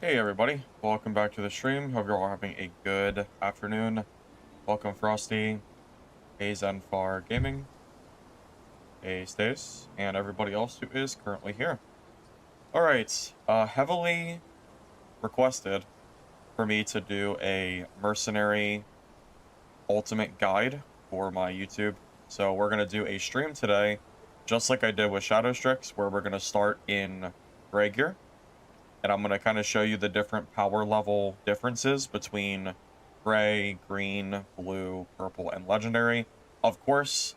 Hey everybody, welcome back to the stream. Hope you're all having a good afternoon. Welcome Frosty, hey Zenfar Gaming, hey Stace, and everybody else who is currently here. Alright, heavily requested for me to do a Mercenary ultimate guide for my YouTube. So we're going to do a stream today, just like I did with Shadow Strix, where we're going to start in Gray Gear. And I'm going to kind of show you the different power level differences between gray, green, blue, purple, and legendary. Of course,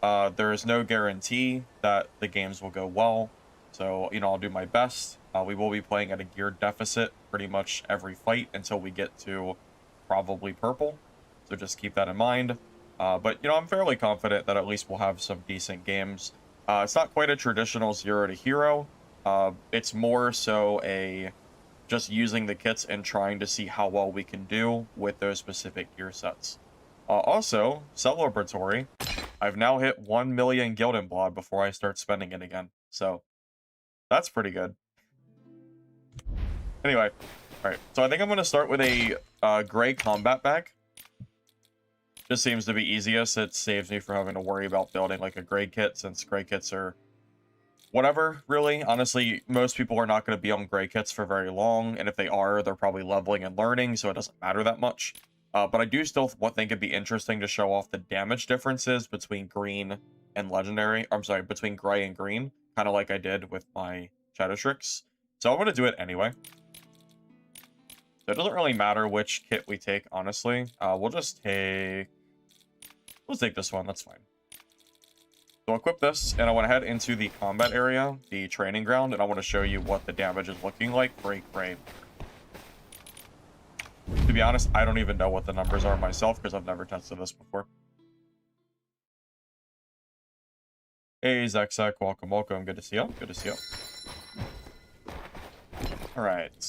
there is no guarantee that the games will go well. So, I'll do my best. We will be playing at a gear deficit pretty much every fight until we get to probably purple. So just keep that in mind. But, I'm fairly confident that at least we'll have some decent games. It's not quite a traditional 0 to hero. It's more so just using the kits and trying to see how well we can do with those specific gear sets. Also, celebratory, I've now hit 1 million Gildan Blood before I start spending it again. So, that's pretty good. Anyway, alright, so I think I'm going to start with a gray combat bag. Just seems to be easiest. It saves me from having to worry about building like a gray kit, since gray kits are whatever, really. Honestly, most people are not going to be on gray kits for very long, and if they are, they're probably leveling and learning, so it doesn't matter that much. But I do still think it'd be interesting to show off the damage differences between green and legendary. I'm sorry, between gray and green, kind of like I did with my Shadow Strix. So I'm going to do it anyway. So it doesn't really matter which kit we take, honestly. We'll take this one, that's fine. So I'll equip this, and I want to head into the combat area, the training ground, and I want to show you what the damage is looking like for a gray. To be honest, I don't even know what the numbers are myself, because I've never tested this before. Hey, Zek, welcome, welcome. Good to see you. Good to see you. Alright.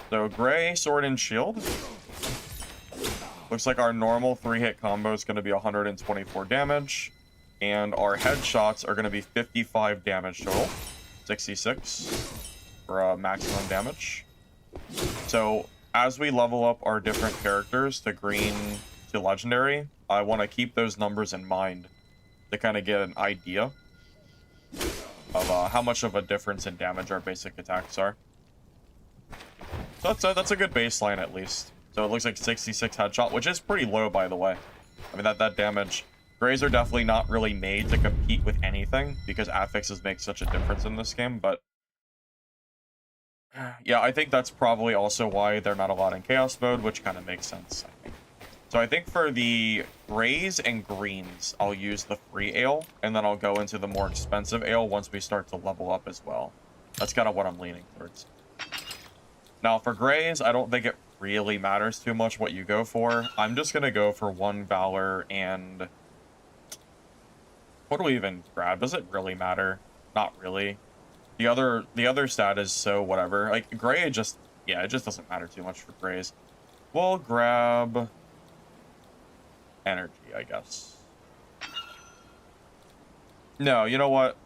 So, gray, sword, and shield. Looks like our normal 3-hit combo is going to be 124 damage, and our headshots are going to be 55 damage total, 66 for maximum damage. So as we level up our different characters to green to legendary, I want to keep those numbers in mind to kind of get an idea of how much of a difference in damage our basic attacks are. So that's a good baseline at least. So it looks like 66 headshot, which is pretty low, by the way. I mean, that damage. Grays are definitely not really made to compete with anything, because affixes make such a difference in this game, but yeah, I think that's probably also why they're not allowed in Chaos mode, which kind of makes sense, I think. So I think for the grays and greens, I'll use the free ale, and then I'll go into the more expensive ale once we start to level up as well. That's kind of what I'm leaning towards. Now, for grays, I don't think it really matters too much what you go for. I'm just gonna go for 1 Valor and... what do we even grab? Does it really matter? Not really. The other stat is so whatever. Like, gray, it just doesn't matter too much for grays. We'll grab... energy, I guess. No, you know what?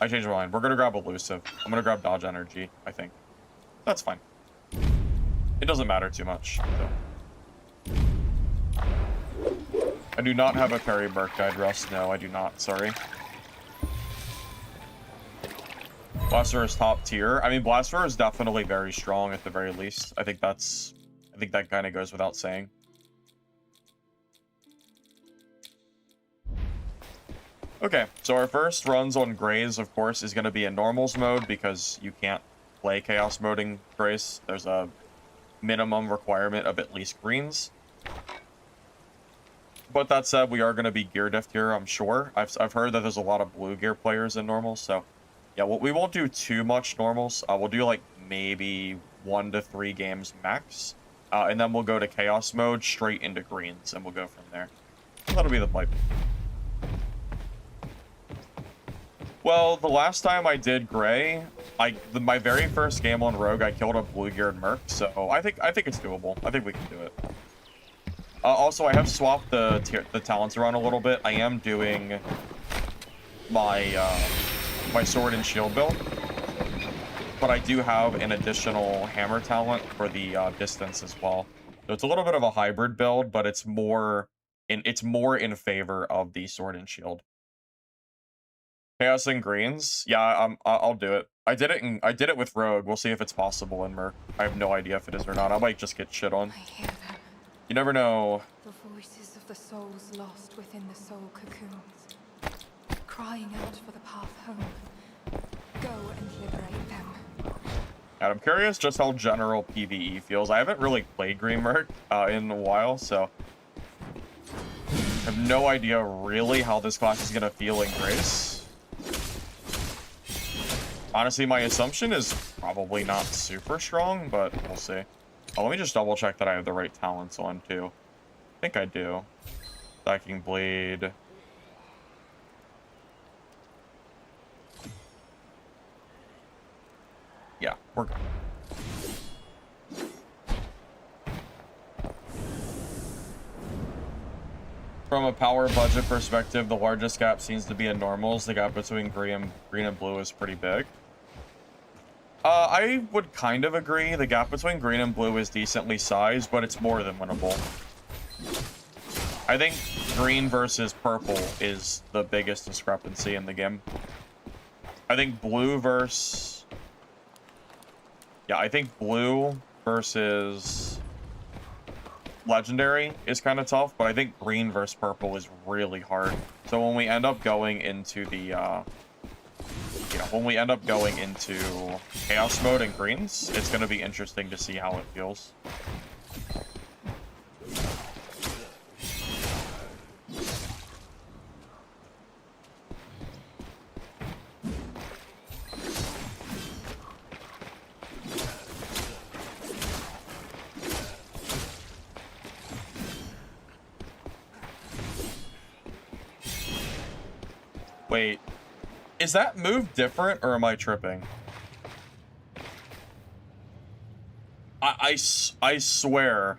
I changed my mind. We're gonna grab elusive. I'm gonna grab dodge energy, I think. That's fine. It doesn't matter too much. So. I do not have a parry Merc guide, Russ. No, I do not. Sorry. Blaster is top tier. I mean, Blaster is definitely very strong at the very least. I think that kind of goes without saying. Okay, so our first runs on Grays, of course, is going to be in Normals mode, because you can't play Chaos mode in Grays. There's a minimum requirement of at least greens. But that said, we are going to be gear diff here, I'm sure. I've heard that there's a lot of blue gear players in Normals, so yeah, well, we won't do too much Normals. We'll do like maybe 1 to 3 games max, and then we'll go to Chaos mode straight into greens, and we'll go from there. That'll be the pipe. Well, the last time I did gray, my very first game on Rogue, I killed a blue-geared Merc, so I think it's doable. I think we can do it. Also, I have swapped the talents around a little bit. I am doing my my sword and shield build. but I do have an additional hammer talent for the distance as well. So it's a little bit of a hybrid build, but it's more in favor of the sword and shield. Chaos and greens, yeah, I'll do it. I did it with Rogue. We'll see if it's possible in Merc. I have no idea if it is or not. I might just get shit on. I hear them. You never know. The voices of the souls lost within the soul cocoons, crying out for the path home. Go and liberate them. And I'm curious just how general PvE feels. I haven't really played Green Merc in a while, so I have no idea really how this class is gonna feel in Grace. Honestly, my assumption is probably not super strong, but we'll see. Oh, let me just double check that I have the right talents on too. I think I do. Stacking Blade. Yeah, we're good. From a power budget perspective, the largest gap seems to be in normals. The gap between green and blue is pretty big. I would kind of agree. The gap between green and blue is decently sized, but it's more than winnable. I think green versus purple is the biggest discrepancy in the game. I think blue versus... Yeah, I think blue versus legendary is kind of tough, but I think green versus purple is really hard. So when we end up going into the... when we end up going into chaos mode in greens, it's going to be interesting to see how it feels. Wait. Is that move different, or am I tripping? I swear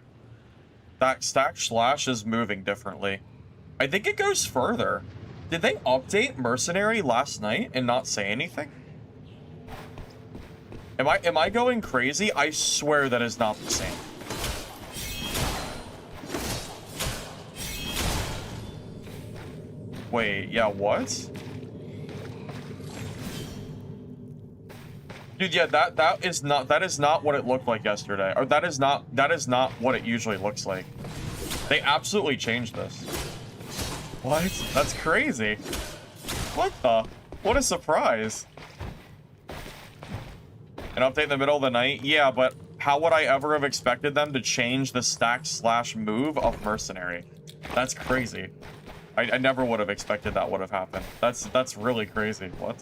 that Stack Slash is moving differently. I think it goes further. Did they update Mercenary last night and not say anything? Am I going crazy? I swear that is not the same. Wait, yeah, what? Dude, yeah, that is not what it looked like yesterday. Or that is not what it usually looks like. They absolutely changed this. What? That's crazy. What the? What a surprise. An update in the middle of the night? Yeah, but how would I ever have expected them to change the Stack Slash move of Mercenary? That's crazy. I never would have expected that would have happened. That's really crazy. What?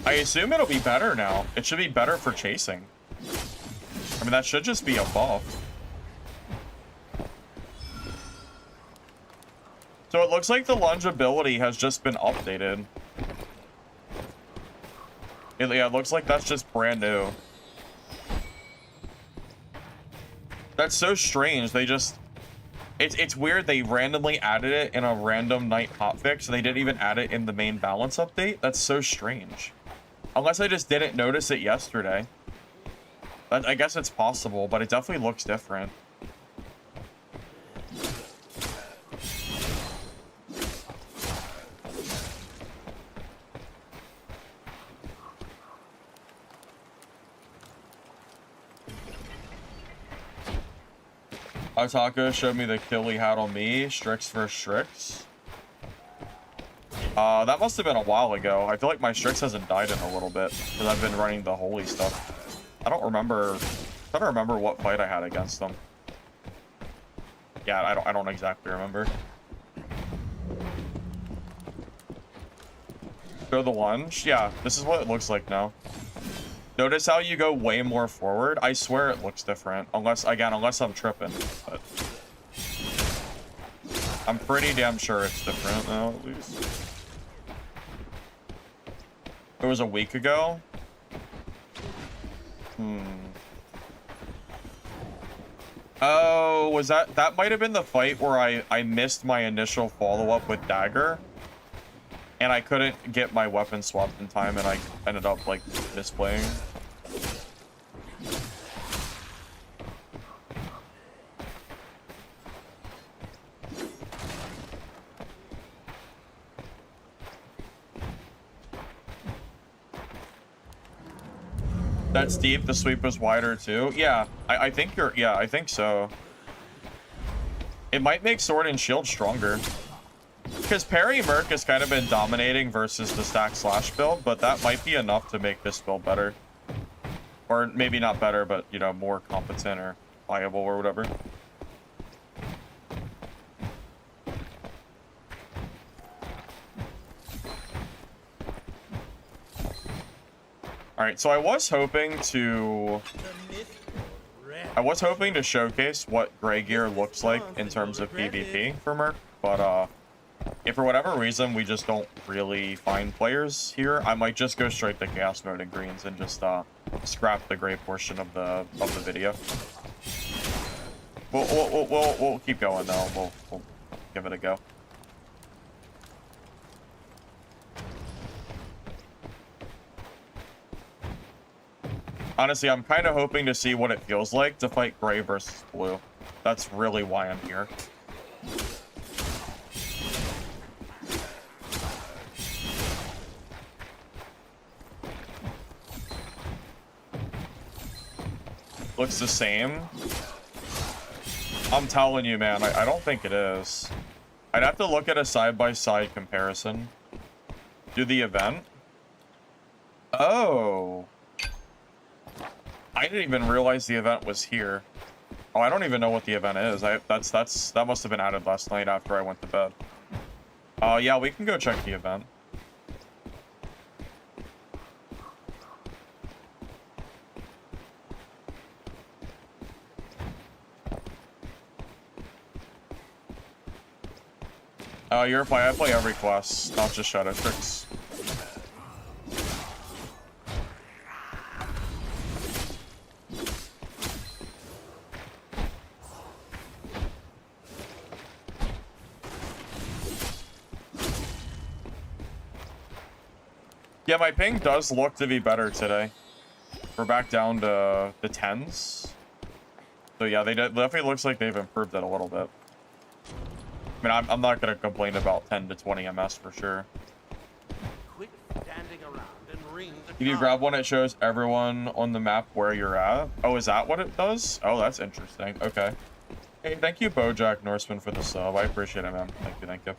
I assume it'll be better now. It should be better for chasing. I mean, that should just be a buff. So it looks like the lungeability has just been updated. Yeah, it looks like that's just brand new. That's so strange. They just... It's weird they randomly added it in a random night hotfix, and they didn't even add it in the main balance update. That's so strange. Unless I just didn't notice it yesterday. I guess it's possible, but it definitely looks different. Taco showed me the kill he had on me. Strix versus Strix. That must have been a while ago. I feel like my Strix hasn't died in a little bit because I've been running the holy stuff. I don't remember what fight I had against them. Yeah, I don't exactly remember. Show the lunge. Yeah, this is what it looks like now. Notice how you go way more forward? I swear it looks different. Unless I'm tripping. But I'm pretty damn sure it's different now, at least. It was a week ago? Oh, was that might have been the fight where I missed my initial follow-up with Dagger? And I couldn't get my weapon swapped in time, and I ended up, like, misplaying. That's deep. The sweep was wider, too. Yeah, I think you're... Yeah, I think so. It might make Sword and Shield stronger. Because Parry Merc has kind of been dominating versus the stack slash build, but that might be enough to make this build better. Or maybe not better, but, you know, more competent or viable or whatever. Alright, so I was hoping to showcase what Grey Gear looks like in terms of PvP for Merc, but if for whatever reason we just don't really find players here, I might just go straight to Chaos Mode and Greens and just scrap the gray portion of the video. We'll keep going though. We'll give it a go. Honestly, I'm kind of hoping to see what it feels like to fight gray versus blue. That's really why I'm here. Looks the same. I'm telling you, man, I don't think it is. I'd have to look at a side-by-side comparison. Do the event. Oh. I didn't even realize the event was here. Oh, I don't even know what the event is. That must have been added last night after I went to bed. Yeah, we can go check the event. You're fine. I play every class, not just Shadow Tricks. Yeah, my ping does look to be better today. We're back down to the 10s. So yeah, they definitely looks like they've improved it a little bit. I mean, I'm not going to complain about 10 to 20 MS for sure. Quit standing around and ring the If you grab one, it shows everyone on the map where you're at. Oh, is that what it does? Oh, that's interesting. Okay. Hey, thank you, Bojack Norseman, for the sub. I appreciate it, man. Thank you, thank you.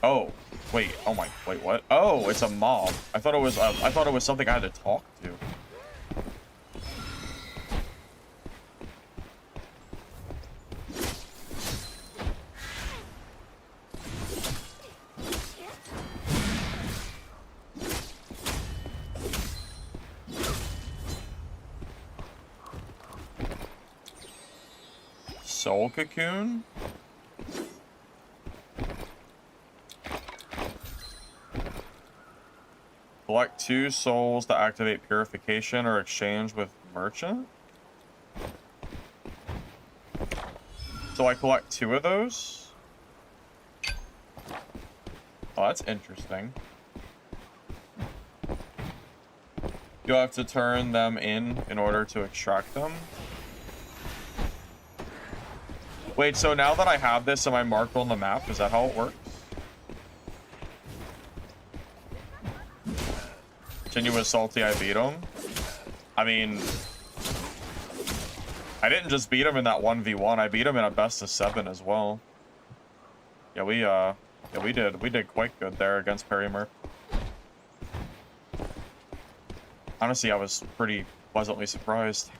Oh, wait. Oh my. Wait, what? Oh, it's a mob. I thought it was something I had to talk to. Soul Cocoon? Collect 2 souls to activate purification or exchange with merchant. So I collect 2 of those. Oh, that's interesting. You have to turn them in order to extract them. Wait, so now that I have this, am I marked on the map? Is that how it works? Continue with Salty, I beat him. I mean, I didn't just beat him in that 1v1. I beat him in a best of 7 as well. Yeah, we did quite good there against Parry Merc. Honestly, I was pretty pleasantly surprised.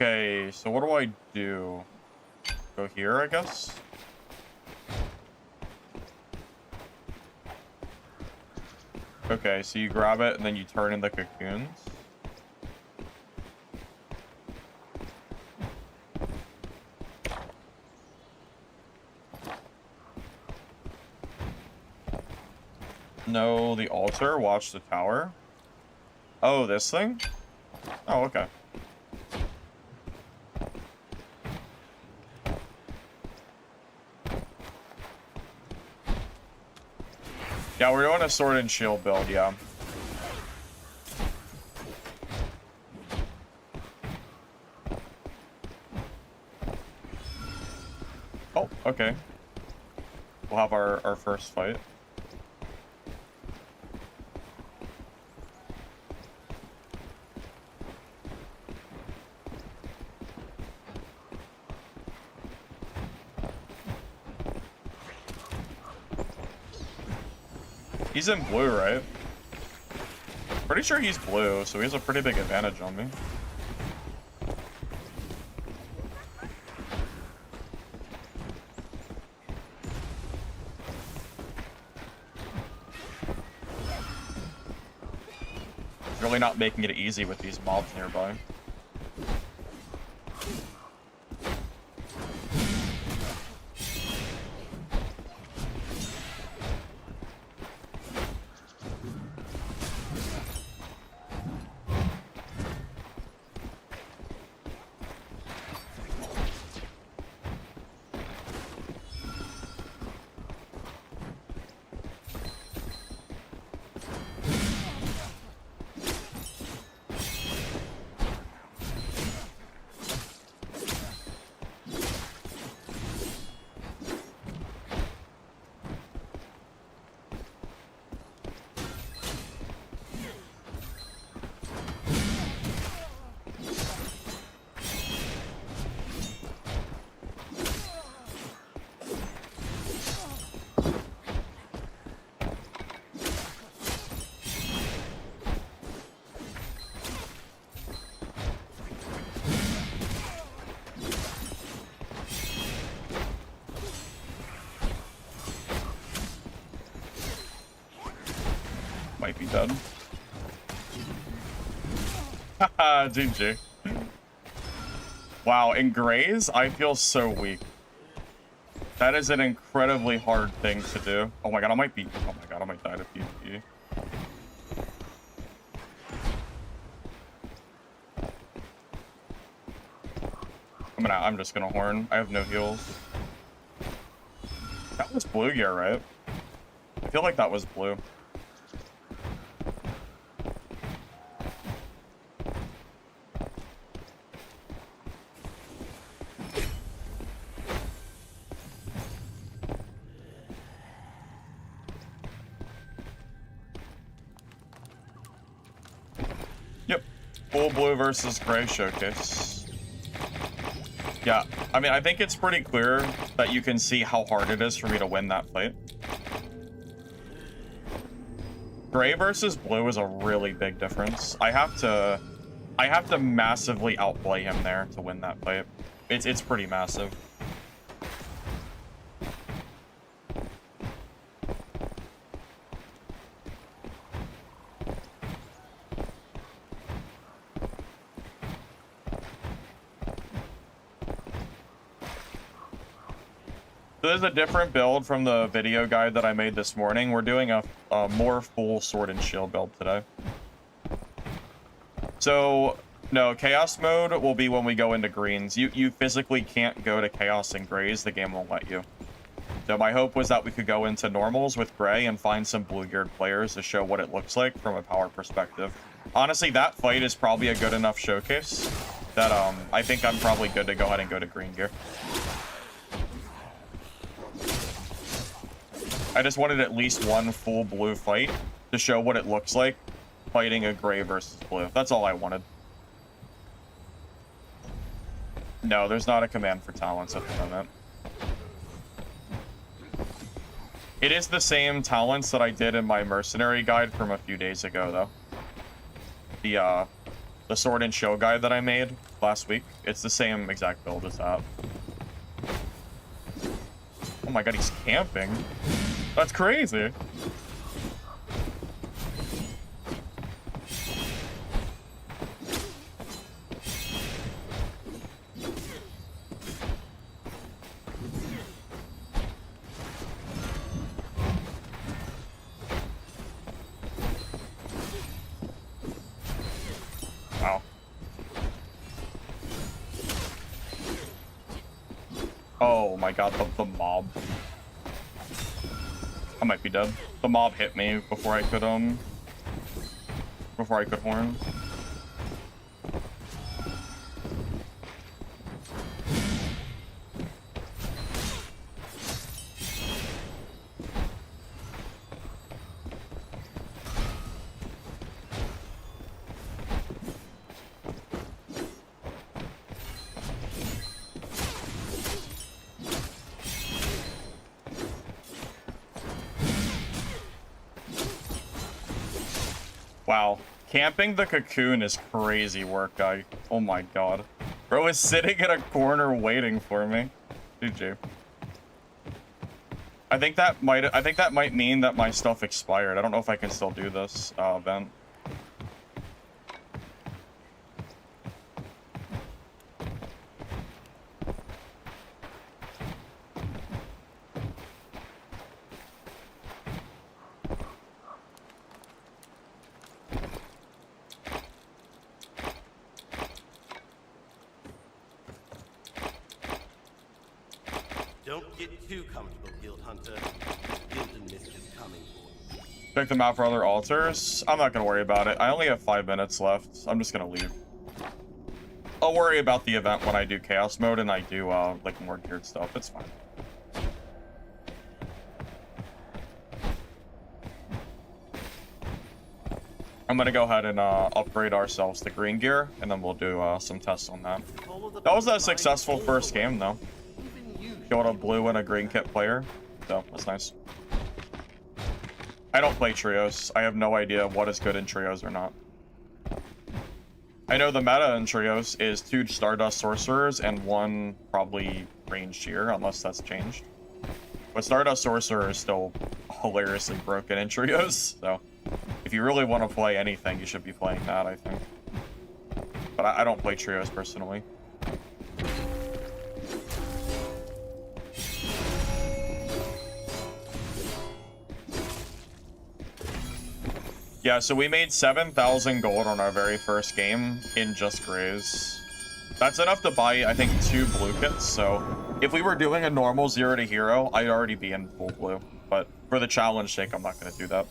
Okay, so what do I do? Go here, I guess? Okay, so you grab it and then you turn in the cocoons. No, the altar, watch the tower. Oh, this thing? Oh, okay. Yeah, we're doing a sword and shield build, yeah. Oh, okay. We'll have our first fight. He's in blue, right? Pretty sure he's blue, so he has a pretty big advantage on me. He's really not making it easy with these mobs nearby. Might be dead. Haha, GG. Wow, in grays, I feel so weak. That is an incredibly hard thing to do. Oh my god, I might die to PvP. I'm just gonna horn. I have no heals. That was blue gear, right? I feel like that was blue. Yep. Full blue versus gray showcase. Yeah, I mean, I think it's pretty clear that you can see how hard it is for me to win that fight. Gray versus blue is a really big difference. I have to massively outplay him there to win that fight. It's pretty massive. So there's a different build from the video guide that I made this morning. We're doing a more full sword and shield build today. So, no, chaos mode will be when we go into greens. You physically can't go to chaos and grays. The game won't let you. So my hope was that we could go into normals with gray and find some blue-geared players to show what it looks like from a power perspective. Honestly, that fight is probably a good enough showcase that I think I'm probably good to go ahead and go to green gear. I just wanted at least one full blue fight to show what it looks like fighting a gray versus blue. That's all I wanted. No, there's not a command for talents at the moment. It is the same talents that I did in my Mercenary guide from a few days ago, though. The sword and shield guide that I made last week. It's the same exact build as that. Oh my god, he's camping. That's crazy. Wow. Oh my god, the mob. I might be dead. The mob hit me before I could horn. Wow. Camping the cocoon is crazy work, guy. Oh my god. Bro is sitting in a corner waiting for me. GG. I think that might mean that my stuff expired. I don't know if I can still do this event. Don't get too comfortable, Guild Hunter. Guild and mischief coming for you. Check them out for other altars. I'm not gonna worry about it. I only have 5 minutes left. I'm just gonna leave. I'll worry about the event when I do chaos mode and I do like more geared stuff. It's fine. I'm gonna go ahead and upgrade ourselves to green gear, and then we'll do some tests on that. That was a successful first game, though. Killed a blue and a green kit player, so that's nice. I don't play trios. I have no idea what is good in trios or not. I know the meta in trios is 2 Stardust Sorcerers and 1 probably ranged here, unless that's changed. But Stardust Sorcerer is still hilariously broken in trios, so if you really want to play anything, you should be playing that, I think. But I don't play trios personally. Yeah, so we made 7,000 gold on our very first game in just Grays. That's enough to buy, I think, 2 blue kits, so if we were doing a normal 0 to hero, I'd already be in full blue. But for the challenge sake, I'm not going to do that.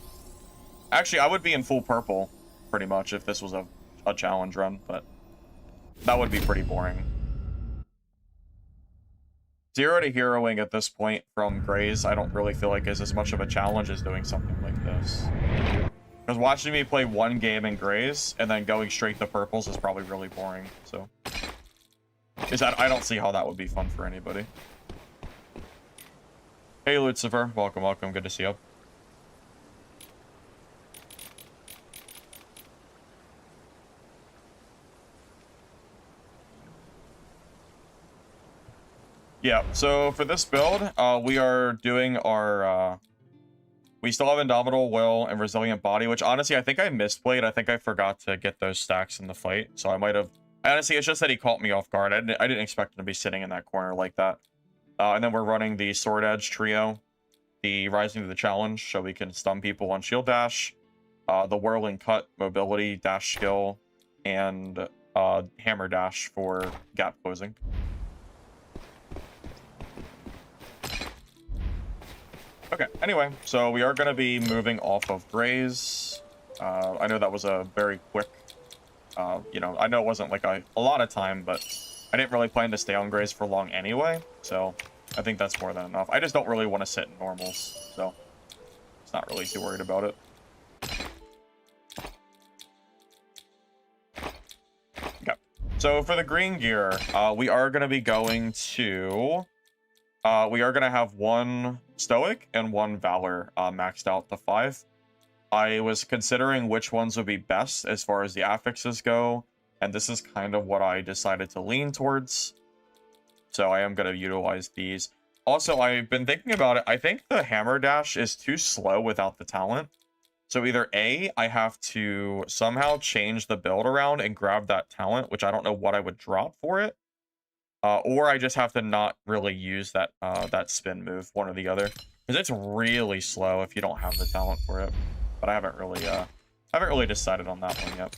Actually, I would be in full purple, pretty much, if this was a challenge run, but that would be pretty boring. 0 to heroing at this point from Grays, I don't really feel like is as much of a challenge as doing something like this. Because watching me play 1 game in Grays and then going straight to purples is probably really boring, so... I don't see how that would be fun for anybody. Hey, Lucifer. Welcome, welcome. Good to see you. Yeah, so for this build, we are doing our... we still have Indomitable Will and Resilient Body, which honestly, I think I misplayed. I think I forgot to get those stacks in the fight, so I might have... Honestly, it's just that he caught me off guard. I didn't expect him to be sitting in that corner like that. And then we're running the Sword Edge trio, the Rising to the Challenge, so we can stun people on Shield Dash, the Whirling Cut, Mobility, Dash Skill, and Hammer Dash for gap closing. Okay, anyway, so we are going to be moving off of Grays. I know that was a very quick, you know, I know it wasn't like a lot of time, but I didn't really plan to stay on Grays for long anyway, so I think that's more than enough. I just don't really want to sit in normals, so it's not really too worried about it. Okay, so for the green gear, we are going to be going to... we are going to have 1 Stoic and 1 Valor maxed out to 5. I was considering which ones would be best as far as the affixes go. and this is kind of what I decided to lean towards. So I am going to utilize these. Also, I've been thinking about it. I think the hammer dash is too slow without the talent. So either A, I have to somehow change the build around and grab that talent, which I don't know what I would drop for it. Or I just have to not really use that that spin move, one or the other. Because it's really slow if you don't have the talent for it. But I haven't really decided on that one yet.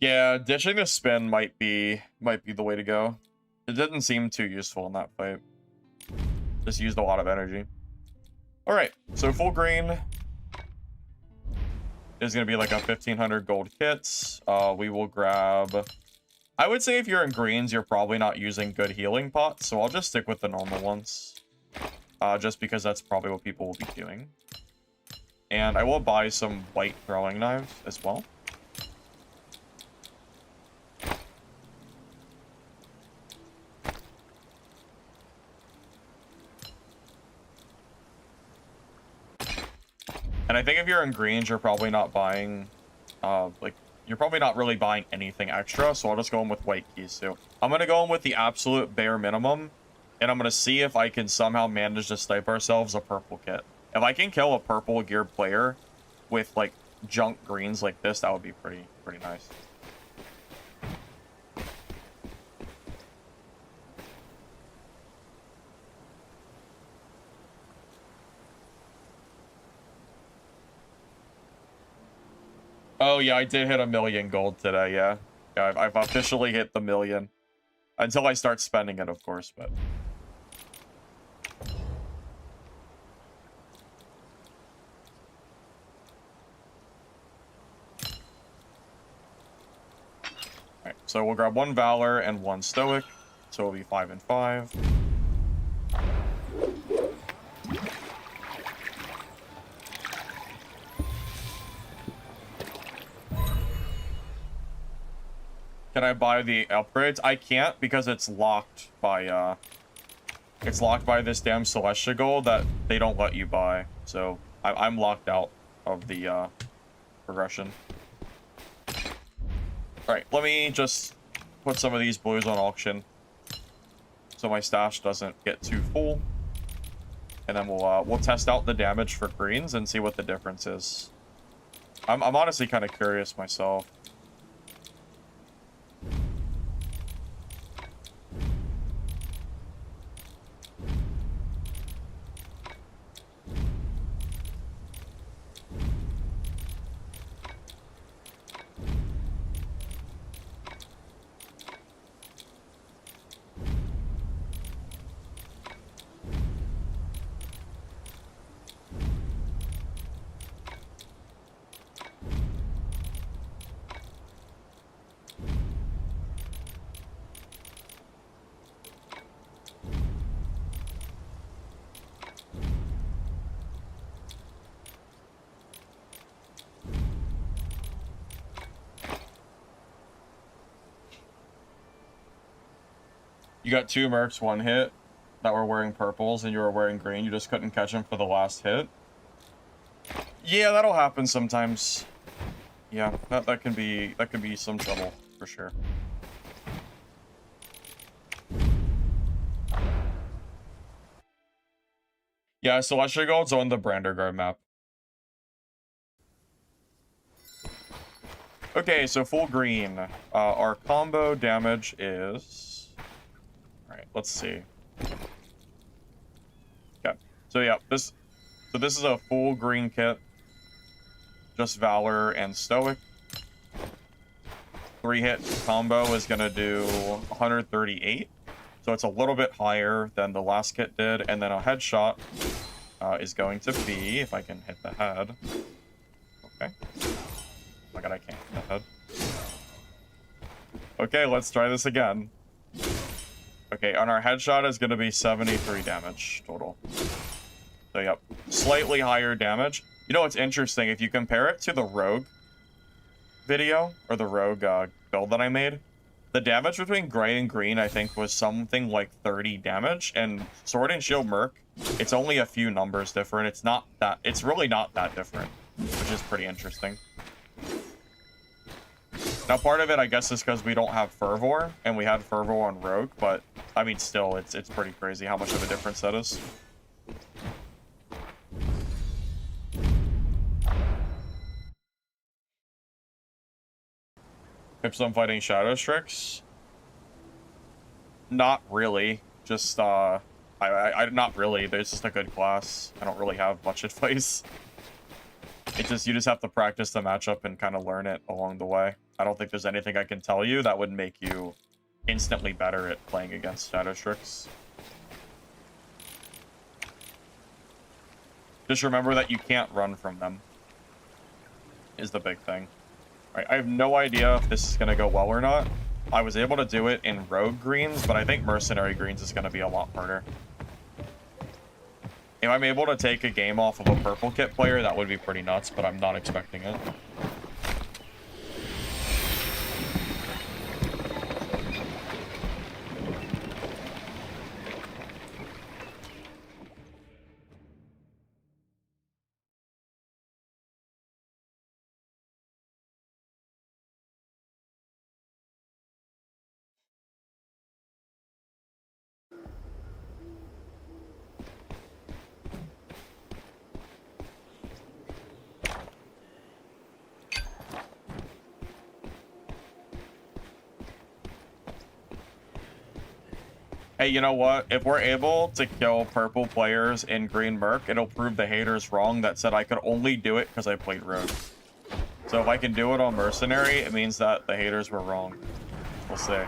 Yeah, ditching the spin might be the way to go. It didn't seem too useful in that fight. Just used a lot of energy. All right, so full green is going to be like a 1500 gold kit. We will grab... I would say if you're in greens, you're probably not using good healing pots, so I'll just stick with the normal ones. Just because that's probably what people will be doing. And I will buy some white throwing knives as well. And I think if you're in greens, you're probably not buying, you're probably not really buying anything extra, so I'll just go in with white keys too. I'm going to go in with the absolute bare minimum, and I'm going to see if I can somehow manage to snipe ourselves a purple kit. If I can kill a purple geared player with, like, junk greens like this, that would be pretty nice. Oh, yeah, I did hit 1,000,000 gold today, yeah. Yeah, I've officially hit the 1,000,000. Until I start spending it, of course, but... Alright, so we'll grab 1 Valor and 1 Stoic. So it'll be 5 and 5. Can I buy the upgrades? I can't because it's locked by this damn Celestia gold that they don't let you buy. So I'm locked out of the progression. Alright, let me just put some of these blues on auction so my stash doesn't get too full. And then we'll test out the damage for greens and see what the difference is. I'm honestly kind of curious myself. You got 2 mercs 1 hit that were wearing purples and you were wearing green. You just couldn't catch them for the last hit. Yeah, that'll happen sometimes. Yeah, that can be some trouble for sure. Yeah, Celestia Gold's on the Brandergard map. Okay, so full green. Our combo damage is... Alright, let's see. Okay, so yeah, this is a full green kit. Just Valor and Stoic. 3-hit combo is gonna do 138. So it's a little bit higher than the last kit did, and then a headshot is going to be, if I can hit the head. Okay. Oh my god, I can't hit the head. Okay, let's try this again. Okay, and our headshot is going to be 73 damage total. So, yep, slightly higher damage. You know what's interesting? If you compare it to the Rogue video, or the Rogue build that I made, The damage between gray and green, I think, was something like 30 damage, and Sword and Shield Merc, it's only a few numbers different. It's really not that different, which is pretty interesting. Now, part of it, I guess, is because we don't have Fervor, and we had Fervor on Rogue, but, I mean, still, it's pretty crazy how much of a difference that is. Tips on fighting Shadow Strix? Not really. Just, not really. There's just a good class. I don't really have much advice. You just have to practice the matchup and kind of learn it along the way. I don't think there's anything I can tell you that would make you instantly better at playing against Shadow Strix. Just remember that you can't run from them, is the big thing. Right, I have no idea if this is going to go well or not. I was able to do it in Rogue Greens, but I think Mercenary Greens is going to be a lot harder. If I'm able to take a game off of a purple kit player, that would be pretty nuts, but I'm not expecting it. Hey, you know what? If we're able to kill purple players in Green Merc, it'll prove the haters wrong that said I could only do it because I played Rogue. So if I can do it on Mercenary, it means that the haters were wrong. We'll see.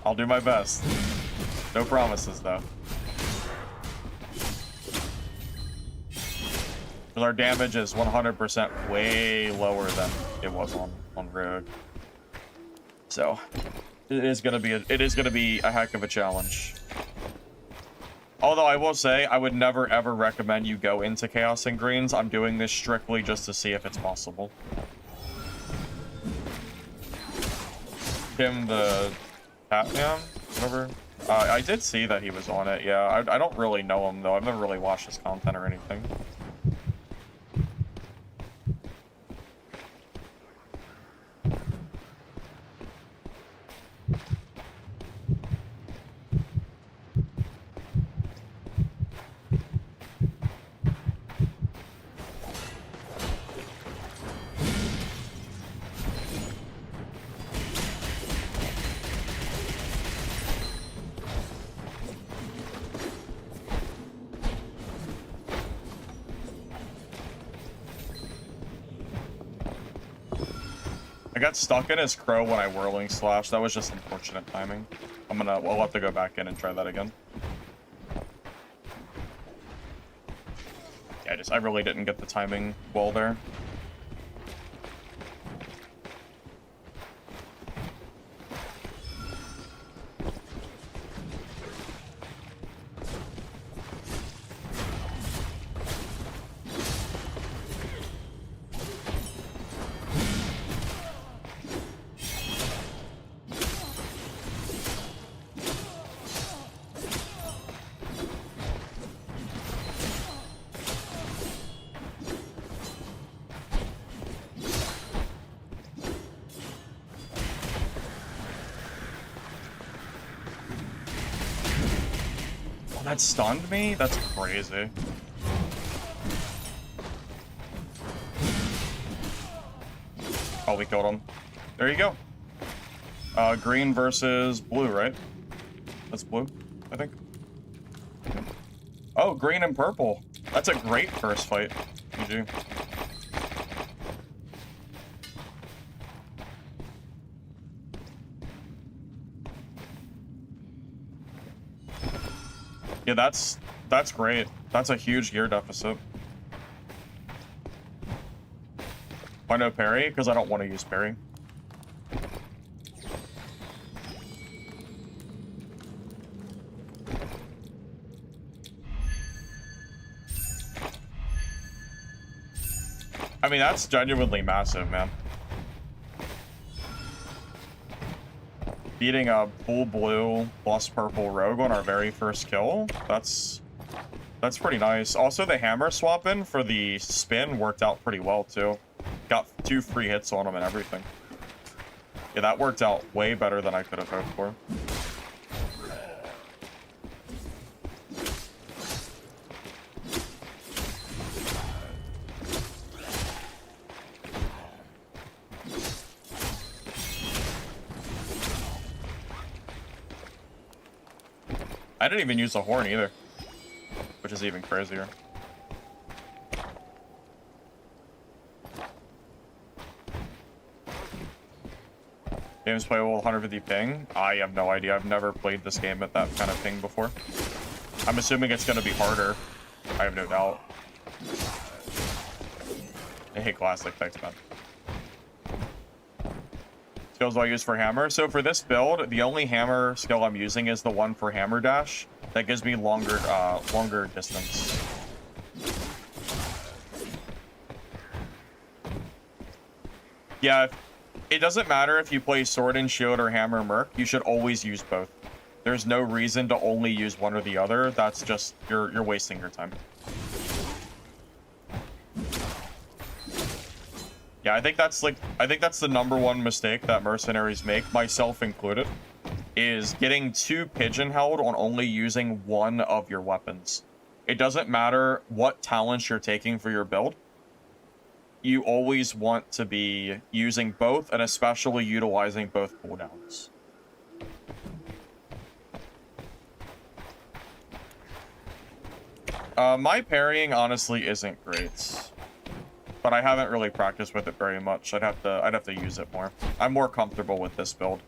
I'll do my best. No promises, though. Because our damage is 100% way lower than it was on Rogue. So it is gonna be a heck of a challenge. Although I will say, I would never ever recommend you go into Chaos and Greens. I'm doing this strictly just to see if it's possible. Him the Batman, whatever. I did see that he was on it. Yeah, I don't really know him though. I've never really watched his content or anything. I got stuck in his crow when I whirling slash. That was just unfortunate timing. We'll have to go back in and try that again. Yeah, I really didn't get the timing well there. That stunned me? That's crazy. Oh, we killed him. There you go. Green versus blue, right? That's blue, I think. Oh, green and purple. That's a great first fight. GG. Yeah, that's great. That's a huge gear deficit. Why no parry? Because I don't want to use parry. I mean, that's genuinely massive, man. beating a full blue plus purple rogue on our very first kill. That's pretty nice. Also, the hammer swap in for the spin worked out pretty well too. Got 2 free hits on him and everything. Yeah, that worked out way better than I could have hoped for. I didn't even use a horn either, which is even crazier. Game's playable 150 ping? I have no idea. I've never played this game at that kind of ping before. I'm assuming it's going to be harder. I have no doubt. I hate classic. Thanks, man. Skills I use for hammer. So for this build, the only hammer skill I'm using is the one for hammer dash. That gives me longer distance. Yeah, it doesn't matter if you play sword and shield or hammer merc. You should always use both. There's no reason to only use one or the other. That's just you're wasting your time. Yeah, I think that's the #1 mistake that mercenaries make, myself included, is getting too pigeonholed on only using one of your weapons. It doesn't matter what talents you're taking for your build. You always want to be using both, and especially utilizing both cooldowns. My parrying honestly isn't great, but I haven't really practiced with it very much. I'd have to use it more. I'm more comfortable with this build.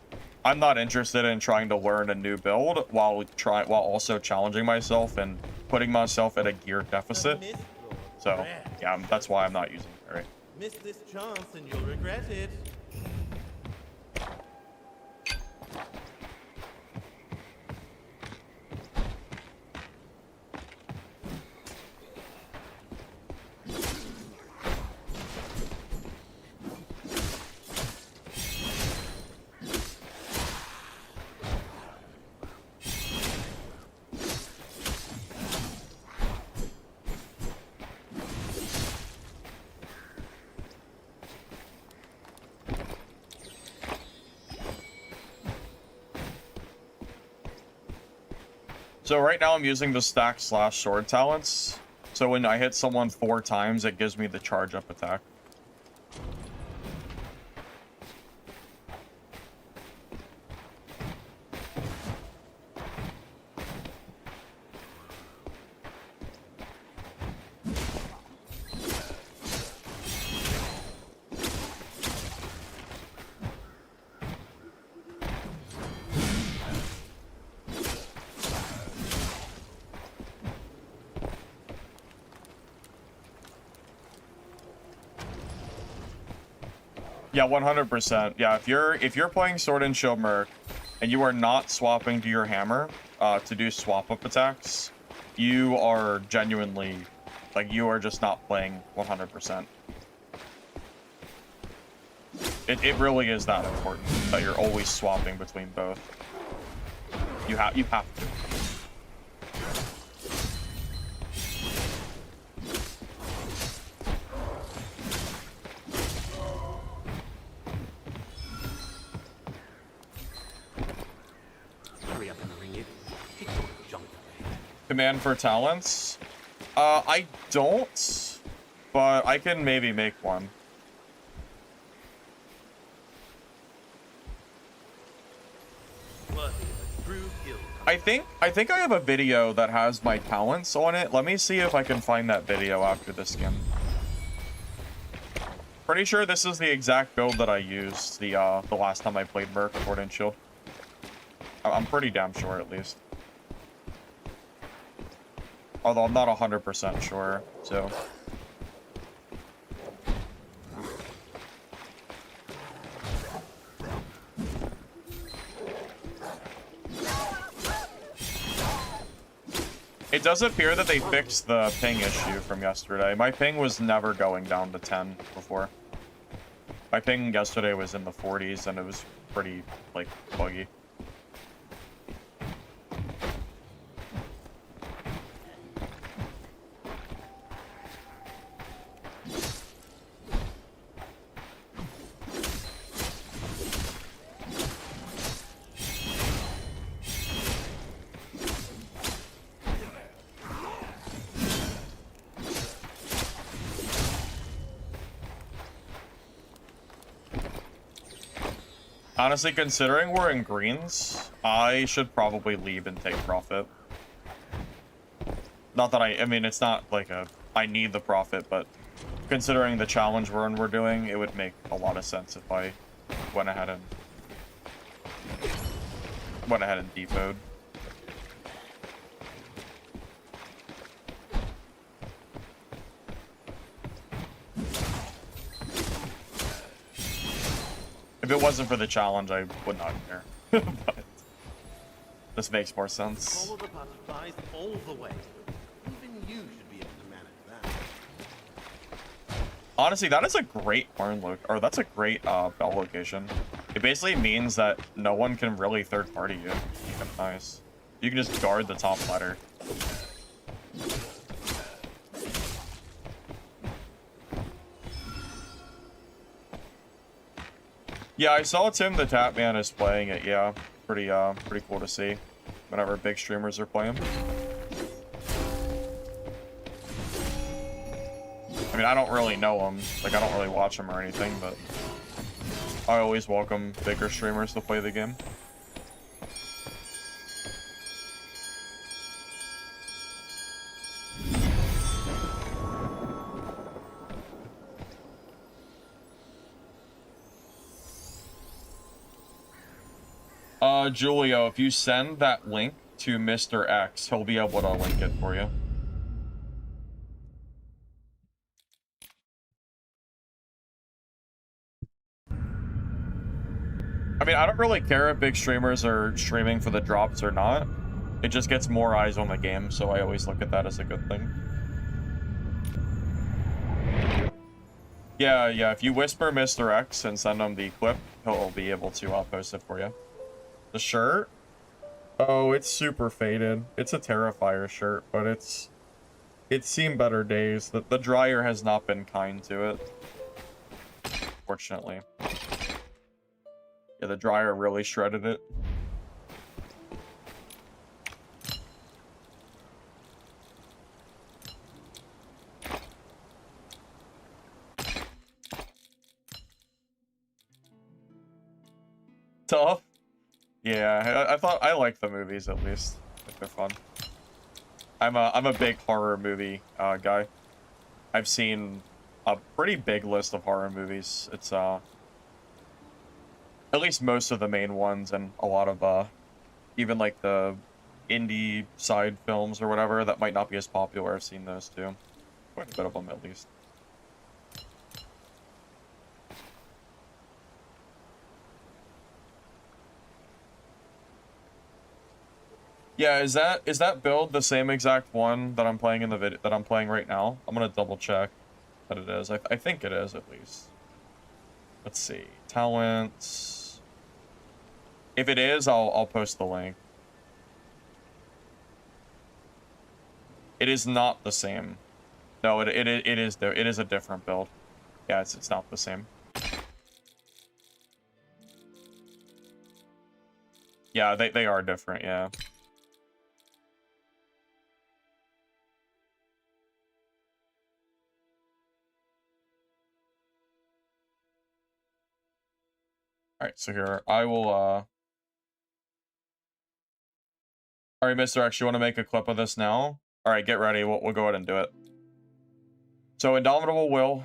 I'm not interested in trying to learn a new build while also challenging myself and putting myself at a gear deficit. So yeah, that's why I'm not using parry. Miss this chance and you'll regret it. So right now I'm using the stack/sword talents. So when I hit someone 4 times, it gives me the charge up attack. Yeah, 100%. Yeah, if you're playing Sword and Shield Merc and you are not swapping to your hammer to do swap up attacks, you are genuinely, like, you are just not playing 100%. It really is that important that you're always swapping between both. You have to. Command for talents? I don't, but I can maybe make one. I think I have a video that has my talents on it. Let me see if I can find that video after this skin. Pretty sure this is the exact build that I used the last time I played Merc Sword and Shield. I'm pretty damn sure, at least. Although I'm not 100% sure, so. It does appear that they fixed the ping issue from yesterday. My ping was never going down to 10 before. My ping yesterday was in the 40s and it was pretty, like, buggy. Honestly, considering we're in greens, I should probably leave and take profit. Not that I mean, it's not like I need the profit, but considering the challenge run we're doing, it would make a lot of sense if I went ahead and depoted. If it wasn't for the challenge, I would not care. But this makes more sense. Follow the butterflies all the way. Even you should be able to manage that. Honestly, that is a great barn or that's a great bell location. It basically means that no one can really third party you. Nice. You can just guard the top ladder. Yeah, I saw Tim the Tapman is playing it. Yeah, pretty cool to see whenever big streamers are playing. I mean, I don't really know him. Like, I don't really watch him or anything, but I always welcome bigger streamers to play the game. Julio, if you send that link to Mr. X, he'll be able to link it for you. I mean, I don't really care if big streamers are streaming for the drops or not. It just gets more eyes on the game, so I always look at that as a good thing. Yeah, if you whisper Mr. X and send him the clip, he'll be able to post it for you. The shirt? Oh, it's super faded. It's a Terrifier shirt, but it's seen better days. The dryer has not been kind to it, fortunately. Yeah, the dryer really shredded it. Tough? Yeah, I thought I liked the movies at least. I think they're fun. I'm a big horror movie guy. I've seen a pretty big list of horror movies. It's at least most of the main ones, and a lot of even like the indie side films or whatever that might not be as popular. I've seen those too. Quite a bit of them at least. Yeah, is that build the same exact one that I'm playing in the video that I'm playing right now? I'm gonna double check that it is. I think it is at least. Let's see. Talents. If it is, I'll post the link. It is not the same. No, it is a different build. Yeah, it's not the same. Yeah, they are different, yeah. Alright, so here, I will, Alright, Mr. X, you want to make a clip of this now? Alright, get ready, we'll go ahead and do it. So, Indomitable Will,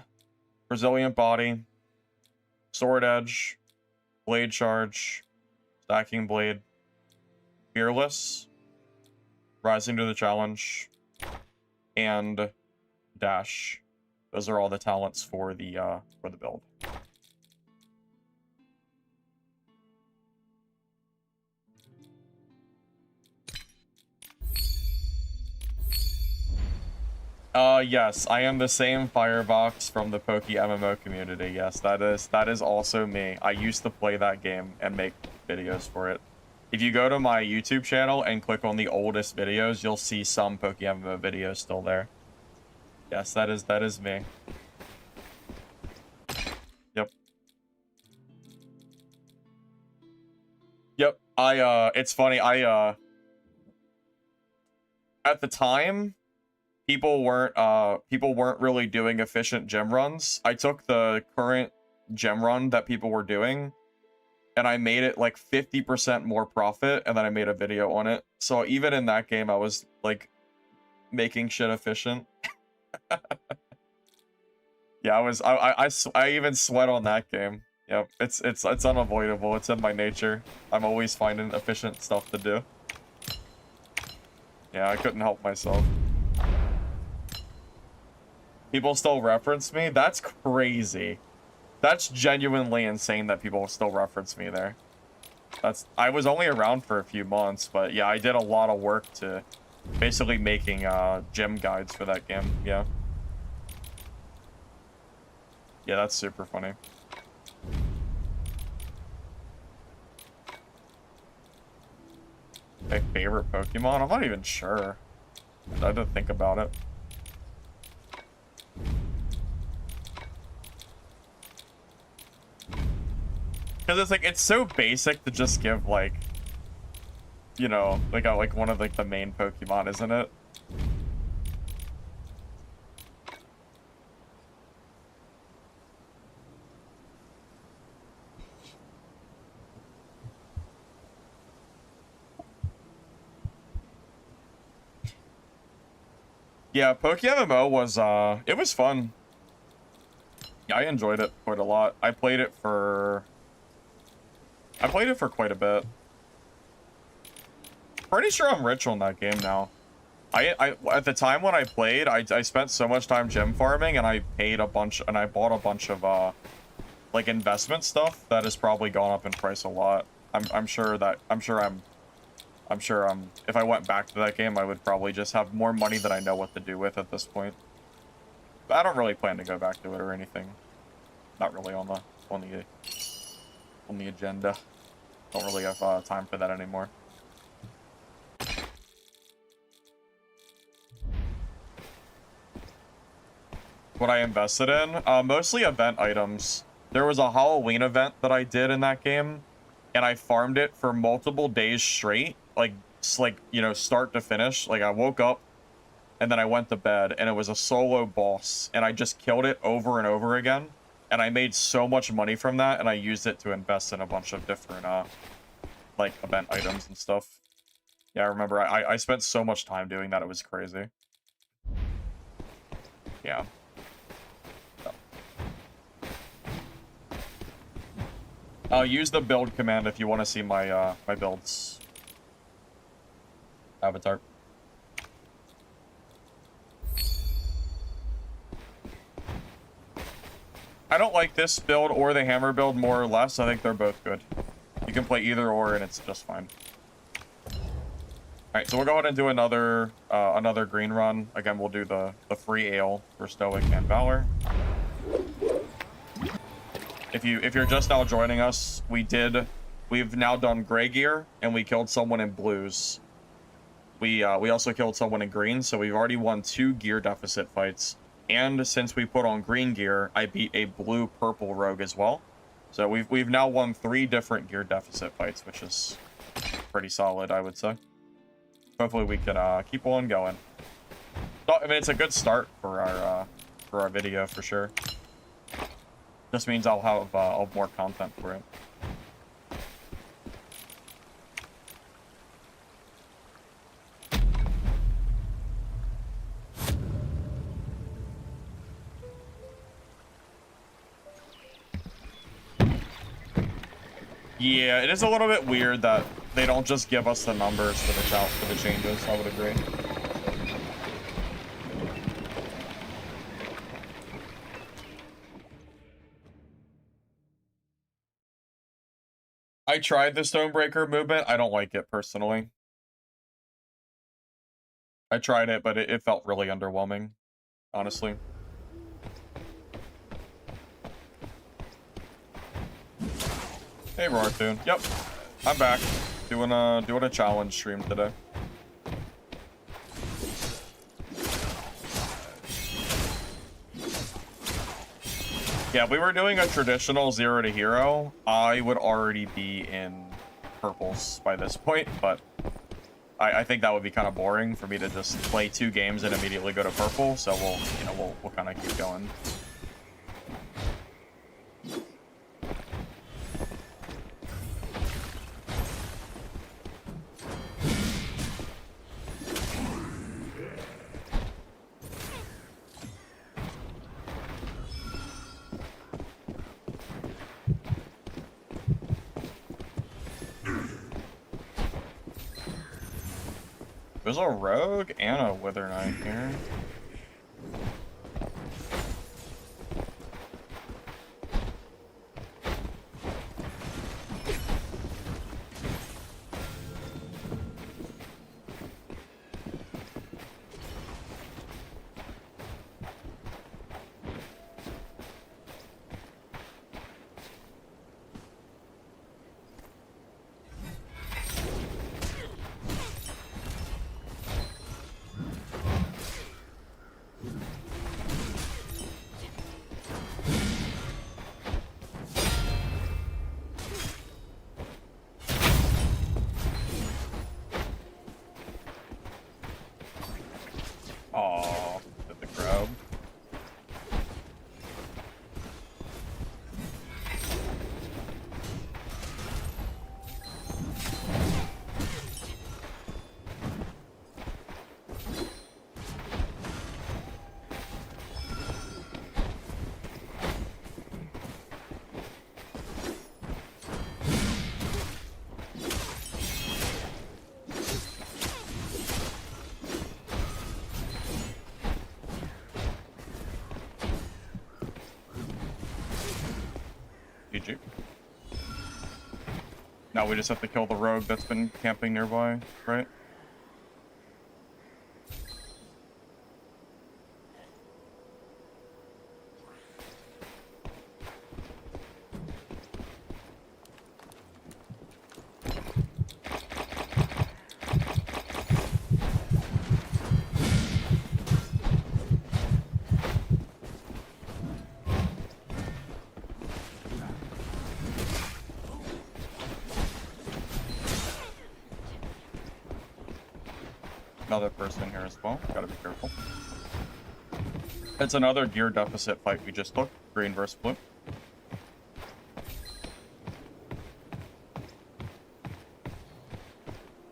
Resilient Body, Sword Edge, Blade Charge, Stacking Blade, Fearless, Rising to the Challenge, and Dash. Those are all the talents for the build. Yes, I am the same Firebox from the Poke MMO community. Yes, that is also me. I used to play that game and make videos for it. If you go to my YouTube channel and click on the oldest videos, you'll see some Poke MMO videos still there. Yes, that is me. Yep. Yep. It's funny, at the time, people weren't really doing efficient gem runs. I took the current gem run that people were doing and I made it like 50% more profit, and then I made a video on it. So even in that game, I was like making shit efficient. Yeah, I even sweat on that game. Yep, it's unavoidable. It's in my nature. I'm always finding efficient stuff to do. Yeah, I couldn't help myself. People still reference me? That's crazy. That's genuinely insane that people still reference me there. I was only around for a few months, but yeah, I did a lot of work to basically making gym guides for that game. Yeah. Yeah, that's super funny. My favorite Pokemon? I'm not even sure. I had to think about it. Because it's like, it's so basic to just give, like, you know, like one of like the main Pokemon, isn't it? Yeah, PokeMMO was, it was fun. Yeah, I enjoyed it quite a lot. I played it for quite a bit. Pretty sure I'm rich on that game now. I at the time when I played, I spent so much time gem farming, and I paid a bunch, and I bought a bunch of, like investment stuff that has probably gone up in price a lot. I'm sure if I went back to that game, I would probably just have more money than I know what to do with at this point. But I don't really plan to go back to it or anything. Not really on the agenda. Don't really have time for that anymore. What I invested in? Mostly event items. There was a Halloween event that I did in that game, and I farmed it for multiple days straight, like you know, start to finish. Like I woke up, and then I went to bed, and it was a solo boss, and I just killed it over and over again, and I made so much money from that, and I used it to invest in a bunch of different like event items and stuff. Yeah, I remember I spent so much time doing that, it was crazy. Yeah. Use the build command if you want to see my my builds. Avatar. I don't like this build or the hammer build more or less. I think they're both good. You can play either or, and it's just fine. All right, so we'll go ahead and do another another green run. Again, we'll do the free ale for Stoic and Valor. If you're just now joining us, we've now done gray gear, and we killed someone in blues. We also killed someone in green, so we've already won 2 gear deficit fights. And since we put on green gear, I beat a blue-purple rogue as well. So we've now won 3 different gear deficit fights, which is pretty solid, I would say. Hopefully we can keep on going. So, I mean, it's a good start for our video for sure. Just means I'll have more content for it. Yeah, it is a little bit weird that they don't just give us the numbers for the changes. I would agree. I tried the Stonebreaker movement. I don't like it personally. I tried it, but it felt really underwhelming, honestly. Hey, Rorthoon. Yep, I'm back. Doing a challenge stream today. Yeah, if we were doing a traditional 0 to hero, I would already be in purples by this point, but I think that would be kind of boring for me to just play 2 games and immediately go to purple, so we'll kind of keep going. There's a rogue and a wither knight here. Oh, did the crowd. GG. Now we just have to kill the rogue that's been camping nearby, right? Another person here as well. Gotta be careful. It's another gear deficit fight we just took. Green versus blue.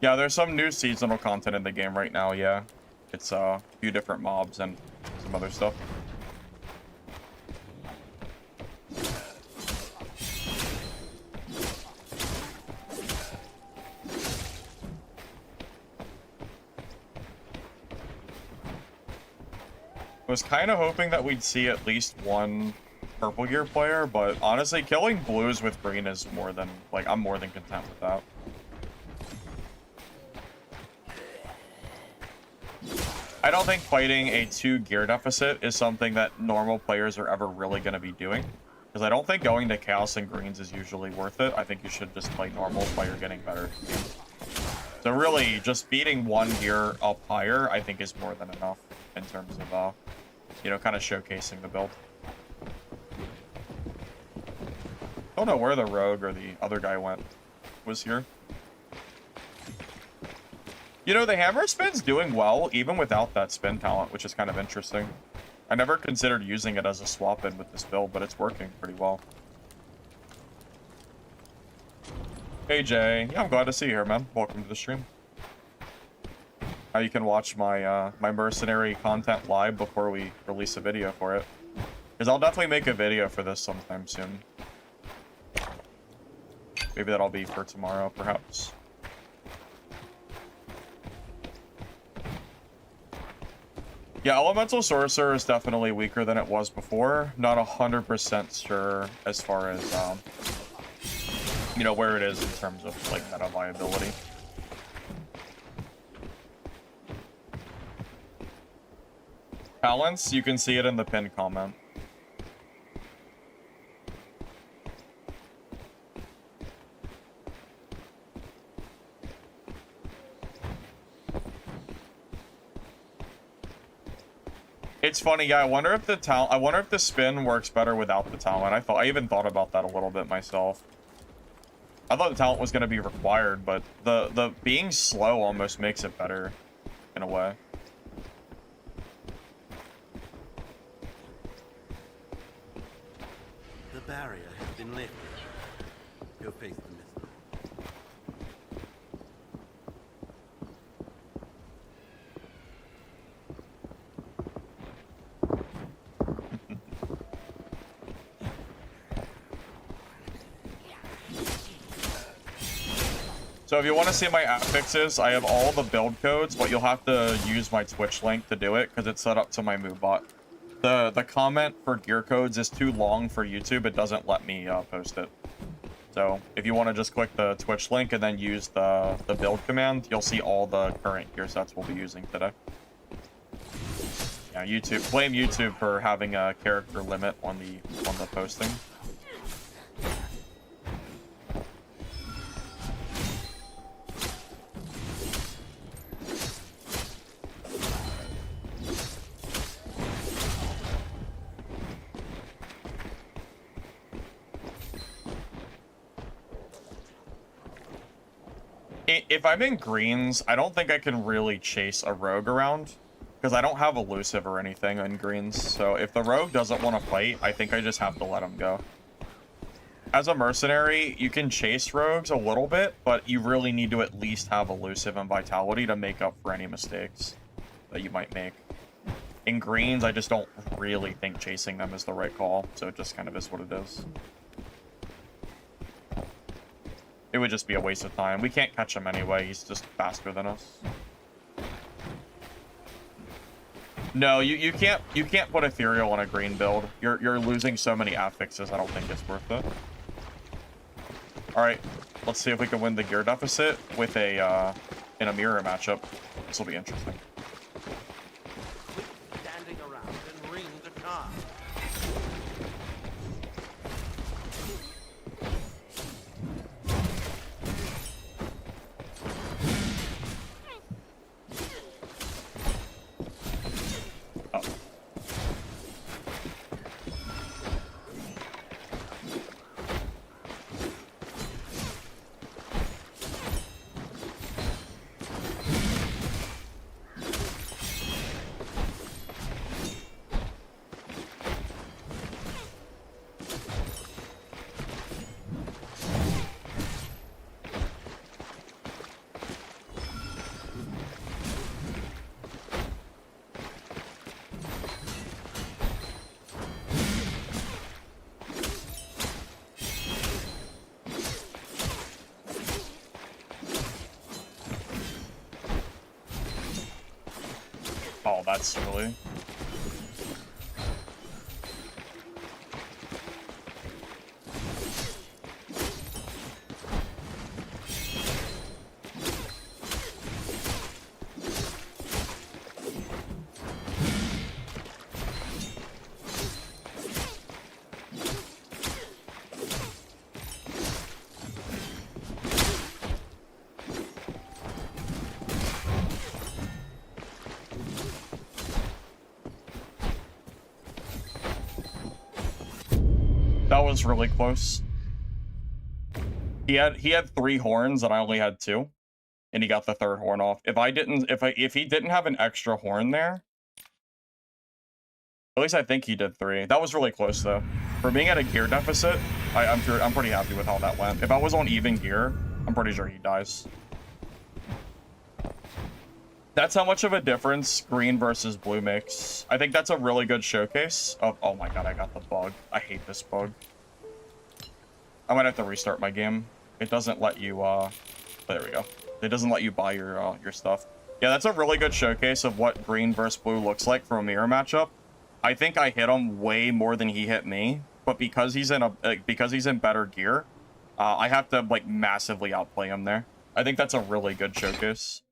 Yeah, there's some new seasonal content in the game right now, yeah. It's a few different mobs and some other stuff. Was kind of hoping that we'd see at least one purple gear player, but honestly, killing blues with green is more than, like, I'm more than content with that. I don't think fighting a 2 gear deficit is something that normal players are ever really going to be doing, because I don't think going to chaos and greens is usually worth it. I think you should just play normal while you're getting better. So really, just beating 1 gear up higher, I think, is more than enough in terms of, you know, kind of showcasing the build. Don't know where the rogue or the other guy went. Was here. You know, the hammer spin's doing well, even without that spin talent, which is kind of interesting. I never considered using it as a swap-in with this build, but it's working pretty well. Hey, Jay. Yeah, I'm glad to see you here, man. Welcome to the stream. Now you can watch my my Mercenary content live before we release a video for it. Because I'll definitely make a video for this sometime soon. Maybe that'll be for tomorrow, perhaps. Yeah, Elemental Sorcerer is definitely weaker than it was before. Not 100% sure as far as, you know, where it is in terms of, like, meta viability. Talents, you can see it in the pinned comment. It's funny, yeah. I wonder if the spin works better without the talent. I even thought about that a little bit myself. I thought the talent was going to be required, but the being slow almost makes it better in a way. The barrier has been lifted. Go face the mist. So if you want to see my affixes, I have all the build codes, but you'll have to use my Twitch link to do it because it's set up to my MoveBot. The comment for gear codes is too long for YouTube. It doesn't let me post it. So if you want to just click the Twitch link and then use the build command, you'll see all the current gear sets we'll be using today. Yeah, YouTube. Blame YouTube for having a character limit on the posting. If I'm in greens, I don't think I can really chase a rogue around because I don't have elusive or anything in greens. So if the rogue doesn't want to fight, I think I just have to let him go. As a mercenary, you can chase rogues a little bit, but you really need to at least have elusive and vitality to make up for any mistakes that you might make. In greens, I just don't really think chasing them is the right call, so it just kind of is what it is. It would just be a waste of time. We can't catch him anyway. He's just faster than us. No, you can't put ethereal on a green build. You're losing so many affixes. I don't think it's worth it. All right, let's see if we can win the gear deficit with a in a mirror matchup. This will be interesting. Standing around and ring the car. Oh. Oh, that's silly. That was really close. He had 3 horns and I only had 2, and he got the 3rd horn off. If he didn't have an extra horn there, at least I think he did 3. That was really close though. For being at a gear deficit, I'm pretty happy with how that went. If I was on even gear, I'm pretty sure he dies. That's how much of a difference green versus blue makes. I think that's a really good showcase of... Oh my god, I got the bug. I hate this bug. I might have to restart my game. It doesn't let you, there we go. It doesn't let you buy your stuff. Yeah, that's a really good showcase of what green versus blue looks like for a mirror matchup. I think I hit him way more than he hit me, but because he's in better gear, I have to, like, massively outplay him there. I think that's a really good showcase.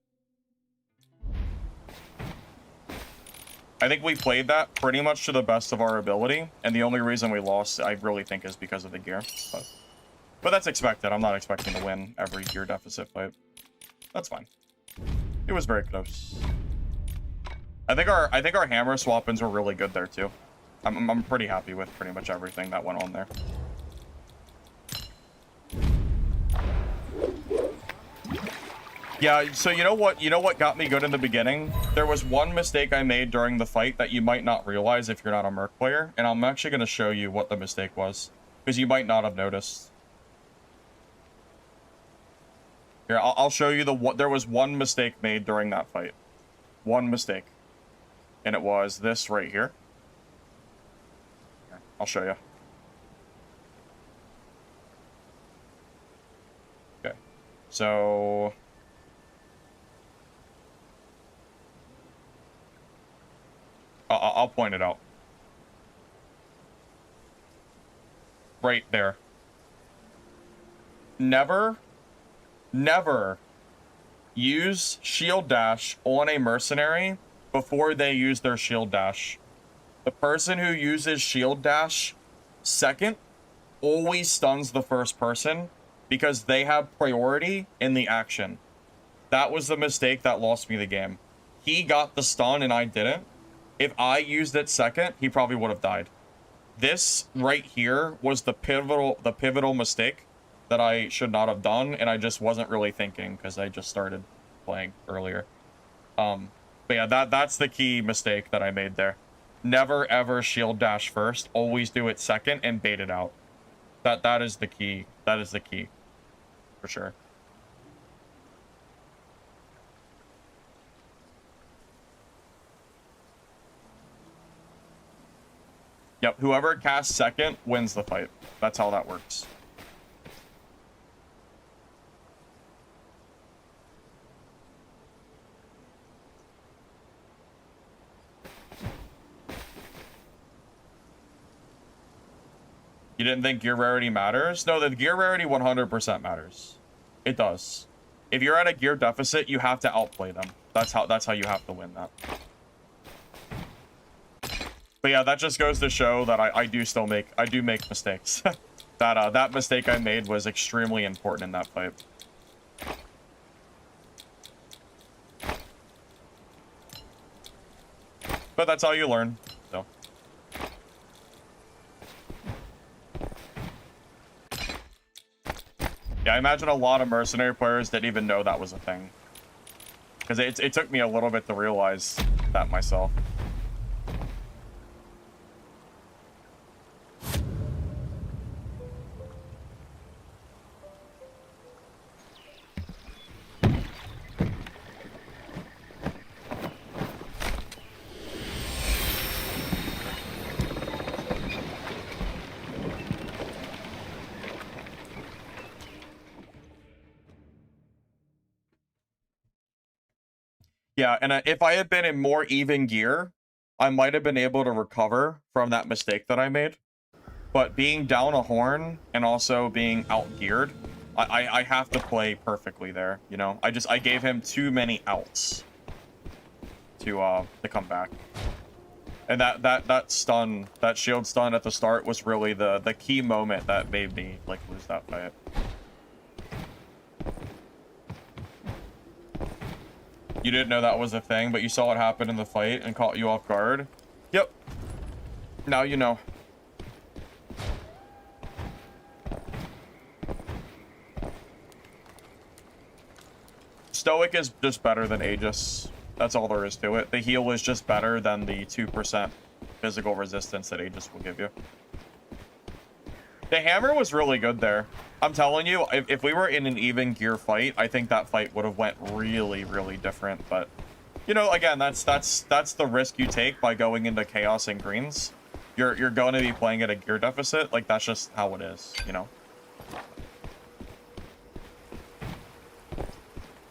I think we played that pretty much to the best of our ability, and the only reason we lost, I really think, is because of the gear. But that's expected. I'm not expecting to win every gear deficit fight. That's fine. It was very close. I think our hammer swap-ins were really good there too. I'm pretty happy with pretty much everything that went on there. Yeah, so you know what got me good in the beginning? There was one mistake I made during the fight that you might not realize if you're not a Merc player, and I'm actually going to show you what the mistake was, because you might not have noticed. Here, I'll show you there was one mistake made during that fight. One mistake. And it was this right here. Here, I'll show you. So... I'll point it out. Right there. Never use shield dash on a mercenary before they use their shield dash. The person who uses shield dash second always stuns the first person because they have priority in the action. That was the mistake that lost me the game. He got the stun and I didn't. If I used it second, he probably would have died. This right here was the pivotal mistake that I should not have done, and I just wasn't really thinking because I just started playing earlier. But yeah, that's the key mistake that I made there. Never ever shield dash first. Always do it second and bait it out. That is the key. That is the key. For sure. Yep, whoever casts second wins the fight. That's how that works. You didn't think gear rarity matters? No, the gear rarity 100% matters. It does. If you're at a gear deficit, you have to outplay them. That's how you have to win that. But yeah, that just goes to show that I do make mistakes. that mistake I made was extremely important in that fight. But that's how you learn. So. Yeah, I imagine a lot of mercenary players didn't even know that was a thing. Because it took me a little bit to realize that myself. Yeah, and if I had been in more even gear, I might have been able to recover from that mistake that I made. But being down a horn and also being out-geared, I have to play perfectly there, you know? I gave him too many outs to come back. And that stun, that shield stun at the start was really the key moment that made me, like, lose that fight. You didn't know that was a thing, but you saw what happened in the fight and caught you off guard? Yep. Now you know. Stoic is just better than Aegis. That's all there is to it. The heal is just better than the 2% physical resistance that Aegis will give you. The hammer was really good there. I'm telling you, if we were in an even gear fight, I think that fight would have went really, really different. But, you know, again, that's the risk you take by going into chaos and greens. You're going to be playing at a gear deficit. Like, that's just how it is, you know?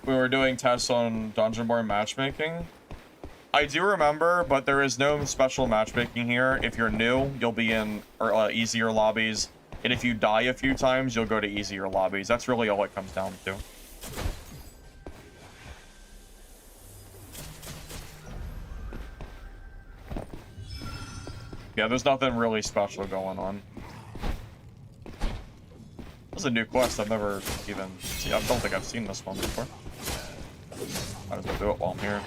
We were doing tests on Dungeonborn matchmaking. I do remember, but there is no special matchmaking here. If you're new, you'll be in easier lobbies. And if you die a few times, you'll go to easier lobbies. That's really all it comes down to. Yeah, there's nothing really special going on. This is a new quest I've never even seen. I don't think I've seen this one before. Might as well do it while I'm here.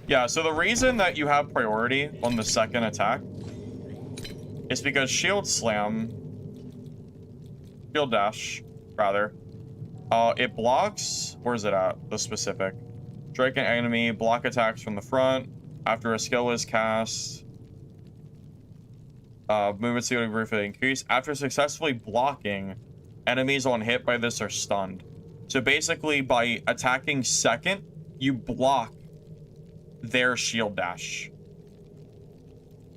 Yeah, so the reason that you have priority on the second attack is because shield dash, rather, it blocks, where is it at, the specific, strike an enemy, block attacks from the front, after a skill is cast, movement speed will briefly increase, after successfully blocking, enemies on hit by this are stunned. So basically, by attacking second, you block their shield dash.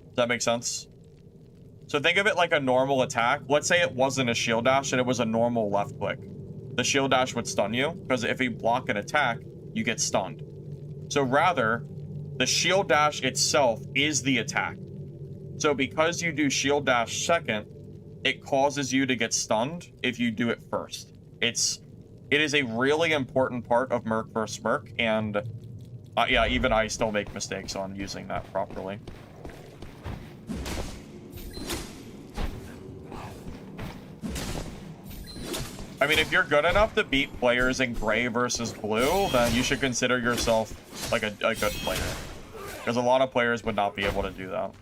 Does that make sense? So think of it like a normal attack. Let's say it wasn't a shield dash and it was a normal left click. The shield dash would stun you, because if you block an attack, you get stunned. So rather, the shield dash itself is the attack. So because you do shield dash second, it causes you to get stunned if you do it first. It is a really important part of Merc vs. Merc, and yeah, even I still make mistakes on using that properly. I mean, if you're good enough to beat players in gray versus blue, then you should consider yourself like a good player. Because a lot of players would not be able to do that.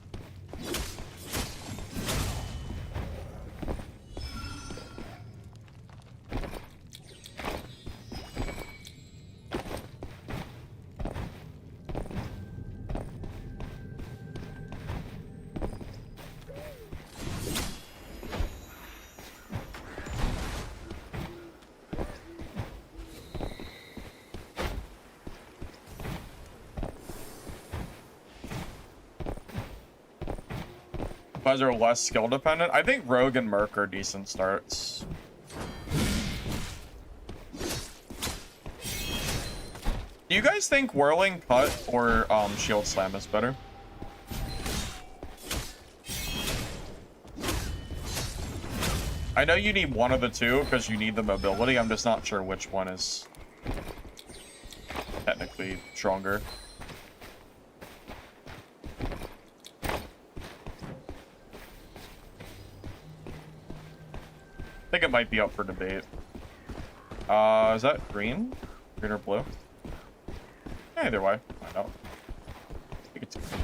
Guys are less skill dependent. I think Rogue and Merc are decent starts. Do you guys think Whirling Cut or Shield Slam is better? I know you need one of the two because you need the mobility. I'm just not sure which one is technically stronger. I think it might be up for debate. Is that green? Green or blue? Either way, I know. I think it's green.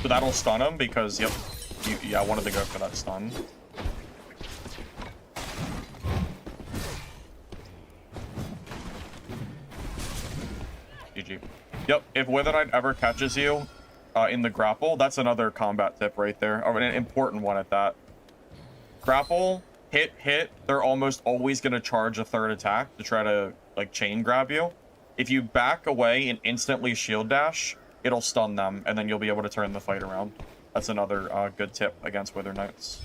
So that'll stun him because, yep, yeah, I wanted to go for that stun. GG. Yep, if Witherite ever catches you in the grapple, that's another combat tip right there. Or an important one at that. Grapple, hit, they're almost always going to charge a third attack to try to, like, chain grab you. If you back away and instantly shield dash, it'll stun them, and then you'll be able to turn the fight around. That's another good tip against Wither Knights.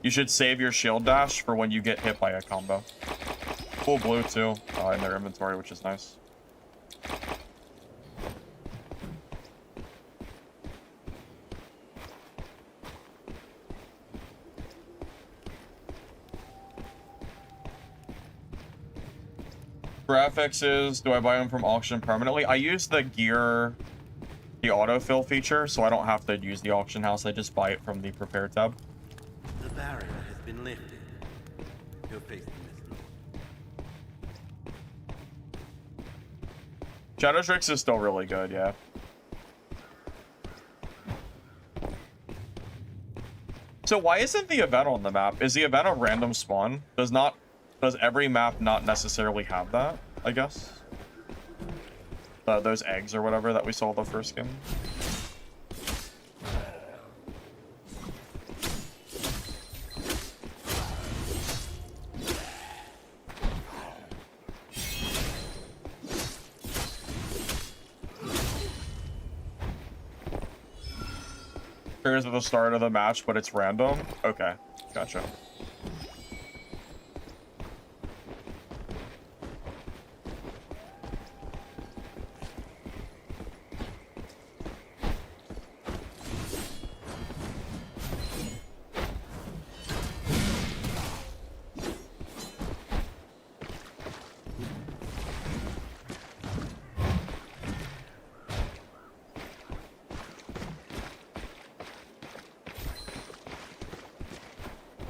You should save your shield dash for when you get hit by a combo. Full blue, too, in their inventory, which is nice. Graphics is, do I buy them from auction permanently? I use the gear, the autofill feature, so I don't have to use the auction house. I just buy it from the prepare tab. The barrier has been lifted. You're facing this. Shadowstrix is still really good, yeah. So why isn't the event on the map? Is the event a random spawn? Does every map not necessarily have that, I guess? Those eggs or whatever that we saw the first game. Appears at the start of the match, but it's random? Okay, gotcha.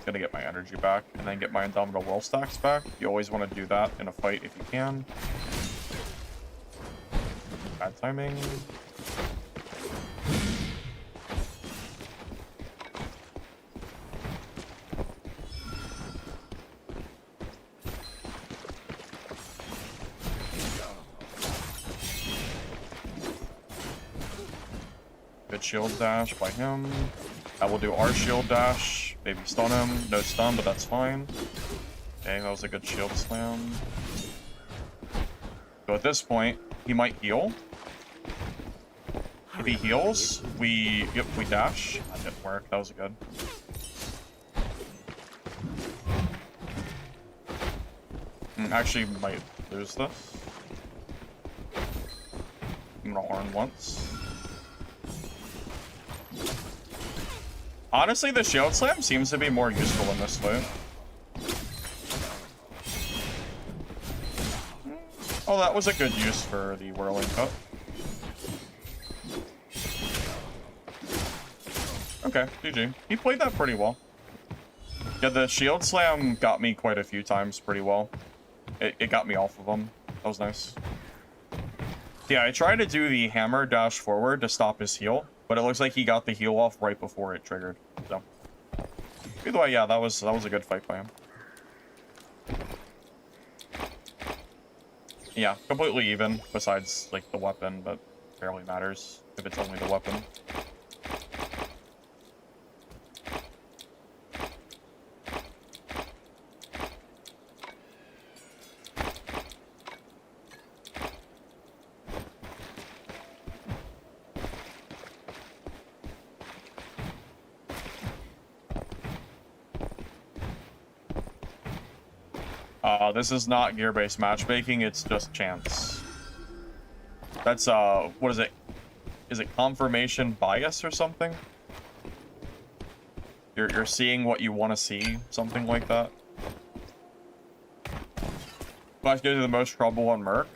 Gonna get my energy back and then get my Indomitable Will stacks back. You always want to do that in a fight if you can. Bad timing. Good shield dash by him. I will do our shield dash. maybe stun him. No stun, but that's fine. Okay, that was a good shield slam. So at this point, he might heal. If he heals, we dash. That didn't work. That was good. Actually, might lose this. I'm gonna horn once. Honestly, the shield slam seems to be more useful in this fight. Oh, that was a good use for the whirling cut. Okay, GG. He played that pretty well. Yeah, the shield slam got me quite a few times pretty well. It got me off of him. That was nice. Yeah, I tried to do the hammer dash forward to stop his heal, but it looks like he got the heal off right before it triggered. So either way, yeah, that was a good fight by him. Yeah, completely even, besides like the weapon, but barely matters if it's only the weapon. This is not gear-based matchmaking, it's just chance. That's, what is it? Is it confirmation bias or something? You're seeing what you want to see, something like that. Class gives you the most trouble on Merc?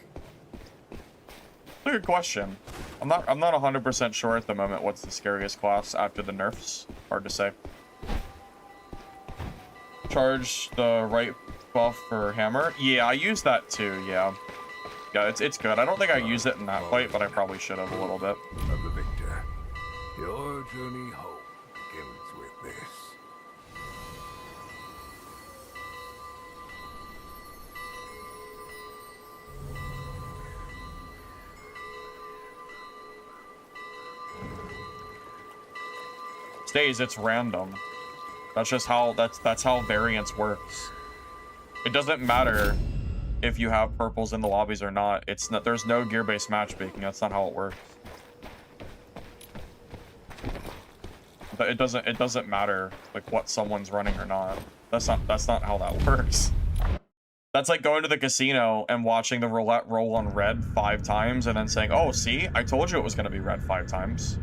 That's a good question. I'm not 100% sure at the moment what's the scariest class after the nerfs. Hard to say. Charge the right buff for hammer. Yeah, I use that too. Yeah, it's good. I don't think I used it in that fight, but I probably should have a little bit. Of the victor, your journey home begins with this. Stays, it's random. That's just how that's how variance works. It doesn't matter if you have purples in the lobbies or not. It's not, there's no gear-based matchmaking. That's not how it works. But it doesn't matter like what someone's running or not. That's not how that works. That's like going to the casino and watching the roulette roll on red 5 times and then saying, "Oh, see, I told you it was going to be red 5 times."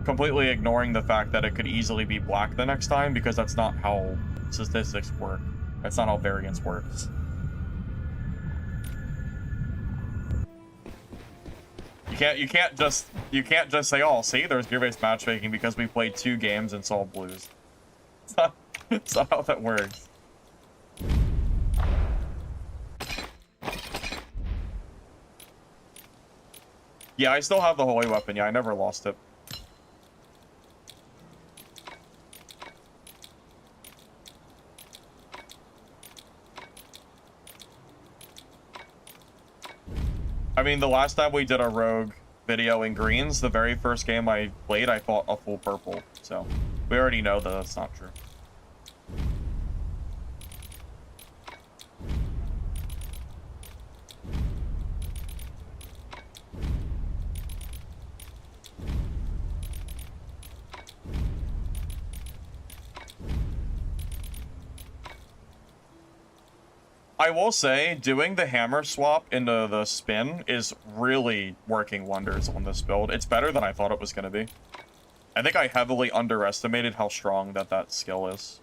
Completely ignoring the fact that it could easily be black the next time, because that's not how statistics work. That's not how variance works. You can't just say, "Oh, see, there's gear-based matchmaking because we played 2 games and saw blues." It's not how that works. Yeah, I still have the holy weapon. Yeah, I never lost it. I mean, the last time we did a rogue video in greens, the very first game I played, I fought a full purple. So we already know that that's not true. I will say, doing the hammer swap into the spin is really working wonders on this build. It's better than I thought it was going to be. I think I heavily underestimated how strong that skill is.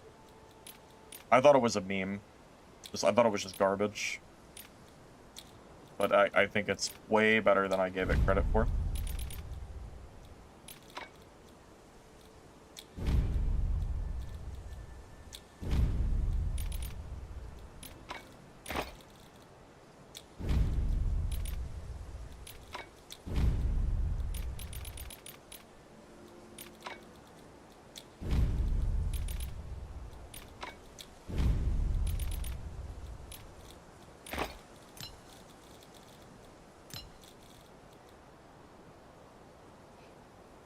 I thought it was a meme. I thought it was just garbage. But I think it's way better than I gave it credit for.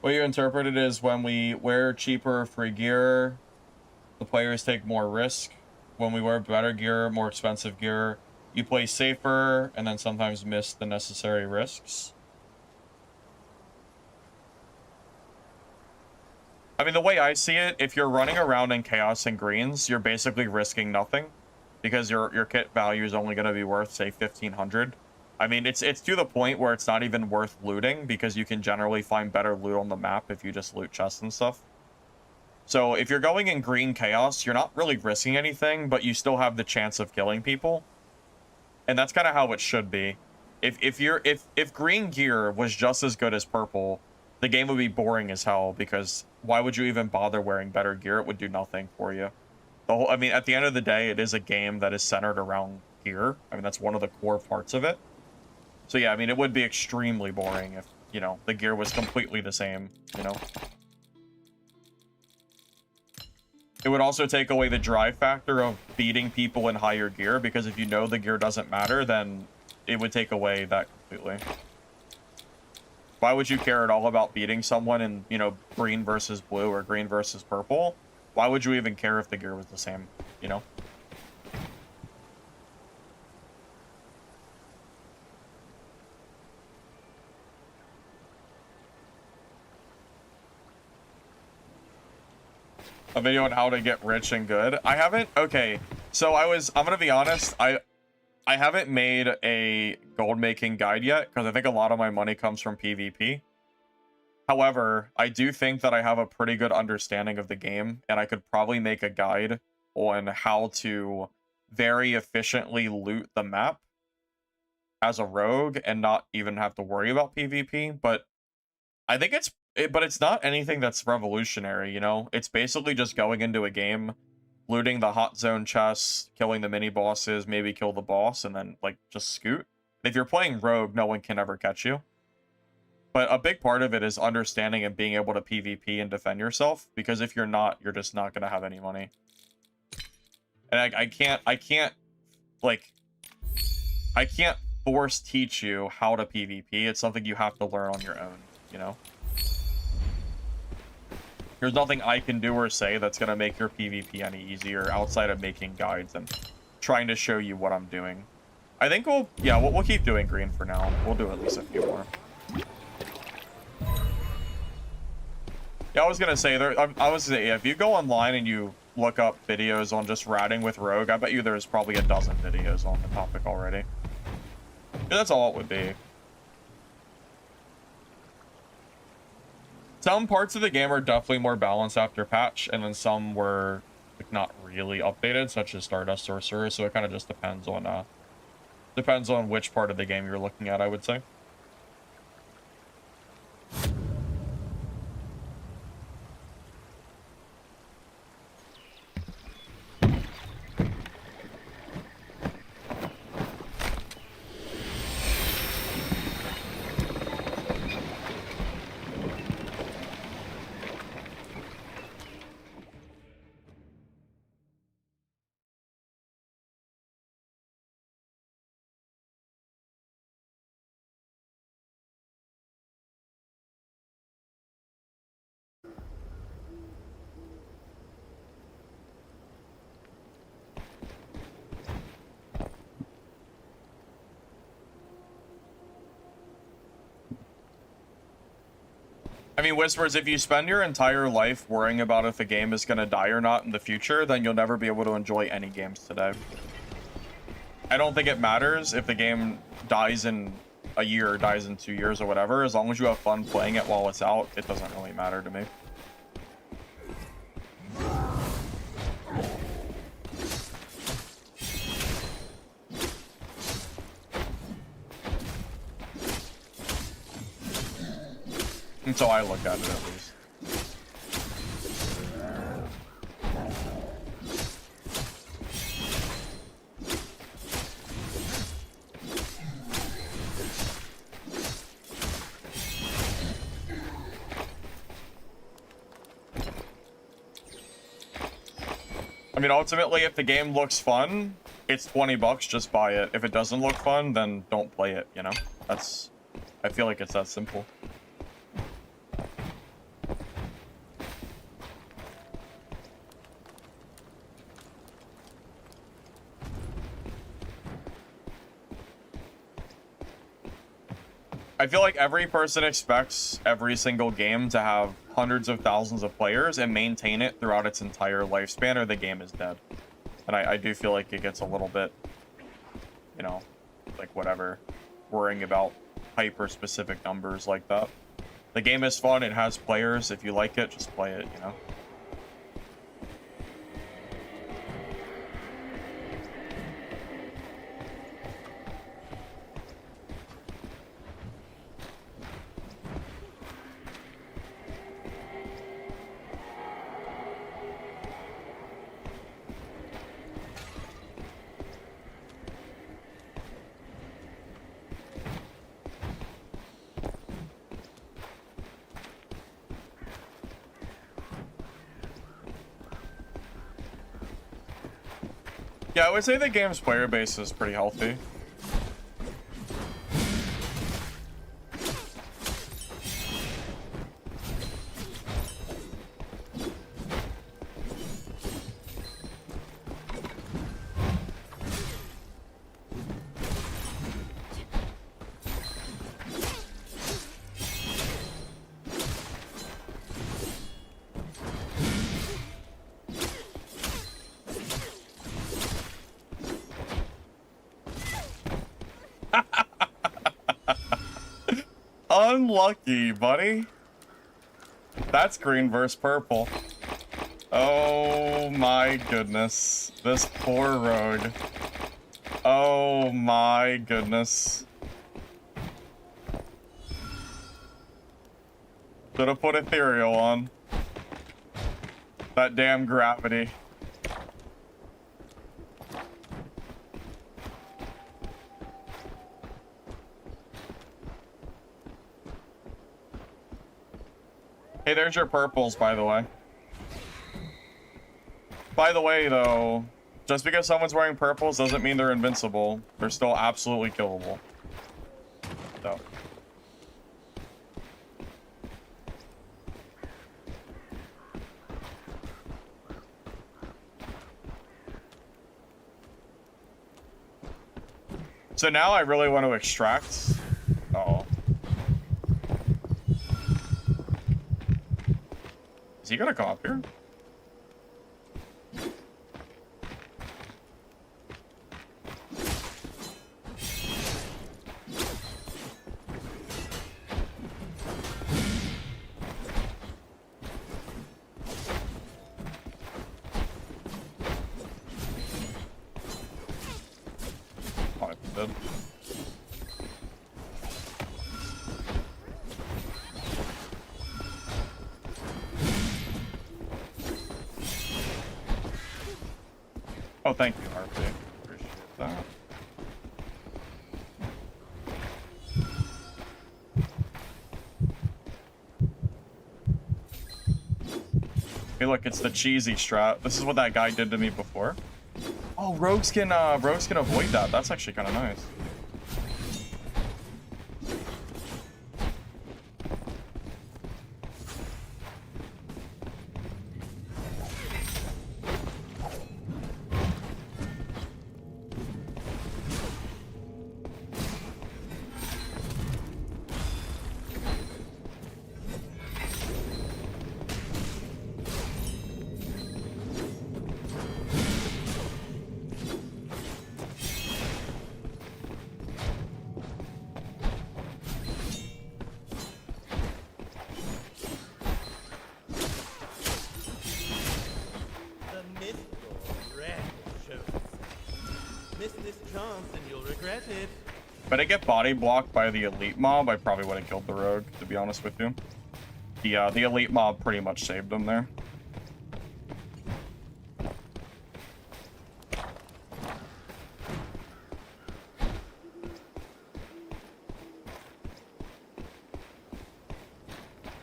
What you interpreted is when we wear cheaper free gear, the players take more risk. When we wear better gear, more expensive gear, you play safer and then sometimes miss the necessary risks. I mean, the way I see it, if you're running around in Chaos and Greens, you're basically risking nothing because your kit value is only going to be worth, say, 1,500. I mean, it's to the point where it's not even worth looting because you can generally find better loot on the map if you just loot chests and stuff. So if you're going in Green Chaos, you're not really risking anything, but you still have the chance of killing people. And that's kind of how it should be. If green gear was just as good as purple, the game would be boring as hell because why would you even bother wearing better gear? It would do nothing for you. I mean, at the end of the day, it is a game that is centered around gear. I mean, that's one of the core parts of it. So yeah, I mean, it would be extremely boring if, you know, the gear was completely the same, you know? It would also take away the drive factor of beating people in higher gear because if you know the gear doesn't matter, then it would take away that completely. Why would you care at all about beating someone in, you know, green versus blue or green versus purple? Why would you even care if the gear was the same, you know? A video on how to get rich and good. I haven't, okay. So I'm gonna be honest, I haven't made a gold making guide yet because I think a lot of my money comes from PvP. However, I do think that I have a pretty good understanding of the game and I could probably make a guide on how to very efficiently loot the map as a rogue and not even have to worry about PvP. But I think it's not anything that's revolutionary, you know? It's basically just going into a game, looting the hot zone chests, killing the mini bosses, maybe kill the boss, and then, like, just scoot. If you're playing rogue, no one can ever catch you. But a big part of it is understanding and being able to PvP and defend yourself, because if you're not, you're just not going to have any money. And I can't force teach you how to PvP. It's something you have to learn on your own, you know? There's nothing I can do or say that's going to make your PvP any easier outside of making guides and trying to show you what I'm doing. I think we'll keep doing green for now. We'll do at least a few more. Yeah, I was going to say, if you go online and you look up videos on just ratting with Rogue, I bet you there's probably a dozen videos on the topic already. Yeah, that's all it would be. Some parts of the game are definitely more balanced after patch, and then some were like not really updated, such as Stardust Sorcerer. So it kind of just depends on which part of the game you're looking at, I would say. I mean, Whispers, if you spend your entire life worrying about if a game is going to die or not in the future, then you'll never be able to enjoy any games today. I don't think it matters if the game dies in a year or dies in 2 years or whatever. As long as you have fun playing it while it's out, it doesn't really matter to me. And so I look at it, at least. I mean, ultimately, if the game looks fun, it's 20 bucks, just buy it. If it doesn't look fun, then don't play it, you know? I feel like it's that simple. I feel like every person expects every single game to have hundreds of thousands of players and maintain it throughout its entire lifespan, or the game is dead. And I do feel like it gets a little bit, you know, like whatever, worrying about hyper-specific numbers like that. The game is fun, it has players. If you like it, just play it, you know? Yeah, I would say the game's player base is pretty healthy. Unlucky, buddy. That's green versus purple. Oh my goodness. This poor rogue. Oh my goodness. Should have put ethereal on. That damn gravity. Hey, there's your purples, by the way. By the way, though, just because someone's wearing purples doesn't mean they're invincible. They're still absolutely killable. So. So now I really want to extract. Uh-oh. Is he gonna come up here? Oh, I did. Oh, thank you, RP. Appreciate that. Hey, look, it's the cheesy strat. This is what that guy did to me before. Oh, rogues can avoid that. That's actually kind of nice. The Mistfall red shows. Miss this chance and you'll regret it. If I didn't get body blocked by the elite mob, I probably would have killed the rogue, to be honest with you. The elite mob pretty much saved him there.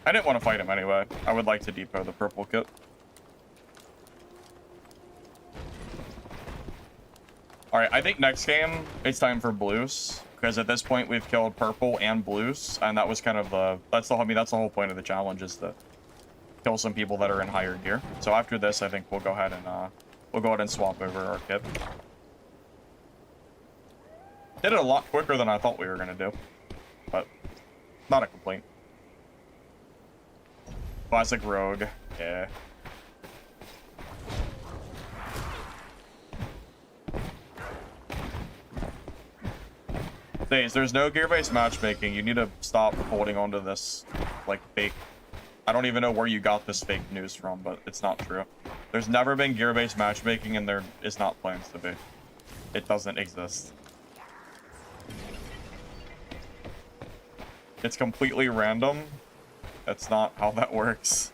I didn't want to fight him anyway. I would like to depot the purple kit. Alright, I think next game, it's time for blues. Because at this point, we've killed purple and blues. And that was kind of the... that's the whole point of the challenge, is to kill some people that are in higher gear. So after this, I think we'll go ahead and swap over our kit. Did it a lot quicker than I thought we were going to do. But not a complaint. Classic rogue. Yeah. There's no gear-based matchmaking. You need to stop holding on to this, like, fake... I don't even know where you got this fake news from, but it's not true. There's never been gear-based matchmaking, and there is not plans to be. It doesn't exist. It's completely random. That's not how that works.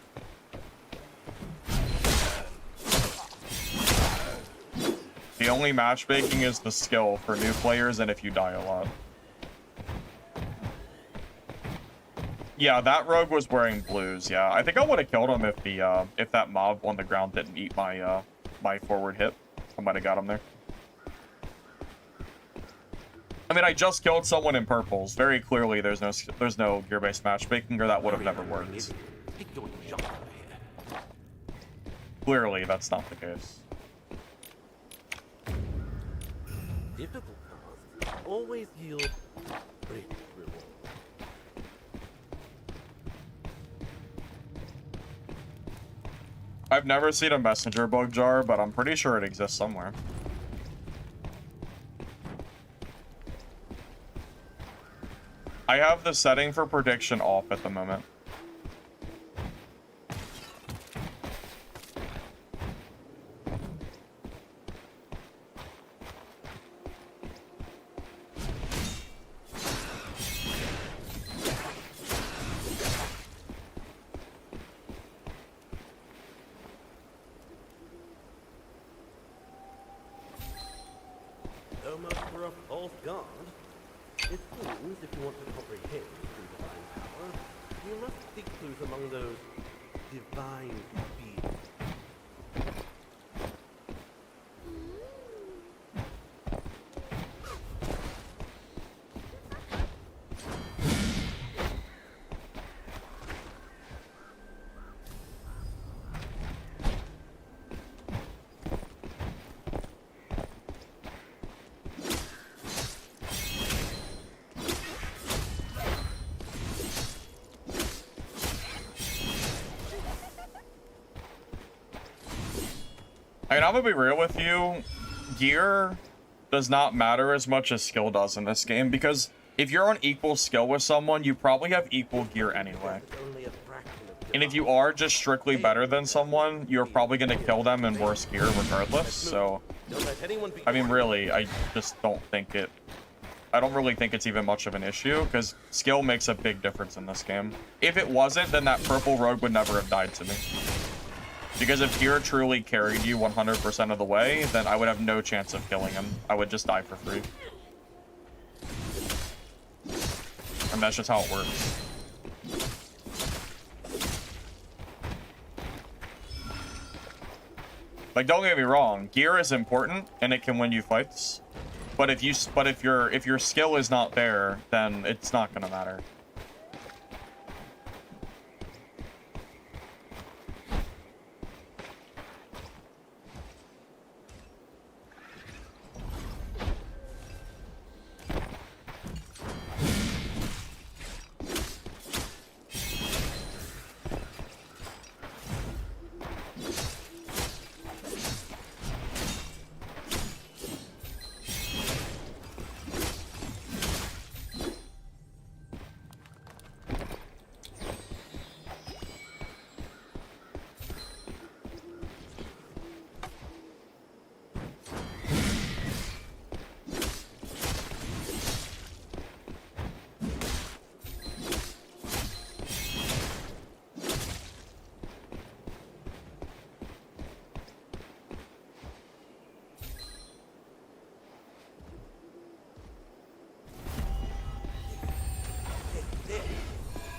The only matchmaking is the skill for new players and if you die a lot. Yeah, that rogue was wearing blues. Yeah, I think I would have killed him if that mob on the ground didn't eat my my forward hit. I might have got him there. I mean, I just killed someone in purples. Very clearly, there's no gear-based matchmaking, or that would have never worked. Clearly, that's not the case. Difficult tasks always yield rich reward. I've never seen a messenger bug jar, but I'm pretty sure it exists somewhere. I have the setting for prediction off at the moment. So much for a false guard. It seems if you want to comprehend true divine power, you must seek clues among those divine beings. I mean, I'm gonna be real with you. Gear does not matter as much as skill does in this game, because if you're on equal skill with someone, you probably have equal gear anyway. And if you are just strictly better than someone, you're probably gonna kill them in worse gear regardless. So, I mean, really, I just don't think it... I don't really think it's even much of an issue, because skill makes a big difference in this game. If it wasn't, then that purple rogue would never have died to me. Because if gear truly carried you 100% of the way, then I would have no chance of killing him. I would just die for free. And that's just how it works. Like, don't get me wrong, gear is important and it can win you fights. But if your skill is not there, then it's not gonna matter.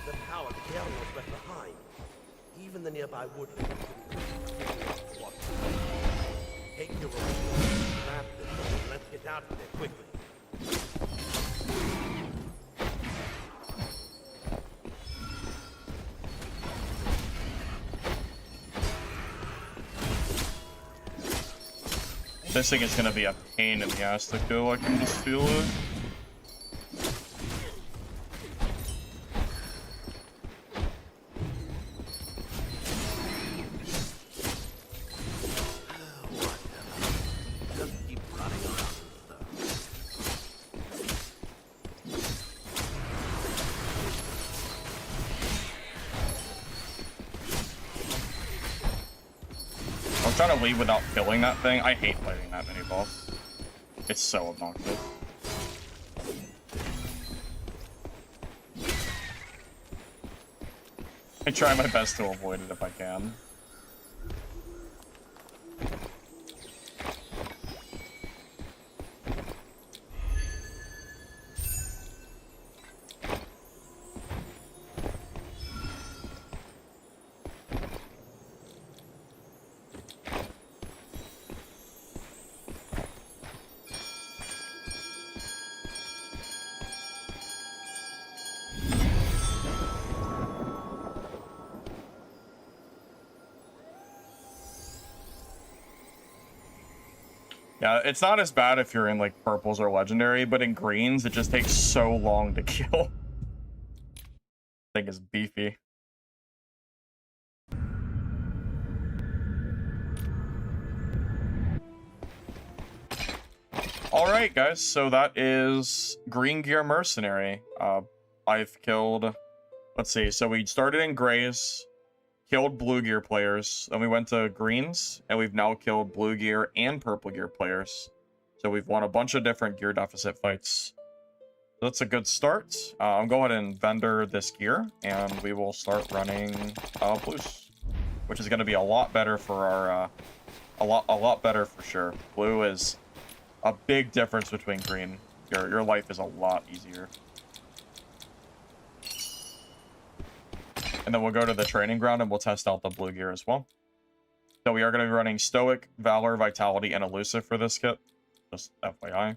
The power the Gale was left behind. Even the nearby woodland couldn't what. Take your reward, grab this, and let's get out of there quickly. This thing is gonna be a pain in the ass to kill, I can just feel it. trying to leave without killing that thing. I hate fighting that mini boss. It's so obnoxious. I try my best to avoid it if I can. Yeah, it's not as bad if you're in like purples or legendary, but in greens it just takes so long to kill. I think it's beefy. Alright guys, so that is Green Gear Mercenary. I've killed, let's see, so we started in grays, killed blue gear players, then we went to greens, and we've now killed blue gear and purple gear players. So we've won a bunch of different gear deficit fights. So that's a good start. I'm going ahead and vendor this gear, and we will start running blues, which is going to be a lot better for our, a lot better for sure. Blue is a big difference between green. Your life is a lot easier. And then we'll go to the training ground and we'll test out the blue gear as well. So we are going to be running Stoic, Valor, Vitality, and Elusive for this kit. Just FYI.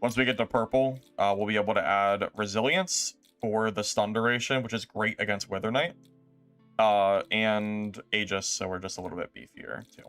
Once we get to purple, we'll be able to add Resilience for the stun duration, which is great against Wither Knight. And Aegis, so we're just a little bit beefier too.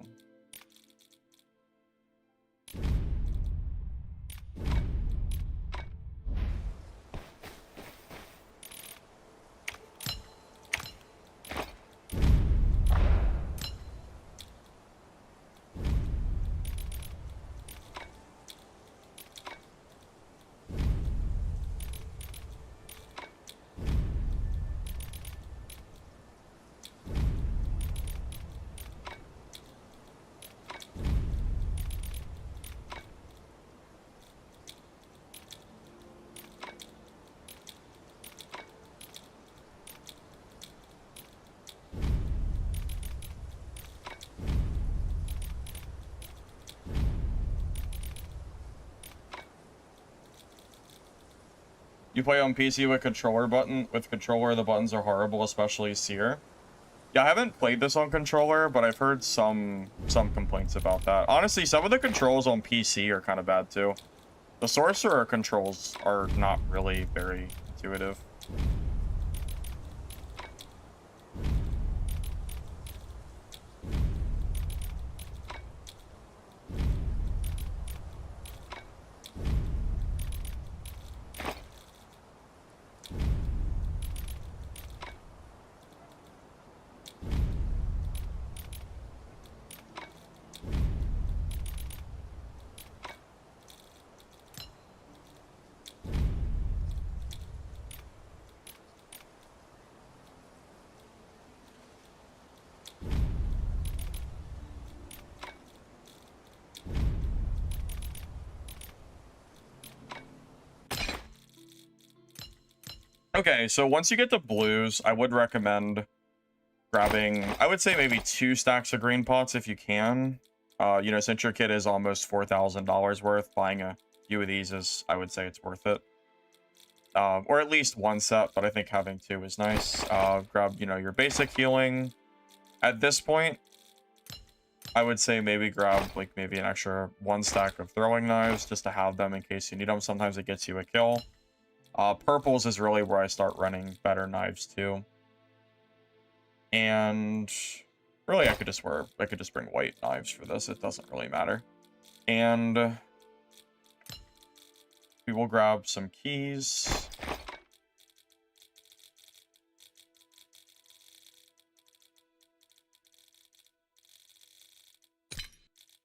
You play on PC with controller button. With controller, the buttons are horrible, especially Seer. Yeah, I haven't played this on controller, but I've heard some complaints about that. Honestly, some of the controls on PC are kind of bad too. The Sorcerer controls are not really very intuitive. Okay, so once you get to blues, I would recommend grabbing, I would say maybe 2 stacks of green pots if you can. You know, since your kit is almost $4,000 worth, buying a few of these is, I would say it's worth it. Or at least 1 set, but I think having 2 is nice. Grab, you know, your basic healing. At this point, I would say maybe grab like maybe an extra 1 stack of throwing knives just to have them in case you need them. Sometimes it gets you a kill. Purples is really where I start running better knives too. And really I could just bring white knives for this. It doesn't really matter. And we will grab some keys.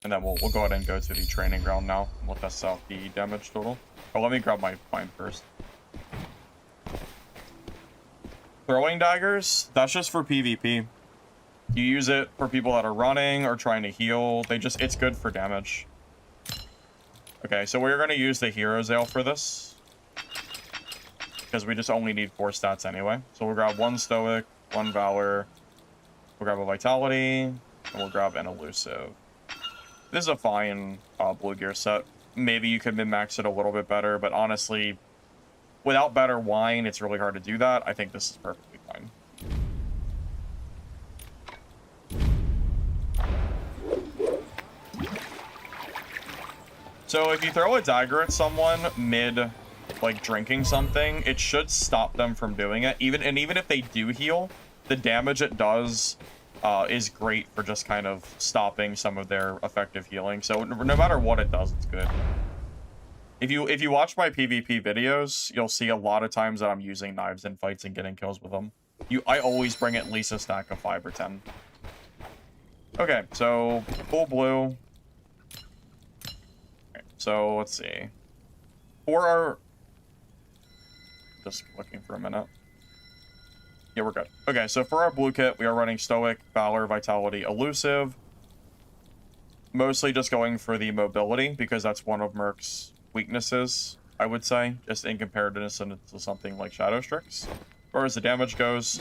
And then we'll go ahead and go to the training ground now. We'll test out the damage total. Oh, let me grab my mine first. Throwing daggers, that's just for PvP. You use it for people that are running or trying to heal. It's good for damage. Okay, so we're going to use the Hero's Ale for this, because we just only need 4 stats anyway. So we'll grab 1 Stoic, 1 Valor, we'll grab a Vitality, and we'll grab an Elusive. This is a fine blue gear set. Maybe you could min-max it a little bit better, but honestly, without better wine, it's really hard to do that. I think this is perfectly fine. So if you throw a dagger at someone mid, like, drinking something, it should stop them from doing it. Even if they do heal, the damage it does is great for just kind of stopping some of their effective healing. So no matter what it does, it's good. If you watch my PvP videos, you'll see a lot of times that I'm using knives in fights and getting kills with them. I always bring at least a stack of 5 or 10. Okay, so full blue. So let's see. For our... Just looking for a minute. Yeah, we're good. Okay, so for our blue kit, we are running Stoic, Valor, Vitality, Elusive. Mostly just going for the mobility, because that's one of Merc's weaknesses, I would say, just in comparison to something like Shadow Strix. As far as the damage goes,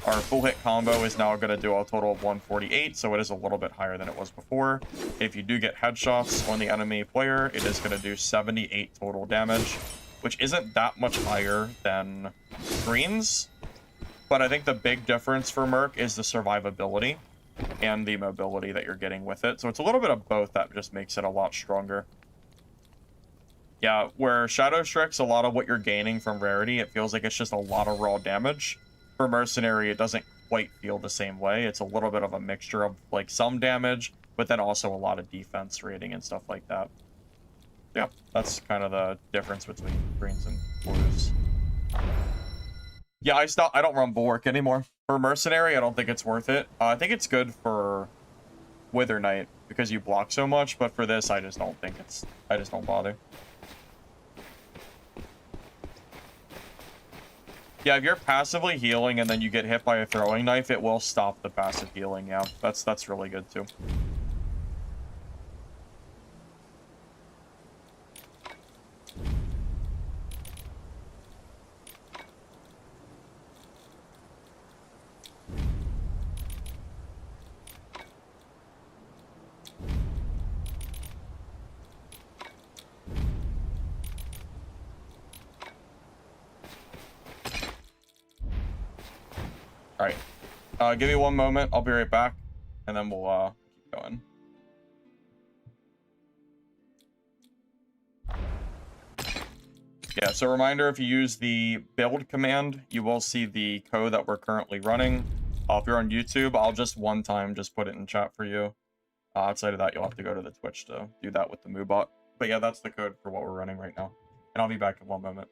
our full hit combo is now going to do a total of 148, so it is a little bit higher than it was before. If you do get headshots on the enemy player, it is going to do 78 total damage, which isn't that much higher than Green's, but I think the big difference for Merc is the survivability and the mobility that you're getting with it. So it's a little bit of both that just makes it a lot stronger. Yeah, where Shadow Strix, a lot of what you're gaining from rarity, it feels like it's just a lot of raw damage. For Mercenary, it doesn't quite feel the same way. It's a little bit of a mixture of, like, some damage, but then also a lot of defense rating and stuff like that. Yeah, that's kind of the difference between greens and blues. Yeah, I don't run Bulwark anymore. For Mercenary, I don't think it's worth it. I think it's good for Wither Knight because you block so much, but for this, I just don't bother. Yeah, if you're passively healing and then you get hit by a throwing knife, it will stop the passive healing. Yeah, that's really good too. All right, give me one moment. I'll be right back, and then we'll keep going. Yeah, so reminder, if you use the build command, you will see the code that we're currently running. If you're on YouTube, I'll just one time just put it in chat for you. Outside of that, you'll have to go to the Twitch to do that with the MooBot. But yeah, that's the code for what we're running right now. And I'll be back in one moment.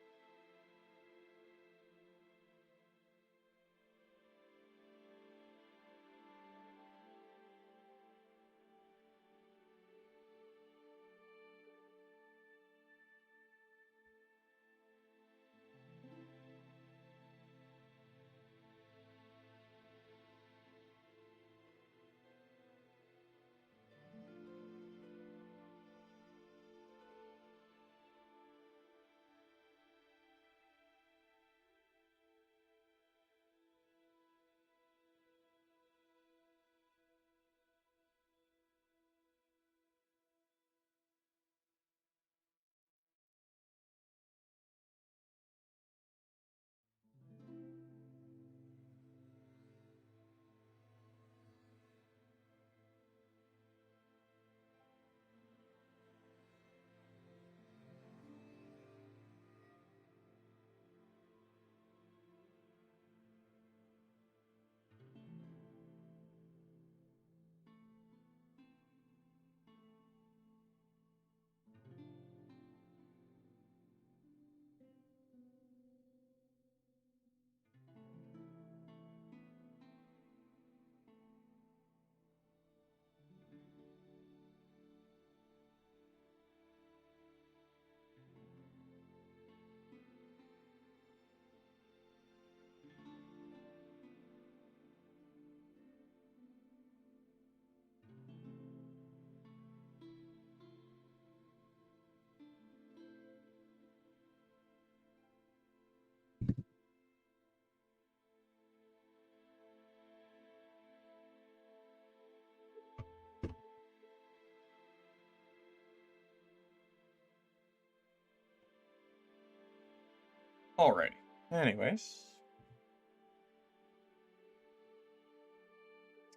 Alrighty. Anyways.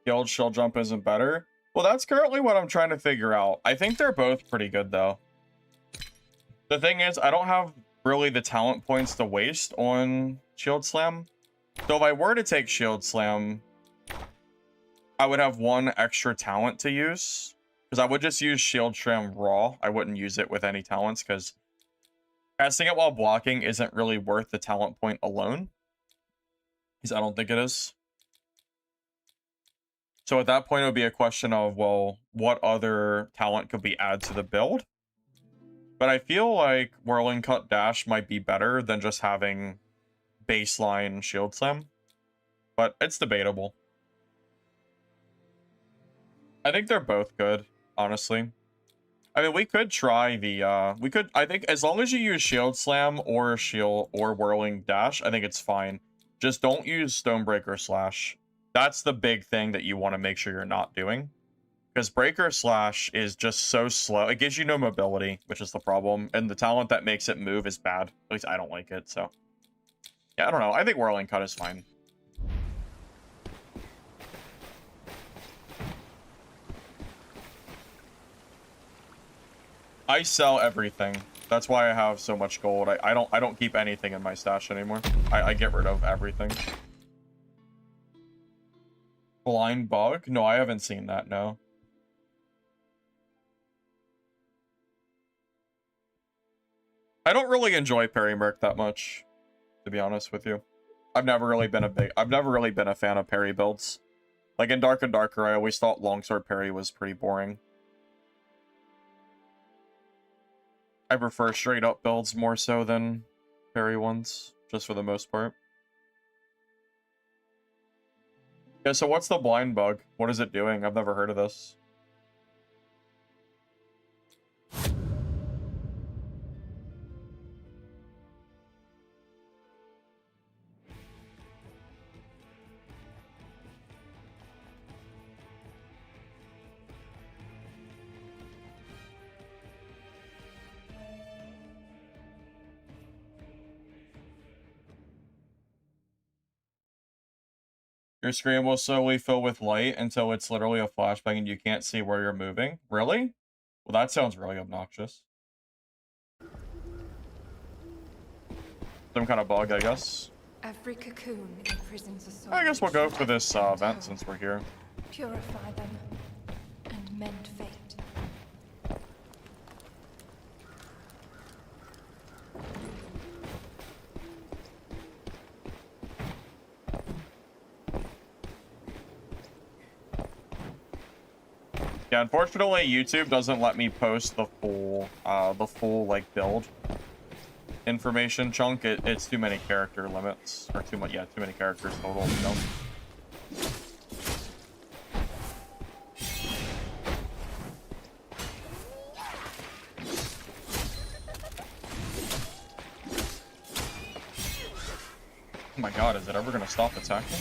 Skilled shield jump isn't better. Well, that's currently what I'm trying to figure out. I think they're both pretty good, though. The thing is, I don't have really the talent points to waste on Shield Slam. So if I were to take Shield Slam, I would have one extra talent to use. Because I would just use Shield Slam raw. I wouldn't use it with any talents, because casting it while blocking isn't really worth the talent point alone. Because I don't think it is. So at that point, it would be a question of, well, what other talent could we add to the build? But I feel like Whirling Cut Dash might be better than just having baseline Shield Slam. But it's debatable. I think they're both good, honestly. I mean, we could try the, I think as long as you use Shield Slam or Whirling Dash, I think it's fine. Just don't use Stonebreaker Slash. That's the big thing that you want to make sure you're not doing. Because Breaker Slash is just so slow. It gives you no mobility, which is the problem. And the talent that makes it move is bad. At least I don't like it, so. Yeah, I don't know. I think Whirling Cut is fine. I sell everything. That's why I have so much gold. I don't keep anything in my stash anymore. I get rid of everything. Blind Bug? No, I haven't seen that, no. I don't really enjoy Parry Merc that much, to be honest with you. I've never really been a fan of parry builds. Like in Dark and Darker, I always thought Longsword Parry was pretty boring. I prefer straight up builds more so than parry ones, just for the most part. Yeah, so what's the Blind Bug? What is it doing? I've never heard of this. Your screen will slowly fill with light until it's literally a flashbang and you can't see where you're moving. Really? Well, that sounds really obnoxious. Some kind of bug, I guess. Every cocoon imprisons a soul. I guess we'll go for this event since we're here. Purify them and mend fate. Yeah, unfortunately, YouTube doesn't let me post the full like build information chunk. It's too many character limits, or too many characters total. You know? Oh my god, is it ever gonna stop attacking?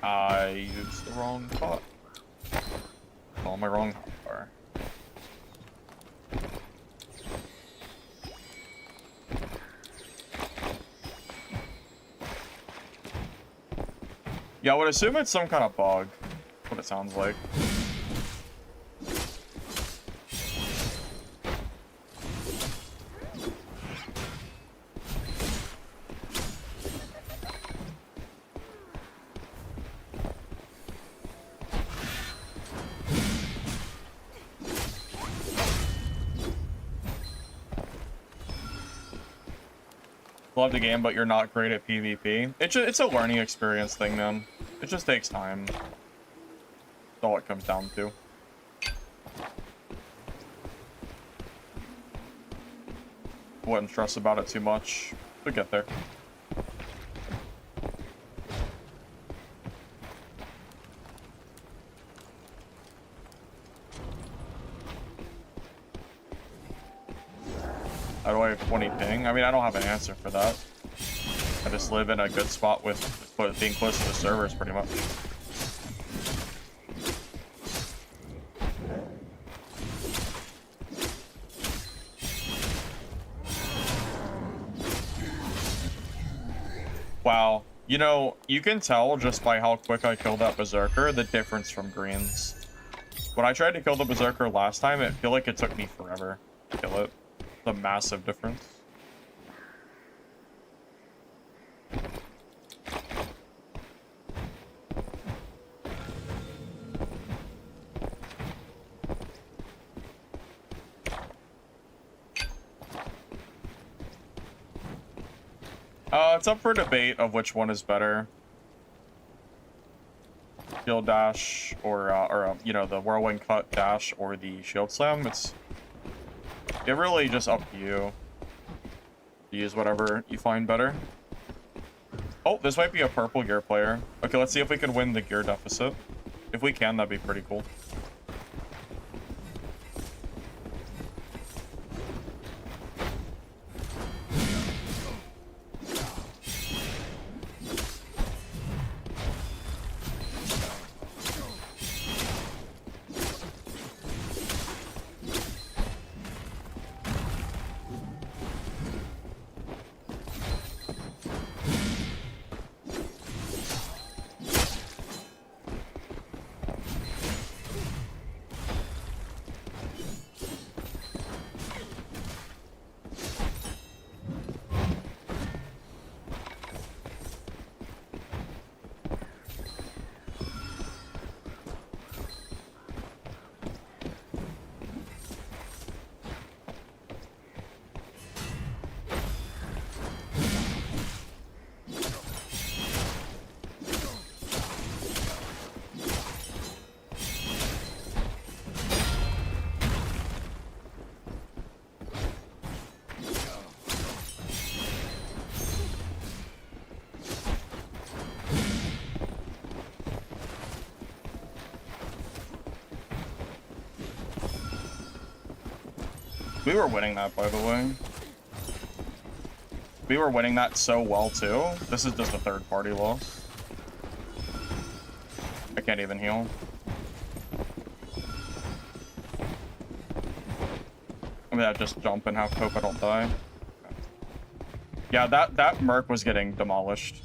I used the wrong pot. Oh, my wrong hotbar. Yeah, I would assume it's some kind of bug. What it sounds like. Love the game, but you're not great at PvP. It's a learning experience thing, man. It just takes time. That's all it comes down to. Wouldn't stress about it too much. We'll get there. How do I have 20 ping? I mean, I don't have an answer for that. I just live in a good spot with being close to the servers, pretty much. Wow. You know, you can tell just by how quick I killed that Berserker the difference from greens. When I tried to kill the Berserker last time, it feel like it took me forever to kill it. It's a massive difference. It's up for debate of which one is better. Shield dash or you know, the whirlwind cut dash or the shield slam. It really just up to you. Use whatever you find better. Oh, this might be a purple gear player. Okay, let's see if we can win the gear deficit. If we can, that'd be pretty cool. We were winning that, by the way. We were winning that so well, too. This is just a third-party loss. I can't even heal. I'm gonna just jump and hope I don't die. Yeah, that Merc was getting demolished.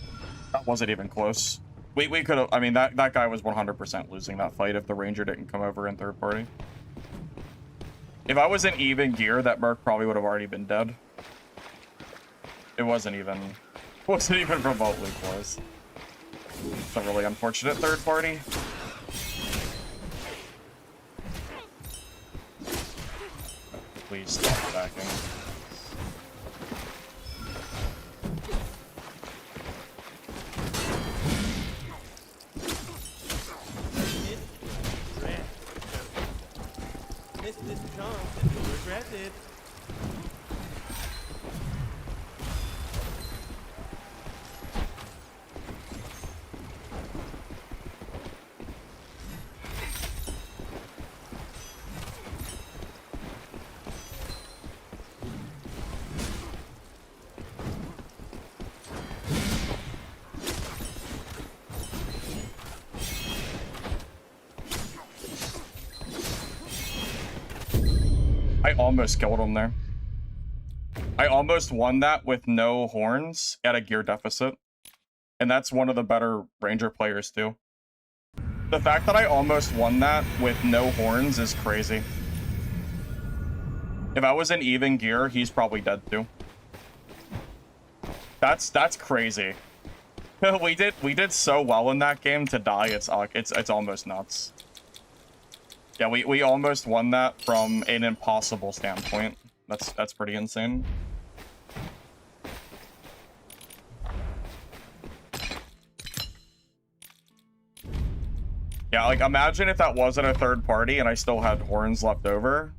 That wasn't even close. We could have... I mean, that guy was 100% losing that fight if the Ranger didn't come over in third party. If I was in even gear, that Merc probably would have already been dead. It wasn't even remotely close. It's a really unfortunate third party. Please stop attacking. Miss this chance and you'll regret it. I almost killed him there. I almost won that with no horns at a gear deficit. And that's one of the better Ranger players too. The fact that I almost won that with no horns is crazy. If I was in even gear, he's probably dead too. That's crazy. we did so well in that game to die. It's almost nuts. Yeah, we almost won that from an impossible standpoint. That's pretty insane. Yeah, like imagine if that wasn't a third party and I still had horns left over.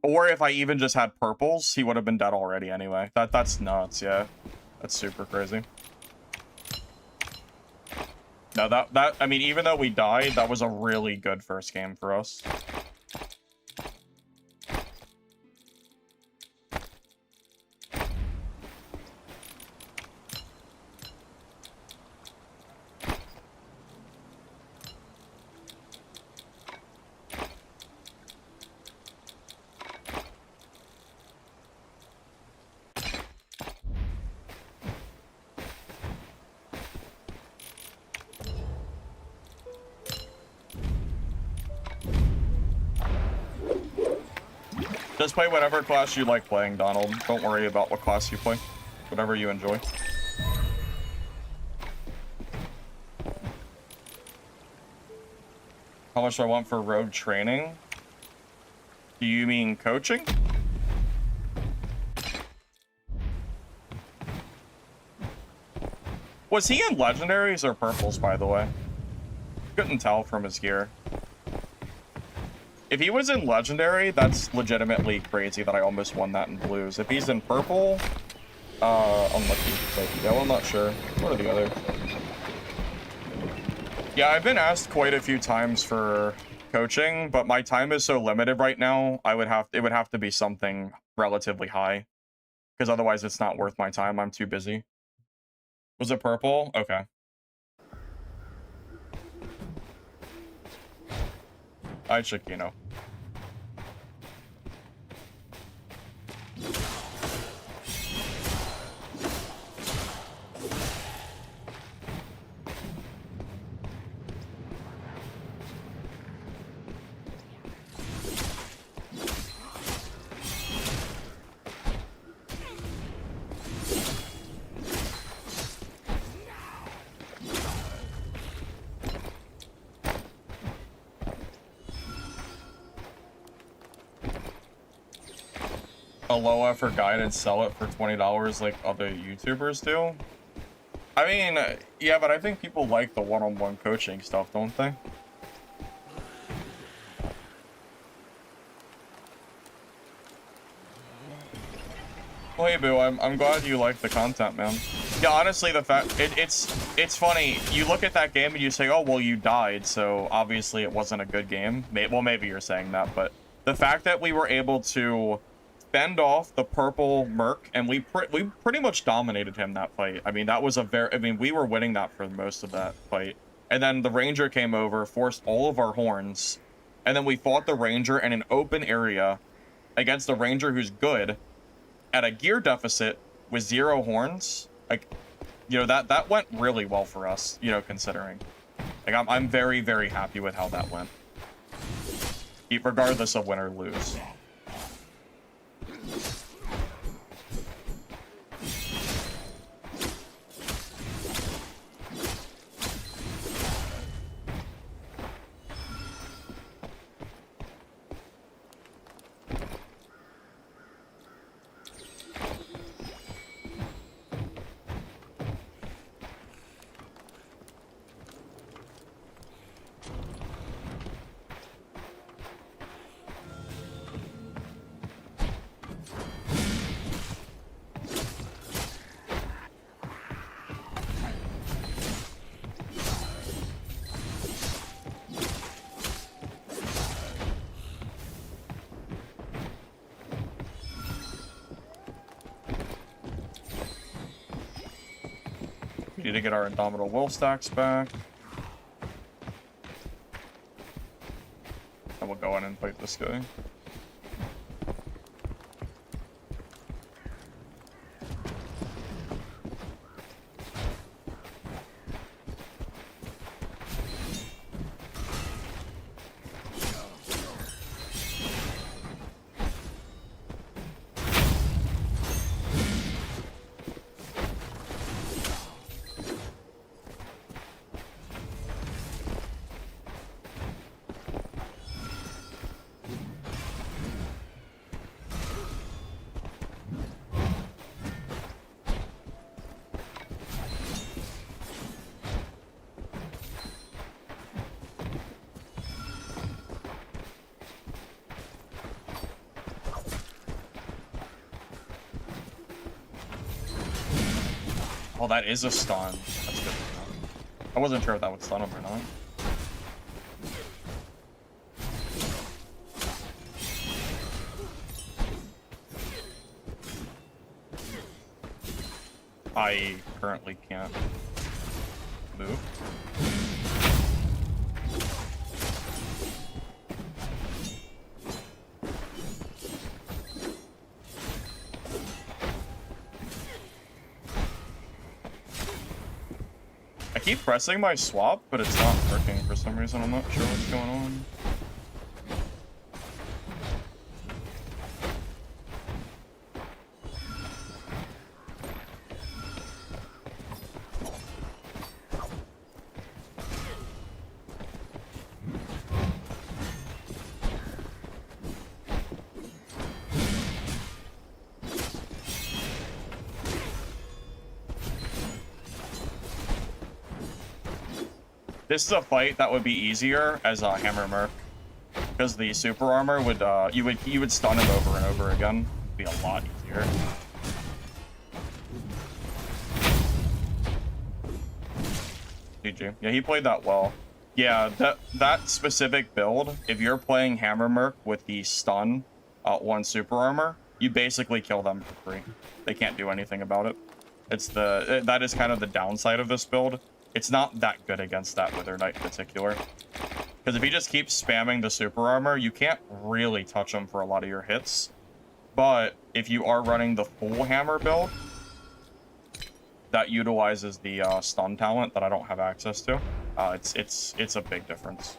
Or if I even just had purples, he would have been dead already anyway. That's nuts, yeah. That's super crazy. No, I mean, even though we died, that was a really good first game for us. Just play whatever class you like playing, Donald. Don't worry about what class you play. Whatever you enjoy. How much do I want for road training? Do you mean coaching? Was he in legendaries or purples, by the way? Couldn't tell from his gear. If he was in legendary, that's legitimately crazy that I almost won that in blues. If he's in purple, unlucky. But yeah, well, I'm not sure. One or the other. Yeah, I've been asked quite a few times for coaching, but my time is so limited right now. It would have to be something relatively high, because otherwise it's not worth my time. I'm too busy. Was it purple? Okay. I should, you know. A low effort guide and sell it for $20 like other YouTubers do? I mean, yeah, but I think people like the one-on-one coaching stuff, don't they? Well, hey, Boo, I'm glad you like the content, man. Yeah, honestly, the fact it's funny. You look at that game and you say, "Oh, well, you died, so obviously it wasn't a good game." Well, maybe you're saying that, but the fact that we were able to fend off the purple merc and we pretty much dominated him that fight. I mean, that was we were winning that for most of that fight. And then the ranger came over, forced all of our horns, and then we fought the ranger in an open area against the ranger who's good at a gear deficit with 0 horns. Like, you know, that went really well for us, you know, considering. Like, I'm very, very happy with how that went, regardless of win or lose. Need to get our Indomitable Will stacks back. And we'll go in and fight this guy. Oh, that is a stun. That's good. I wasn't sure if that would stun him or not. I currently can't move. I keep pressing my swap, but it's not working for some reason. I'm not sure what's going on. This is a fight that would be easier as a Hammer Merc, because the super armor would you would stun him over and over again. It'd be a lot easier. GG. Yeah, he played that well. Yeah, that specific build, if you're playing Hammer Merc with the stun 1 super armor, you basically kill them for free. They can't do anything about it. That is kind of the downside of this build. It's not that good against that Wither Knight in particular. Because if he just keeps spamming the super armor, you can't really touch him for a lot of your hits. But if you are running the full hammer build, that utilizes the stun talent that I don't have access to, it's a big difference.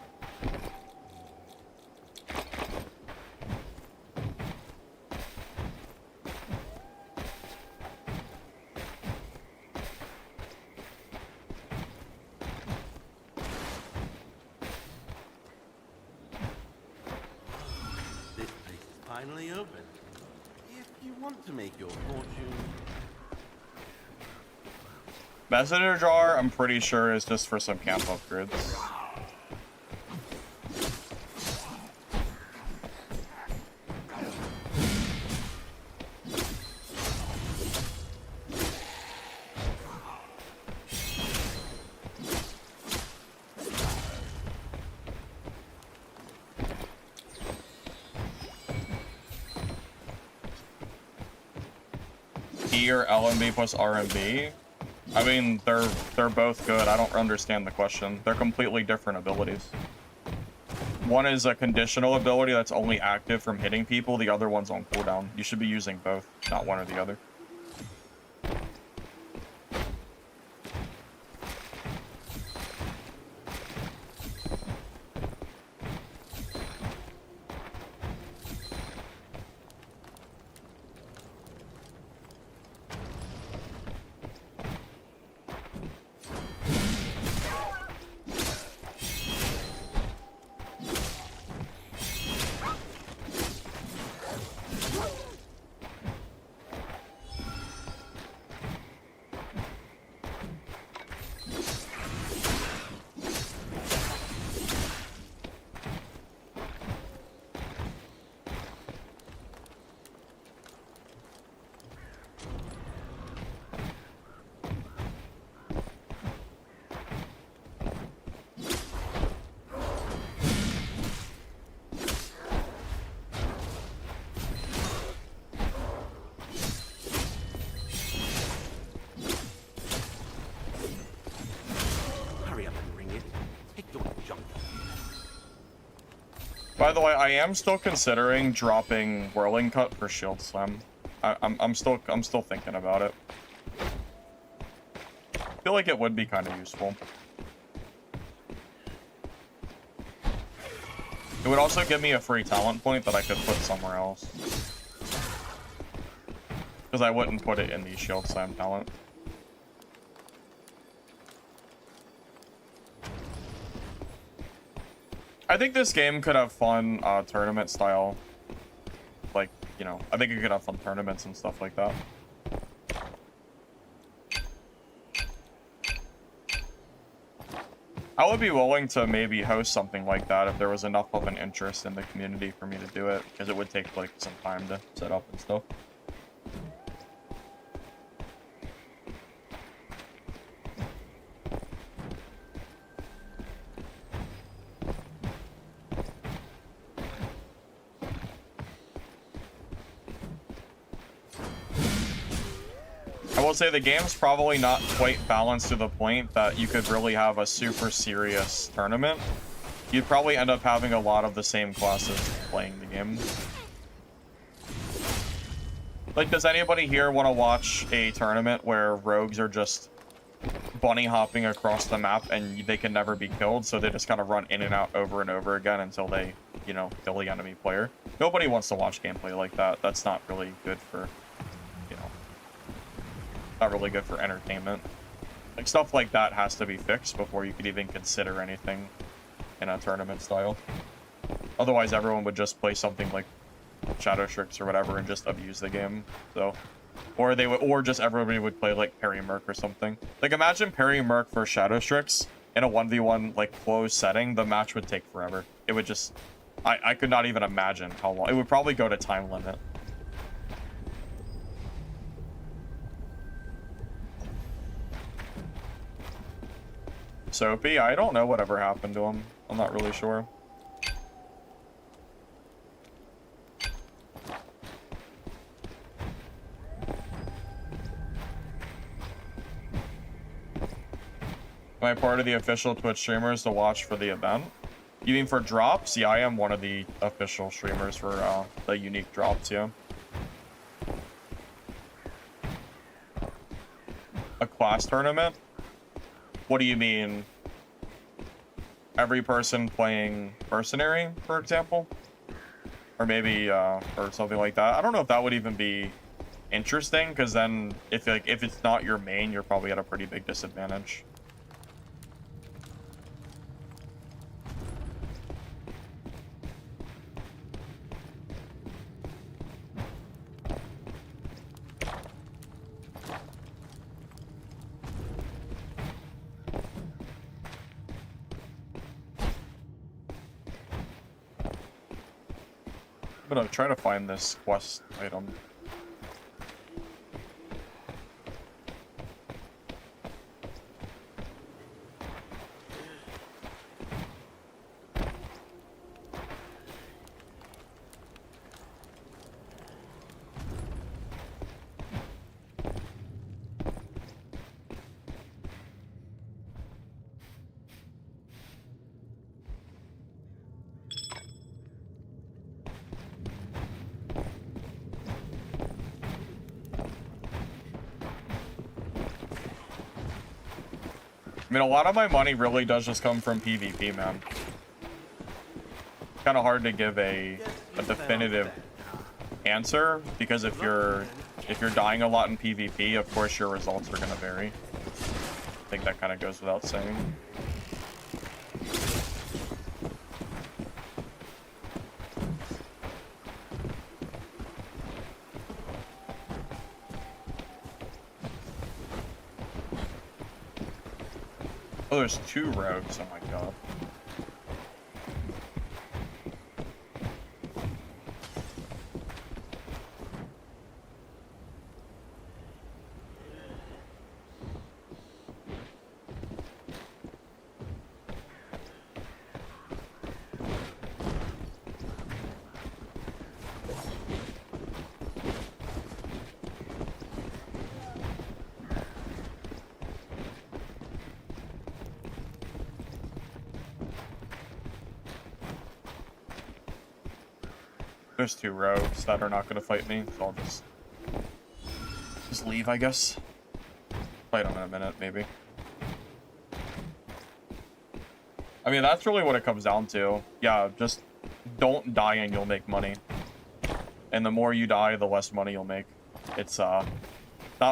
This place is finally open. If you want to make your fortune. Messenger Jar, I'm pretty sure, is just for some camp upgrades. E or LMB plus RMB? I mean, they're both good. I don't understand the question. They're completely different abilities. One is a conditional ability that's only active from hitting people. The other one's on cooldown. You should be using both, not one or the other. By the way, I am still considering dropping Whirling Cut for Shield Slam. I'm still thinking about it. I feel like it would be kind of useful. It would also give me a free talent point that I could put somewhere else. Because I wouldn't put it in the Shield Slam talent. I think this game could have fun tournament style. Like, you know, I think it could have fun tournaments and stuff like that. I would be willing to maybe host something like that if there was enough of an interest in the community for me to do it, because it would take like some time to set up and stuff. I will say the game's probably not quite balanced to the point that you could really have a super serious tournament. You'd probably end up having a lot of the same classes playing the game. Like, does anybody here want to watch a tournament where rogues are just bunny hopping across the map and they can never be killed, so they just kind of run in and out over and over again until they, you know, kill the enemy player? Nobody wants to watch gameplay like that. That's not really good for, you know, not really good for entertainment. Like, stuff like that has to be fixed before you could even consider anything in a tournament style. Otherwise, everyone would just play something like Shadow Strix or whatever and just abuse the game. So, or they would, or just everybody would play like Parry Merc or something. Like, imagine Parry Merc for Shadow Strix in a 1v1 like closed setting, the match would take forever. It would just, I could not even imagine how long. It would probably go to time limit. Soapy, I don't know whatever happened to him. I'm not really sure. Am I part of the official Twitch streamers to watch for the event? You mean for drops? Yeah, I am one of the official streamers for the unique drops, yeah. A class tournament? What do you mean? Every person playing Mercenary, for example? Or maybe, or something like that. I don't know if that would even be interesting, because then if it's not your main, you're probably at a pretty big disadvantage. I'm gonna try to find this quest item. I mean, a lot of my money really does just come from PvP, man. Kind of hard to give a definitive answer, because if you're dying a lot in PvP, of course your results are gonna vary. I think that kind of goes without saying. Oh, there's 2 rogues. Oh my god. There's 2 rogues that are not going to fight me, so I'll just leave, I guess. Fight them in a minute, maybe. I mean, that's really what it comes down to. Yeah, just don't die and you'll make money. And the more you die, the less money you'll make. It's not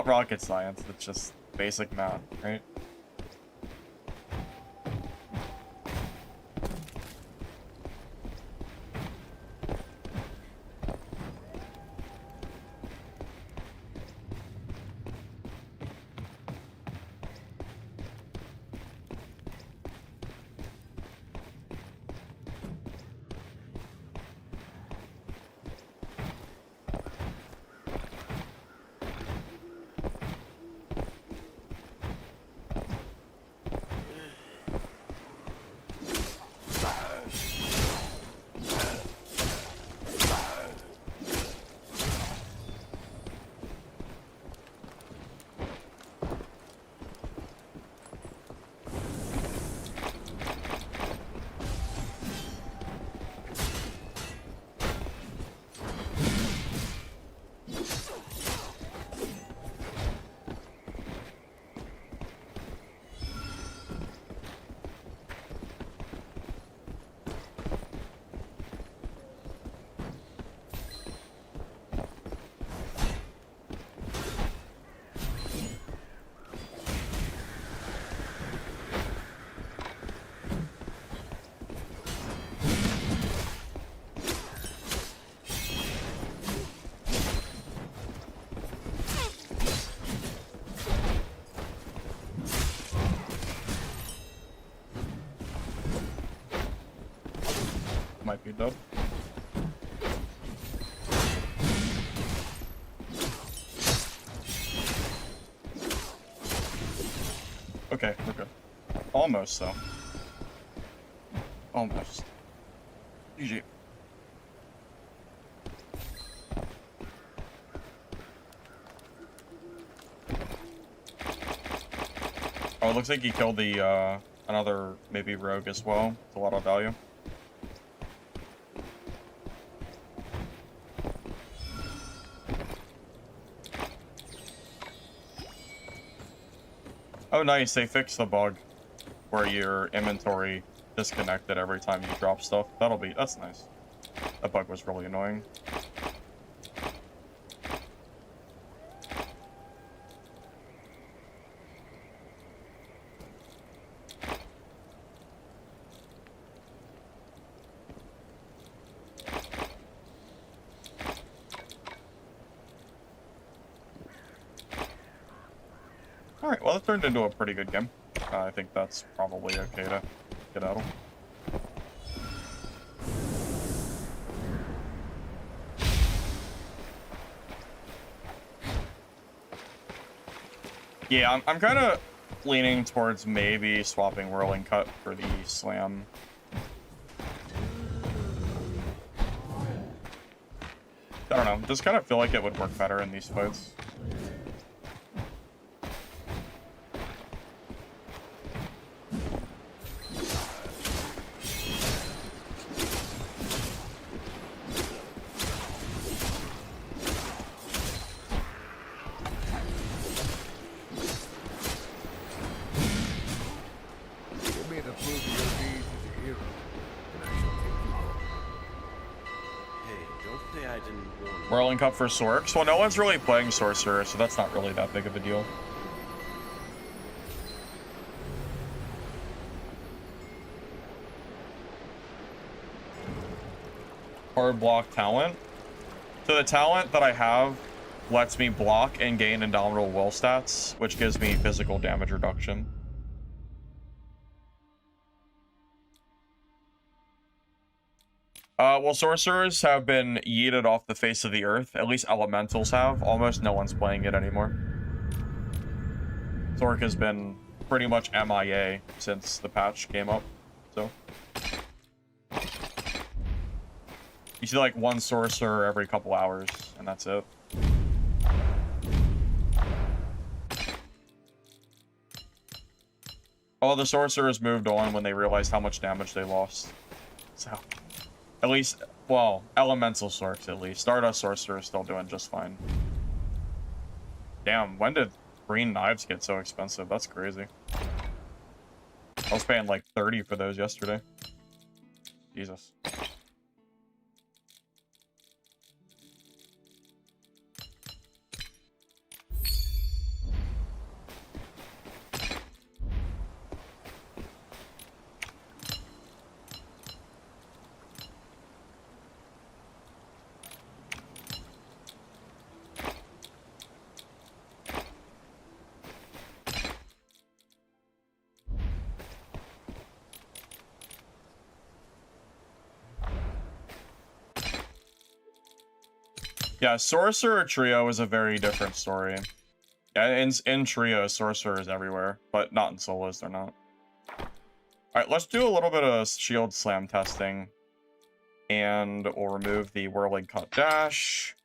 rocket science, it's just basic math, right? be dead. Okay, we're good. Almost, though. Almost. GG. Oh, it looks like he killed the, another, maybe rogue as well. It's a lot of value. Oh, nice. They fixed the bug where your inventory disconnected every time you drop stuff. That's nice. That bug was really annoying. Alright, well, it turned into a pretty good game. I think that's probably okay to get out of. Yeah, I'm kind of leaning towards maybe swapping Whirling Cut for the Slam. I don't know, just kind of feel like it would work better in these fights. Give me the proof of your deeds as a hero, and I shall take you home. Hey, don't say I didn't warn you. Whirling Cup for Sorks? Well, no one's really playing Sorcerer, so that's not really that big of a deal. Hard block talent. So the talent that I have lets me block and gain Indomitable Will stats, which gives me physical damage reduction. Well, sorcerers have been yeeted off the face of the earth. At least elementals have. Almost no one's playing it anymore. Sork has been pretty much MIA since the patch came up, so. You see like one sorcerer every couple hours, and that's it. All the sorcerers moved on when they realized how much damage they lost. So, at least, well, elemental sorks at least. Stardust sorcerer is still doing just fine. Damn, when did green knives get so expensive? That's crazy. I was paying like 30 for those yesterday. Jesus. Yeah, Sorcerer Trio is a very different story. Yeah, in Trio, Sorcerer is everywhere, but not in Solos, they're not. Alright, let's do a little bit of Shield Slam testing. And we'll remove the Whirling Cut Dash.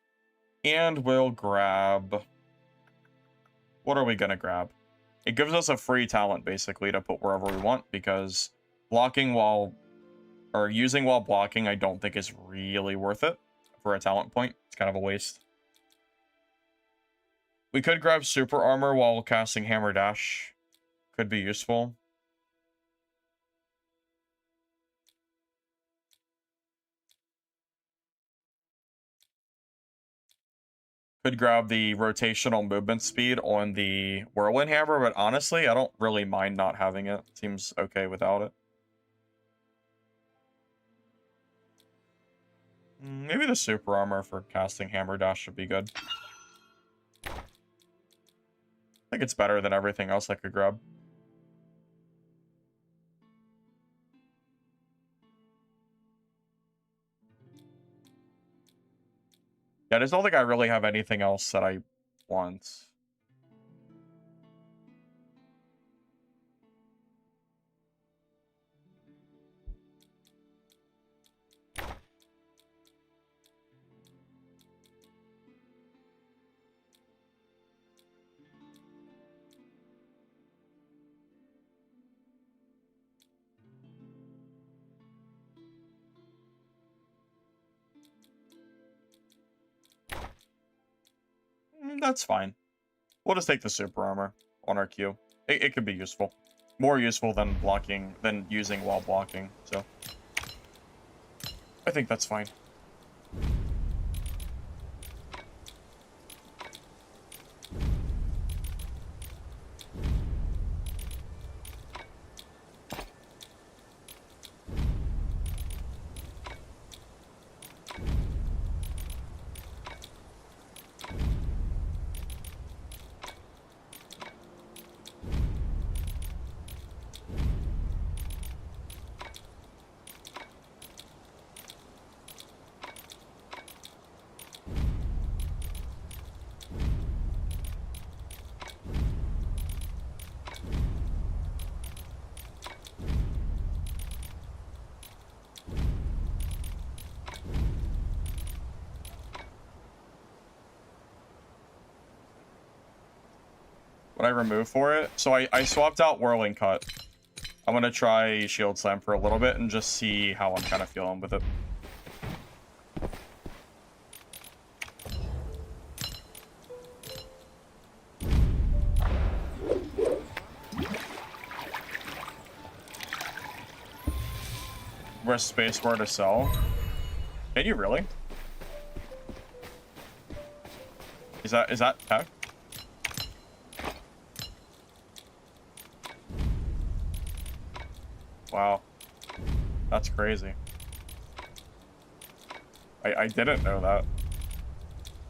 And we'll grab... What are we gonna grab? It gives us a free talent, basically, to put wherever we want, because blocking while... or using while blocking, I don't think is really worth it. For a talent point, it's kind of a waste. We could grab super armor while casting hammer dash. Could be useful. Could grab the rotational movement speed on the whirlwind hammer, but honestly, I don't really mind not having it. Seems okay without it. Maybe the super armor for casting hammer dash should be good. I think it's better than everything else I could grab. Yeah, I just don't think I really have anything else that I want. That's fine. We'll just take the super armor on our queue. It could be useful. More useful than blocking, than using while blocking, so. I think that's fine. What I remove for it? So I swapped out Whirling Cut. I'm gonna try Shield Slam for a little bit and just see how I'm kind of feeling with it. Press spacebar to sell. Can you really? Is that tech? Wow. That's crazy. I didn't know that.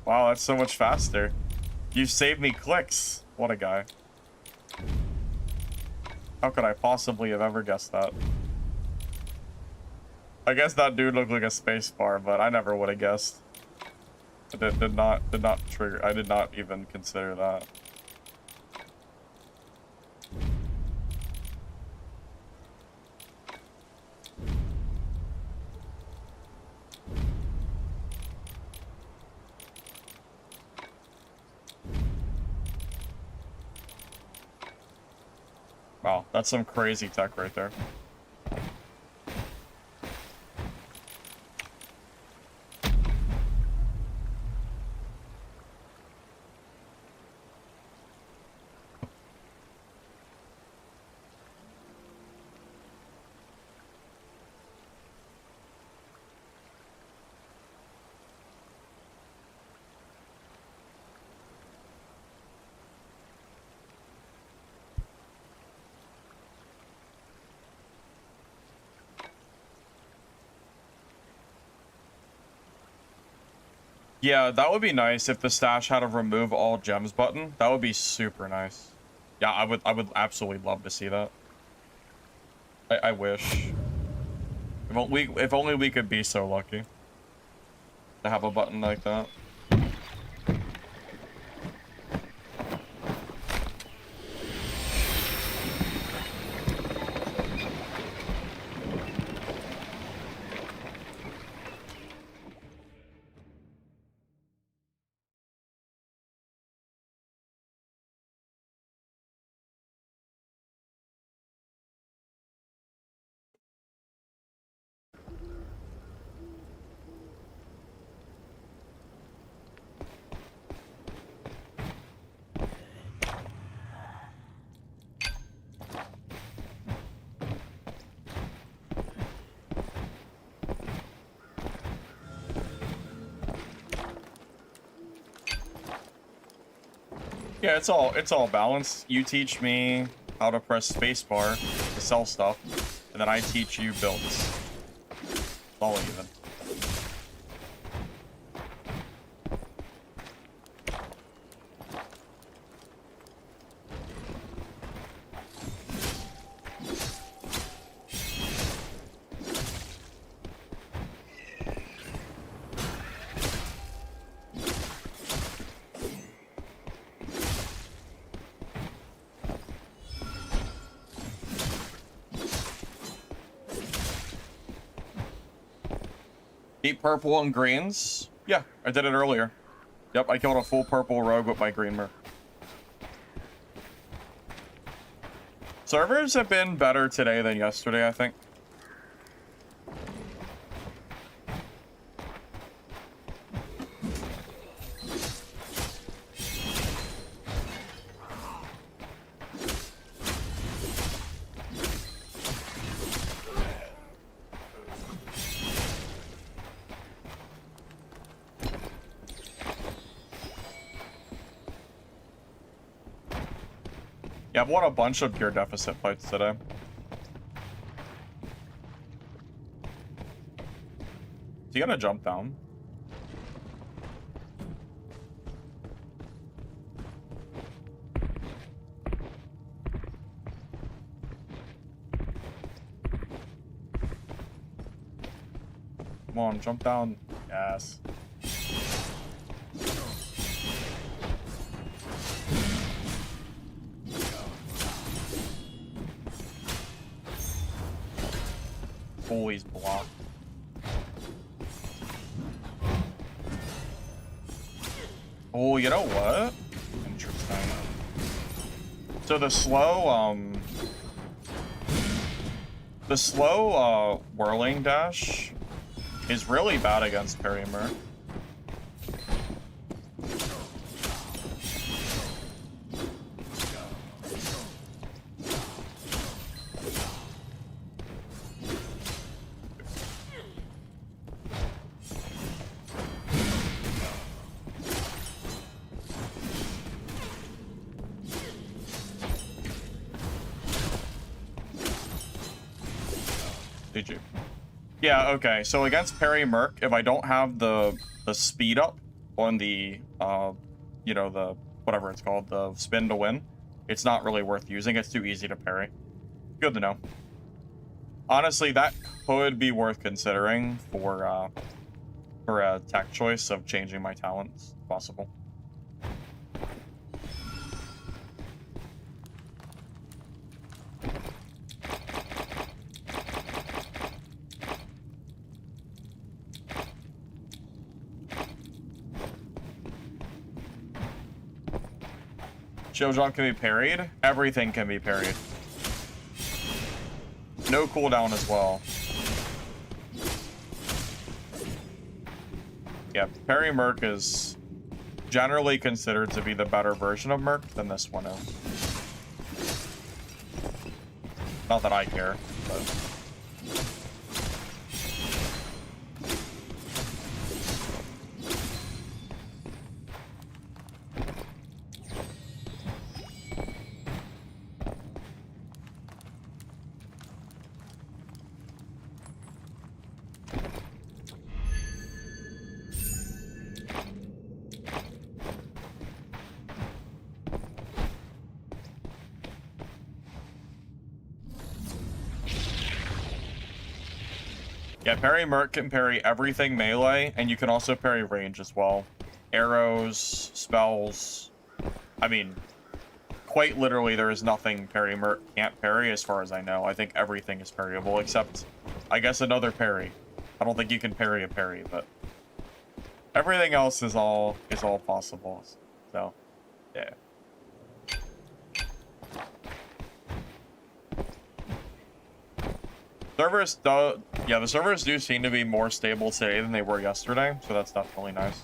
Wow, that's so much faster. You saved me clicks. What a guy. How could I possibly have ever guessed that? I guess that dude looked like a space bar, but I never would have guessed. It did not trigger. I did not even consider that. Wow, that's some crazy tech right there. Yeah, that would be nice if the stash had a remove all gems button. That would be super nice. Yeah, I would absolutely love to see that. I wish. If only we could be so lucky to have a button like that. Yeah, it's all balanced. You teach me how to press spacebar to sell stuff, and then I teach you builds. It's all even. Keep purple and greens. Yeah, I did it earlier. Yep, I killed a full purple rogue with my green merc. Servers have been better today than yesterday, I think. Yeah, I've won a bunch of gear deficit fights today. Is he gonna jump down? Come on, jump down. Yes. Oh, he's blocked. Oh, you know what? Interesting. So the slow whirling dash is really bad against parry merc. GG. Yeah, okay. So against parry merc, if I don't have the speed up on the you know, the whatever it's called, the spin to win, it's not really worth using. It's too easy to parry. Good to know. Honestly, that could be worth considering for a tech choice of changing my talents, if possible. Shield jump can be parried. Everything can be parried. No cooldown as well. Yeah, parry merc is generally considered to be the better version of merc than this one is. Not that I care, but... Yeah, parry merc can parry everything melee, and you can also parry range as well. Arrows, spells. I mean, quite literally, there is nothing parry merc can't parry as far as I know. I think everything is parryable, except, I guess, another parry. I don't think you can parry a parry, but everything else is all possible. So, yeah. Yeah, the servers do seem to be more stable today than they were yesterday, so that's definitely nice.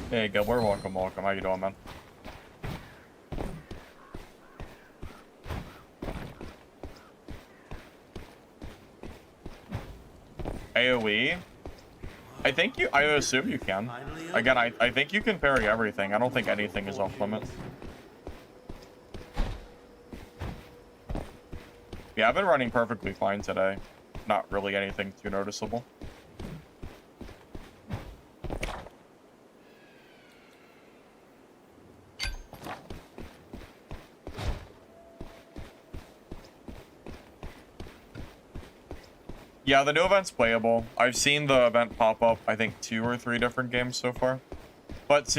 There you go, we're welcome. How you doing, man? AoE? I assume you can. Again, I think you can parry everything. I don't think anything is off limits. Yeah, I've been running perfectly fine today. Not really anything too noticeable. Yeah, the new event's playable. I've seen the event pop up, I think 2 or 3 different games so far. But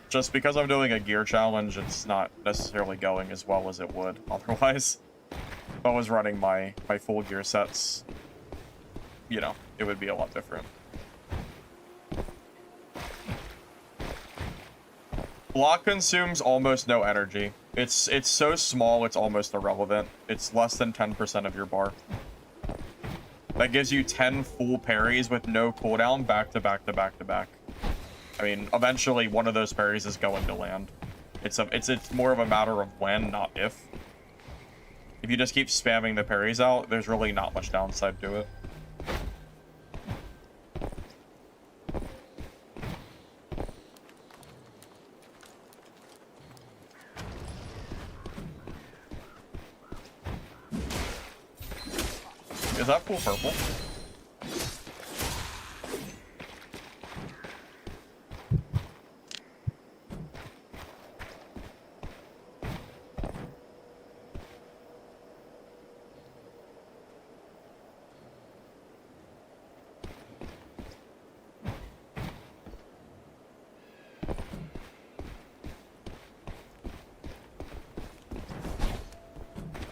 just because I'm doing a gear challenge, it's not necessarily going as well as it would otherwise. If I was running my full gear sets, you know, it would be a lot different. Block consumes almost no energy. It's so small, it's almost irrelevant. It's less than 10% of your bar. That gives you 10 full parries with no cooldown back to back to back to back. I mean, eventually one of those parries is going to land. It's more of a matter of when, not if. If you just keep spamming the parries out, there's really not much downside to it. Is that full purple?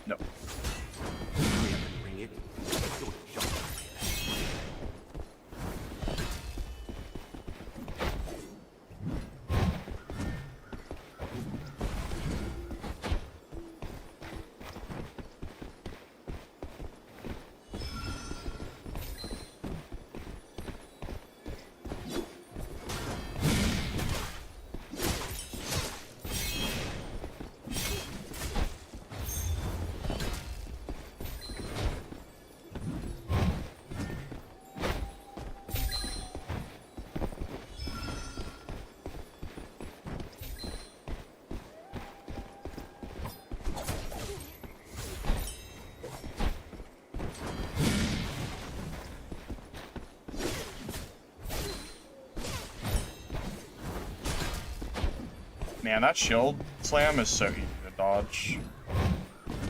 No. Bring it. Sort of jump here. Man, that shield slam is so easy to dodge.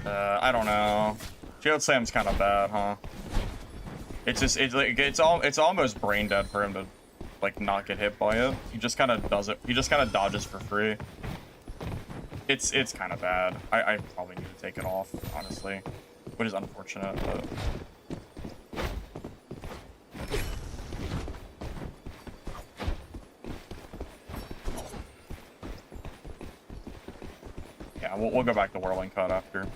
I don't know. Shield slam's kind of bad, huh? It's almost brain dead for him to like not get hit by it. He just kind of does it. He just kind of dodges for free. It's kind of bad. I probably need to take it off, honestly, which is unfortunate. But yeah, we'll go back to whirling cut after.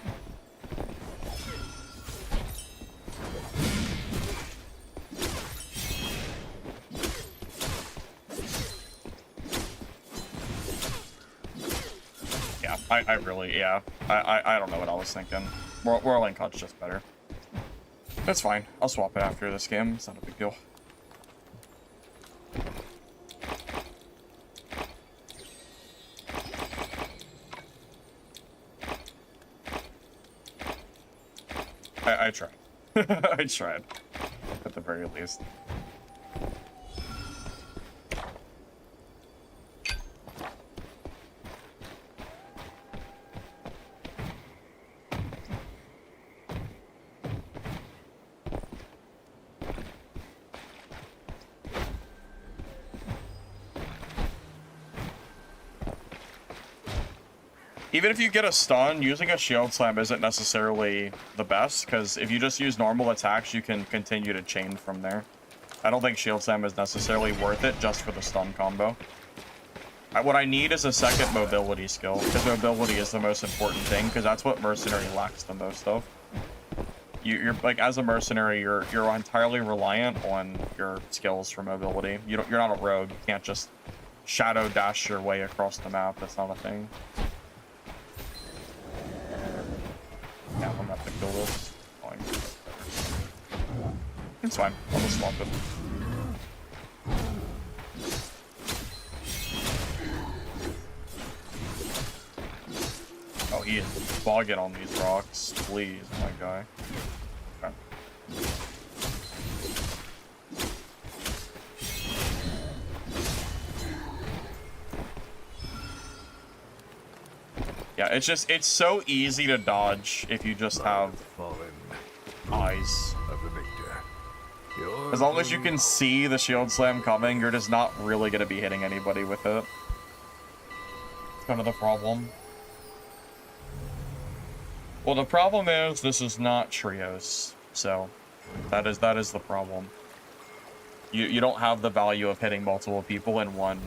Yeah, I really, yeah. I don't know what I was thinking. Whirling cut's just better. That's fine. I'll swap it after this game. It's not a big deal. I tried. I tried. At the very least. Even if you get a stun, using a shield slam isn't necessarily the best, because if you just use normal attacks, you can continue to chain from there. I don't think shield slam is necessarily worth it just for the stun combo. What I need is a second mobility skill, because mobility is the most important thing, because that's what Mercenary lacks the most of. You're like, as a Mercenary, you're entirely reliant on your skills for mobility. You're not a rogue. You can't just shadow dash your way across the map. That's not a thing. Yeah, I'm gonna have to kill this. It's fine. I'll just swap it. Oh, he is bogging on these rocks. Please, my guy. Okay. Yeah, it's so easy to dodge if you just have Fallen eyes. of the victor. As long as you can see the shield slam coming, you're just not really going to be hitting anybody with it. It's kind of the problem. Well, the problem is this is not trios, so that is the problem. You don't have the value of hitting multiple people in one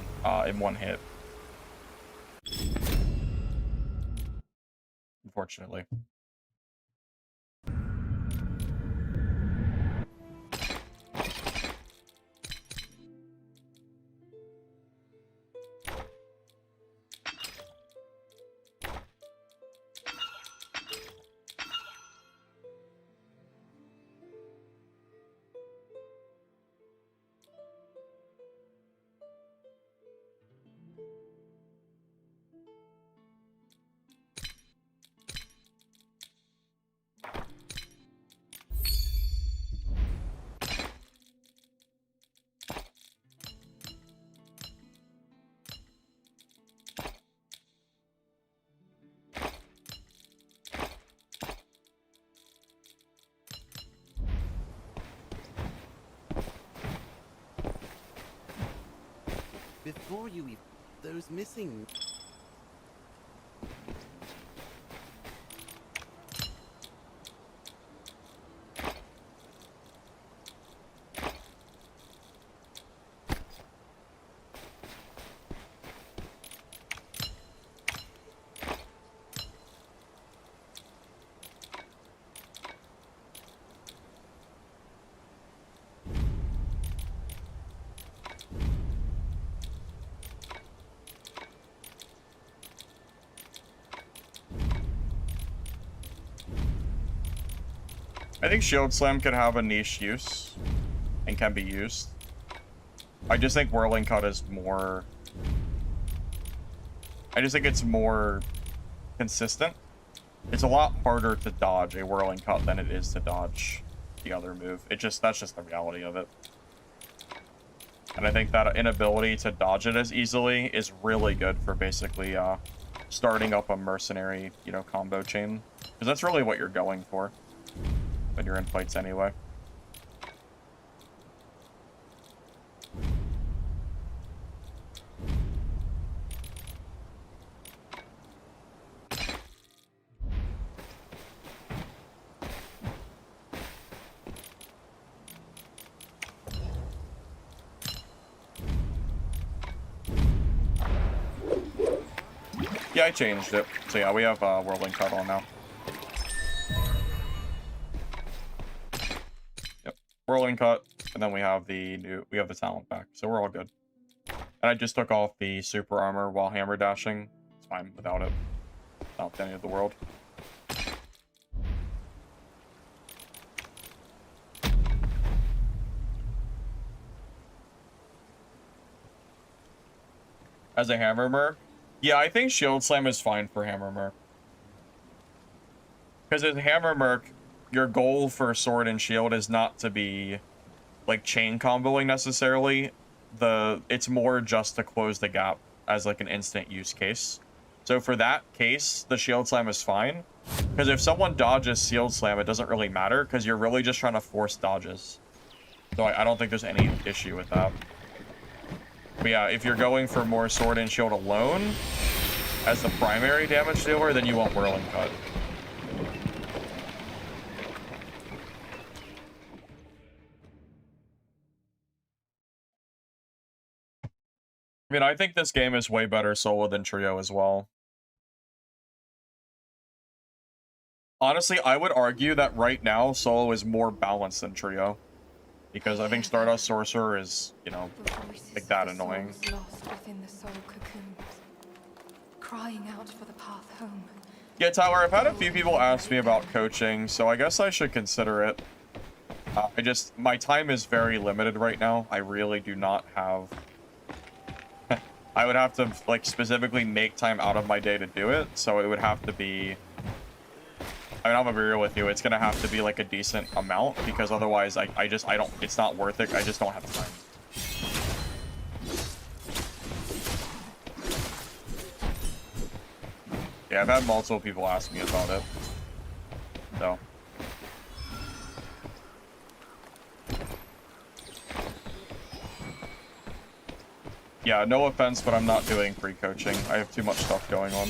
hit. Unfortunately. Before you eat those missing... I think Shield Slam can have a niche use and can be used. I just think Whirling Cut is more... I just think it's more consistent. It's a lot harder to dodge a Whirling Cut than it is to dodge the other move. That's just the reality of it. And I think that inability to dodge it as easily is really good for basically starting up a Mercenary, combo chain. Because that's really what you're going for when you're in fights anyway. Yeah, I changed it. So yeah, we have Whirling Cut on now. Yep, Whirling Cut, and then we have the talent back, so we're all good. And I just took off the super armor while hammer dashing. It's fine without it. Not the end of the world. As a hammer merc? Yeah, I think Shield Slam is fine for hammer merc. Because as a hammer merc, your goal for sword and shield is not to be like chain comboing necessarily. It's more just to close the gap as like an instant use case. So for that case, the Shield Slam is fine. Because if someone dodges Shield Slam, it doesn't really matter because you're really just trying to force dodges. So I don't think there's any issue with that. But yeah, if you're going for more sword and shield alone as the primary damage dealer, then you want Whirling Cut. I mean, I think this game is way better solo than trio as well. Honestly, I would argue that right now, solo is more balanced than trio. Because I think Stardust Sorcerer is, like that annoying. Lost within the soul cocoons, crying out for the path home. Yeah, Tyler, I've had a few people ask me about coaching, so I guess I should consider it. My time is very limited right now. I really do not have... I would have to, like, specifically make time out of my day to do it, so it would have to be... I mean, I'm gonna be real with you. It's gonna have to be like a decent amount because otherwise, I don't. It's not worth it. I just don't have time. Yeah, I've had multiple people ask me about it. So. Yeah, no offense, but I'm not doing pre-coaching. I have too much stuff going on.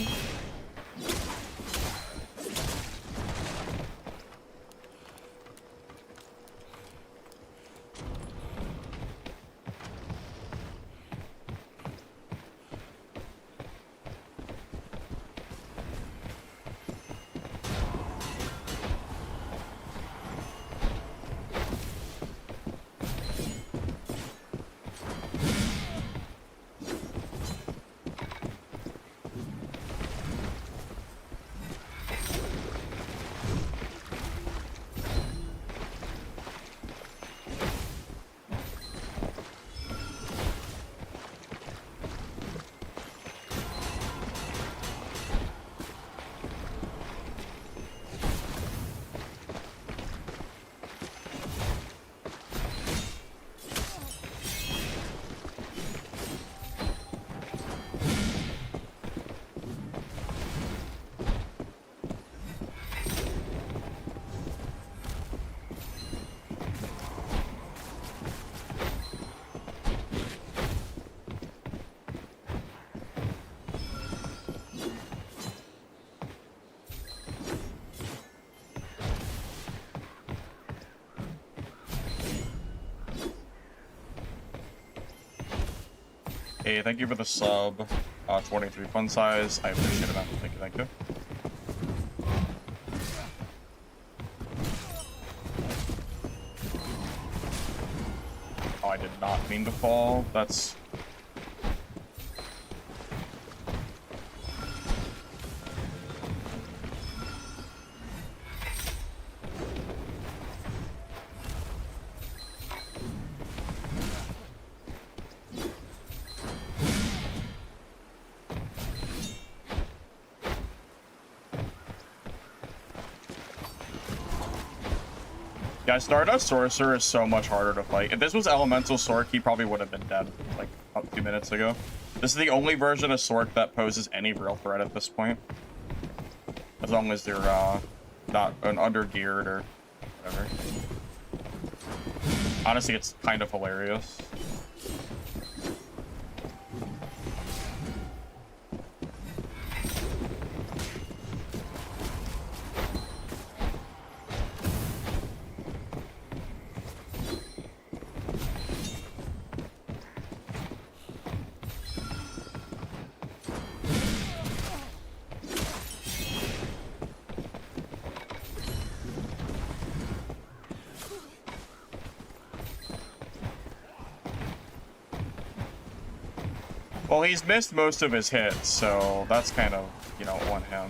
Hey, thank you for the sub. 23 fun size. I appreciate it, man. Thank you, thank you. Oh, I did not mean to fall. That's... Yeah, Stardust Sorcerer is so much harder to fight. If this was Elemental Sorc, he probably would have been dead, like, about 2 minutes ago. This is the only version of Sorc that poses any real threat at this point. As long as they're, not an under-geared or whatever. Honestly, it's kind of hilarious. Well, he's missed most of his hits, so that's kind of, you know, on him.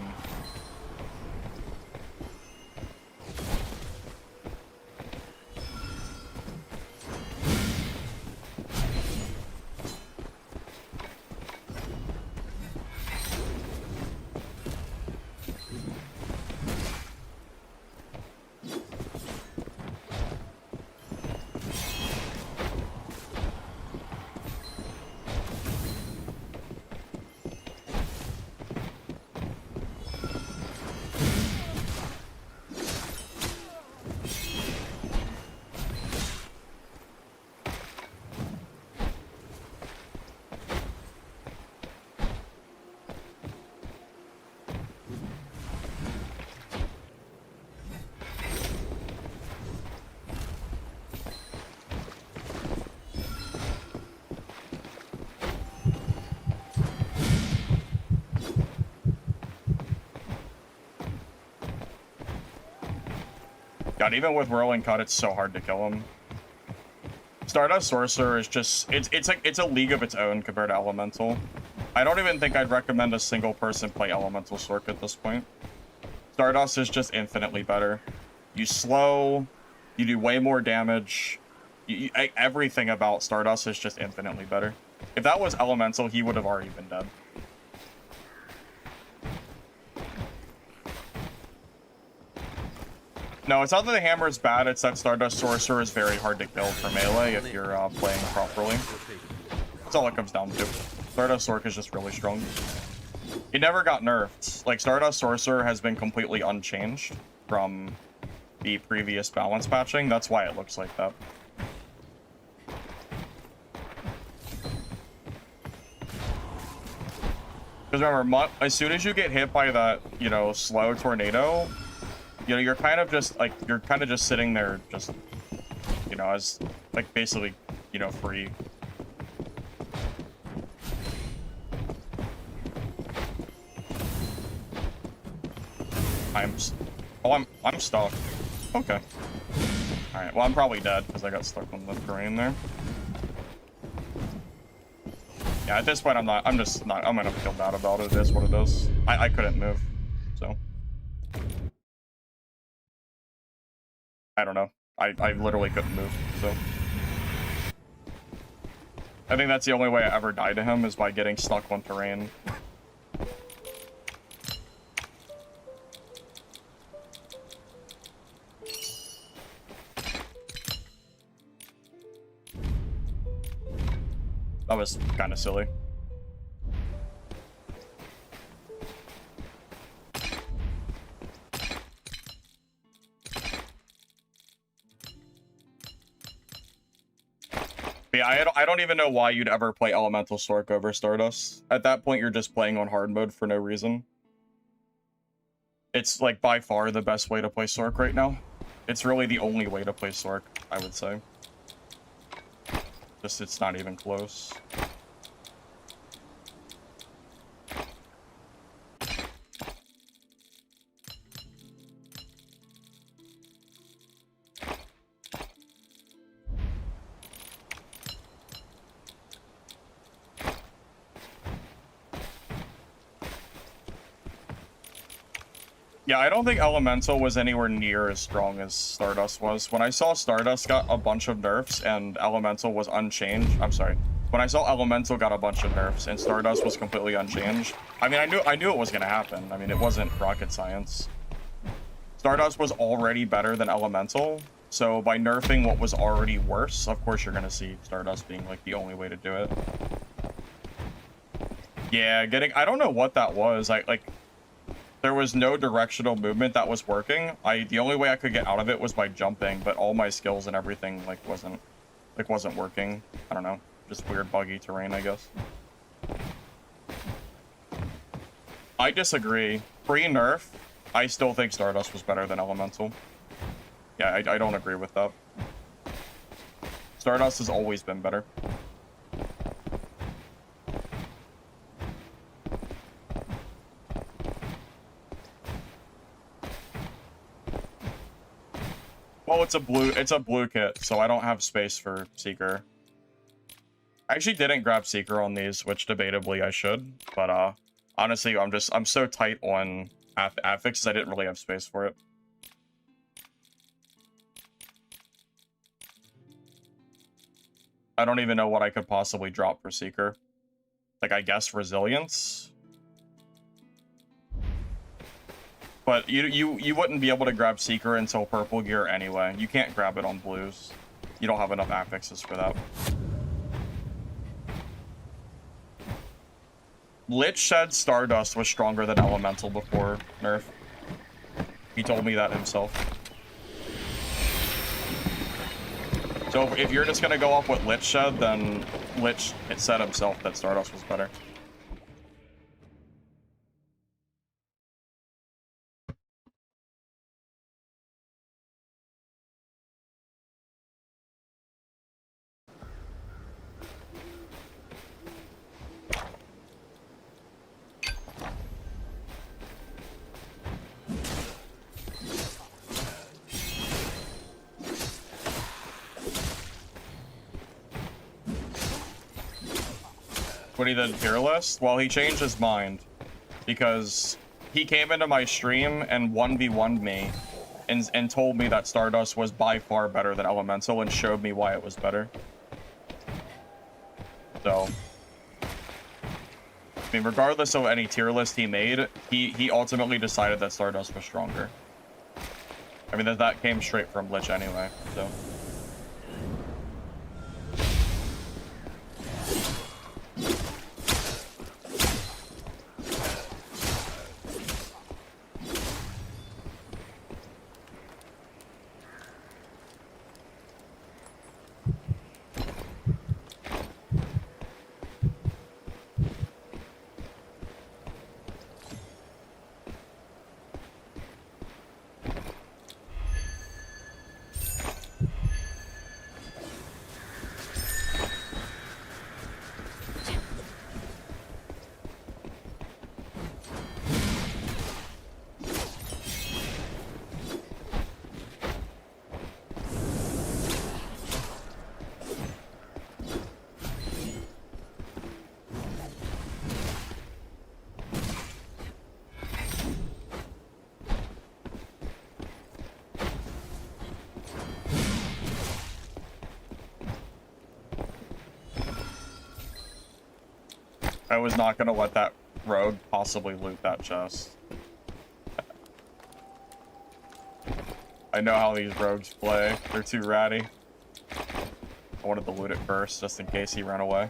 God, even with Whirling Cut, it's so hard to kill him. Stardust Sorcerer is just... It's a league of its own compared to Elemental. I don't even think I'd recommend a single person play Elemental Sorc at this point. Stardust is just infinitely better. You slow, you do way more damage. Everything about Stardust is just infinitely better. If that was Elemental, he would have already been dead. No, it's not that the hammer is bad, it's that Stardust Sorcerer is very hard to kill for melee if you're playing properly. That's all it comes down to. Stardust Sorc is just really strong. He never got nerfed. Like, Stardust Sorcerer has been completely unchanged from the previous balance patching. That's why it looks like that. Because remember, as soon as you get hit by that, you know, slow tornado, you know, you're kind of just sitting there, just, you know, as like basically, you know, free. I'm stuck. Okay. All right. Well, I'm probably dead because I got stuck on the terrain there. Yeah, at this point, I'm just not. I'm gonna feel bad about it. It is what it is. I couldn't move, so I don't know. I literally couldn't move, so I think that's the only way I ever die to him is by getting stuck on terrain. That was kind of silly. But yeah, I don't even know why you'd ever play Elemental Stork over Stardust. At that point, you're just playing on hard mode for no reason. It's like by far the best way to play Stork right now. It's really the only way to play Stork, I would say. Just it's not even close. Yeah, I don't think Elemental was anywhere near as strong as Stardust was. When I saw Stardust got a bunch of nerfs and Elemental was unchanged, I'm sorry. When I saw Elemental got a bunch of nerfs and Stardust was completely unchanged, I mean, I knew it was gonna happen. I mean, it wasn't rocket science. Stardust was already better than Elemental, so by nerfing what was already worse, of course you're gonna see Stardust being like the only way to do it. Yeah, I don't know what that was. There was no directional movement that was working. The only way I could get out of it was by jumping, but all my skills and everything wasn't working. I don't know. Just weird buggy terrain, I guess. I disagree. Pre-nerf, I still think Stardust was better than Elemental. Yeah, I don't agree with that. Stardust has always been better. Well, it's a blue kit, so I don't have space for Seeker. I actually didn't grab Seeker on these, which debatably I should, but honestly, I'm so tight on affixes, I didn't really have space for it. I don't even know what I could possibly drop for Seeker. Like, I guess Resilience? But you wouldn't be able to grab Seeker until purple gear anyway. You can't grab it on blues. You don't have enough affixes for that. Lich said Stardust was stronger than Elemental before nerf. He told me that himself. So if you're just gonna go off what Lich said, then Lich said himself that Stardust was better. What he did tier list? Well, he changed his mind because he came into my stream and 1v1'd me and told me that Stardust was by far better than Elemental and showed me why it was better. So, I mean, regardless of any tier list he made, he ultimately decided that Stardust was stronger. I mean, that came straight from Lich anyway, so. I was not gonna let that rogue possibly loot that chest. I know how these rogues play. They're too ratty. I wanted to loot it first, just in case he ran away.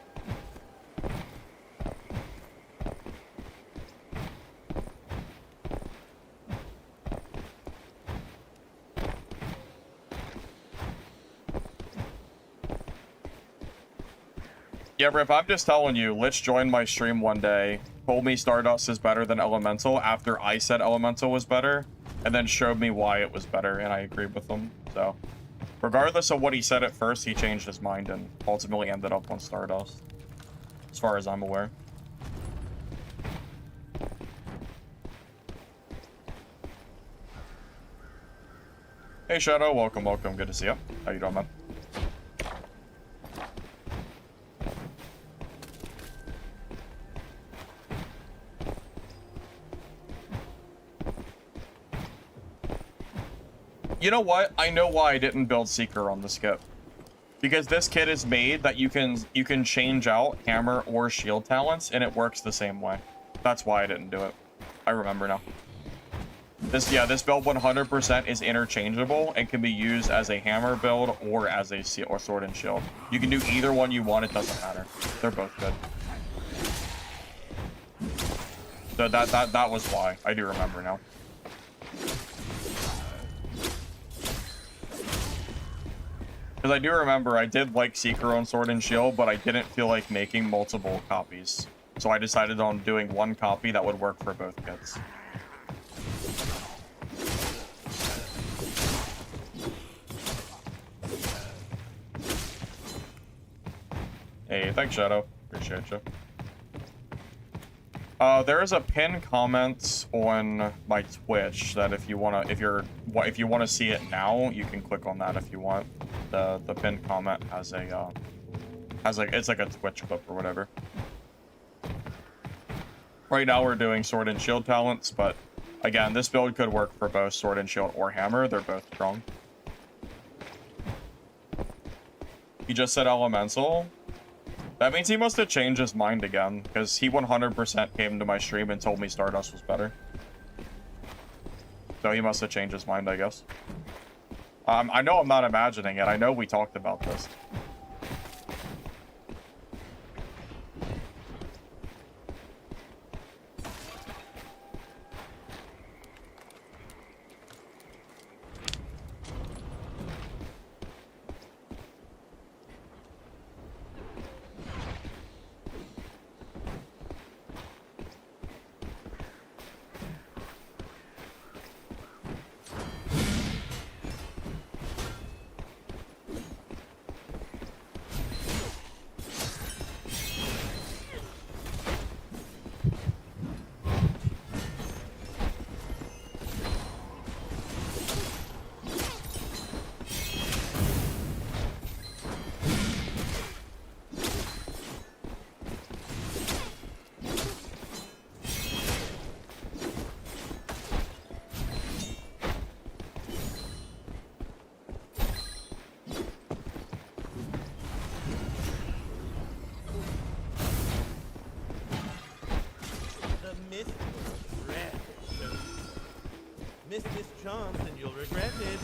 Yeah, Rip, I'm just telling you, Lich joined my stream one day, told me Stardust is better than Elemental after I said Elemental was better, and then showed me why it was better, and I agreed with him. So, regardless of what he said at first, he changed his mind and ultimately ended up on Stardust, as far as I'm aware. Hey, Shadow, welcome, welcome. Good to see you. How you doing, man? You know what? I know why I didn't build Seeker on the skip. Because this kit is made that you can change out hammer or shield talents and it works the same way. That's why I didn't do it. I remember now. This build 100% is interchangeable and can be used as a hammer build or as a sword and shield. You can do either one you want, it doesn't matter. They're both good. So that was why. I do remember now. Because I do remember I did like Seeker on Sword and Shield, but I didn't feel like making multiple copies. So I decided on doing one copy that would work for both kits. Hey, thanks, Shadow. Appreciate you. There is a pinned comment on my Twitch that if you wanna see it now, you can click on that if you want. The pinned comment has it's like a Twitch clip or whatever. Right now we're doing Sword and Shield talents, but again, this build could work for both Sword and Shield or Hammer. They're both strong. He just said Elemental. That means he must have changed his mind again, because he 100% came to my stream and told me Stardust was better. So he must have changed his mind, I guess. I know I'm not imagining it. I know we talked about this. Miss this chance and you'll regret it.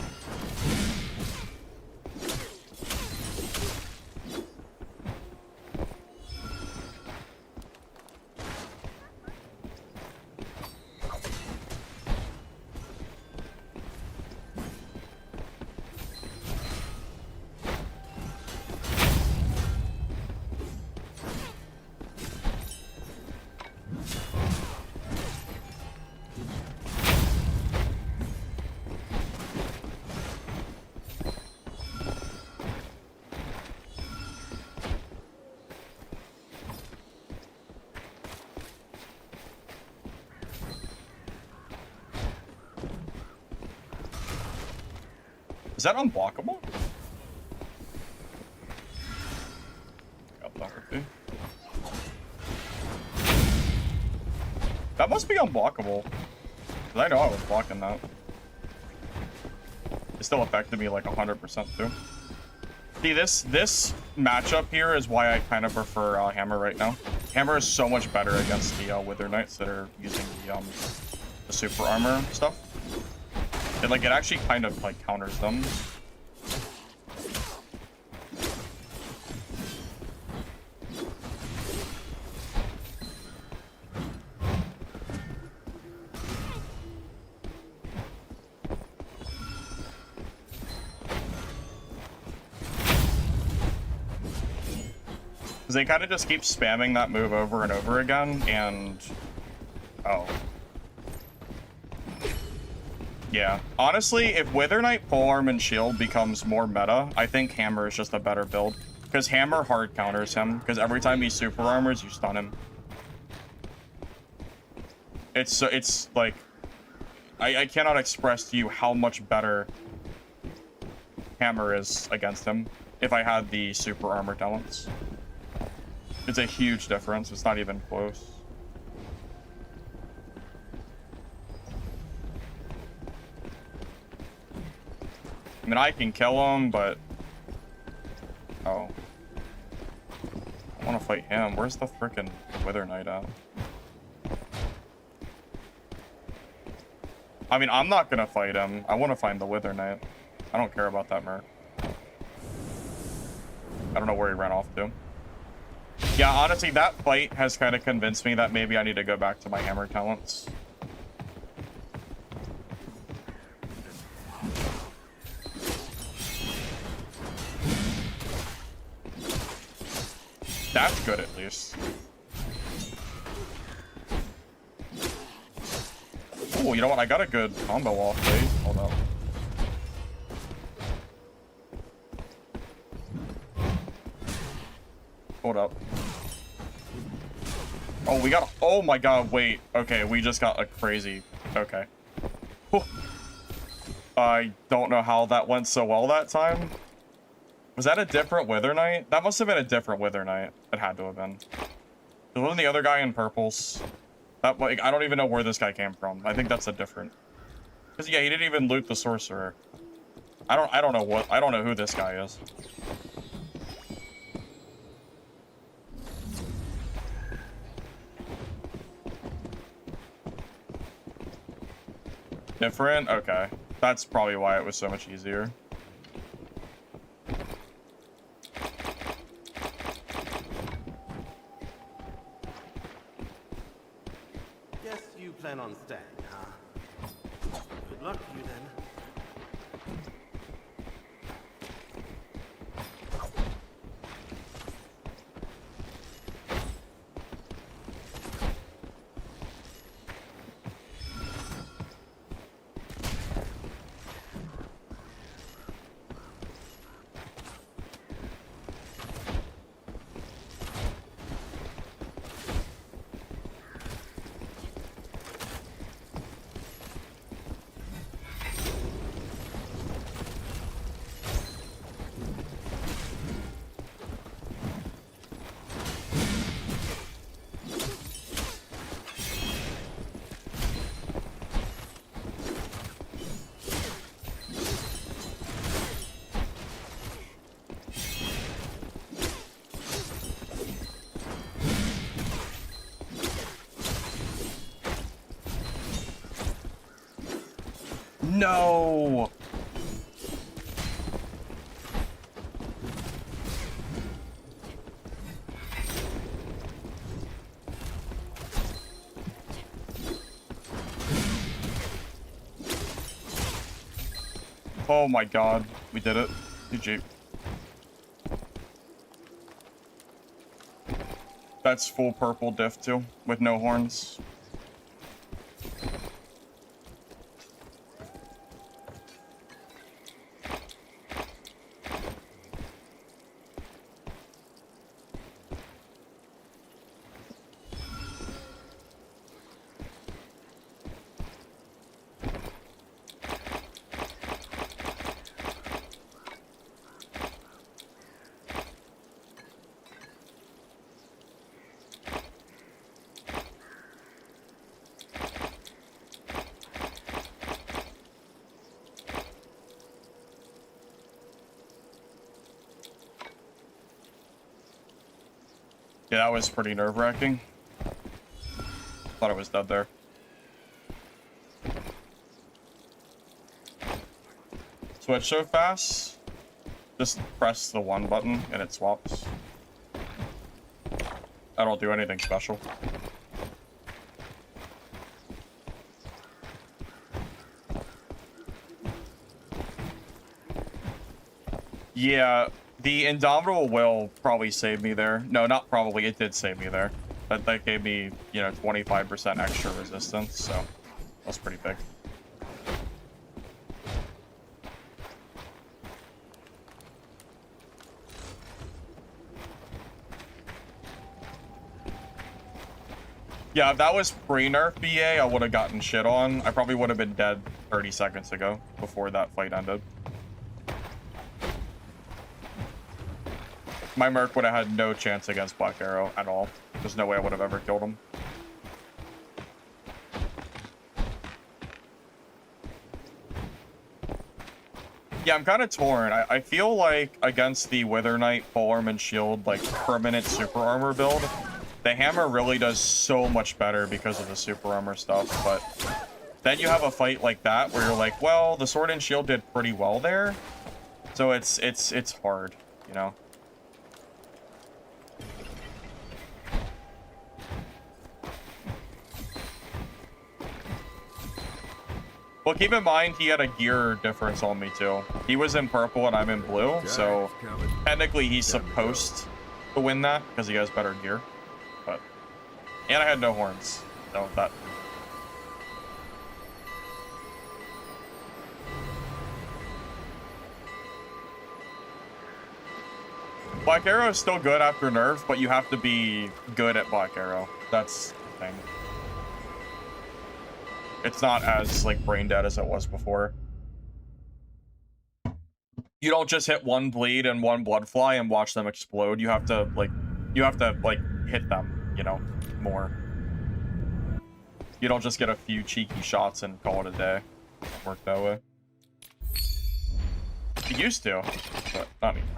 Is that unblockable? That must be unblockable. 'Cause I know I was blocking that. It still affected me like 100% too. See, this matchup here is why I kind of prefer Hammer right now. Hammer is so much better against the Wither Knights that are using the super armor stuff. It actually kind of like counters them. They kind of just keep spamming that move over and over again, and... Oh. Yeah. Honestly, if Wither Knight, Polearm, and Shield becomes more meta, I think Hammer is just a better build. Because Hammer hard counters him, because every time he super armors, you stun him. It's like... I cannot express to you how much better Hammer is against him if I had the super armor talents. It's a huge difference. It's not even close. I mean, I can kill him, but... Oh. I want to fight him. Where's the frickin' Wither Knight at? I mean, I'm not gonna fight him. I want to find the Wither Knight. I don't care about that merc. I don't know where he ran off to. Yeah, honestly, that fight has kind of convinced me that maybe I need to go back to my hammer talents. That's good, at least. Oh, you know what? I got a good combo off. Wait, hold up. Hold up. Oh, we got... Oh my god, wait. Okay, we just got a crazy... Okay. Whew. I don't know how that went so well that time. Was that a different Wither Knight? That must have been a different Wither Knight. It had to have been. Wasn't the other guy in purples? That, like, I don't even know where this guy came from. I think that's a different... Because, yeah, he didn't even loot the sorcerer. I don't know who this guy is. Different? Okay. That's probably why it was so much easier. Guess you plan on staying, huh? Good luck to you then. No! Oh my god, we did it. GG. That's full purple diff too, with no horns. Yeah, that was pretty nerve-wracking. Thought it was dead there. Switch so fast. Just press the 1 button and it swaps. I don't do anything special. Yeah, the Indomitable Will probably saved me there. No, not probably. It did save me there. That gave me, you know, 25% extra resistance, so that's pretty big. Yeah, if that was pre-nerf BA, I would have gotten shit on. I probably would have been dead 30 seconds ago before that fight ended. My Merc would have had no chance against Black Arrow at all. There's no way I would have ever killed him. Yeah, I'm kind of torn. I feel like against the Wither Knight, Polearm, and Shield, like, permanent super armor build, the hammer really does so much better because of the super armor stuff, but then you have a fight like that where you're like, well, the sword and shield did pretty well there, so it's hard, you know? Well, keep in mind, he had a gear difference on me, too. He was in purple and I'm in blue, so technically he's supposed to win that because he has better gear. But, and I had no horns, so that... Black Arrow is still good after nerfs, but you have to be good at Black Arrow. That's the thing. It's not as, like, brain dead as it was before. You don't just hit one bleed and one blood fly and watch them explode. You have to, like, hit them, you know, more. You don't just get a few cheeky shots and call it a day. It doesn't work that way. It used to, but not anymore.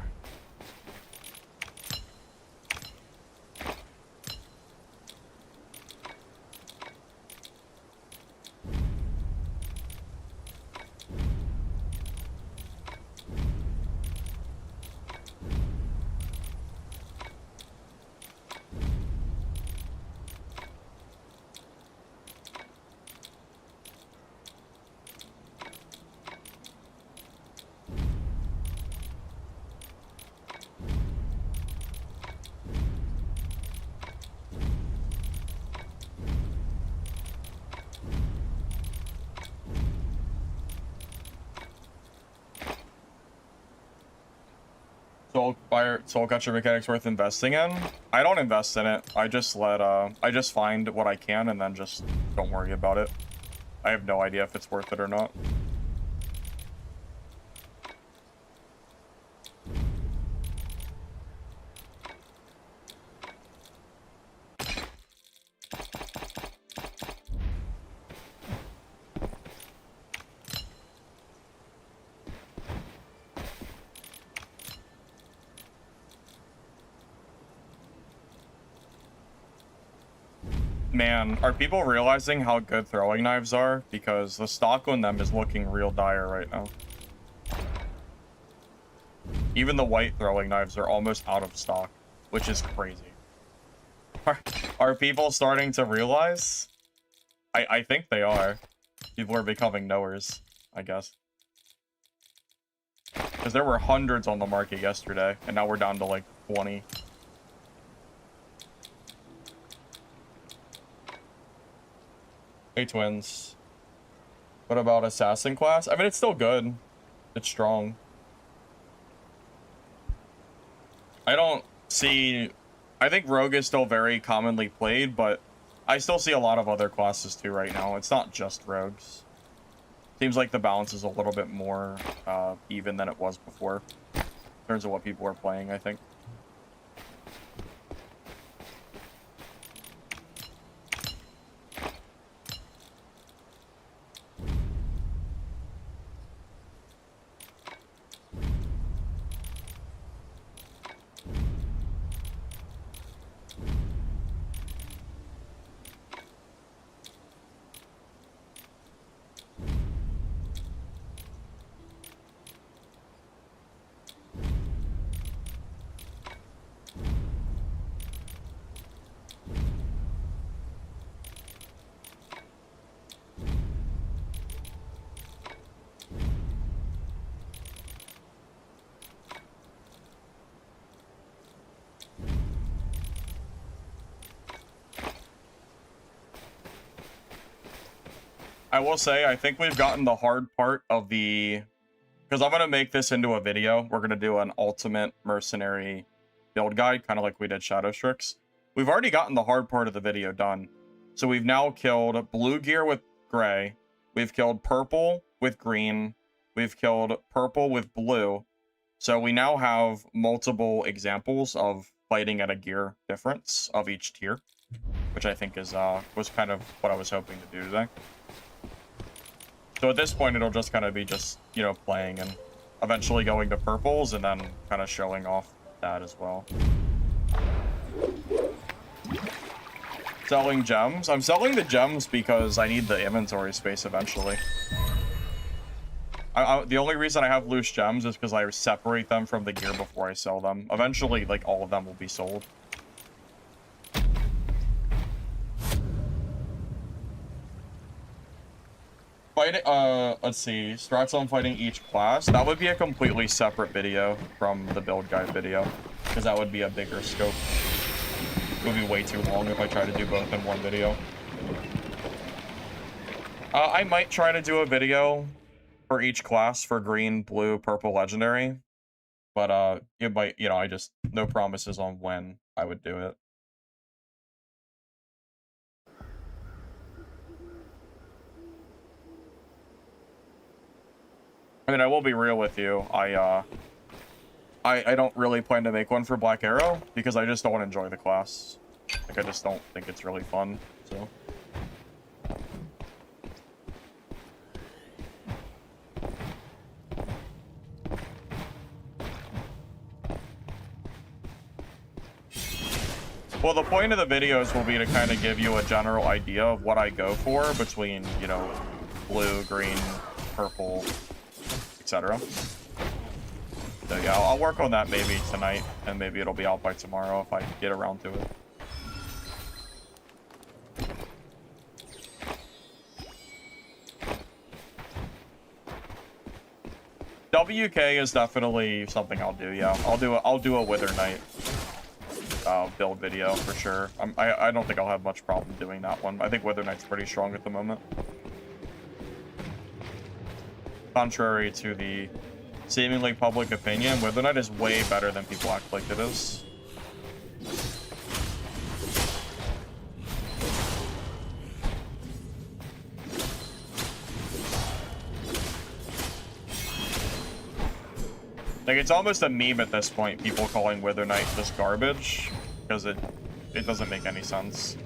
Soul Catcher mechanics worth investing in? I don't invest in it. I just I just find what I can and then just don't worry about it. I have no idea if it's worth it or not. Man, are people realizing how good throwing knives are? Because the stock on them is looking real dire right now. Even the white throwing knives are almost out of stock, which is crazy. Are people starting to realize? I think they are. People are becoming knowers, I guess. Because there were hundreds on the market yesterday, and now we're down to like 20. Hey, twins. What about assassin class? I mean, it's still good. It's strong. I don't see... I think rogue is still very commonly played, but I still see a lot of other classes too right now. It's not just rogues. Seems like the balance is a little bit more even than it was before. In terms of what people are playing, I think. I will say, I think we've gotten the hard part of the... Because I'm going to make this into a video. We're going to do an ultimate mercenary build guide, kind of like we did Shadow Strix. We've already gotten the hard part of the video done. So we've now killed blue gear with gray. We've killed purple with green. We've killed purple with blue. So we now have multiple examples of fighting at a gear difference of each tier, which I think is was kind of what I was hoping to do today. So at this point, it'll just kind of be just, you know, playing and eventually going to purples and then kind of showing off that as well. Selling gems. I'm selling the gems because I need the inventory space eventually. The only reason I have loose gems is because I separate them from the gear before I sell them. Eventually, like, all of them will be sold. Fighting, let's see. Strats on fighting each class. That would be a completely separate video from the build guide video, because that would be a bigger scope. It would be way too long if I try to do both in one video. I might try to do a video for each class for green, blue, purple, legendary, but it might, you know, I just, no promises on when I would do it. I mean, I will be real with you. I don't really plan to make one for Black Arrow because I just don't enjoy the class. Like, I just don't think it's really fun, so. Well, the point of the videos will be to kind of give you a general idea of what I go for between, you know, blue, green, purple, etc. So yeah, I'll work on that maybe tonight, and maybe it'll be out by tomorrow if I get around to it. WK is definitely something I'll do. Yeah, I'll do a Wither Knight build video for sure. I don't think I'll have much problem doing that one. I think Wither Knight's pretty strong at the moment. Contrary to the seemingly public opinion, Wither Knight is way better than people act like it is. Like, it's almost a meme at this point, people calling Wither Knight just garbage, because it doesn't make any sense.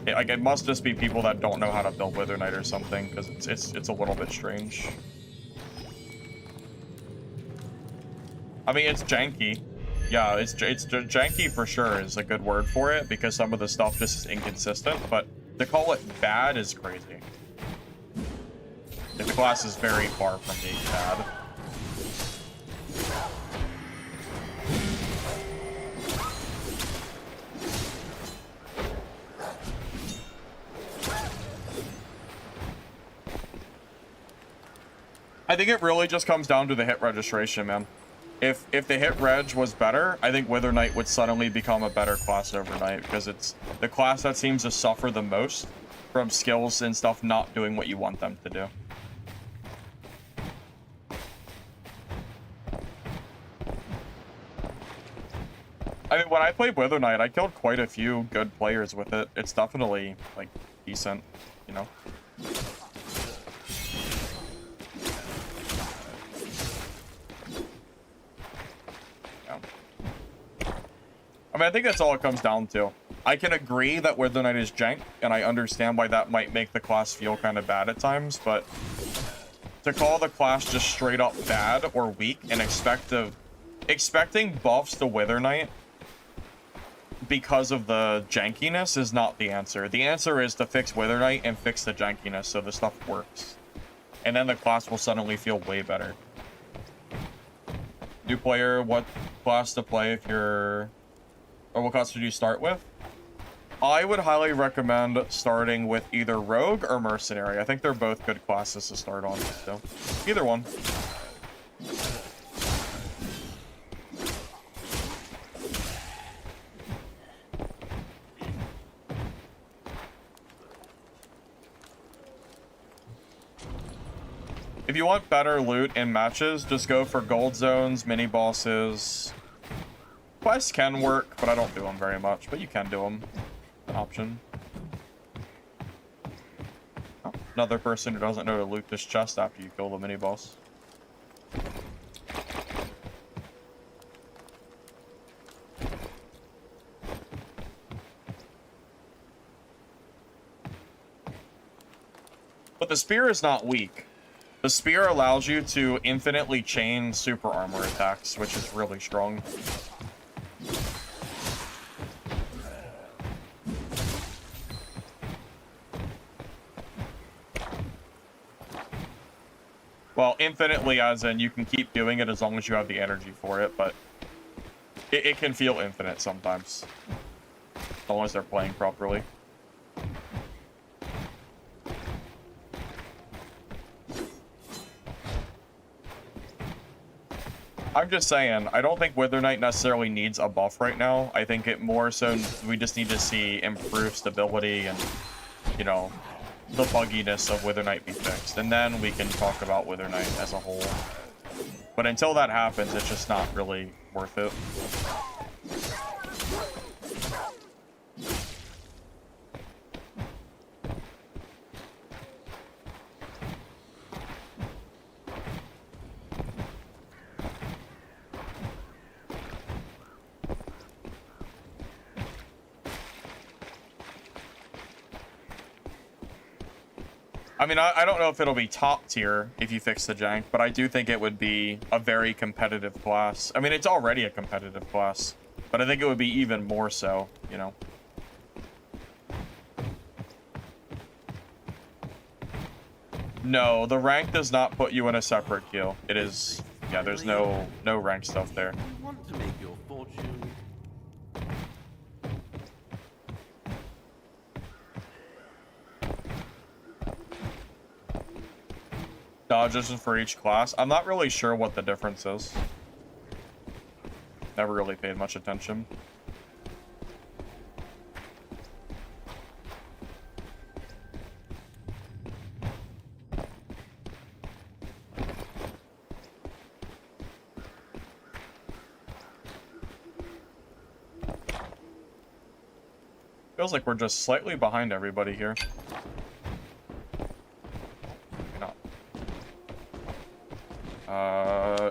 Like, it must just be people that don't know how to build Wither Knight or something, because it's a little bit strange. I mean, it's janky. Yeah, it's janky for sure is a good word for it, because some of the stuff just is inconsistent, but to call it bad is crazy. The class is very far from being bad. I think it really just comes down to the hit registration, man. If the hit reg was better, I think Wither Knight would suddenly become a better class overnight, because it's the class that seems to suffer the most from skills and stuff not doing what you want them to do. I mean, when I played Wither Knight, I killed quite a few good players with it. It's definitely, like, decent, you know? I mean, I think that's all it comes down to. I can agree that Wither Knight is jank, and I understand why that might make the class feel kind of bad at times, but to call the class just straight up bad or weak and expecting buffs to Wither Knight because of the jankiness is not the answer. The answer is to fix Wither Knight and fix the jankiness so the stuff works. And then the class will suddenly feel way better. New player, what class to play if you're... Or what class should you start with? I would highly recommend starting with either Rogue or Mercenary. I think they're both good classes to start on, so either one. If you want better loot in matches, just go for gold zones, mini bosses. Quests can work, but I don't do them very much, but you can do them. An option. Oh, another person who doesn't know to loot this chest after you kill the mini boss. But the spear is not weak. The spear allows you to infinitely chain super armor attacks, which is really strong. Well, infinitely as in you can keep doing it as long as you have the energy for it, but it can feel infinite sometimes. As long as they're playing properly. I'm just saying, I don't think Wither Knight necessarily needs a buff right now. I think it more so we just need to see improved stability and, you know, the bugginess of Wither Knight be fixed. And then we can talk about Wither Knight as a whole. But until that happens, it's just not really worth it. I mean, I don't know if it'll be top tier if you fix the jank, but I do think it would be a very competitive class. I mean, it's already a competitive class, but I think it would be even more so, you know. No, the rank does not put you in a separate queue. It is, yeah, there's no rank stuff there. You want to make your fortune. Dodges for each class. I'm not really sure what the difference is. Never really paid much attention. Feels like we're just slightly behind everybody here.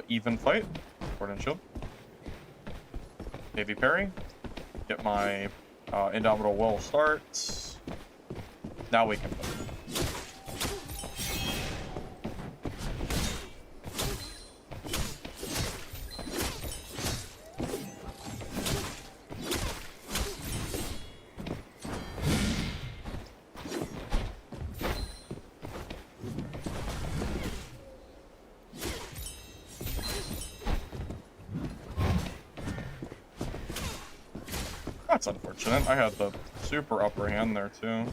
Even fight. Sword and shield. Navy parry. Get my Indomitable Will starts. Now we can fight. That's unfortunate. I had the super upper hand there too.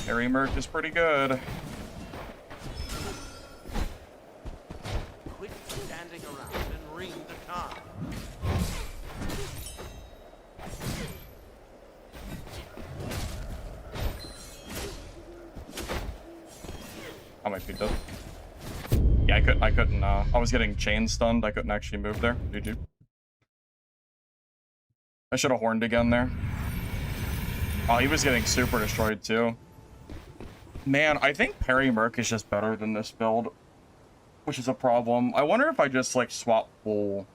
Harry Merc is pretty good. Quit standing around and ring the car. I might be dead. Yeah, I couldn't, I was getting chain stunned. I couldn't actually move there. GG. I should have horned again there. Oh, he was getting super destroyed too. Man, I think Parry Merc is just better than this build, which is a problem. I wonder if I just like swap full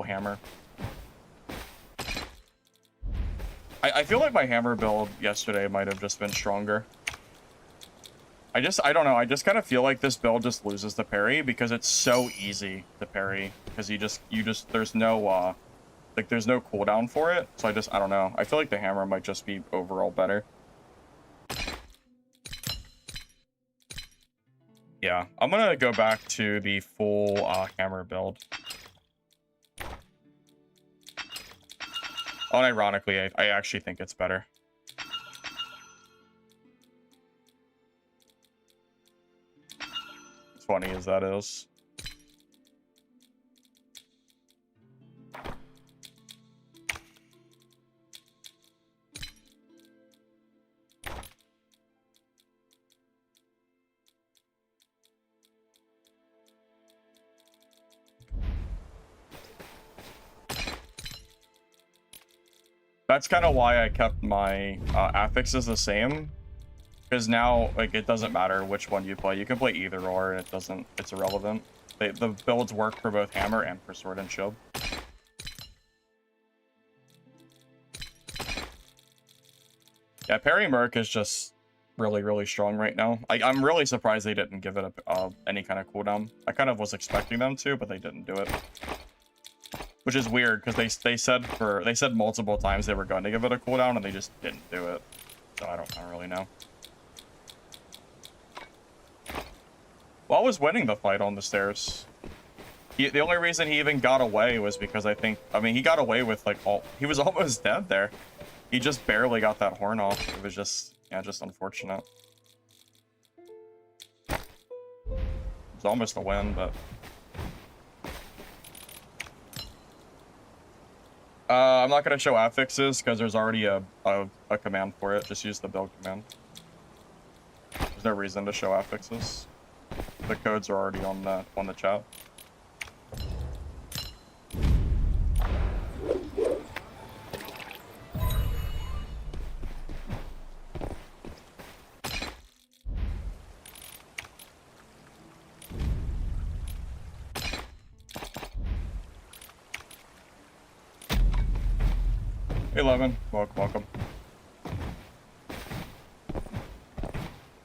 hammer. I feel like my hammer build yesterday might have just been stronger. I don't know. I just kind of feel like this build just loses the parry because it's so easy to parry because you just there's no there's no cooldown for it. So I don't know. I feel like the hammer might just be overall better. Yeah, I'm gonna go back to the full hammer build. Unironically, I actually think it's better. As funny as that is. That's kind of why I kept my affixes the same, because now like it doesn't matter which one you play. You can play either or, and it's irrelevant. The builds work for both hammer and for sword and shield. Yeah, Parry Merc is just really strong right now. I'm really surprised they didn't give it any kind of cooldown. I kind of was expecting them to, but they didn't do it. Which is weird, because they said multiple times they were going to give it a cooldown, and they just didn't do it. So I don't really know. Well, I was winning the fight on the stairs. The only reason he even got away was because I mean, he got away with, like, he was almost dead there. He just barely got that horn off. It was just, yeah, just unfortunate. It was almost a win, but... I'm not going to show affixes because there's already a command for it. Just use the build command. There's no reason to show affixes. The codes are already on the chat. Hey, Levin. Welcome.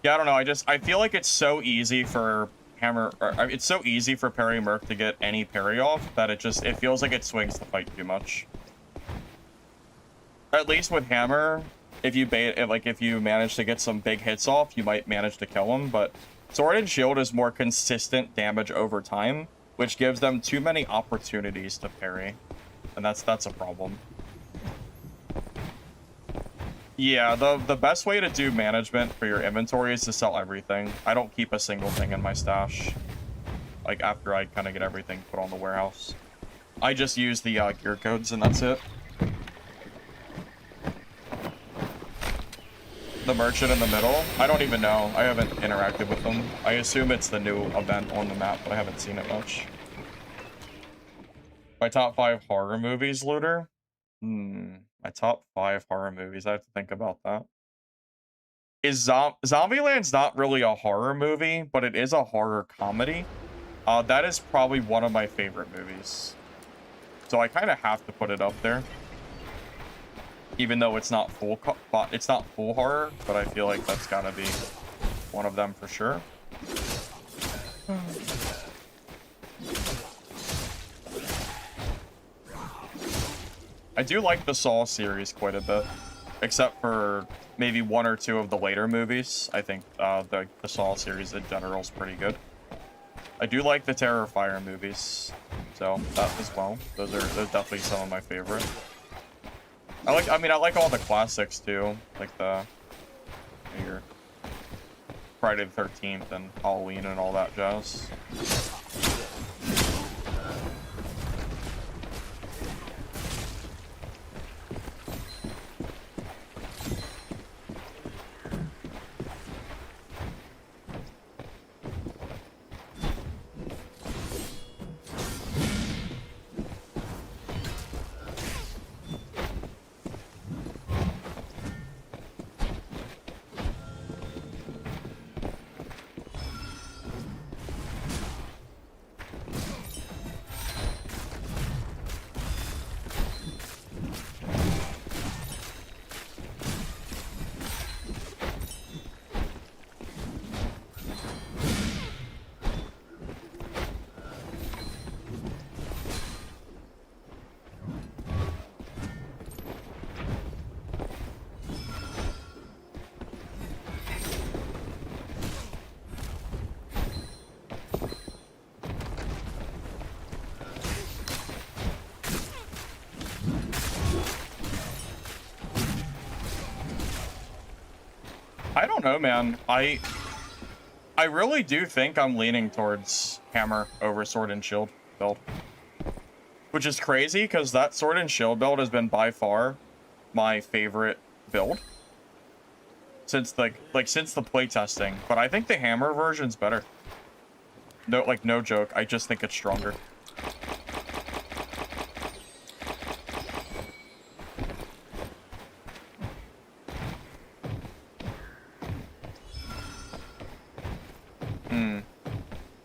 Yeah, I don't know. I feel like it's so easy for it's so easy for Parry Merc to get any parry off that it feels like it swings the fight too much. At least with hammer, if you manage to get some big hits off, you might manage to kill him. But sword and shield is more consistent damage over time, which gives them too many opportunities to parry, and that's a problem. Yeah, the best way to do management for your inventory is to sell everything. I don't keep a single thing in my stash, like, after I kind of get everything put on the warehouse. I just use the gear codes, and that's it. The merchant in the middle? I don't even know. I haven't interacted with them. I assume it's the new event on the map, but I haven't seen it much. My top 5 horror movies, Looter? My top 5 horror movies. I have to think about that. Zombieland's not really a horror movie, but it is a horror comedy. That is probably one of my favorite movies. So I kind of have to put it up there. Even though it's not full horror, but I feel like that's gotta be one of them for sure. I do like the Saw series quite a bit, except for maybe 1 or 2 of the later movies. I think the Saw series in general is pretty good. I do like the Terrifier movies, so that as well. Those are definitely some of my favorite. I like all the classics too, like your Friday the 13th and Halloween and all that jazz. don't know, man. I really do think I'm leaning towards hammer over sword and shield build. Which is crazy, because that sword and shield build has been by far my favorite build since since the playtesting. But I think the hammer version's better. No, like, no joke. I just think it's stronger.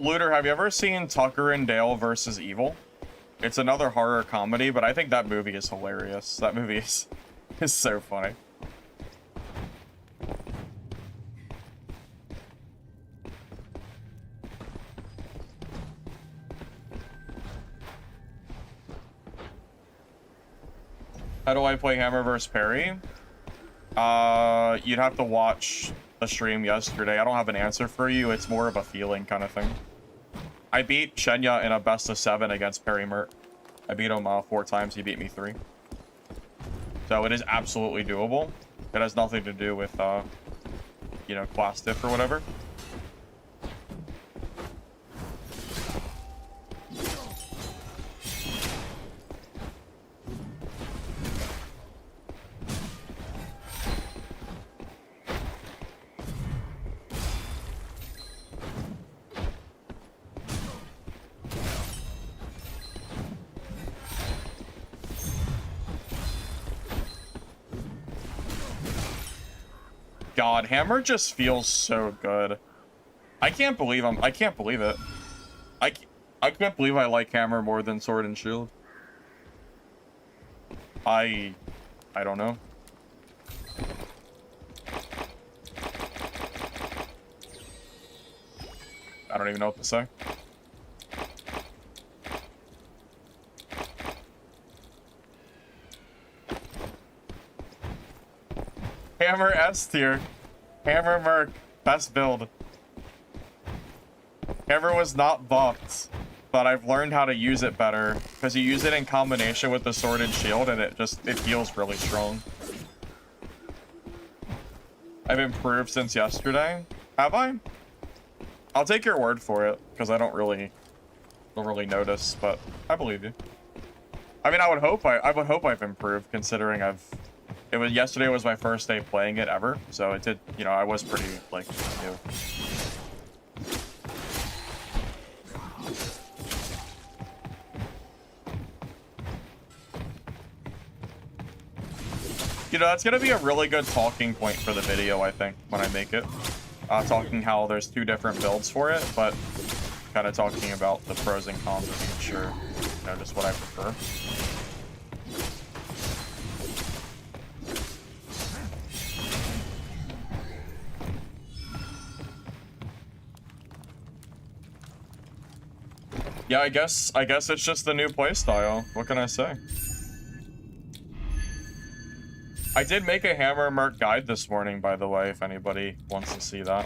Looter, have you ever seen Tucker and Dale versus Evil? It's another horror comedy, but I think that movie is hilarious. That movie is so funny. How do I play Hammer vs. Parry? You'd have to watch the stream yesterday. I don't have an answer for you. It's more of a feeling kind of thing. I beat Shenya in a best of 7 against Perry Mert. I beat him 4 times. He beat me 3. So it is absolutely doable. It has nothing to do with, you know, class diff or whatever. God, Hammer just feels so good. I can't believe it. I can't believe I like Hammer more than Sword and Shield. I don't know. I don't even know what to say. Hammer S tier. Hammer Merc. Best build. Hammer was not buffed, but I've learned how to use it better because you use it in combination with the sword and shield and it feels really strong. I've improved since yesterday. Have I? I'll take your word for it because I don't really notice, but I believe you. I mean, I would hope I've improved considering yesterday was my first day playing it ever, so it did, you know, I was pretty, like, new. You know, that's gonna be a really good talking point for the video, I think, when I make it. Talking how there's 2 different builds for it, but kind of talking about the pros and cons of each, or, you know, just what I prefer. Yeah, I guess it's just the new playstyle. What can I say? I did make a Hammer Merc guide this morning, by the way, if anybody wants to see that.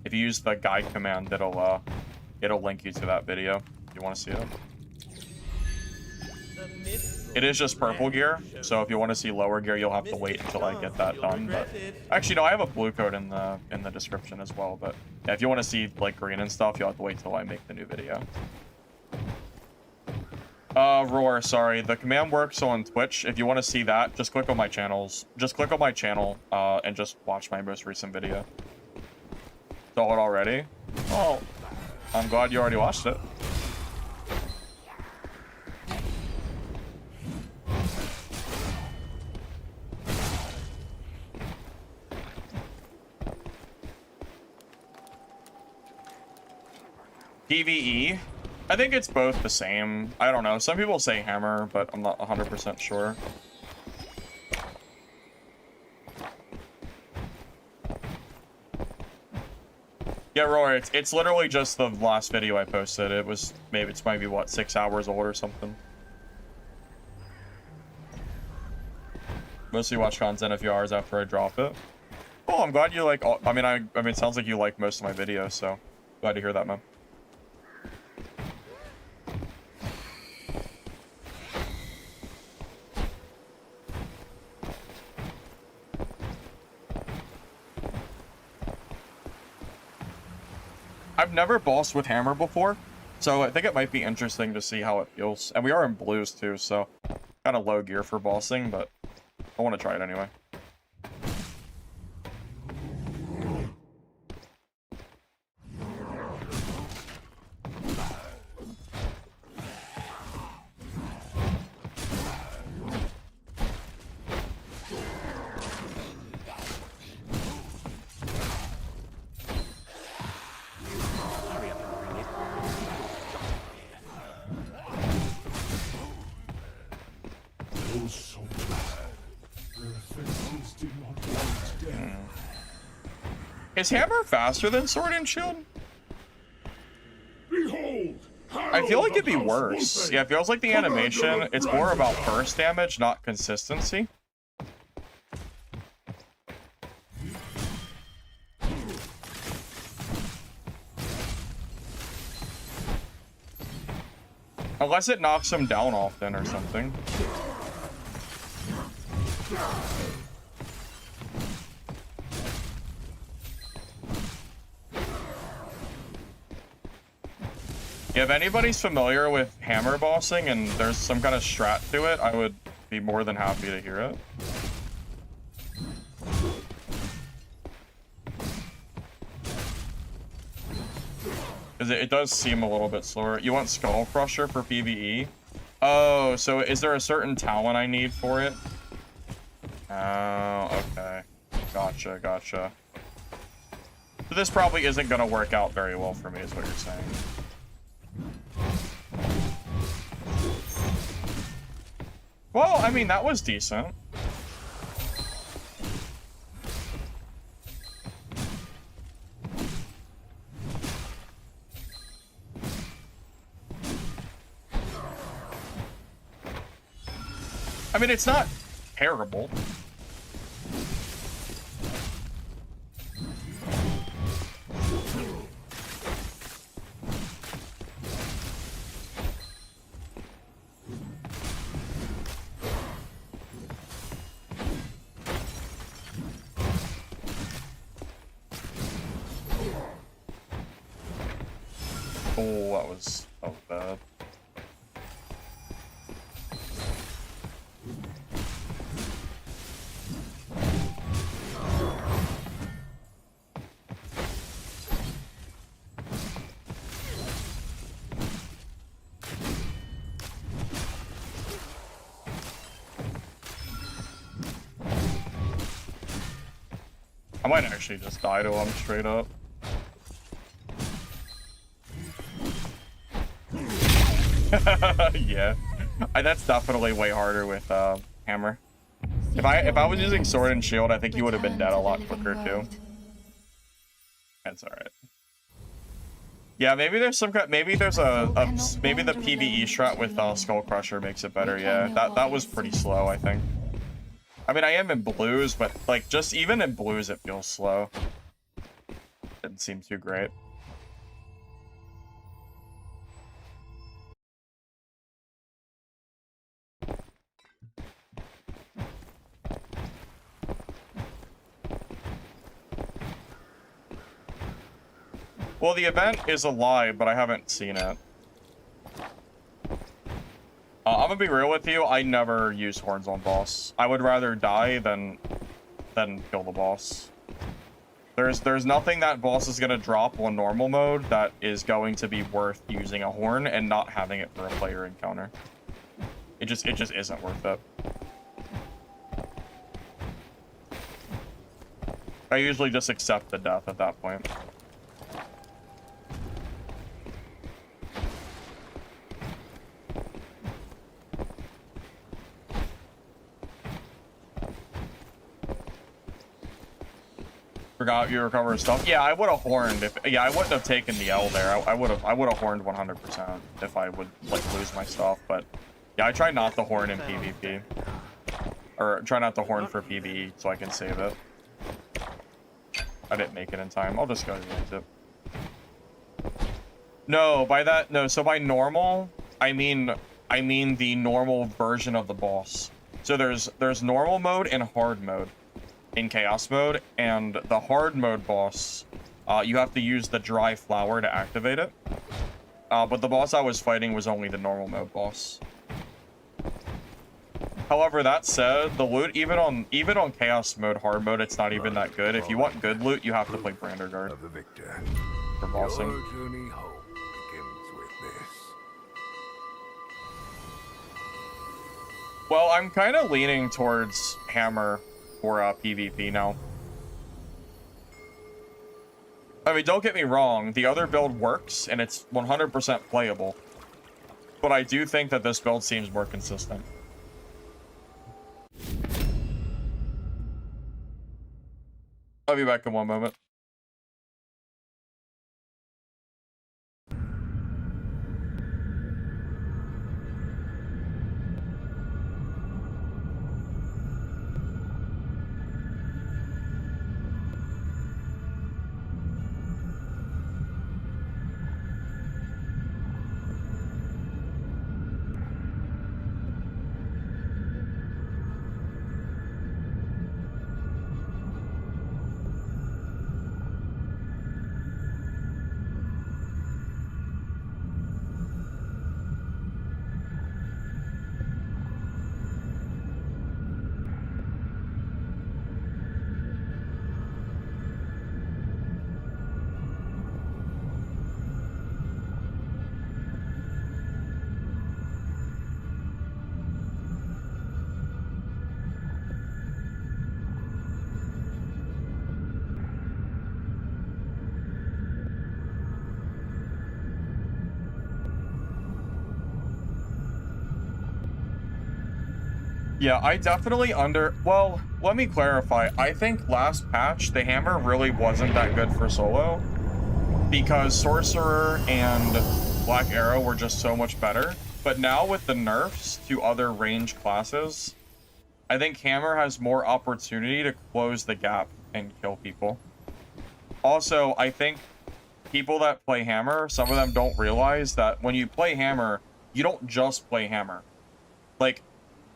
If you use the guide command, it'll link you to that video if you want to see it. It is just purple gear, so if you want to see lower gear, you'll have to wait until I get that done. But actually, no, I have a blue code in the description as well. But yeah, if you want to see like green and stuff, you'll have to wait till I make the new video. Roar, sorry. The command works on Twitch. If you want to see that, just click on my channels. Just click on my channel, and just watch my most recent video. Saw it already? Oh, I'm glad you already watched it. PvE? I think it's both the same. I don't know. Some people say hammer, but I'm not 100% sure. Yeah, Roy, it's literally just the last video I posted. It's maybe what, 6 hours old or something. Mostly watch content a few hours after I drop it. Oh, I'm glad you like. I mean, it sounds like you like most of my videos, so glad to hear that, man. I've never bossed with hammer before, so I think it might be interesting to see how it feels. And we are in blues too, so kind of low gear for bossing, but I want to try it anyway. Is hammer faster than sword and shield? Behold, I feel like it'd be worse. Yeah, it feels like the animation, it's more about burst damage, not consistency. Unless it knocks him down often or something. Yeah, if anybody's familiar with hammer bossing and there's some kind of strat to it, I would be more than happy to hear it. Because it does seem a little bit slower. You want Skull Crusher for PvE? Oh, so is there a certain talent I need for it? Oh, okay. Gotcha, gotcha. So this probably isn't going to work out very well for me, is what you're saying. Well, I mean, that was decent. I mean, it's not terrible. Oh, that was bad. I might actually just die to him straight up. Yeah, that's definitely way harder with hammer. If I was using sword and shield, I think he would have been dead a lot quicker too. That's all right. Yeah, maybe there's some kind. Maybe there's maybe the PvE strat with Skull Crusher makes it better. Yeah, that was pretty slow, I think. I mean, I am in blues, but like just even in blues, it feels slow. Didn't seem too great. Well, the event is a lie, but I haven't seen it. I'm gonna be real with you. I never use horns on boss. I would rather die than kill the boss. There's nothing that boss is gonna drop on normal mode that is going to be worth using a horn and not having it for a player encounter. It just isn't worth it. I usually just accept the death at that point. Forgot you recover stuff. Yeah, I would have horned if. Yeah, I wouldn't have taken the L there. I would have horned 100% if I would like lose my stuff. But yeah, I try not to horn in PvP, or try not to horn for PvE so I can save it. I didn't make it in time. I'll just go to the exit. No, by that no. So by normal, I mean the normal version of the boss. So there's normal mode and hard mode in chaos mode, and the hard mode boss You have to use the dry flower to activate it. But the boss I was fighting was only the normal mode boss. However, that said, the loot, even on chaos mode, hard mode, it's not even that good. If you want good loot, you have to play Branderguard Of the victor. for bossing. Your journey home begins with this. Well, I'm kind of leaning towards Hammer for PvP now. I mean, don't get me wrong, the other build works, and it's 100% playable. But I do think that this build seems more consistent. I'll be back in one moment. Yeah, I definitely well, let me clarify. I think last patch, the hammer really wasn't that good for solo because Sorcerer and Black Arrow were just so much better. But now with the nerfs to other range classes, I think Hammer has more opportunity to close the gap and kill people. Also, I think people that play Hammer, some of them don't realize that when you play Hammer, you don't just play Hammer. Like,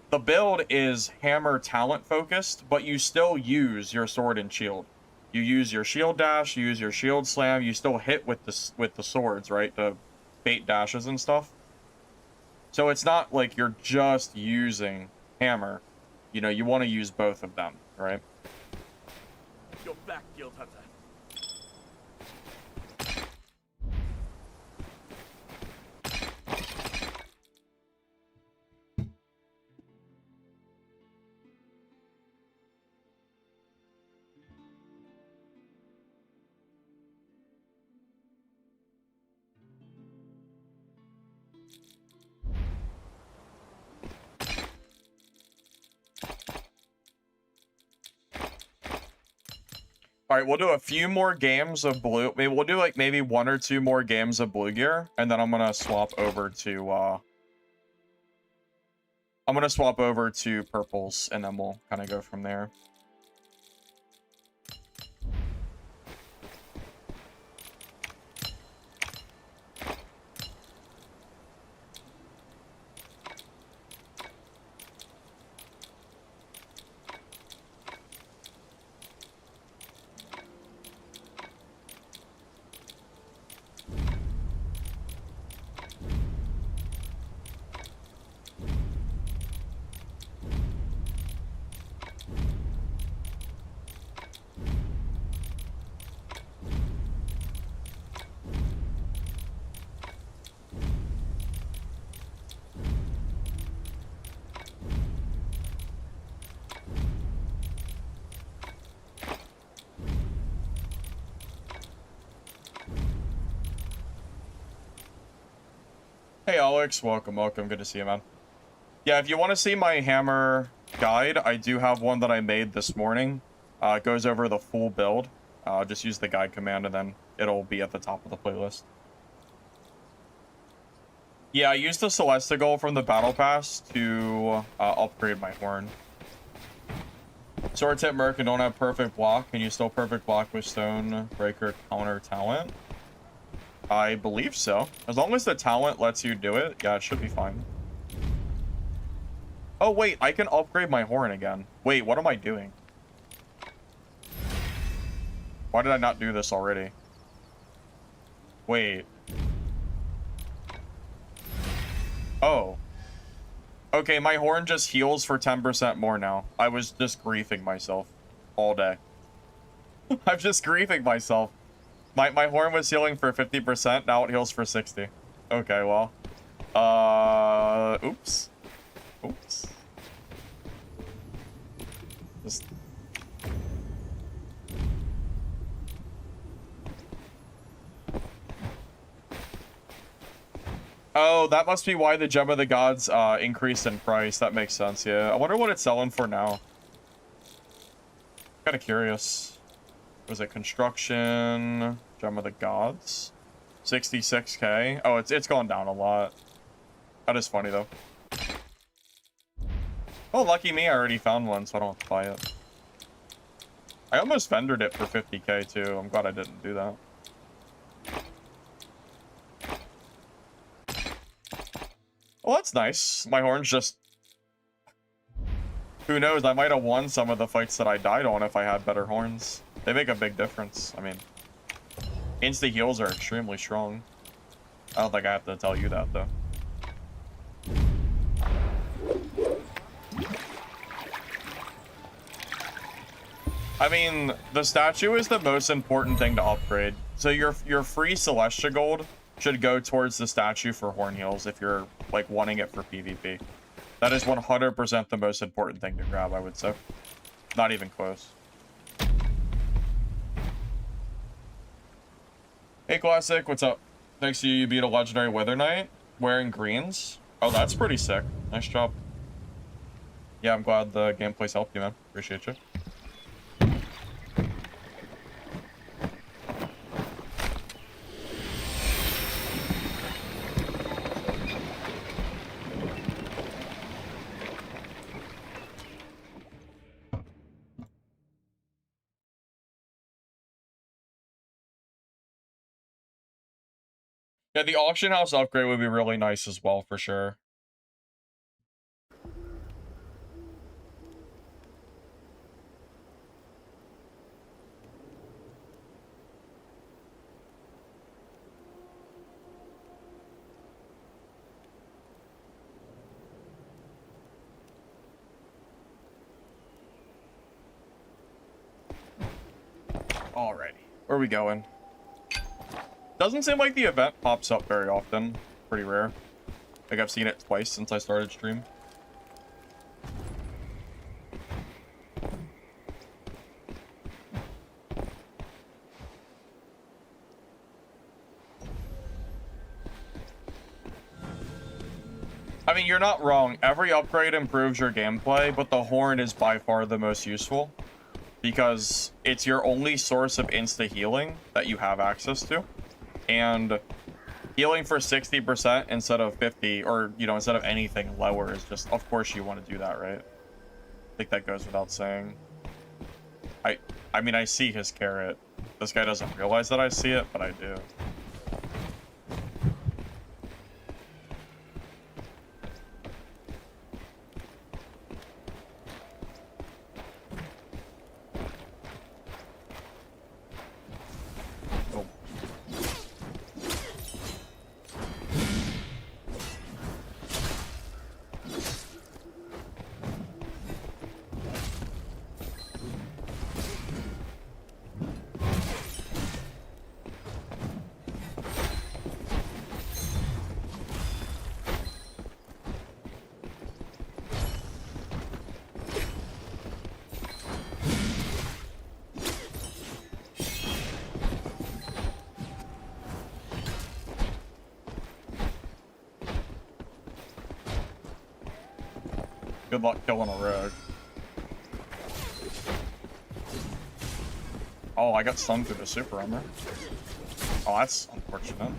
the build is Hammer talent focused, but you still use your sword and shield. You use your shield dash, you use your shield slam, you still hit with the swords, right? The bait dashes and stuff. So it's not like you're just using Hammer. You know, you want to use both of them, right? You're back, Guild Hunter. All right, we'll do a few more games of blue. Maybe we'll do like maybe 1 or 2 more games of blue gear, and then I'm gonna swap over to purples, and then we'll kind of go from there. Hey Alex, welcome, good to see you, man. Yeah, if you want to see my hammer guide, I do have one that I made this morning. It goes over the full build. Just use the guide command and then it'll be at the top of the playlist. Yeah, I used the Celestigal from the Battle Pass to upgrade my horn. Sword tip Merc and don't have perfect block. Can you still perfect block with Stone Breaker counter talent? I believe so. As long as the talent lets you do it, yeah, it should be fine. Oh, wait, I can upgrade my horn again. Wait, what am I doing? Why did I not do this already? Wait. Oh. Okay, my horn just heals for 10% more now. I was just griefing myself all day. I'm just griefing myself. My horn was healing for 50%, now it heals for 60. Okay, well. Oops. Oops. Just... Oh, that must be why the Gem of the Gods increased in price. That makes sense, yeah. I wonder what it's selling for now. Kind of curious. Was it construction? Gem of the Gods? 66k. Oh, it's gone down a lot. That is funny, though. Oh, lucky me, I already found one, so I don't have to buy it. I almost vendored it for 50k, too. I'm glad I didn't do that. Well, that's nice. My horn's just... Who knows? I might have won some of the fights that I died on if I had better horns. They make a big difference. I mean, insta heals are extremely strong. I don't think I have to tell you that, though. I mean, the statue is the most important thing to upgrade. So your free Celestia Gold should go towards the statue for horn heals if you're, like, wanting it for PvP. That is 100% the most important thing to grab, I would say. Not even close. Hey, Classic, what's up? Thanks to you, you beat a legendary Wither Knight wearing greens. Oh, that's pretty sick. Nice job. Yeah, I'm glad the gameplay's helped you, man. Appreciate you. Yeah, the auction house upgrade would be really nice as well, for sure. Alrighty, where are we going? Doesn't seem like the event pops up very often. Pretty rare. Like, I've seen it twice since I started stream. I mean, you're not wrong. Every upgrade improves your gameplay, but the horn is by far the most useful because it's your only source of insta healing that you have access to. And healing for 60% instead of 50, or, you know, instead of anything lower is just, of course you want to do that, right? I think that goes without saying. I mean, I see his carrot. This guy doesn't realize that I see it, but I do. Good luck killing a rogue. Oh, I got stunned through the super armor. Oh, that's unfortunate.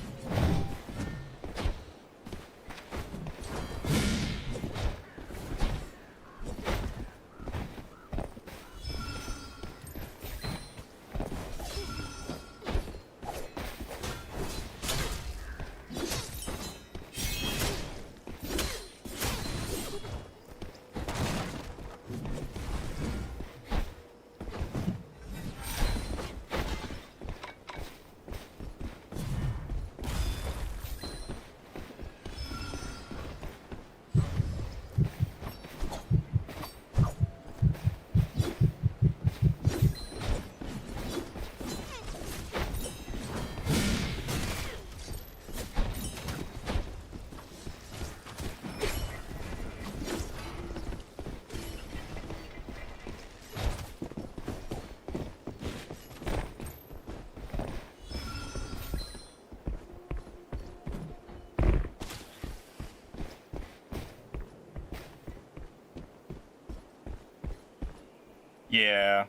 Yeah.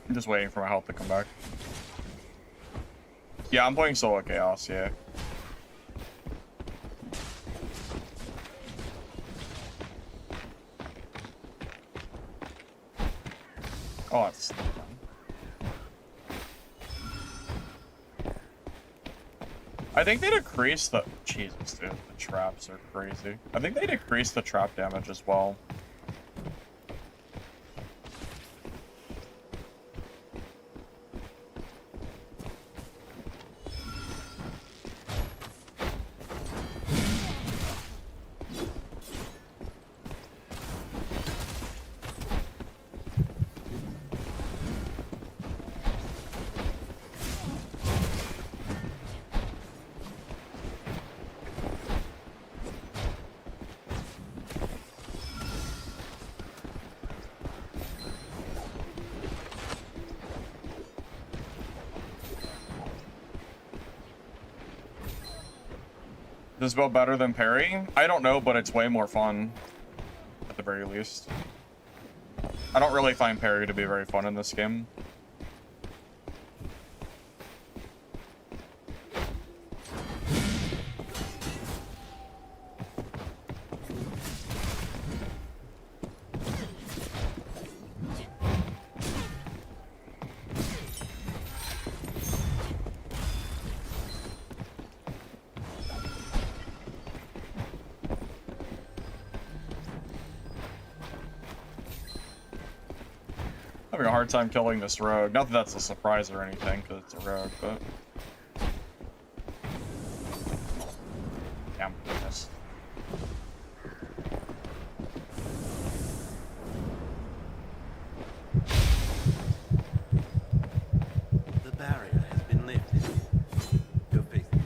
I'm just waiting for my health to come back. Yeah, I'm playing solo chaos, yeah. Oh, it's I think they decreased the Jesus, dude, the traps are crazy. I think they decreased the trap damage as well. Is this build better than parry? I don't know, but it's way more fun. At the very least. I don't really find parry to be very fun in this game. Having a hard time killing this rogue. Not that that's a surprise or anything, because it's a rogue, but... Damn, goodness. The barrier has been lifted. Go face it.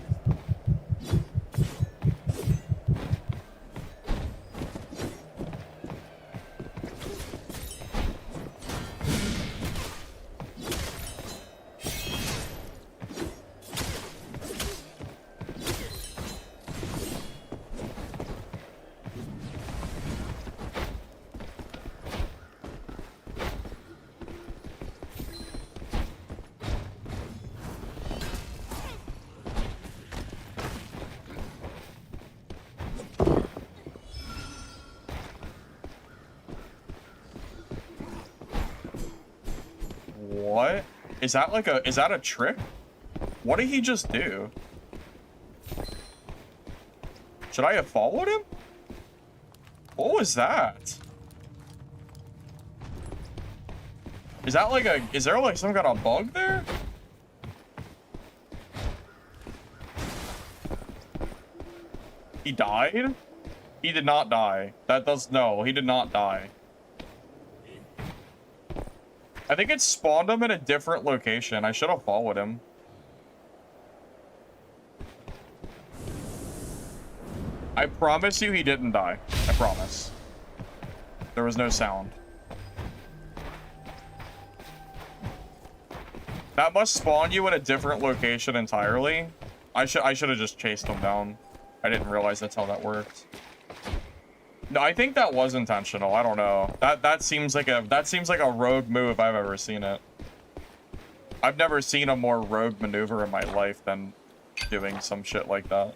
What? Is that like a... Is that a trick? What did he just do? Should I have followed him? What was that? Is that like a... Is there like some kind of bug there? He died? He did not die. That does... No, he did not die. I think it spawned him in a different location. I should have followed him. I promise you he didn't die. I promise. There was no sound. That must spawn you in a different location entirely. I should have just chased him down. I didn't realize that's how that worked. No, I think that was intentional. I don't know. That seems like a rogue move if I've ever seen it. I've never seen a more rogue maneuver in my life than doing some shit like that.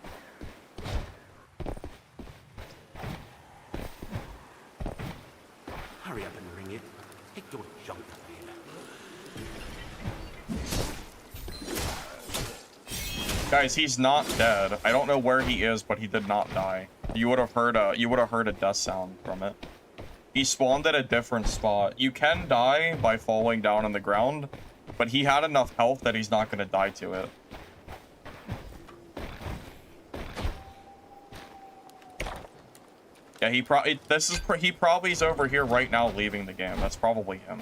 Hurry up and ring it. Take your junk up here. Guys, he's not dead. I don't know where he is, but he did not die. You would have heard a death sound from it. He spawned at a different spot. You can die by falling down on the ground, but he had enough health that he's not going to die to it. Yeah, he probably is over here right now leaving the game. That's probably him.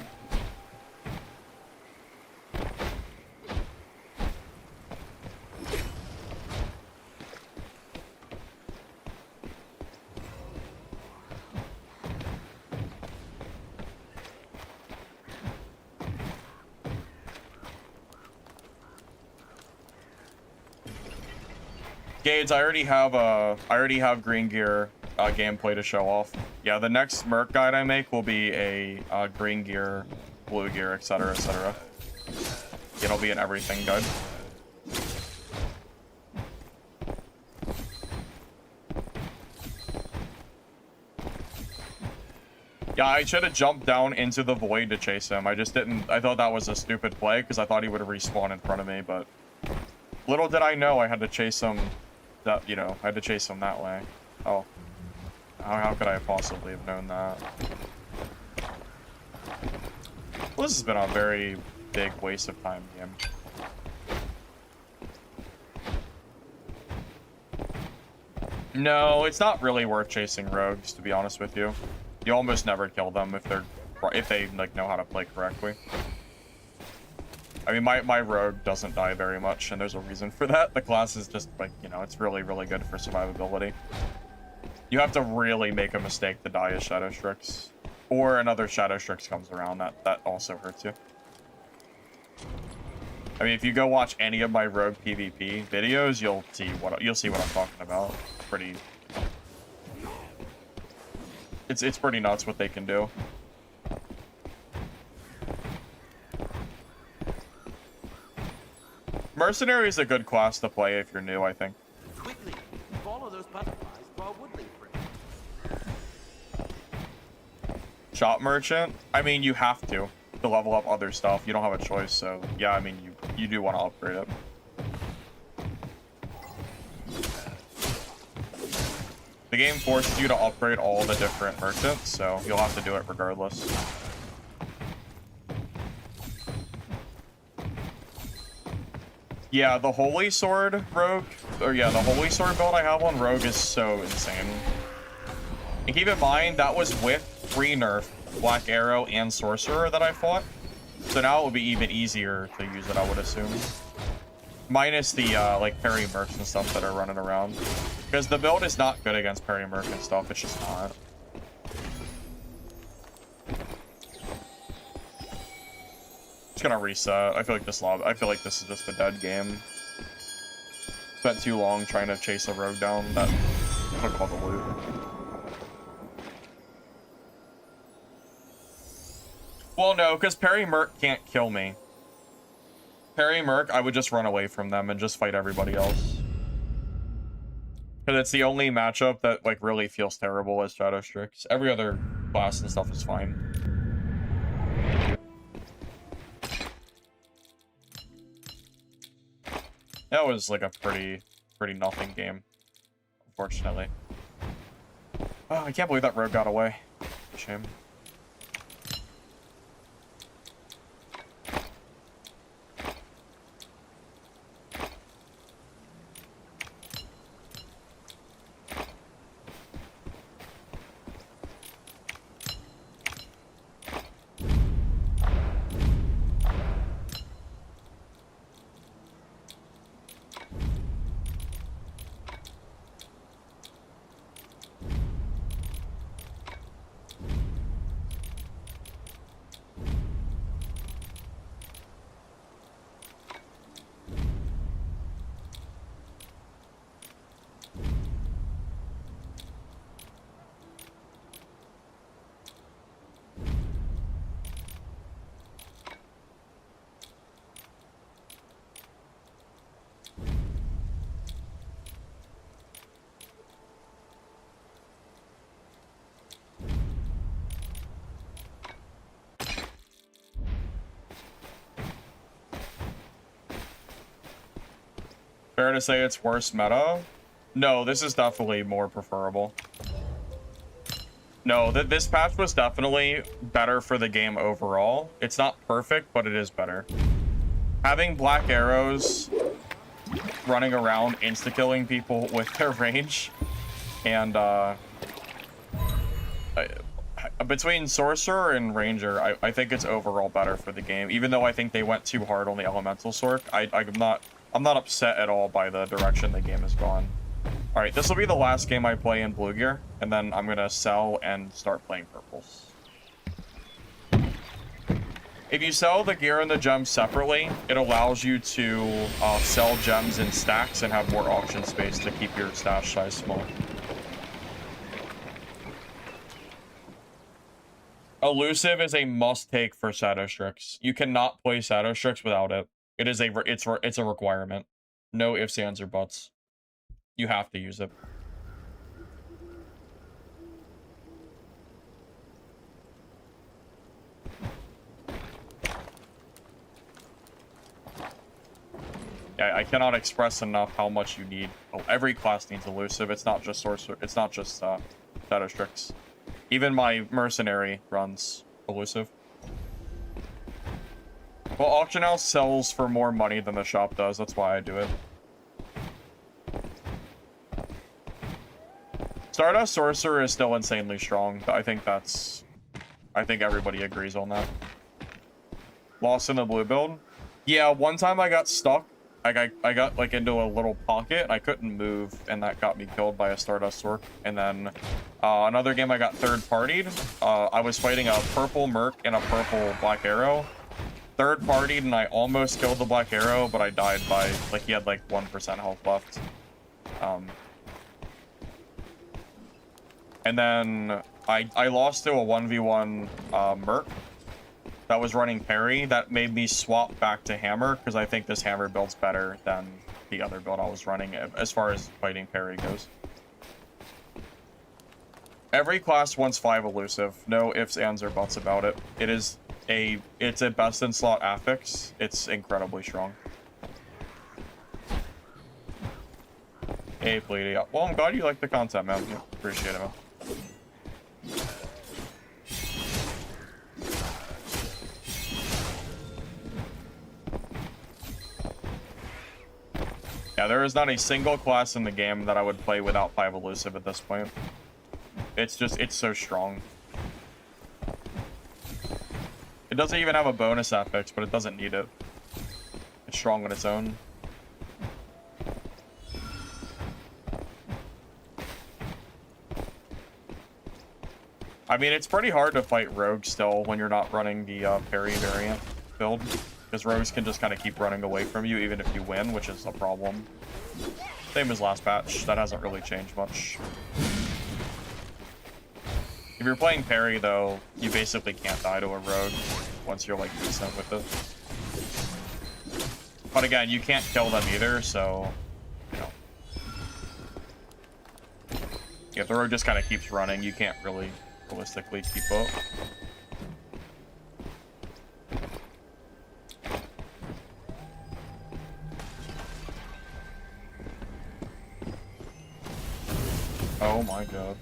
Gades, I already have green gear gameplay to show off. Yeah, the next Merc guide I make will be a green gear, blue gear, etc., etc. It'll be an everything guide. Yeah, I should have jumped down into the void to chase him. I just didn't. I thought that was a stupid play because I thought he would respawn in front of me, but little did I know I had to chase him. That, you know, I had to chase him that way. Oh, how could I possibly have known that? Well, this has been a very big waste of time game. No, it's not really worth chasing rogues, to be honest with you. You almost never kill them if they like know how to play correctly. I mean, my rogue doesn't die very much, and there's a reason for that. The class is just like, you know, it's really, really good for survivability. You have to really make a mistake to die as Shadow Strix, or another Shadow Strix comes around. That also hurts you. I mean, if you go watch any of my rogue PvP videos, you'll see what I'm talking about. It's pretty nuts what they can do. Mercenary is a good class to play if you're new, I think. Quickly, follow those butterflies to our woodling friend. Shop merchant? I mean, you have to level up other stuff. You don't have a choice, so yeah, I mean, you do want to upgrade it. The game forces you to upgrade all the different merchants, so you'll have to do it regardless. Yeah, the Holy Sword Rogue, or yeah, the Holy Sword build I have on Rogue is so insane. And keep in mind, that was with pre-nerf Black Arrow and Sorcerer that I fought. So now it will be even easier to use it, I would assume. Minus the, like, parry mercs and stuff that are running around. Because the build is not good against parry merc and stuff, it's just not. Just gonna reset. I feel like this is just a dead game. Spent too long trying to chase a rogue down that took all the loot. Well, no, because parry merc can't kill me. Parry merc, I would just run away from them and just fight everybody else. Because it's the only matchup that, like, really feels terrible as Shadow Strix. Every other class and stuff is fine. That was, like, a pretty nothing game, unfortunately. Oh, I can't believe that rogue got away. Shame. Fair to say it's worse meta? No, this is definitely more preferable. No, this patch was definitely better for the game overall. It's not perfect, but it is better. Having black arrows running around insta-killing people with their range and between Sorcerer and Ranger, I think it's overall better for the game. Even though I think they went too hard on the Elemental Sorc, I'm not upset at all by the direction the game has gone. Alright, this will be the last game I play in Blue Gear, and then I'm gonna sell and start playing Purples. If you sell the gear and the gems separately, it allows you to sell gems in stacks and have more auction space to keep your stash size small. Elusive is a must-take for Shadow Strix. You cannot play Shadow Strix without it. It is it's a requirement. No ifs, ands, or buts. You have to use it. Yeah, I cannot express enough how much you need. Oh, every class needs elusive. It's not just sorcerer. It's not just Shadow Strix. Even my Mercenary runs elusive. Well, Auction House sells for more money than the shop does. That's why I do it. Stardust Sorcerer is still insanely strong. I think everybody agrees on that. Lost in the blue build. Yeah, one time I got stuck. I got like into a little pocket. I couldn't move, and that got me killed by a Stardust Orc. And then another game I got third-partied. I was fighting a purple Merc and a purple Black Arrow. Third-partied, and I almost killed the Black Arrow, but I died by, like, he had like 1% health left. And then I lost to a 1v1 Merc that was running parry. That made me swap back to hammer, because I think this hammer build's better than the other build I was running as far as fighting parry goes. Every class wants 5 elusive. No ifs, ands, or buts about it. It's a best in slot affix. It's incredibly strong. Hey, Bleedy. Well, I'm glad you like the content, man. Yeah, appreciate it, man. Yeah, there is not a single class in the game that I would play without 5 elusive at this point. It's so strong. It doesn't even have a bonus affix, but it doesn't need it. It's strong on its own. I mean, it's pretty hard to fight rogues still when you're not running the parry variant build, because rogues can just kind of keep running away from you even if you win, which is a problem. Same as last patch. That hasn't really changed much. If you're playing parry, though, you basically can't die to a rogue once you're, like, decent with it. But again, you can't kill them either, so, you know. If the rogue just kind of keeps running, you can't really realistically keep up. Oh my god.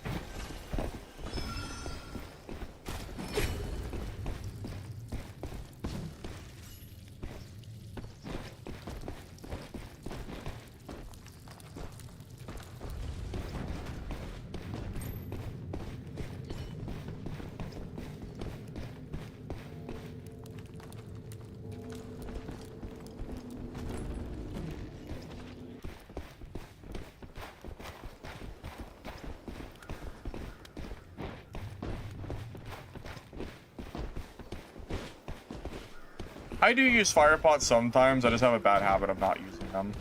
I do use fire pots sometimes. I just have a bad habit of not using them.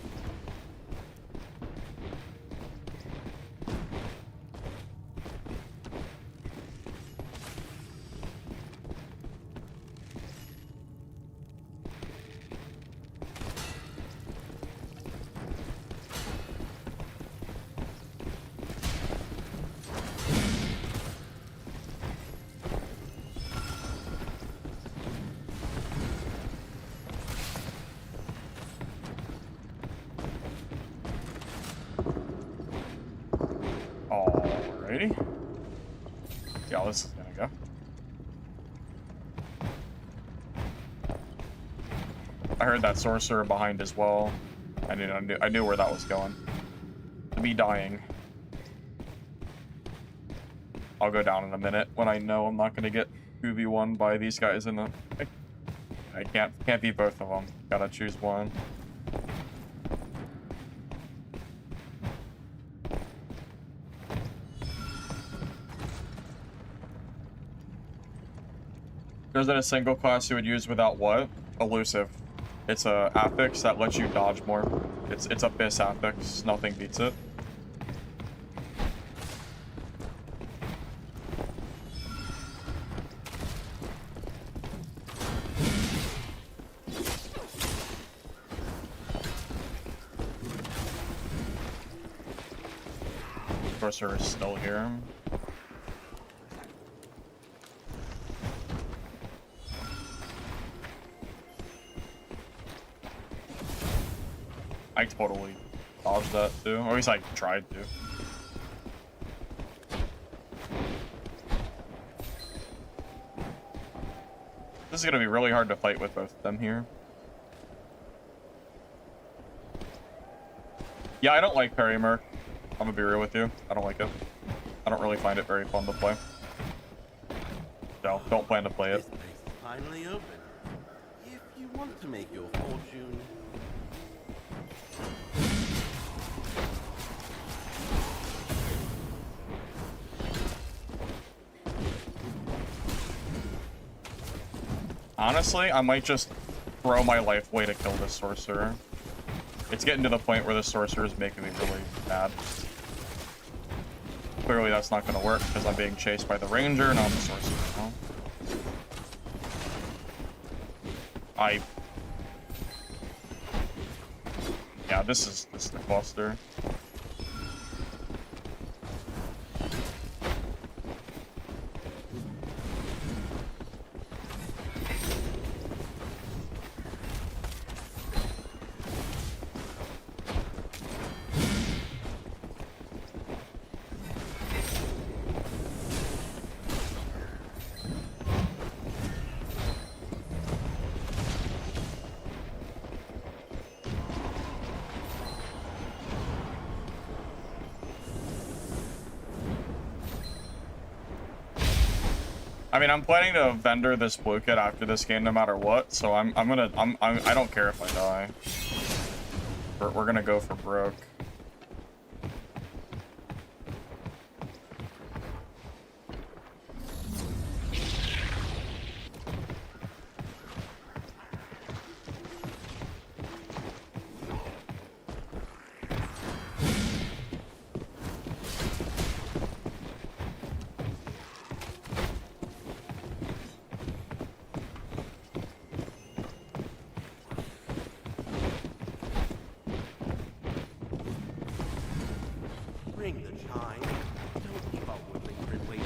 Alrighty. Yeah, this is gonna go. I heard that sorcerer behind as well. I knew where that was going. To be dying. I'll go down in a minute when I know I'm not gonna get 2v1 by these guys in the. I can't beat both of them. Gotta choose one. There's a single class you would use without what? Elusive. It's a affix that lets you dodge more. It's Abyss affix. Nothing beats it. Sorcerer is still here. I totally dodged that too, or at least I tried to. This is gonna be really hard to fight with both of them here. Yeah, I don't like Parry Merc. I'm gonna be real with you. I don't like it. I don't really find it very fun to play. So, don't plan to play it. This place is finally open. If you want to make your fortune. Honestly, I might just throw my life away to kill this sorcerer. It's getting to the point where the sorcerer is making me really mad. Clearly that's not going to work because I'm being chased by the ranger, not the sorcerer. No? Yeah, this is the cluster. I mean, I'm planning to vendor this blue kit after this game no matter what, so I don't care if I die. We're gonna go for broke. Ring the chime. Don't keep our woodland friend waiting.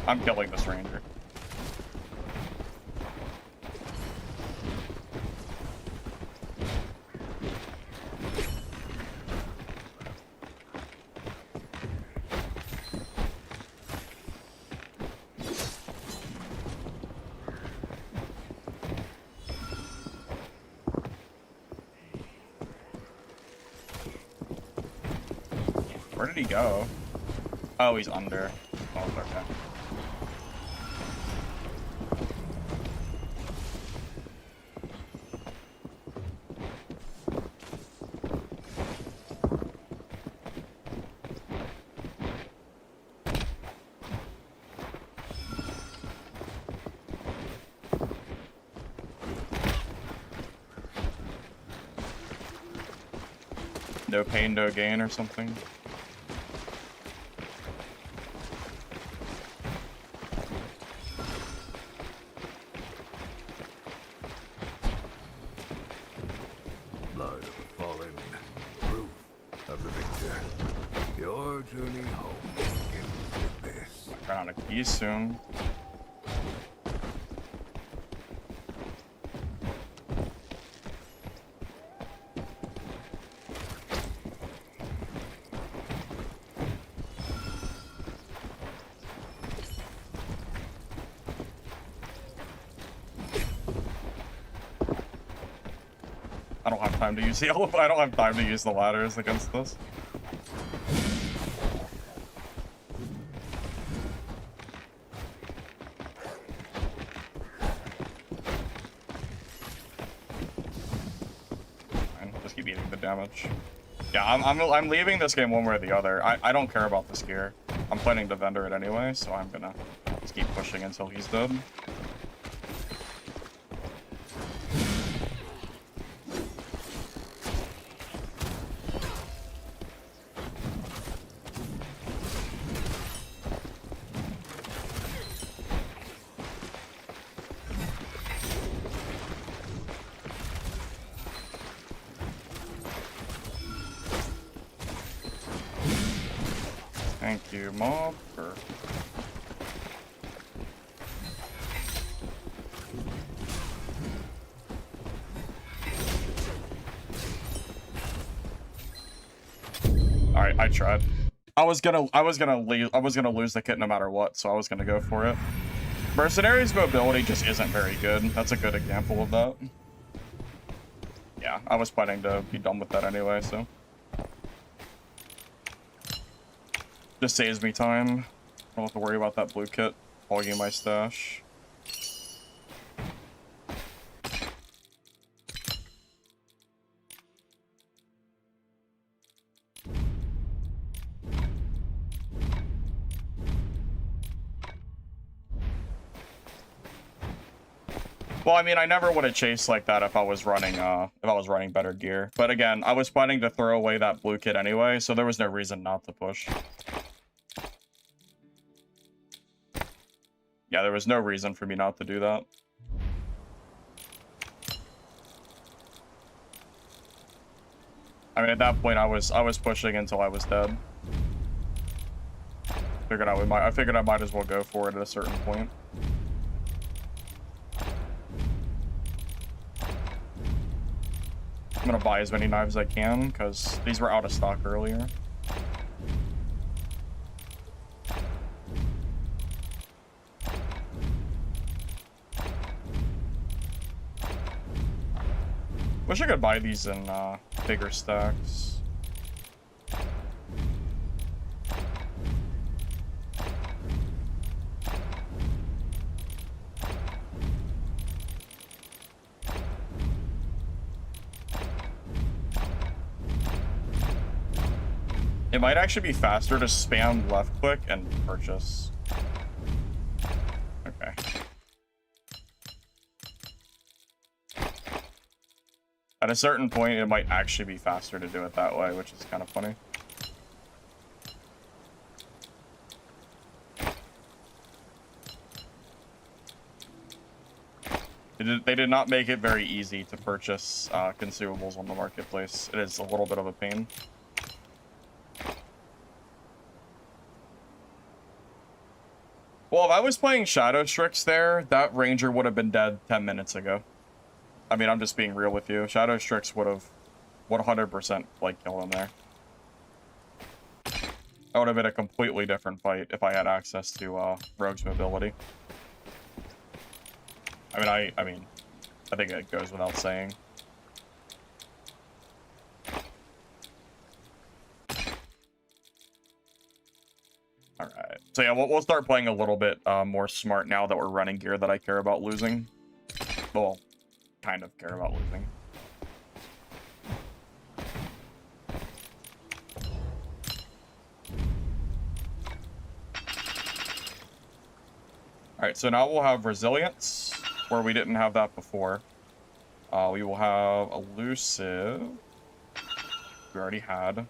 I'm killing this ranger. Where did he go? Oh, he's under. Oh, okay. No pain, no gain or something. Blood of the fallen, proof of the victor. Your journey home begins with this. Run out of keys soon. I don't have time to use the elevator. I don't have time to use the ladders against this. Fine, just keep eating the damage. Yeah, I'm leaving this game one way or the other. I don't care about this gear. I'm planning to vendor it anyway, so I'm gonna just keep pushing until he's dead. Thank you, mob. Alright, I tried. I was gonna lose the kit no matter what, so I was gonna go for it. Mercenary's mobility just isn't very good. That's a good example of that. Yeah, I was planning to be done with that anyway, so. Just saves me time. I don't have to worry about that blue kit hogging my stash. Well, I mean, I never would have chased like that if I was running better gear. But again, I was planning to throw away that blue kit anyway, so there was no reason not to push. Yeah, there was no reason for me not to do that. I mean, at that point, I was pushing until I was dead. I figured I might as well go for it at a certain point. I'm gonna buy as many knives as I can, because these were out of stock earlier. Wish I could buy these in bigger stacks. It might actually be faster to spam left click and purchase. Okay. At a certain point, it might actually be faster to do it that way, which is kind of funny. They did not make it very easy to purchase consumables on the marketplace. It is a little bit of a pain. Well, if I was playing Shadow Strix there, that Ranger would have been dead 10 minutes ago. I mean, I'm just being real with you. Shadow Strix would have 100% like killed him there. That would have been a completely different fight if I had access to Rogue's mobility. I mean, I think it goes without saying. Alright. So yeah, we'll start playing a little bit more smart now that we're running gear that I care about losing. Well, kind of care about losing. Alright, so now we'll have Resilience, where we didn't have that before. We will have Elusive. We already had.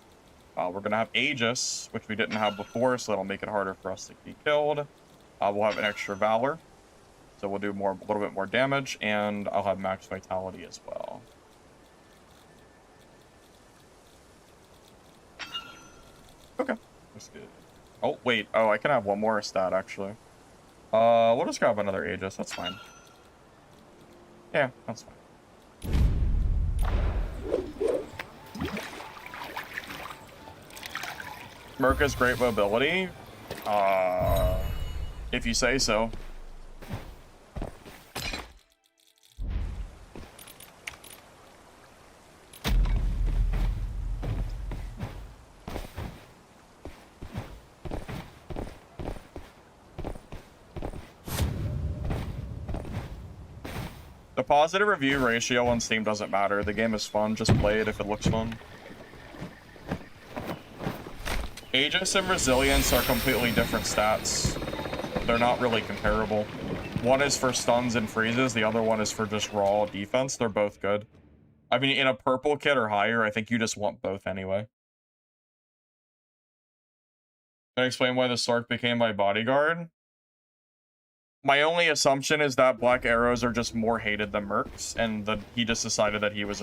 We're going to have Aegis, which we didn't have before, so that'll make it harder for us to be killed. We'll have an extra Valor, so we'll do a little bit more damage, and I'll have Max Vitality as well. Okay, that's good. Oh, wait. Oh, I can have one more stat, actually. We'll just grab another Aegis. That's fine. Yeah, that's fine. Merca's great mobility. If you say so. The positive review ratio on Steam doesn't matter. The game is fun. Just play it if it looks fun. Aegis and Resilience are completely different stats. They're not really comparable. One is for stuns and freezes. The other one is for just raw defense. They're both good. I mean, in a purple kit or higher, I think you just want both anyway. Can I explain why the Sork became my bodyguard? My only assumption is that black arrows are just more hated than mercs, and that he just decided that he was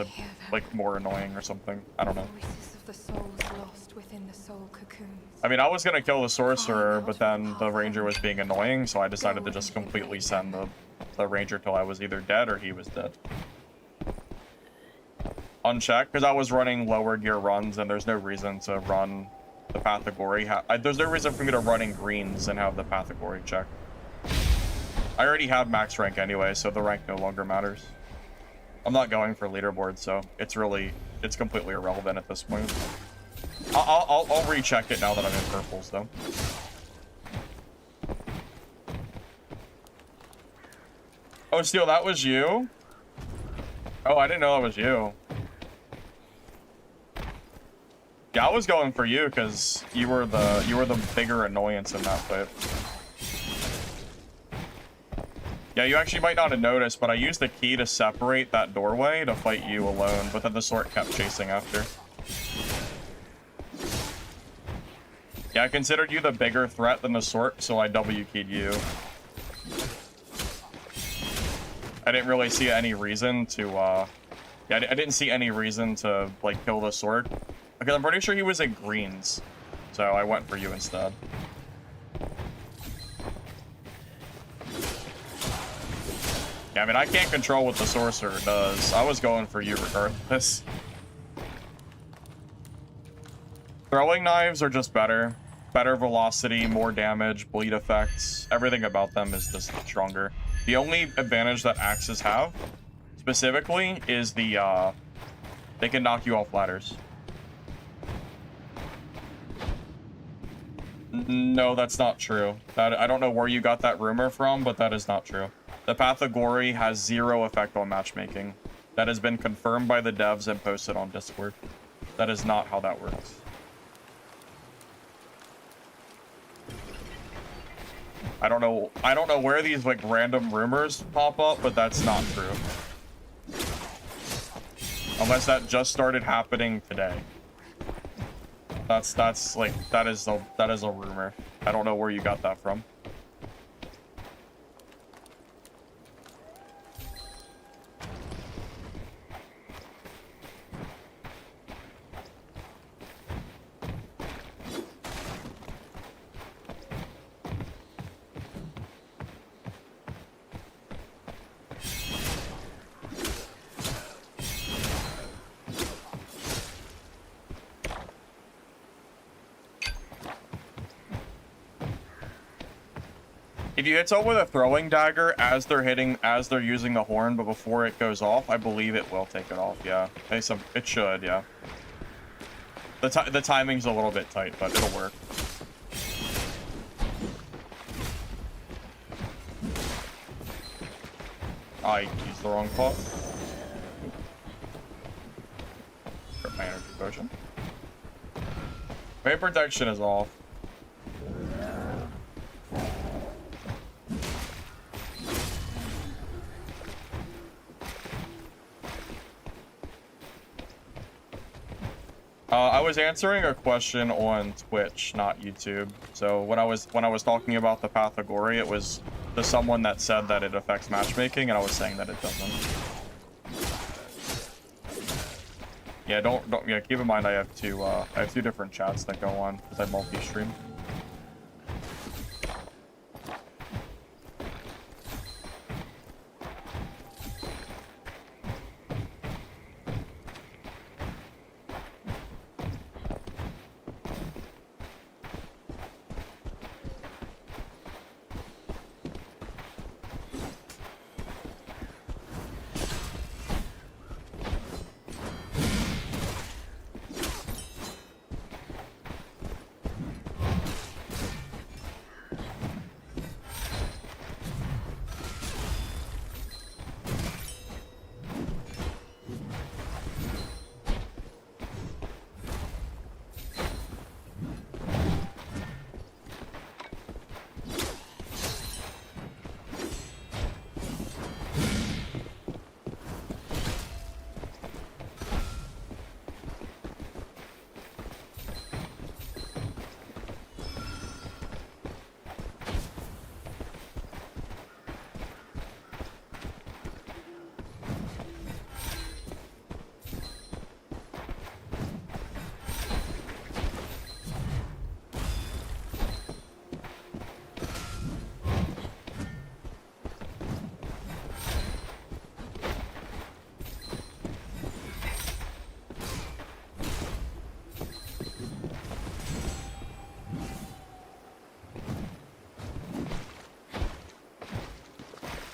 like more annoying or something. I don't know. Voices of the souls lost within the soul cocoons. I mean, I was gonna kill the sorcerer, but then the ranger was being annoying, so I decided to just completely send the ranger till I was either dead or he was dead. Unchecked, because I was running lower gear runs, and there's no reason to run the Path of Glory. There's no reason for me to run in greens and have the Path of Glory check. I already have max rank anyway, so the rank no longer matters. I'm not going for leaderboard, so it's completely irrelevant at this point. I'll recheck it now that I'm in purples, though. Oh, Steel, that was you? Oh, I didn't know that was you. Yeah, I was going for you because you were the bigger annoyance in that fight. Yeah, you actually might not have noticed, but I used the key to separate that doorway to fight you alone, but then the sword kept chasing after. Yeah, I considered you the bigger threat than the sword, so I W-keyed you. I didn't really see any reason to, yeah, I didn't see any reason to, like, kill the sword. Because I'm pretty sure he was in greens, so I went for you instead. Yeah, I mean, I can't control what the sorcerer does. I was going for you regardless. Throwing knives are just better. Better velocity, more damage, bleed effects. Everything about them is just stronger. The only advantage that axes have, specifically, is the, they can knock you off ladders. No, that's not true. I don't know where you got that rumor from, but that is not true. The Path of Glory has 0 effect on matchmaking. That has been confirmed by the devs and posted on Discord. That is not how that works. I don't know where these like random rumors pop up, but that's not true. Unless that just started happening today. That's like that is a rumor. I don't know where you got that from. If you hit someone with a throwing dagger as they're using the horn, but before it goes off, I believe it will take it off. Yeah, it should. Yeah. The timing's a little bit tight, but it'll work. I used the wrong pot. Grab my energy potion. Wave protection is off. I was answering a question on Twitch, not YouTube. So when I was talking about the Path of Glory, it was to someone that said that it affects matchmaking, and I was saying that it doesn't. Yeah, yeah. Keep in mind I have two different chats that go on because I multi-stream.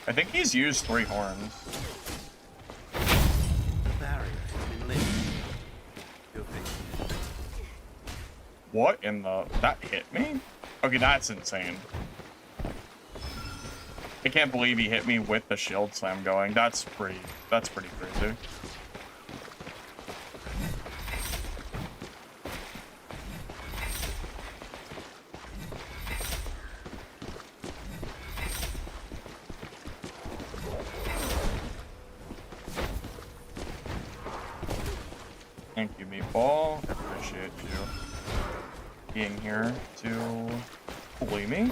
I think he's used 3 horns. The barrier has been lifted. Go fix it. What in the... That hit me? Okay, that's insane. I can't believe he hit me with the shield slam going. That's pretty crazy. Thank you, Meatball. I appreciate you being here to bully me.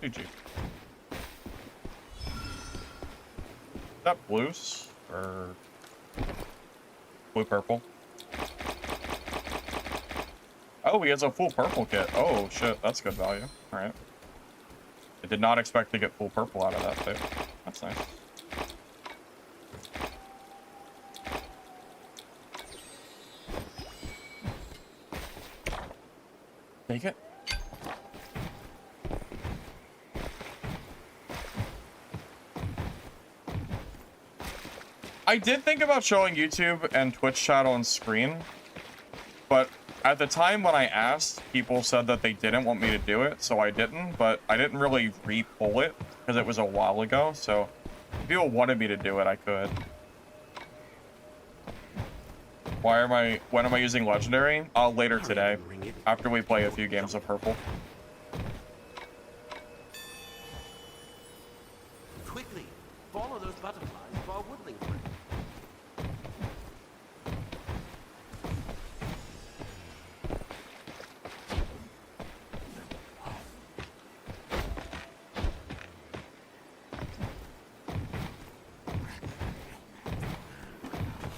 GG. Is that blues or blue purple? Oh, he has a full purple kit. Oh shit, that's good value. All right. I did not expect to get full purple out of that pick. That's nice. Take it. I did think about showing YouTube and Twitch chat on screen, but at the time when I asked, people said that they didn't want me to do it, so I didn't, but I didn't really re-pull it because it was a while ago, so if people wanted me to do it, I could. When am I using Legendary? Later today, after we play a few games of Purple. Quickly, follow those butterflies to our woodling friend.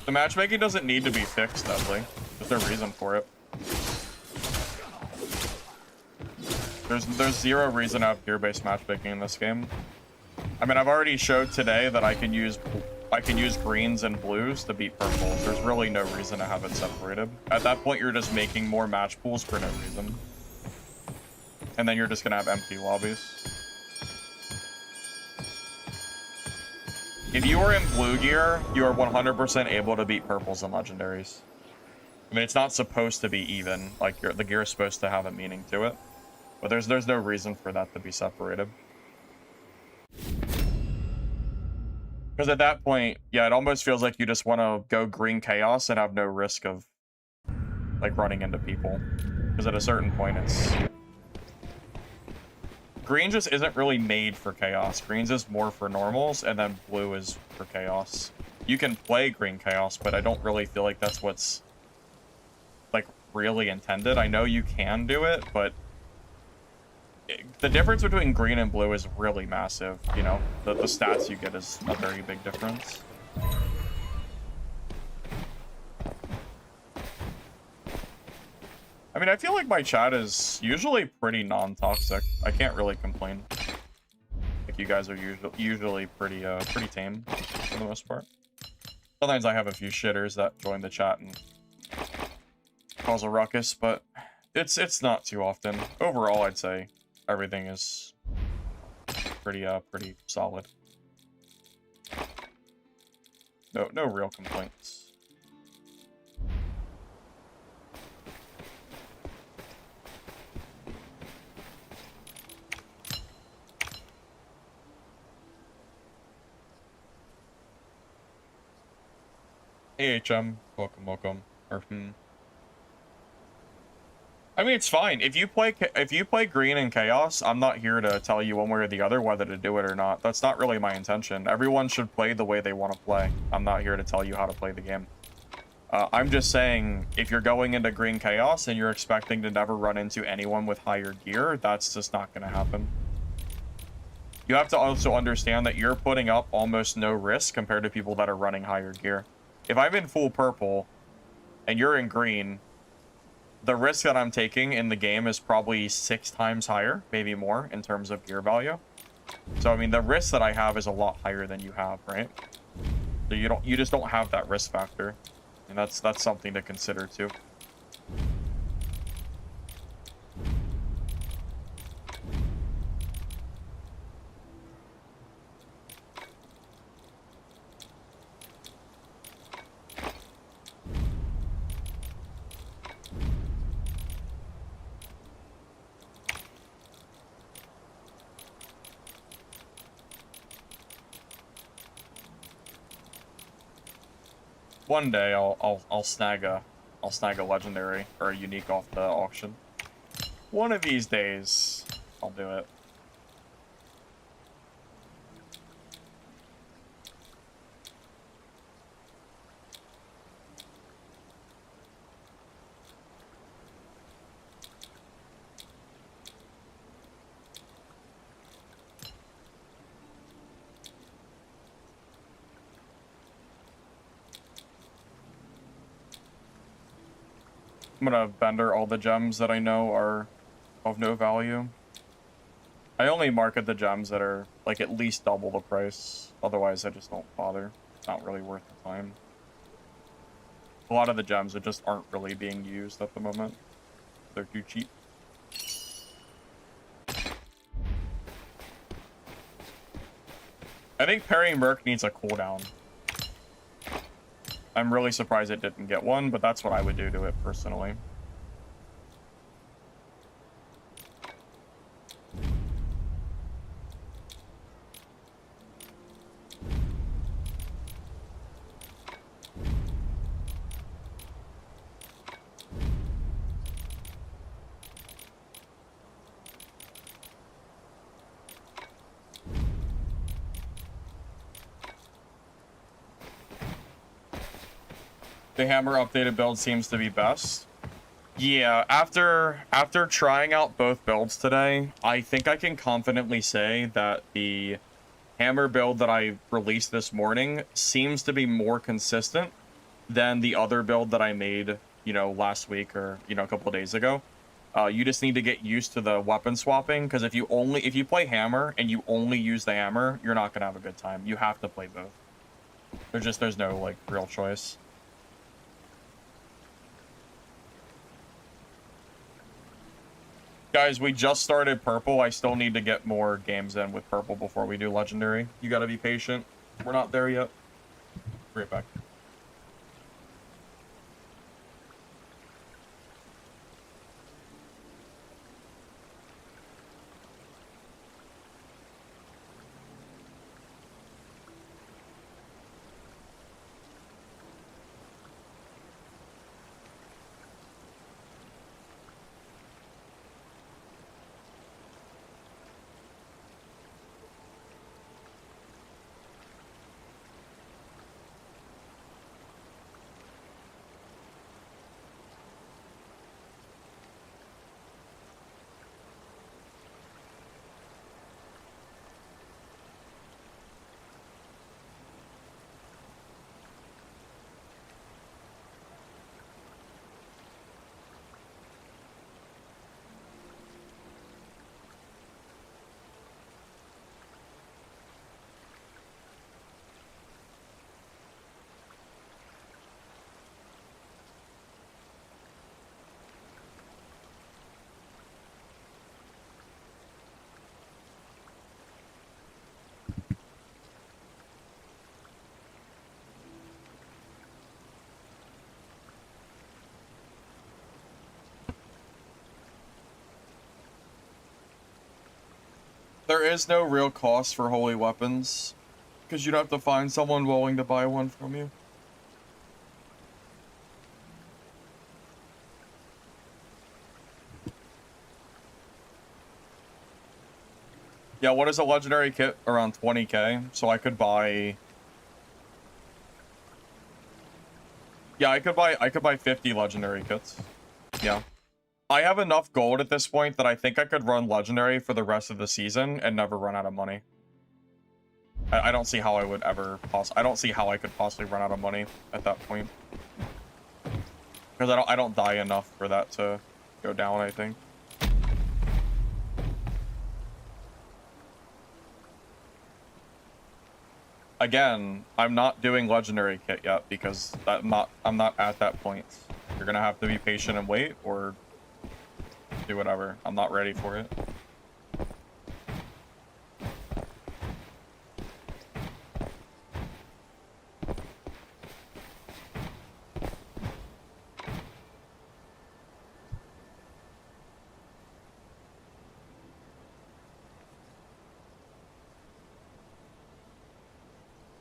The matchmaking doesn't need to be fixed, Dudley. There's no reason for it. There's zero reason to have gear-based matchmaking in this game. I mean, I've already showed today that I can use greens and blues to beat purples. There's really no reason to have it separated. At that point, you're just making more match pools for no reason. And then you're just gonna have empty lobbies. If you are in blue gear, you are 100% able to beat purples and legendaries. I mean, it's not supposed to be even. Like, the gear is supposed to have a meaning to it. But there's no reason for that to be separated. Because at that point, yeah, it almost feels like you just want to go green chaos and have no risk of, like, running into people. Because at a certain point, it's... Green just isn't really made for chaos. Green's is more for normals, and then blue is for chaos. You can play green chaos, but I don't really feel like that's what's, like, really intended. I know you can do it, but the difference between green and blue is really massive, you know? The stats you get is a very big difference. I mean, I feel like my chat is usually pretty non-toxic. I can't really complain. Like, you guys are usually pretty tame for the most part. Sometimes I have a few shitters that join the chat and cause a ruckus, but it's not too often. Overall, I'd say everything is pretty solid. No real complaints. Hey HM, welcome. I mean, it's fine. If you play green and chaos, I'm not here to tell you one way or the other whether to do it or not. That's not really my intention. Everyone should play the way they want to play. I'm not here to tell you how to play the game. I'm just saying, if you're going into green chaos and you're expecting to never run into anyone with higher gear, that's just not going to happen. You have to also understand that you're putting up almost no risk compared to people that are running higher gear. If I'm in full purple and you're in green, the risk that I'm taking in the game is probably 6 times higher, maybe more, in terms of gear value. So, I mean, the risk that I have is a lot higher than you have, right? So you just don't have that risk factor. And that's something to consider too. One day I'll snag a legendary or a unique off the auction. One of these days I'll do it. I'm gonna vendor all the gems that I know are of no value. I only market the gems that are like at least double the price. Otherwise, I just don't bother. It's not really worth the time. A lot of the gems that just aren't really being used at the moment. They're too cheap. I think parrying Merc needs a cooldown. I'm really surprised it didn't get one, but that's what I would do to it personally. The hammer updated build seems to be best. Yeah, after trying out both builds today, I think I can confidently say that the hammer build that I released this morning seems to be more consistent than the other build that I made, you know, last week or, you know, a couple of days ago. You just need to get used to the weapon swapping, because if you play hammer and you only use the hammer, you're not gonna have a good time. You have to play both. There's no like real choice. Guys, we just started purple. I still need to get more games in with purple before we do legendary. You gotta be patient. We're not there yet. Be right back. There is no real cost for holy weapons, because you'd have to find someone willing to buy one from you. Yeah, what is a legendary kit? Around 20k, so I could buy... Yeah, I could buy 50 legendary kits. Yeah. I have enough gold at this point that I think I could run legendary for the rest of the season and never run out of money. I don't see how I would ever I don't see how I could possibly run out of money at that point. Because I don't die enough for that to go down, I think. Again, I'm not doing legendary kit yet because I'm not at that point. You're gonna have to be patient and wait, or do whatever. I'm not ready for it.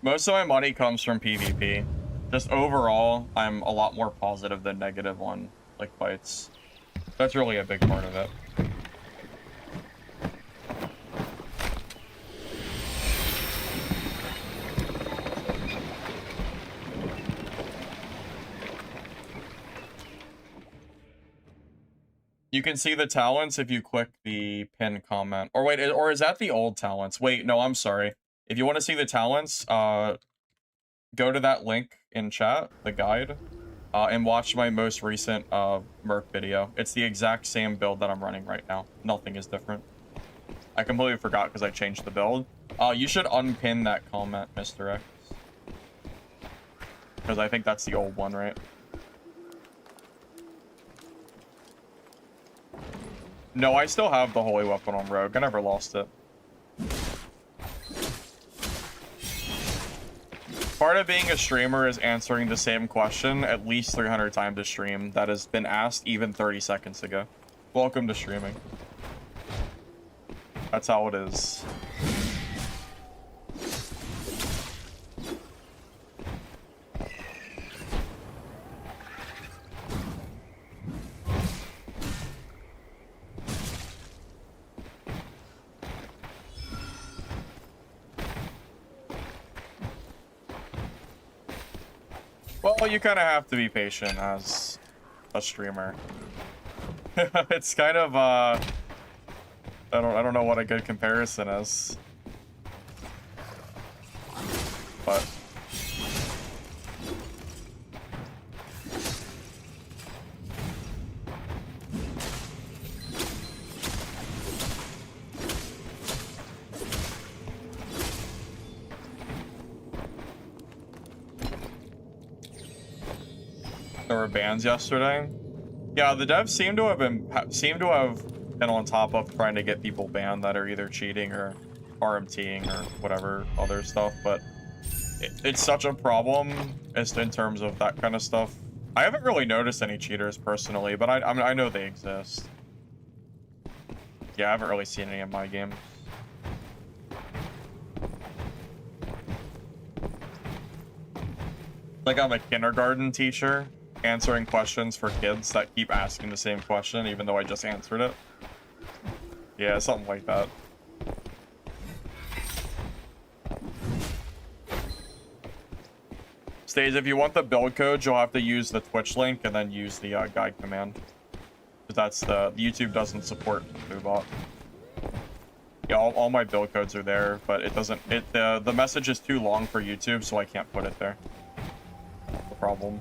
Most of my money comes from PvP. Just overall, I'm a lot more positive than negative on like fights. That's really a big part of it. You can see the talents if you click the pin comment. Or wait, or is that the old talents? Wait, no, I'm sorry. If you want to see the talents, go to that link in chat, the guide, and watch my most recent Merc video. It's the exact same build that I'm running right now. Nothing is different. I completely forgot because I changed the build. You should unpin that comment, Mr. X. Because I think that's the old one, right? No, I still have the holy weapon on Rogue. I never lost it. Part of being a streamer is answering the same question at least 300 times a stream that has been asked even 30 seconds ago. Welcome to streaming. That's how it is. Well, you kind of have to be patient as a streamer. It's kind of I don't know what a good comparison is. But there were bans yesterday. Yeah, the devs seem to have been on top of trying to get people banned that are either cheating or RMTing or whatever other stuff, but it's such a problem as in terms of that kind of stuff. I haven't really noticed any cheaters personally, but I know they exist. Yeah, I haven't really seen any in my games. Like I'm a kindergarten teacher answering questions for kids that keep asking the same question even though I just answered it. Yeah, something like that. Stays, if you want the build code, you'll have to use the Twitch link and then use the guide command. Because that's the YouTube doesn't support MoveBot. Yeah, all my build codes are there, but it doesn't. The message is too long for YouTube, so I can't put it there. That's the problem.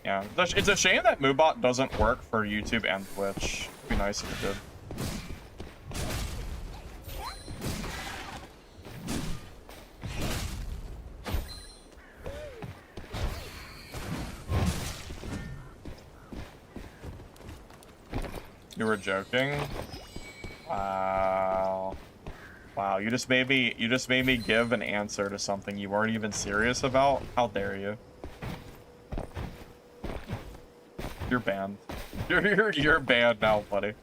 Yeah, it's a shame that MoveBot doesn't work for YouTube and Twitch. It'd be nice if it did. You were joking? Wow. Wow, you just made me give an answer to something you weren't even serious about? How dare you? You're banned. You're banned now, buddy.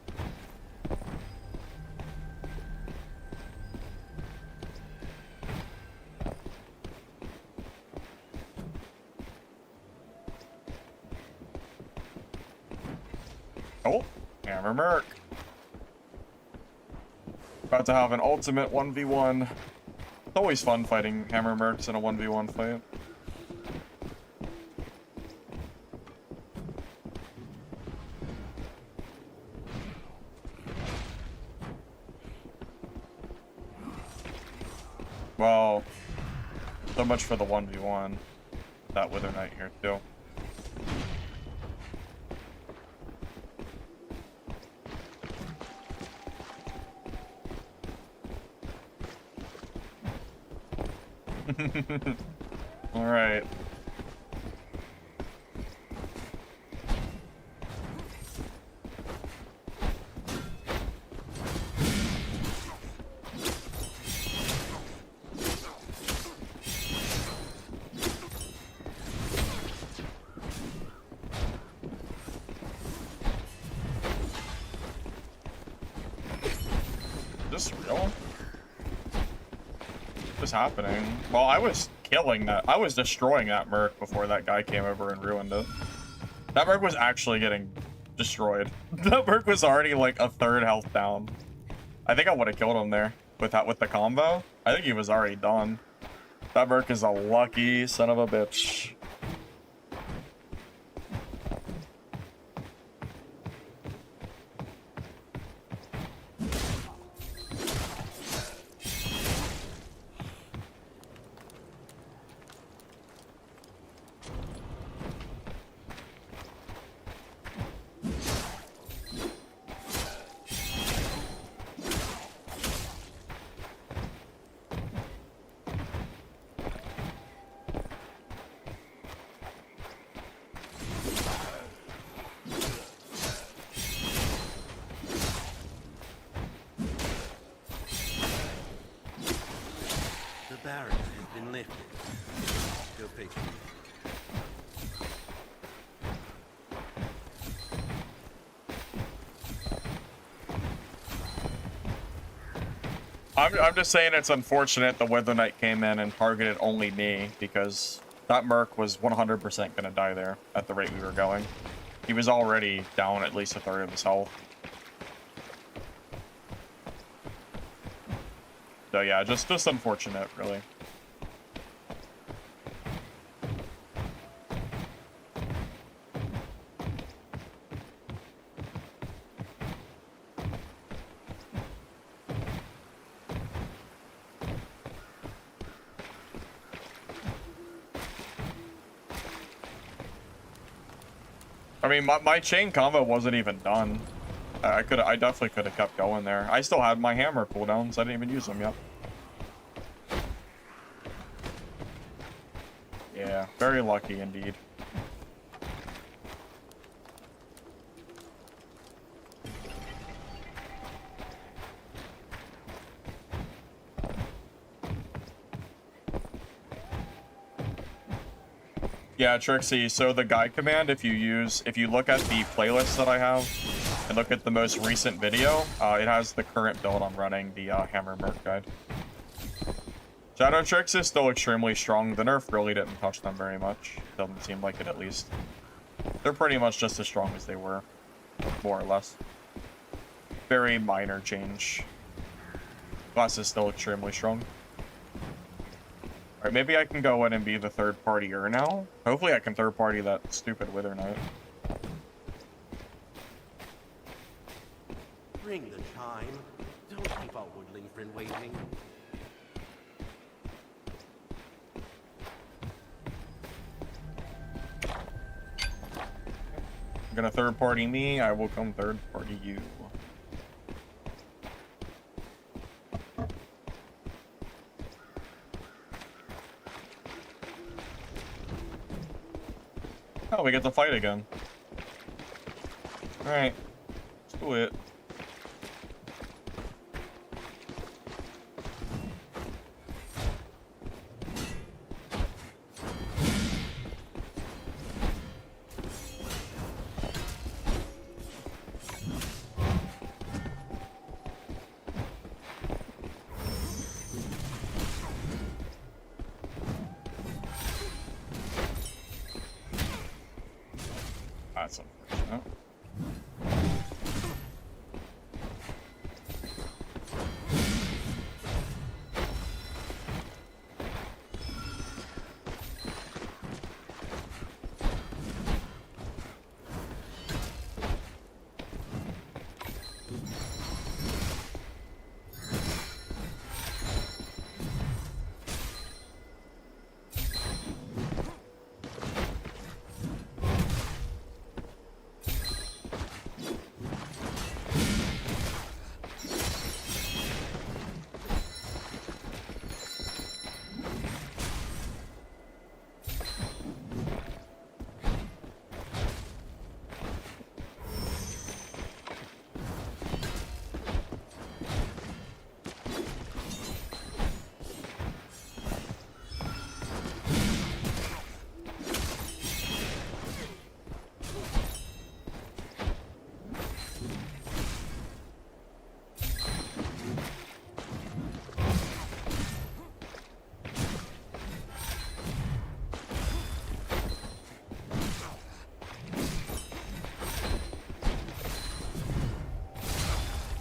Oh, Hammer Merc. About to have an ultimate 1v1. It's always fun fighting Hammer Mercs in a 1v1 fight. Well, so much for the 1v1. That Wither Knight here, too. Alright. Is this real? What's happening? Well, I was killing that. I was destroying that Merc before that guy came over and ruined it. That Merc was actually getting destroyed. That Merc was already like a third health down. I think I would have killed him there with the combo. I think he was already done. That Merc is a lucky son of a bitch. The barrier has been lifted. Go pick it. I'm just saying it's unfortunate the Wither Knight came in and targeted only me, because that Merc was 100% gonna die there at the rate we were going. He was already down at least a third of his health. So yeah, just unfortunate, really. I mean, my chain combo wasn't even done. I definitely could have kept going there. I still had my hammer cooldowns. I didn't even use them yet. Yeah, very lucky indeed. Yeah, Trixie, so the guide command, if you look at the playlist that I have and look at the most recent video, it has the current build I'm running, the Hammer Merc guide. Shadow Trix is still extremely strong. The nerf really didn't touch them very much. Doesn't seem like it, at least. They're pretty much just as strong as they were, more or less. Very minor change. Class is still extremely strong. Alright, maybe I can go in and be the third partier now. Hopefully I can third party that stupid Wither Knight. Ring the chime. Don't keep our woodling friend waiting. You're gonna third party me, I will come third party you. Oh, we get to fight again. Alright. Let's do it. That's unfortunate.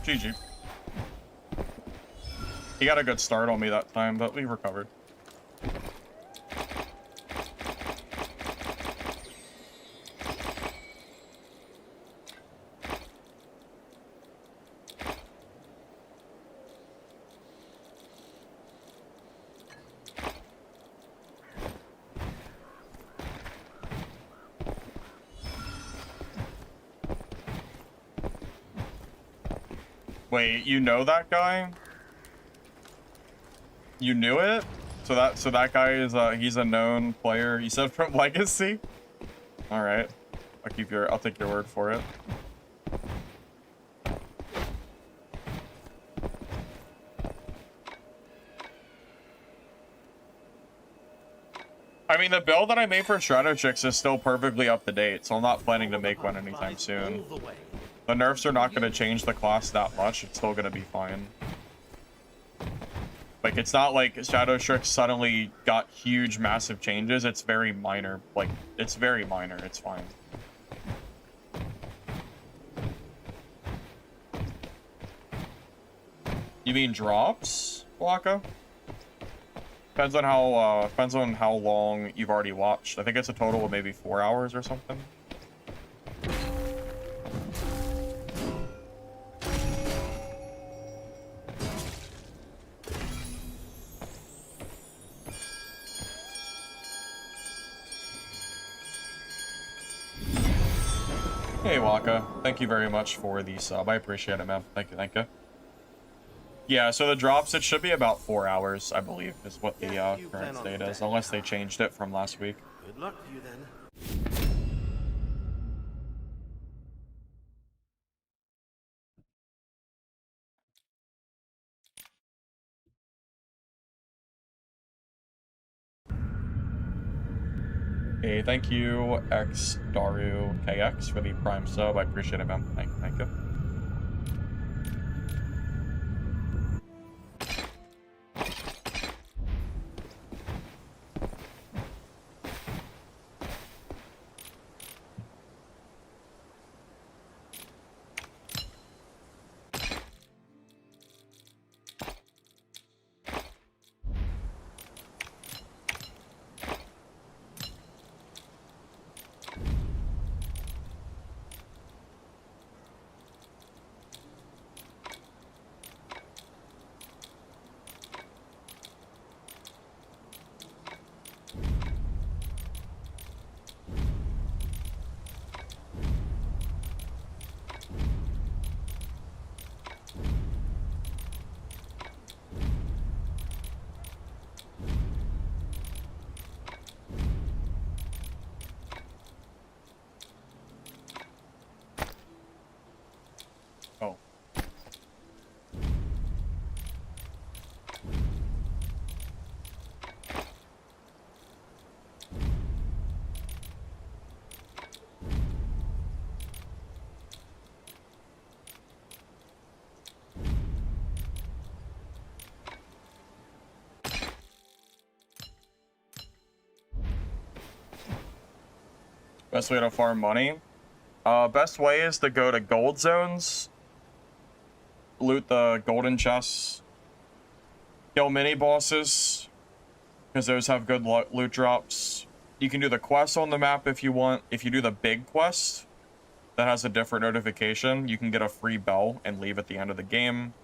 GG. He got a good start on me that time, but we recovered. Wait, you know that guy? You knew it? So that guy is he's a known player. You said from Legacy? All right. I'll take your word for it. I mean, the build that I made for Shadow Chicks is still perfectly up to date, so I'm not planning to make one anytime soon. The nerfs are not going to change the class that much. It's still going to be fine. Like, it's not like Shadow Chicks suddenly got huge, massive changes. It's very minor. Like, it's very minor. It's fine. You mean drops, Waka? Depends on how long you've already watched. I think it's a total of maybe 4 hours or something. Hey Waka, thank you very much for the sub. I appreciate it, man. Thank you, thank you. Yeah, so the drops, it should be about 4 hours, I believe, is what the current state is, unless they changed it from last week. Good luck to you then. Hey, thank you, X Daru KX, for the Prime sub. I appreciate it, man. Thank you. Oh. Best way to farm money? Best way is to go to gold zones, loot the golden chests, kill mini bosses, because those have good loot drops. You can do the quests on the map if you want. If you do the big quest, that has a different notification, you can get a free bell and leave at the end of the game.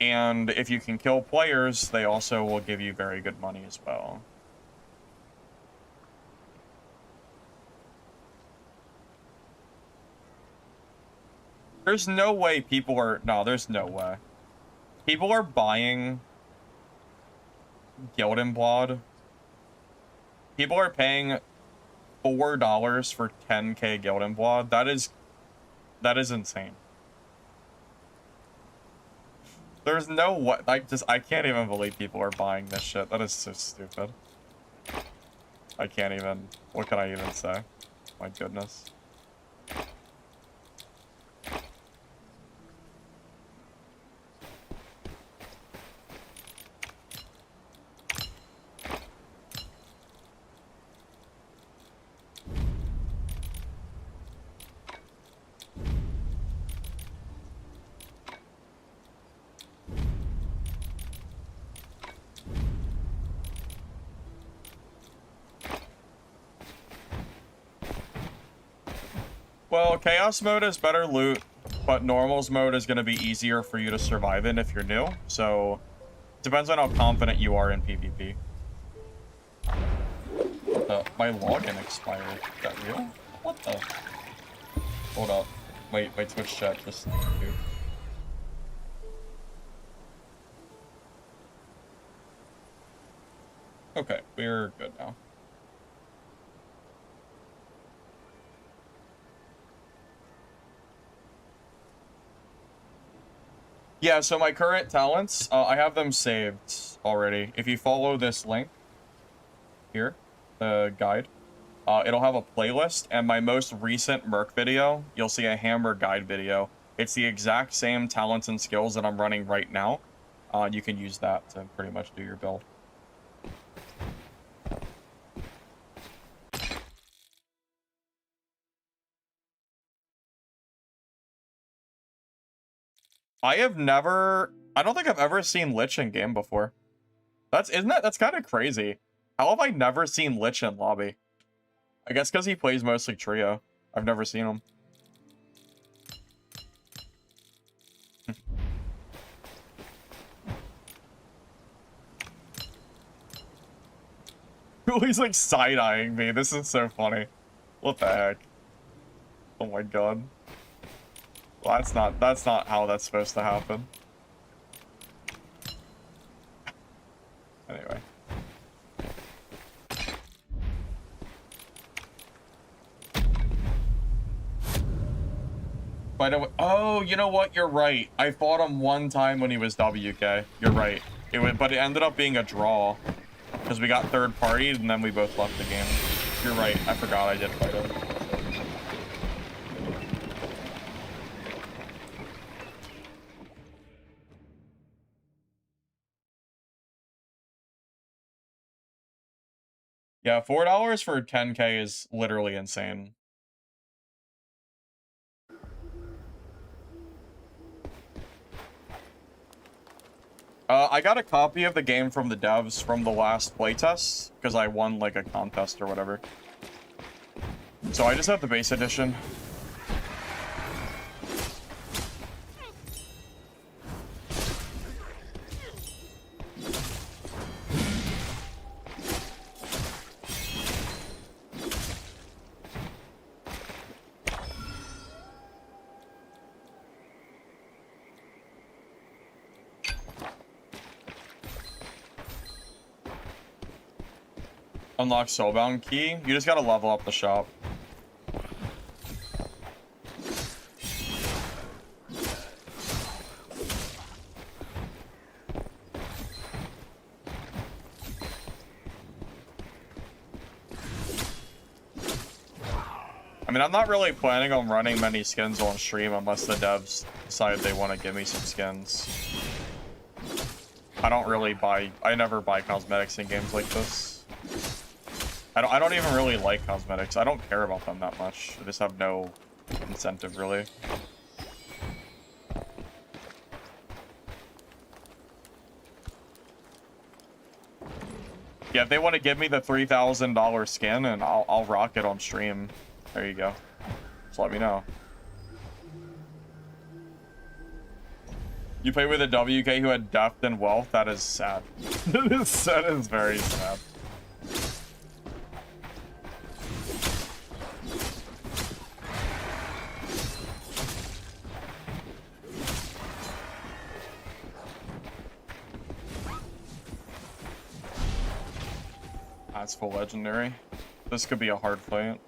And if you can kill players, they also will give you very good money as well. There's no way people are... No, there's no way. People are buying Guild and Blood. People are paying $4 for 10k Guild and Blood. That is insane. There's no way... I can't even believe people are buying this shit. That is so stupid. I can't even... What can I even say? My goodness. Well, Chaos mode is better loot, but Normals mode is going to be easier for you to survive in if you're new. So, depends on how confident you are in PvP. What the? My login expired. Is that real? What the? Hold up. Wait, my Twitch chat just... Dude. Okay, we're good now. Yeah, so my current talents, I have them saved already. If you follow this link here, the guide, it'll have a playlist, and my most recent Merc video, you'll see a hammer guide video. It's the exact same talents and skills that I'm running right now. You can use that to pretty much do your build. I don't think I've ever seen Lich in game before. That's kind of crazy. How have I never seen Lich in lobby? I guess because he plays mostly trio. I've never seen him. He's like side-eyeing me. This is so funny. What the heck? Oh my god. Well, that's not how that's supposed to happen. Anyway. By the way, oh, you know what? You're right. I fought him one time when he was WK. You're right. But it ended up being a draw because we got third partied and then we both left the game. You're right. I forgot I did fight him. Yeah, $4 for 10k is literally insane. I got a copy of the game from the devs from the last playtest, because I won, like, a contest or whatever. So I just have the base edition. Unlock Soulbound key. You just gotta level up the shop. I mean, I'm not really planning on running many skins on stream unless the devs decide they want to give me some skins. I never buy cosmetics in games like this. I don't even really like cosmetics. I don't care about them that much. I just have no incentive, really. Yeah, if they want to give me the $3,000 skin, and I'll rock it on stream. There you go. Just let me know. You play with a WK who had depth and wealth? That is sad. That is very sad. That's full legendary. This could be a hard fight.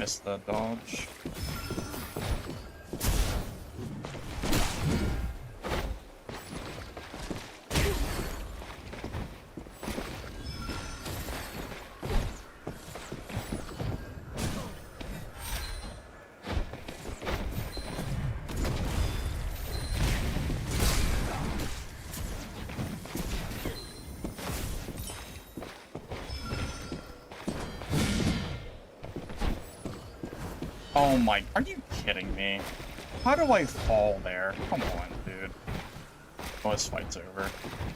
missed the dodge. Oh my, are you kidding me? How do I fall there? Come on, dude. Well, this fight's over.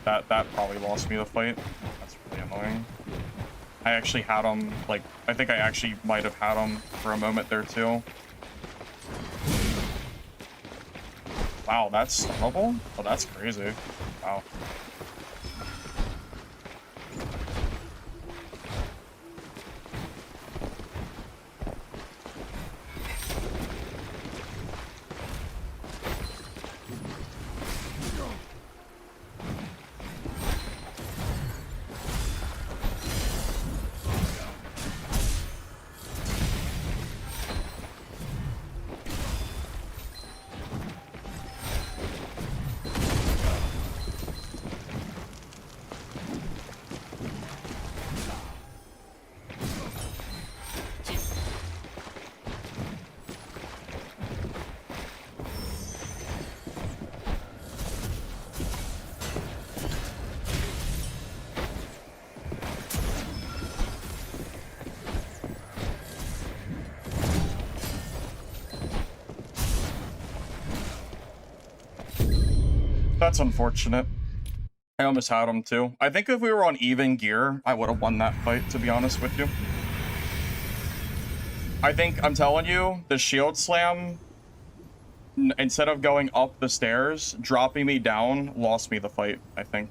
That probably lost me the fight. That's really annoying. I actually had him, like, I think I actually might have had him for a moment there too. Wow, that's stunnable? Oh, that's crazy. Wow. That's unfortunate. I almost had him too. I think if we were on even gear, I would have won that fight, to be honest with you. I think, I'm telling you, the shield slam, instead of going up the stairs, dropping me down, lost me the fight, I think.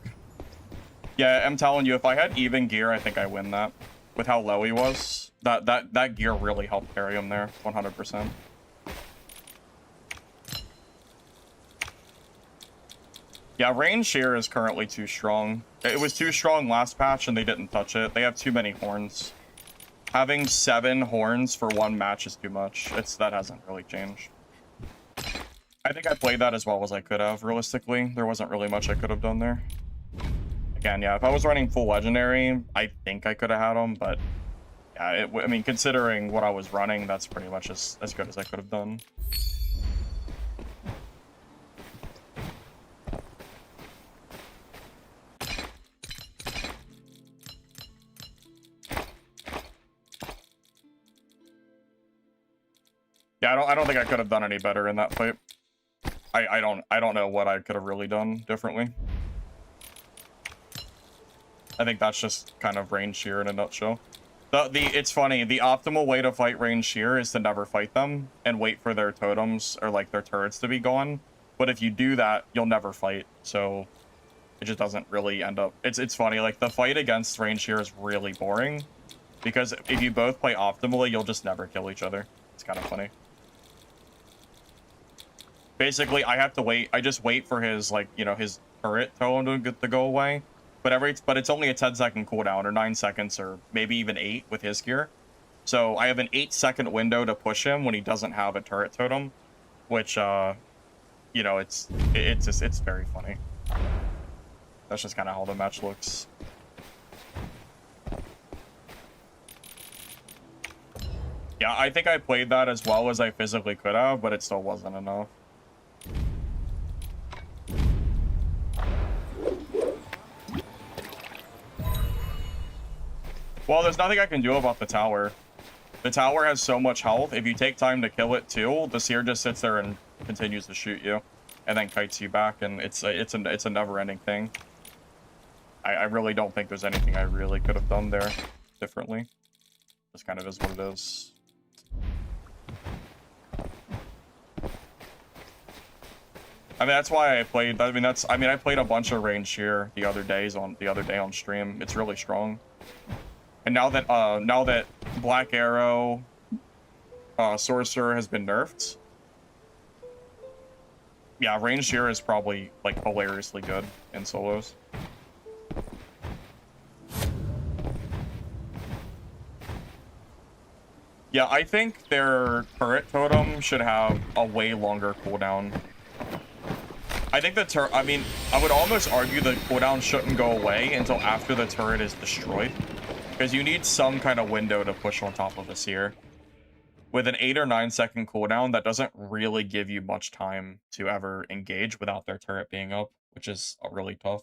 Yeah, I'm telling you, if I had even gear, I think I win that. With how low he was. That gear really helped carry him there, 100%. Yeah, range shear is currently too strong. It was too strong last patch and they didn't touch it. They have too many horns. Having 7 horns for one match is too much. That hasn't really changed. I think I played that as well as I could have, realistically. There wasn't really much I could have done there. Again, yeah, if I was running full legendary, I think I could have had him, but yeah, I mean, considering what I was running, that's pretty much as good as I could have done. Yeah, I don't think I could have done any better in that fight. I don't know what I could have really done differently. I think that's just kind of range shear in a nutshell. It's funny, the optimal way to fight range shear is to never fight them and wait for their totems or like their turrets to be gone. But if you do that, you'll never fight. So it just doesn't really end up. It's funny, like the fight against range shear is really boring because if you both play optimally, you'll just never kill each other. It's kind of funny. Basically, I have to wait. I just wait for his, like, you know, his turret tone to go away. But it's only a 10-second cooldown, or 9 seconds, or maybe even 8 with his gear. So I have an 8-second window to push him when he doesn't have a turret totem, which, you know, it's very funny. That's just kind of how the match looks. Yeah, I think I played that as well as I physically could have, but it still wasn't enough. Well, there's nothing I can do about the tower. The tower has so much health. If you take time to kill it too, the seer just sits there and continues to shoot you, and then kites you back, and it's a never-ending thing. I really don't think there's anything I really could have done there differently. This kind of is what it is. I mean, that's why I played. I mean, I played a bunch of range shear the other day on stream. It's really strong. And now that Black Arrow Sorcerer has been nerfed, yeah, range shear is probably like hilariously good in solos. Yeah, I think their turret totem should have a way longer cooldown. I think the turret, I mean, I would almost argue the cooldown shouldn't go away until after the turret is destroyed. Because you need some kind of window to push on top of a seer. With an 8 or 9 second cooldown, that doesn't really give you much time to ever engage without their turret being up, which is really tough.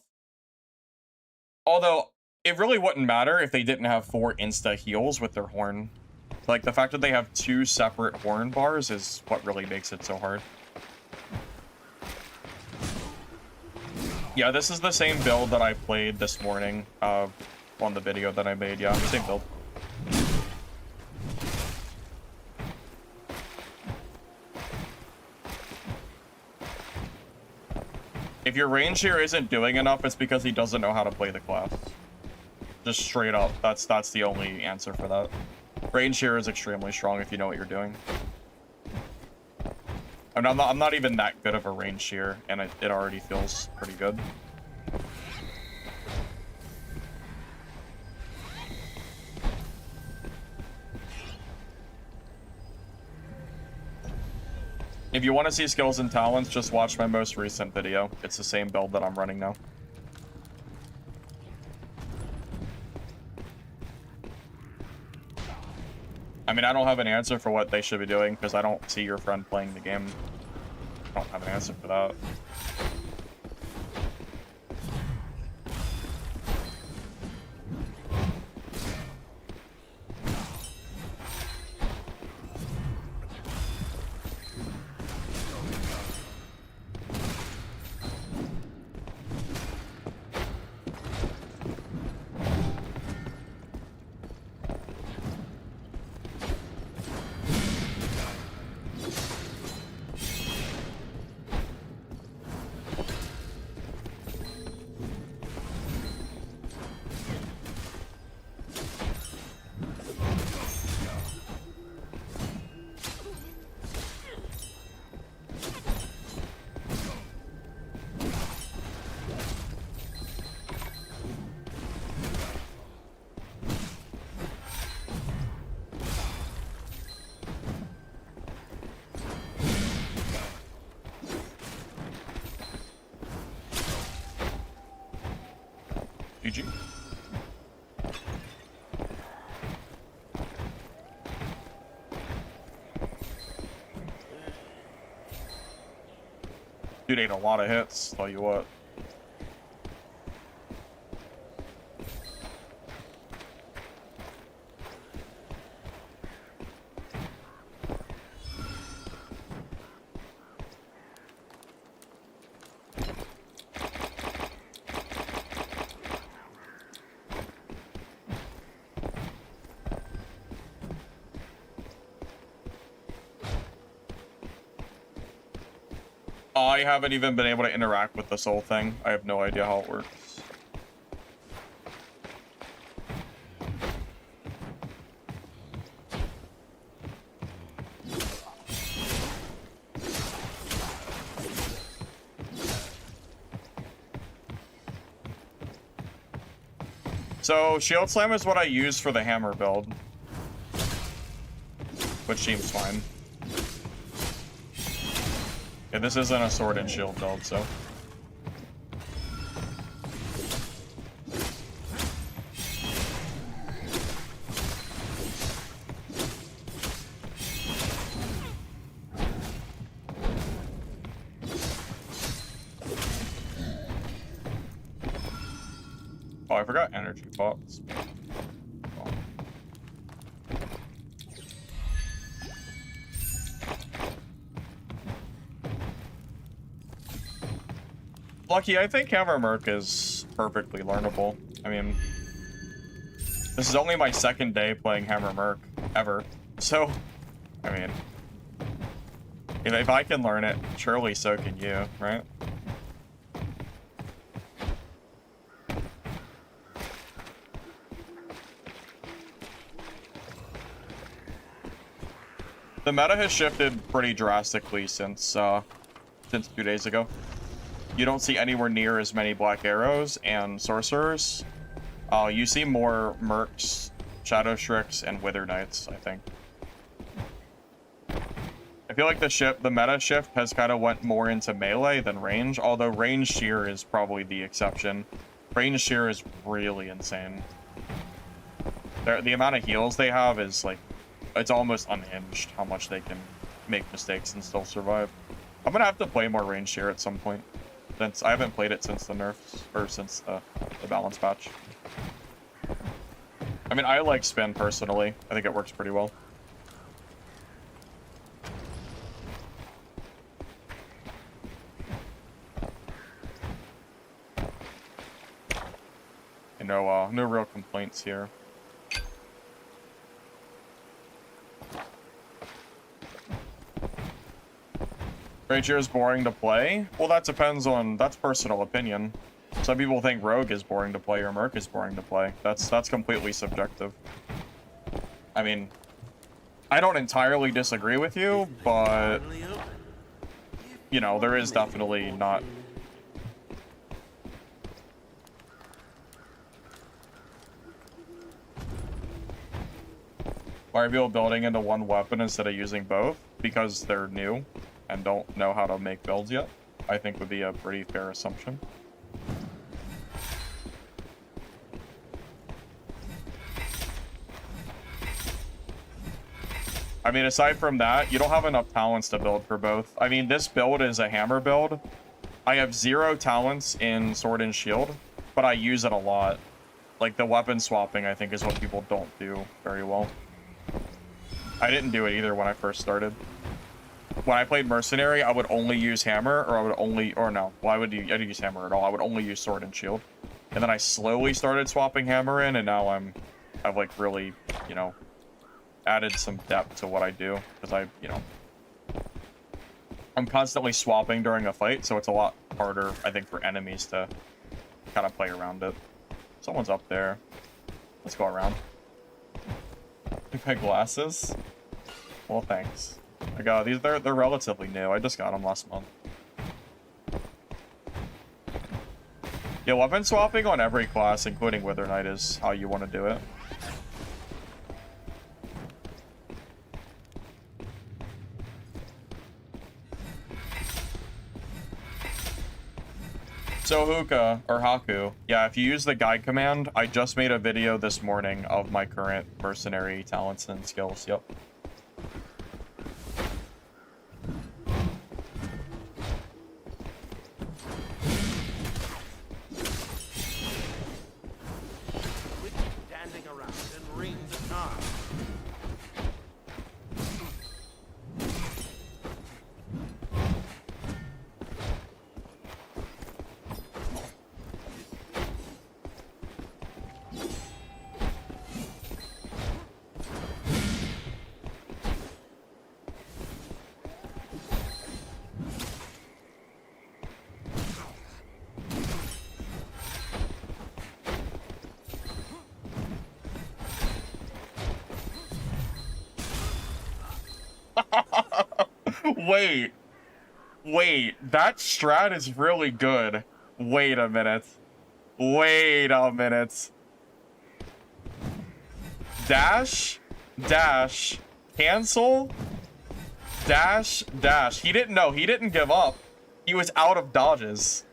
Although, it really wouldn't matter if they didn't have 4 insta heals with their horn. Like, the fact that they have 2 separate horn bars is what really makes it so hard. Yeah, this is the same build that I played this morning on the video that I made. Yeah, same build. If your range here isn't doing enough, it's because he doesn't know how to play the class. Just straight up, that's the only answer for that. Range here is extremely strong if you know what you're doing. I mean, I'm not even that good of a range here, and it already feels pretty good. If you want to see skills and talents, just watch my most recent video. It's the same build that I'm running now. I mean, I don't have an answer for what they should be doing because I don't see your friend playing the game. I don't have an answer for that. GG. Dude ate a lot of hits, tell you what. I haven't even been able to interact with this whole thing. I have no idea how it works. So, Shield Slam is what I use for the hammer build, which seems fine. Yeah, this isn't a sword and shield build, so. Oh, I forgot energy pots. Lucky, I think Hammer Merc is perfectly learnable. I mean, this is only my second day playing Hammer Merc ever. So, I mean, if I can learn it, surely so can you, right? The meta has shifted pretty drastically since 2 days ago. You don't see anywhere near as many Black Arrows and Sorcerers. You see more Mercs, Shadow Shrix, and Wither Knights, I think. feel like the meta shift has kind of went more into melee than range, although range shear is probably the exception. Range shear is really insane. The amount of heals they have is like, it's almost unhinged how much they can make mistakes and still survive. I'm gonna have to play more range shear at some point, since I haven't played it since the nerfs, or since the balance patch. I mean, I like spin personally. I think it works pretty well. And no real complaints here. Ranger is boring to play? Well, that depends on, that's personal opinion. Some people think Rogue is boring to play or Merc is boring to play. That's completely subjective. I mean, I don't entirely disagree with you, but, you know, there is definitely not... Why are people building into one weapon instead of using both? Because they're new and don't know how to make builds yet, I think would be a pretty fair assumption. I mean, aside from that, you don't have enough talents to build for both. I mean, this build is a hammer build. I have 0 talents in Sword and Shield, but I use it a lot. Like, the weapon swapping, I think, is what people don't do very well. I didn't do it either when I first started. When I played Mercenary, I would only use hammer, or I would only, or no, well, I didn't use hammer at all. I would only use sword and shield. And then I slowly started swapping hammer in, and now I've like really, you know, added some depth to what I do. Because I'm constantly swapping during a fight, so it's a lot harder, I think, for enemies to kind of play around it. Someone's up there. Let's go around. You my glasses? Well, thanks. I got these. They're relatively new. I just got them last month. Yeah, weapon swapping on every class, including Wither Knight, is how you want to do it. So Hookah, or Haku, yeah, if you use the guide command, I just made a video this morning of my current mercenary talents and skills, yep. Standing around and ring the time. Wait, that strat is really good. Wait a minute. Dash, cancel, dash. He didn't give up. He was out of dodges.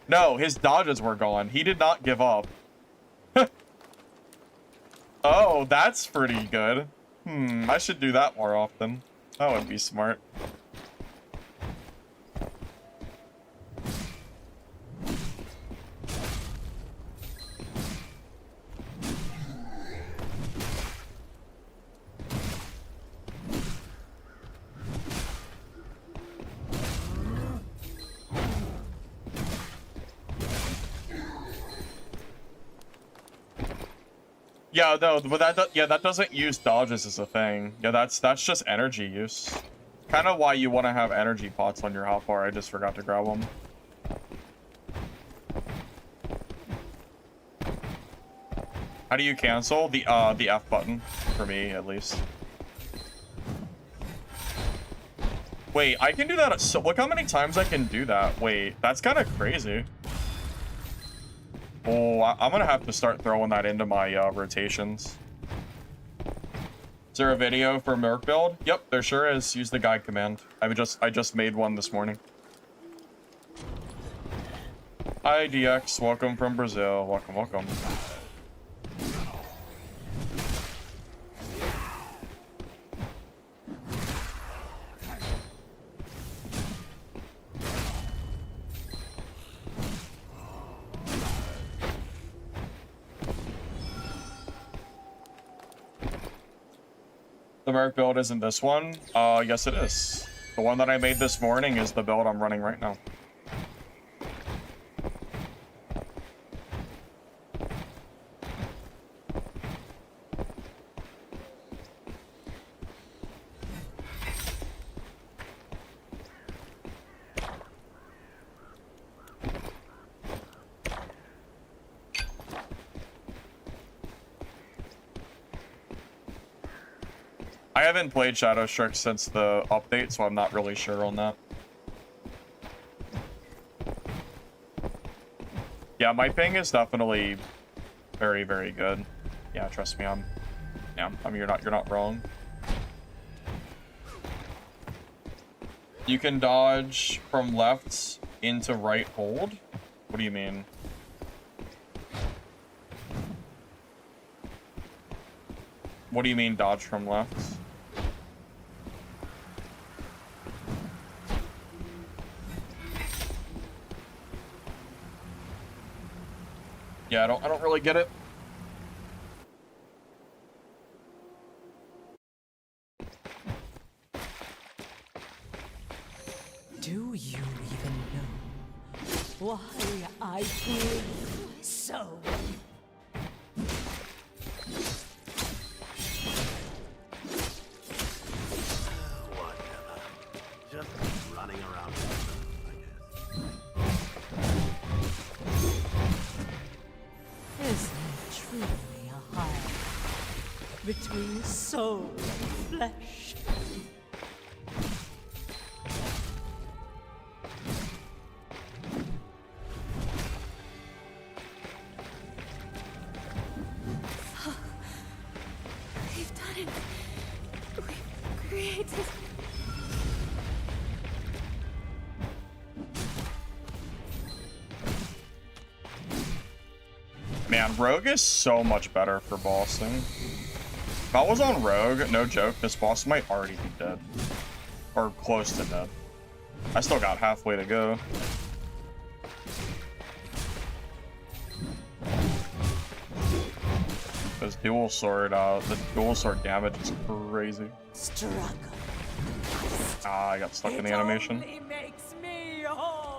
No, his dodges were gone. He did not give up. Oh, that's pretty good. I should do that more often. That would be smart. Yeah, no, but that doesn't use dodges as a thing. Yeah, that's just energy use. Kind of why you want to have energy pots on your hotbar. I just forgot to grab them. How do you cancel? The F button, for me at least. Wait, I can do that. So look how many times I can do that. Wait, that's kind of crazy. Oh, I'm gonna have to start throwing that into my rotations. there a video for Merc build? Yep, there sure is. Use the guide command. I just made one this morning. Hi DX, welcome from Brazil. Welcome, welcome. The Merc build isn't this one? Yes it is. The one that I made this morning is the build I'm running right now. I haven't played Shadow Strix since the update, so I'm not really sure on that. Yeah, my ping is definitely very, very good. Yeah, trust me, you're not wrong. You can dodge from left into right hold? What do you mean? What do you mean dodge from left? Yeah, I don't really get it. Do you even know why I grew so? Whatever. Just running around, I guess. Isn't it truly a hierarchy between soul and flesh? We've done it. We've created. Man, Rogue is so much better for bossing. If I was on Rogue, no joke, this boss might already be dead. Or close to dead. I still got halfway to go. This dual sword, the dual sword damage is crazy. Struggle. Ah, I got stuck in the animation. It only makes me whole.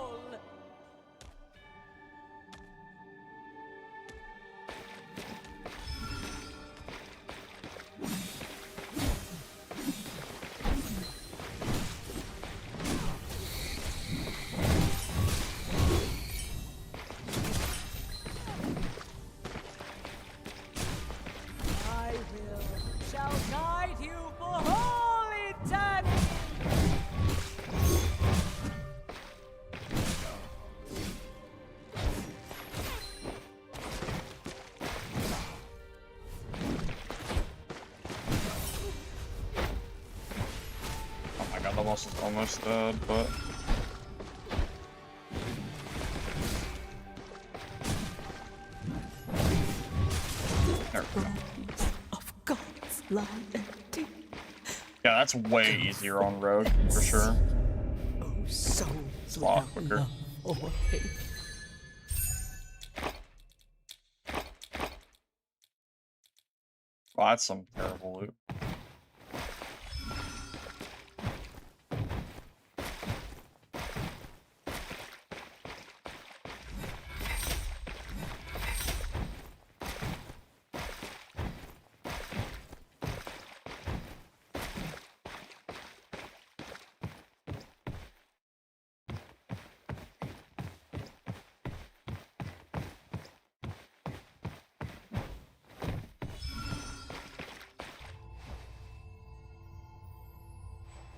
I shall guide you for all eternity. Oh my god, the boss is almost dead, but... There we go. Of God's lie empty. Yeah, that's way easier on Rogue, for sure. Oh, souls A lot without quicker. love or hate. Well, that's some terrible loot.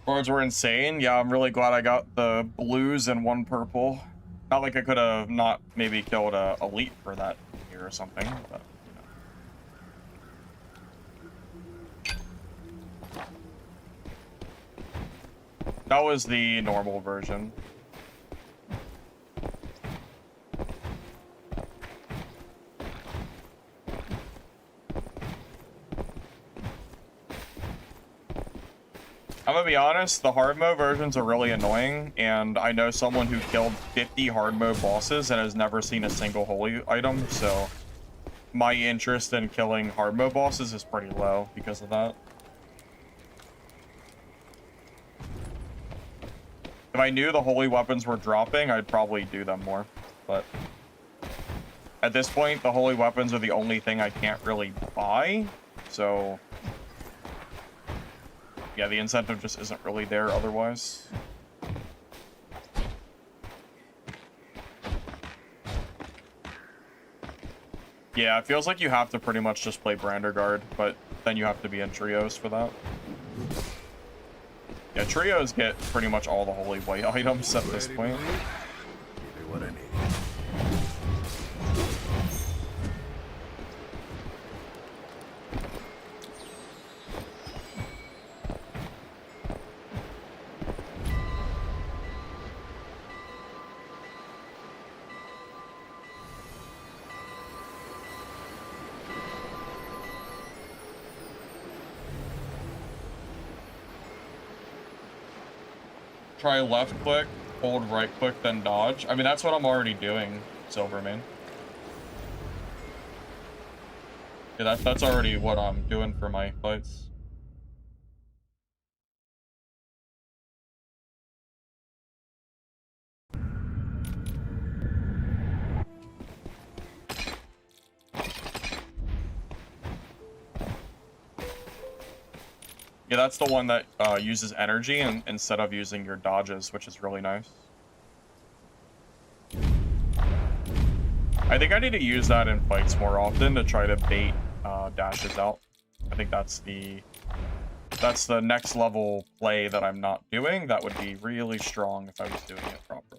Boards were insane. Yeah, I'm really glad I got the blues and one purple. Not like I could have not maybe killed a elite for that year or something, but you know. That was the normal version. I'm gonna be honest, the hard mode versions are really annoying, and I know someone who killed 50 hard mode bosses and has never seen a single holy item, so my interest in killing hard mode bosses is pretty low because of that. If I knew the holy weapons were dropping, I'd probably do them more, but at this point, the holy weapons are the only thing I can't really buy, so yeah, the incentive just isn't really there otherwise. Yeah, it feels like you have to pretty much just play Brander Guard, but then you have to be in trios for that. Yeah, trios get pretty much all the holy white items at this point. Give me what I need. Try left click, hold right click, then dodge. I mean, that's what I'm already doing, Silverman. Yeah, that's already what I'm doing for my fights. Yeah, that's the one that uses energy instead of using your dodges, which is really nice. I think I need to use that in fights more often to try to bait dashes out. I think that's the next level play that I'm not doing. That would be really strong if I was doing it properly.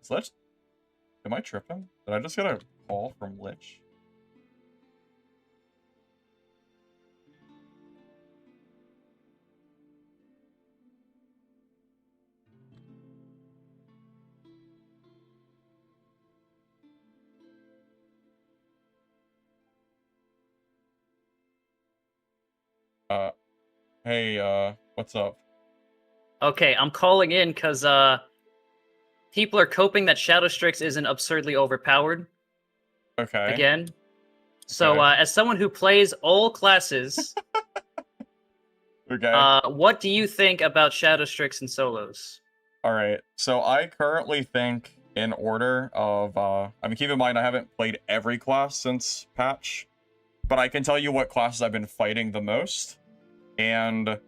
Is Lich? Am I tripping? Did I just get a call from Lich? Hey, what's up? Okay, I'm calling in because people are coping that Shadow Strix isn't absurdly overpowered Okay. again. So Okay. as someone who plays all classes, Okay. what do you think about Shadow Strix and solos? All right. So I currently think in order of I mean, keep in mind I haven't played every class since patch, but I can tell you what classes I've been fighting the most. And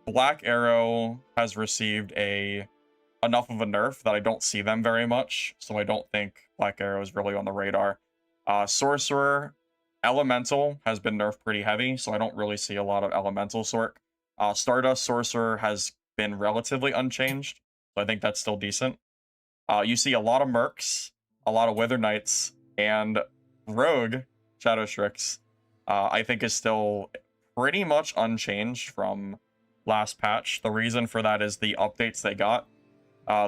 Black Arrow has received enough of a nerf that I don't see them very much, so I don't think Black Arrow is really on the radar. Sorcerer, Elemental has been nerfed pretty heavy, so I don't really see a lot of Elemental sort. Stardust Sorcerer has been relatively unchanged, so I think that's still decent. You see a lot of Mercs, a lot of Wither Knights, and Rogue, Shadow Strix, I think is still pretty much unchanged from last patch. The reason for that is the updates they got.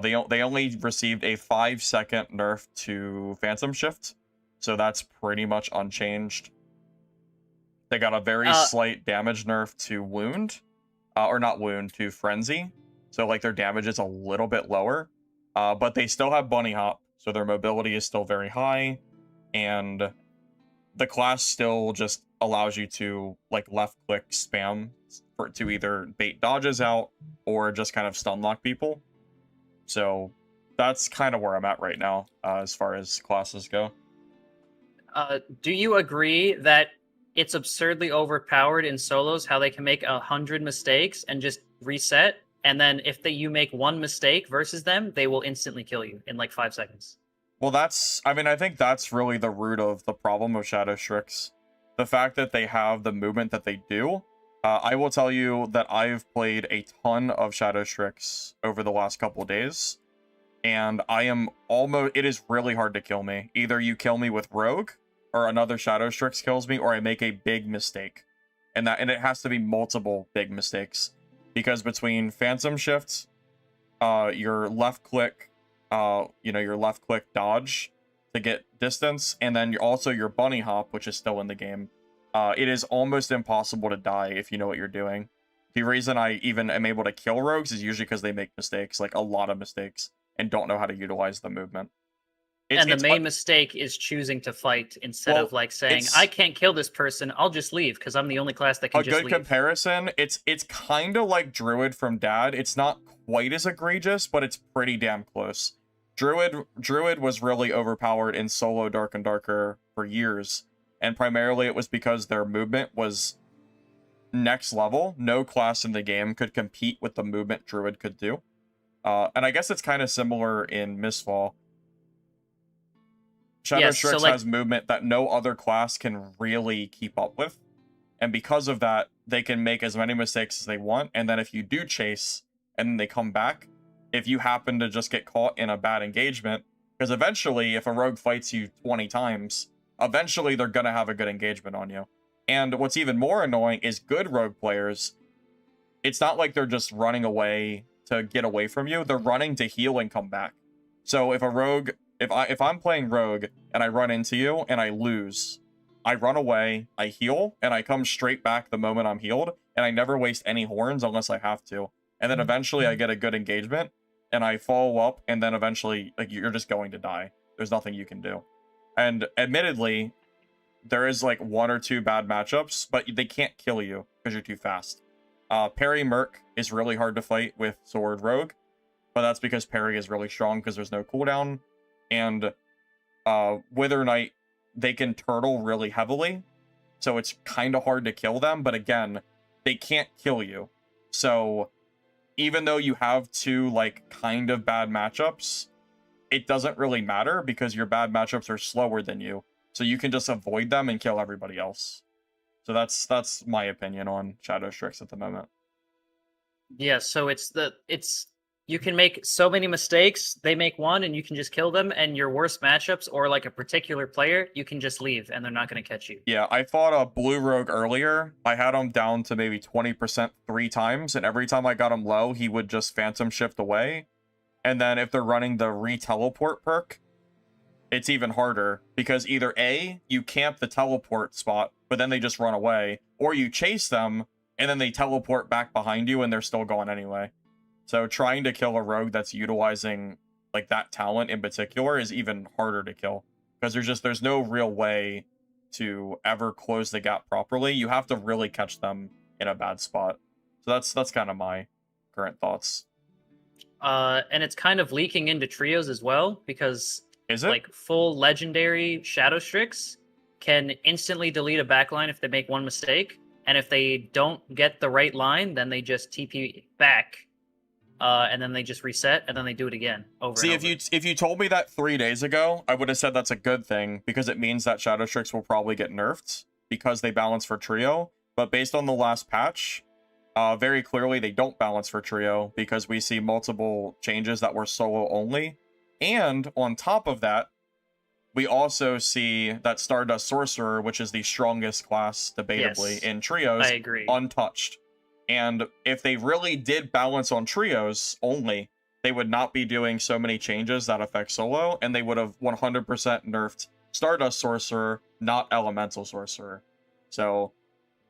They only received a 5-second nerf to Phantom Shift, so that's pretty much unchanged. They got a very slight damage nerf to Wound, or not Wound, to Frenzy, so like their damage is a little bit lower, but they still have Bunny Hop, so their mobility is still very high, and the class still just allows you to like left click spam to either bait dodges out or just kind of stun lock people. So that's kind of where I'm at right now as far as classes go. Do you agree that it's absurdly overpowered in solos how they can make 100 mistakes and just reset, and then if you make one mistake versus them, they will instantly kill you in like 5 seconds? Well, I think that's really the root of the problem of Shadow Strix. The fact that they have the movement that they do. I will tell you that I've played a ton of Shadow Strix over the last couple days, and I am almost. It is really hard to kill me. Either you kill me with Rogue, or another Shadow Strix kills me, or I make a big mistake, and it has to be multiple big mistakes, because between Phantom Shift, your left click, your left click dodge to get distance, and then also your bunny hop, which is still in the game. It is almost impossible to die if you know what you're doing. The reason I even am able to kill rogues is usually because they make mistakes, like a lot of mistakes, and don't know how to utilize the movement. And the main mistake is choosing to fight instead of like saying, I can't kill this person, I'll just leave because I'm the only class that can just leave. A good comparison, it's kind of like Druid from Dad. It's not quite as egregious, but it's pretty damn close. Druid was really overpowered in solo Dark and Darker for years, and primarily it was because their movement was next level. No class in the game could compete with the movement Druid could do. And I guess it's kind of similar in Mistfall. Shadow Strix has movement that no other class can really keep up with. And because of that, they can make as many mistakes as they want. And then if you do chase and then they come back, if you happen to just get caught in a bad engagement, because eventually if a rogue fights you 20 times, eventually they're going to have a good engagement on you. And what's even more annoying is good rogue players. It's not like they're just running away to get away from you. They're running to heal and come back. So if a rogue... If I'm playing Rogue and I run into you and I lose, I run away, I heal, and I come straight back the moment I'm healed, and I never waste any horns unless I have to. And then eventually I get a good engagement, and I follow up, and then eventually, like, you're just going to die. There's nothing you can do. And admittedly, there is like 1 or 2 bad matchups, but they can't kill you because you're too fast. Parry Merc is really hard to fight with Sword Rogue, but that's because Parry is really strong because there's no cooldown. And Wither Knight, they can turtle really heavily, so it's kind of hard to kill them, but again, they can't kill you. So even though you have 2 like kind of bad matchups, it doesn't really matter because your bad matchups are slower than you, so you can just avoid them and kill everybody else. So that's my opinion on Shadow Strix at the moment. Yeah, so you can make so many mistakes, they make one, and you can just kill them, and your worst matchups, or like a particular player, you can just leave, and they're not going to catch you. Yeah, I fought a blue rogue earlier. I had him down to maybe 20% 3 times, and every time I got him low, he would just phantom shift away. And then if they're running the re-teleport perk, it's even harder, because either A, you camp the teleport spot, but then they just run away, or you chase them, and then they teleport back behind you, and they're still going anyway. So trying to kill a rogue that's utilizing like that talent in particular is even harder to kill, because there's no real way to ever close the gap properly. You have to really catch them in a bad spot. So that's kind of my current thoughts. And it's kind of leaking into trios as well, because is it? Like full legendary Shadow Strix can instantly delete a backline if they make one mistake, and if they don't get the right line, then they just TP back. And then they just reset, and then they do it again over and over. If you told me that 3 days ago, I would have said that's a good thing, because it means that Shadow Strix will probably get nerfed because they balance for trio. But based on the last patch, very clearly they don't balance for trio, because we see multiple changes that were solo only. And on top of that, we also see that Stardust Sorcerer, which is the strongest class debatably in trios, I agree, untouched. And if they really did balance on trios only, they would not be doing so many changes that affect solo, and they would have 100% nerfed Stardust Sorcerer, not Elemental Sorcerer. So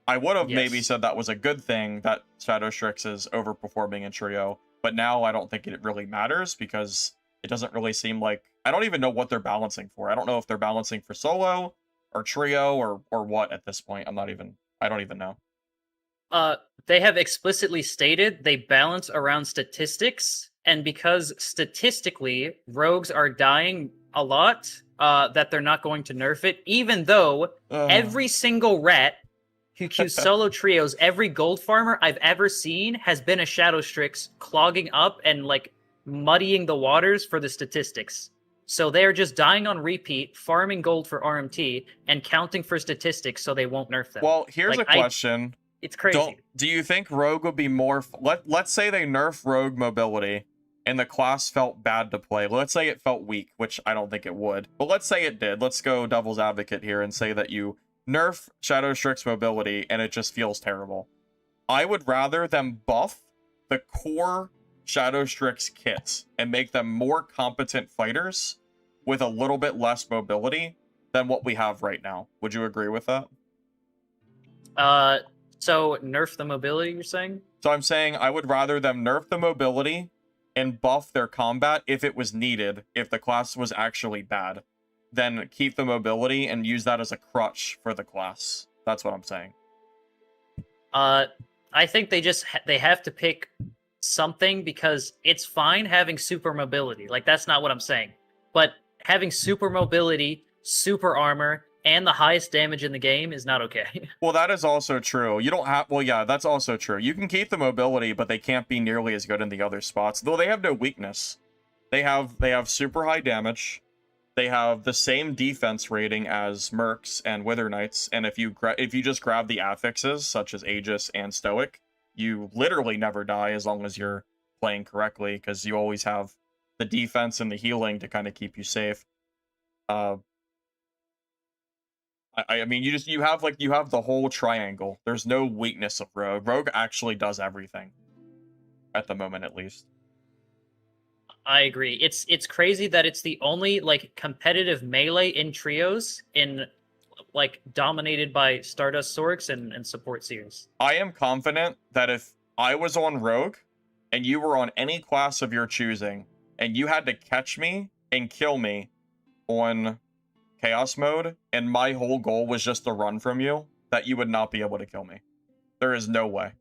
I would have maybe said that was a good thing that Shadow Strix is overperforming in trio, but now I don't think it really matters, because it doesn't really seem like... I don't even know what they're balancing for. I don't know if they're balancing for solo or trio or what at this point. I don't even know. They have explicitly stated they balance around statistics, and because statistically rogues are dying a lot, that they're not going to nerf it, even though every single rat who queues solo trios, every gold farmer I've ever seen has been a Shadow Strix clogging up and like muddying the waters for the statistics. So they're just dying on repeat, farming gold for RMT, and counting for statistics so they won't nerf them. Well, here's a question. It's crazy. Do you think Rogue would be more... Let's say they nerf Rogue mobility, and the class felt bad to play. Let's say it felt weak, which I don't think it would, but let's say it did. Let's go devil's advocate here and say that you nerf Shadow Strix's mobility and it just feels terrible. I would rather them buff the core Shadow Strix kits and make them more competent fighters with a little bit less mobility than what we have right now. Would you agree with that? So nerf the mobility, you're saying? So I'm saying I would rather them nerf the mobility and buff their combat if it was needed, if the class was actually bad, than keep the mobility and use that as a crutch for the class. That's what I'm saying. I think they have to pick something, because it's fine having super mobility. Like, that's not what I'm saying. But having super mobility, super armor, and the highest damage in the game is not okay. Well, that is also true. You don't have... Well, yeah, that's also true. You can keep the mobility, but they can't be nearly as good in the other spots. Though they have no weakness. They have super high damage. They have the same defense rating as Mercs and Wither Knights. And if you just grab the affixes, such as Aegis and Stoic, you literally never die as long as you're playing correctly, because you always have the defense and the healing to kind of keep you safe. I mean, you have the whole triangle. There's no weakness of Rogue. Rogue actually does everything. At the moment, at least. I agree. It's crazy that it's the only like competitive melee in trios in like dominated by Stardust Sorks and support seers. I am confident that if I was on Rogue and you were on any class of your choosing and you had to catch me and kill me on Chaos mode, and my whole goal was just to run from you, that you would not be able to kill me. There is no way.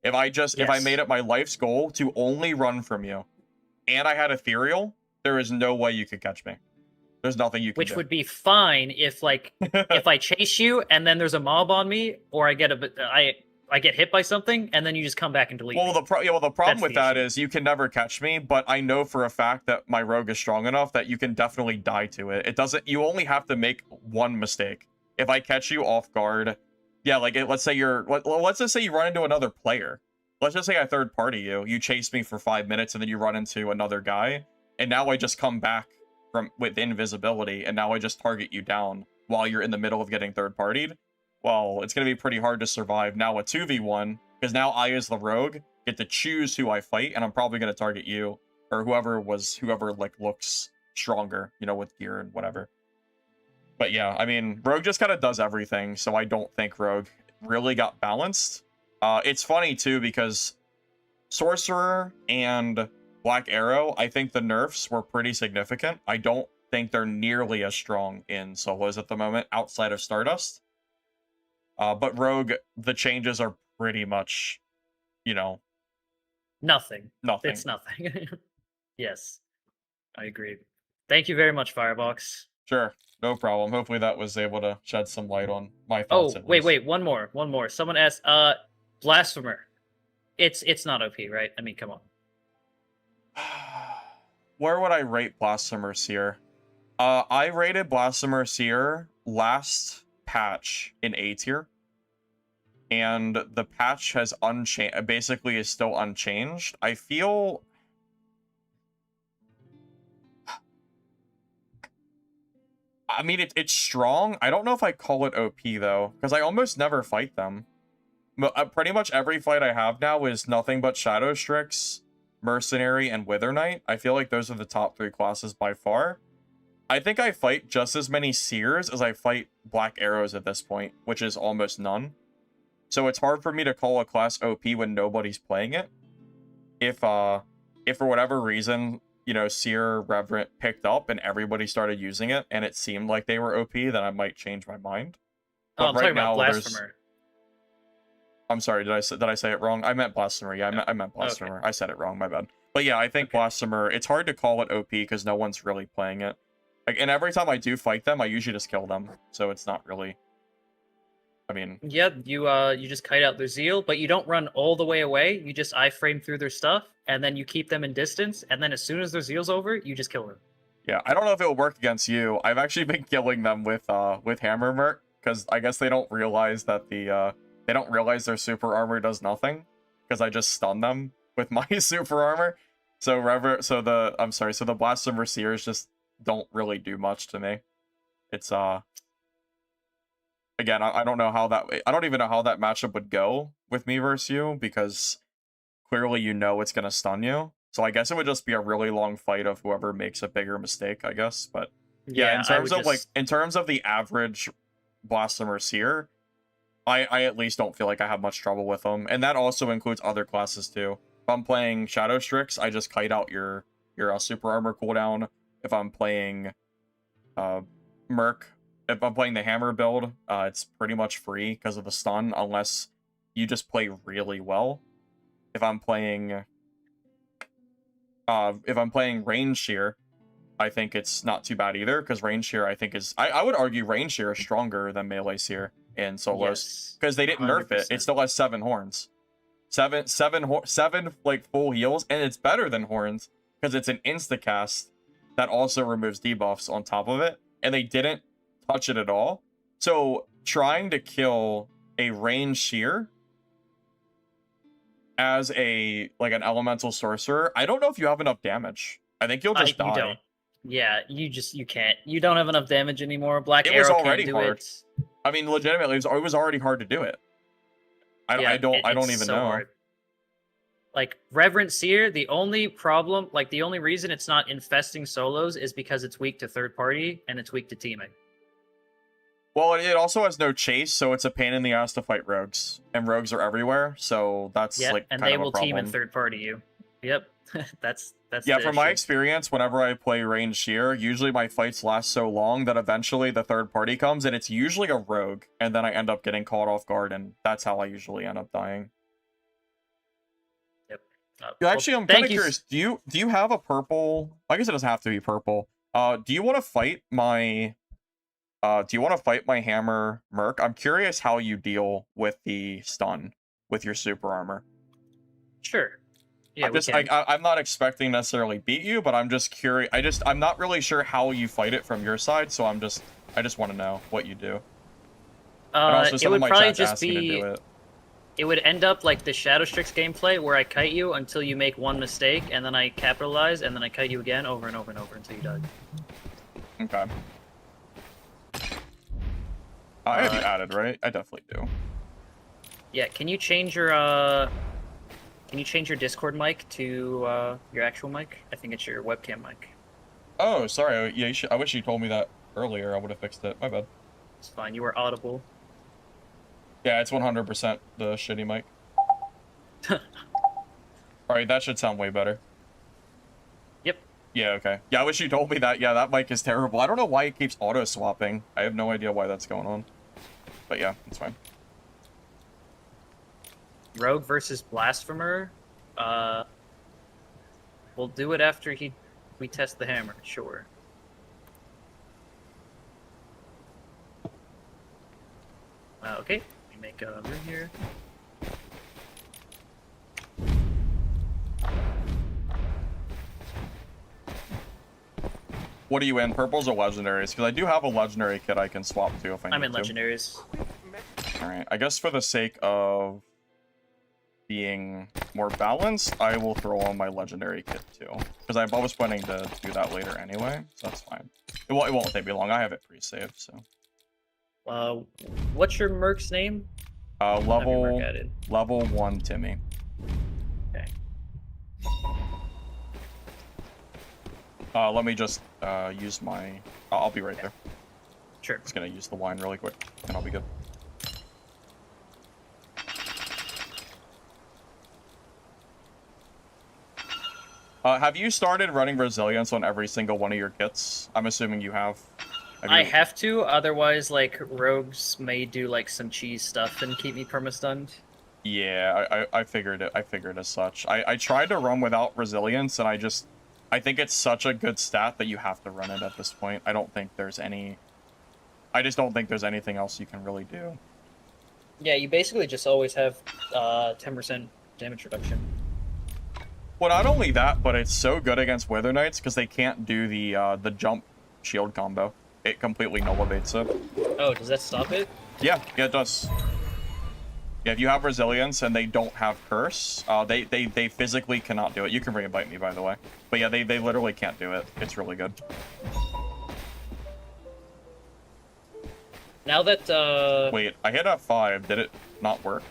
If I made it my life's goal to only run from you, and I had Ethereal, there is no way you could catch me. There's nothing you can do. Which would be fine if like if I chase you and then there's a mob on me, or I get hit by something, and then you just come back and delete me. The problem That's with the that issue. is you can never catch me, but I know for a fact that my Rogue is strong enough that you can definitely die to it. You only have to make one mistake. If I catch you off guard, yeah, like let's just say you run into another player. Let's just say I third party you. You chase me for 5 minutes and then you run into another guy, and now I just come back with invisibility, and now I just target you down while you're in the middle of getting third partied. Well, it's going to be pretty hard to survive now a 2v1, because now I, as the rogue, get to choose who I fight, and I'm probably going to target you, or whoever like looks stronger, you know, with gear and whatever. But yeah, I mean, Rogue just kind of does everything, so I don't think Rogue really got balanced. It's funny, too, because Sorcerer and Black Arrow, I think the nerfs were pretty significant. I don't think they're nearly as strong in solos at the moment, outside of Stardust. But Rogue, the changes are pretty much, you know... Nothing. Nothing. It's nothing. Yes, I agree. Thank you very much, Firebox. Sure, no problem. Hopefully that was able to shed some light on my thoughts. Oh, wait, one more. Someone asked, Blasphemer. It's not OP, right? I mean, come on. Where would I rate Blasphemer Seer? I rated Blasphemer Seer last patch in A tier, and the patch has basically is still unchanged. I feel I mean it's strong. I don't know if I call it OP though, because I almost never fight them. Pretty much every fight I have now is nothing but Shadow Strix, Mercenary, and Wither Knight. I feel like those are the top 3 classes by far. I think I fight just as many Seers as I fight Black Arrows at this point, which is almost none. So it's hard for me to call a class OP when nobody's playing it. If for whatever reason, you know, Seer Reverent picked up and everybody started using it and it seemed like they were OP, then I might change my mind. But I'm talking about Blasphemer. I'm sorry, did I say it wrong? I meant Blasphemer. Yeah, I meant Blasphemer. Okay. I said it wrong, my bad. But yeah, I think Blasphemer, it's hard to call it OP because no one's really playing it. Like, and every time I do fight them, I usually just kill them. So it's not really... I mean... Yeah, you just kite out their zeal, but you don't run all the way away. You just iframe through their stuff, and then you keep them in distance, and then as soon as their zeal's over, you just kill them. Yeah, I don't know if it'll work against you. I've actually been killing them with Hammer Merc, because I guess they don't realize that they don't realize their super armor does nothing, because I just stun them with my super armor. So I'm sorry, so the Blasphemer Seers just don't really do much to me. It's again, I don't know how that I don't even know how that matchup would go with me versus you, because clearly you know it's gonna stun you. So I guess it would just be a really long fight of whoever makes a bigger mistake, I guess. But yeah, in terms of in terms of the average Blasphemer Seer, I at least don't feel like I have much trouble with them. And that also includes other classes too. If I'm playing Shadow Strix, I just kite out your super armor cooldown. If I'm playing Merc, if I'm playing the hammer build, it's pretty much free because of the stun, unless you just play really well. If I'm playing range shear, I think it's not too bad either, because range shear I think is I would argue range shear is stronger than melee seer in solos, because they didn't nerf it. It still has 7 horns. Seven like full heals, and it's better than horns because it's an insta cast that also removes debuffs on top of it, and they didn't touch it at all. So trying to kill a range shear as an elemental sorcerer, I don't know if you have enough damage. I think you'll just die. You don't. Yeah, you can't. You don't have enough damage anymore. Black It Arrow was already can't do hard. it. I mean, legitimately, it was already hard to do it. I don't even know. Hard. Like Reverend Seer, the only problem, like the only reason it's not infesting solos is because it's weak to third party and it's weak to teaming. Well, it also has no chase, so it's a pain in the ass to fight rogues, and rogues are everywhere, so that's like and kind they of a will team problem. and third party you. Yep, that's Yeah, the from my issue. experience, whenever I play range sheer, usually my fights last so long that eventually the third party comes, and it's usually a rogue, and then I end up getting caught off guard, and that's how I usually end up dying. Yep. Actually, I'm kind of curious. Do you have a purple? I guess it doesn't have to be purple. Do you want to fight my? Do you want to fight my hammer Merc? I'm curious how you deal with the stun with your super armor. Sure. Yeah, I'm not expecting necessarily beat you, but I'm just curious. I'm not really sure how you fight it from your side, so I just want to know what you do. It would probably just be. It would end up like the Shadow Strix gameplay, where I kite you until you make one mistake, and then I capitalize, and then I kite you again over and over and over until you die. Okay. I have you added, right? I definitely do. Yeah, can you change your Discord mic to your actual mic? I think it's your webcam mic. Oh, sorry. Yeah, I wish you told me that earlier. I would have fixed it. My bad. It's fine. You were audible. Yeah, it's 100% the shitty mic. Alright, that should sound way better. Yep. Yeah, okay. Yeah, I wish you told me that. Yeah, that mic is terrible. I don't know why it keeps auto-swapping. I have no idea why that's going on. But yeah, it's fine. Rogue versus Blasphemer. We'll do it after we test the hammer. Sure. Okay. Let me make a room here. What are you in, purples or legendaries? Because I do have a legendary kit I can swap to if I need to. I'm in legendaries. Alright, I guess for the sake of being more balanced, I will throw on my legendary kit too. Because I was planning to do that later anyway, so that's fine. It won't take me long. I have it pre-saved, so. What's your Merc's name? Level 1 Timmy. Okay. Let me just use my... I'll be right there. Sure. Just gonna use the wine really quick, and I'll be good. Have you started running resilience on every single one of your kits? I'm assuming you have. I have to, otherwise, like, rogues may do, like, some cheese stuff and keep me perma-stunned. Yeah, I figured it. I figured as such. I tried to run without resilience, and I think it's such a good stat that you have to run it at this point. I don't think there's any... I just don't think there's anything else you can really do. Yeah, you basically just always have 10% damage reduction. Well, not only that, but it's so good against Wither Knights because they can't do the jump shield combo. It completely null-evates it. Oh, does that stop it? Yeah, it does. Yeah, if you have resilience and they don't have curse, they physically cannot do it. You can re-invite me, by the way. But yeah, they literally can't do it. It's really good. Now that Wait, I hit F5. Did it not work?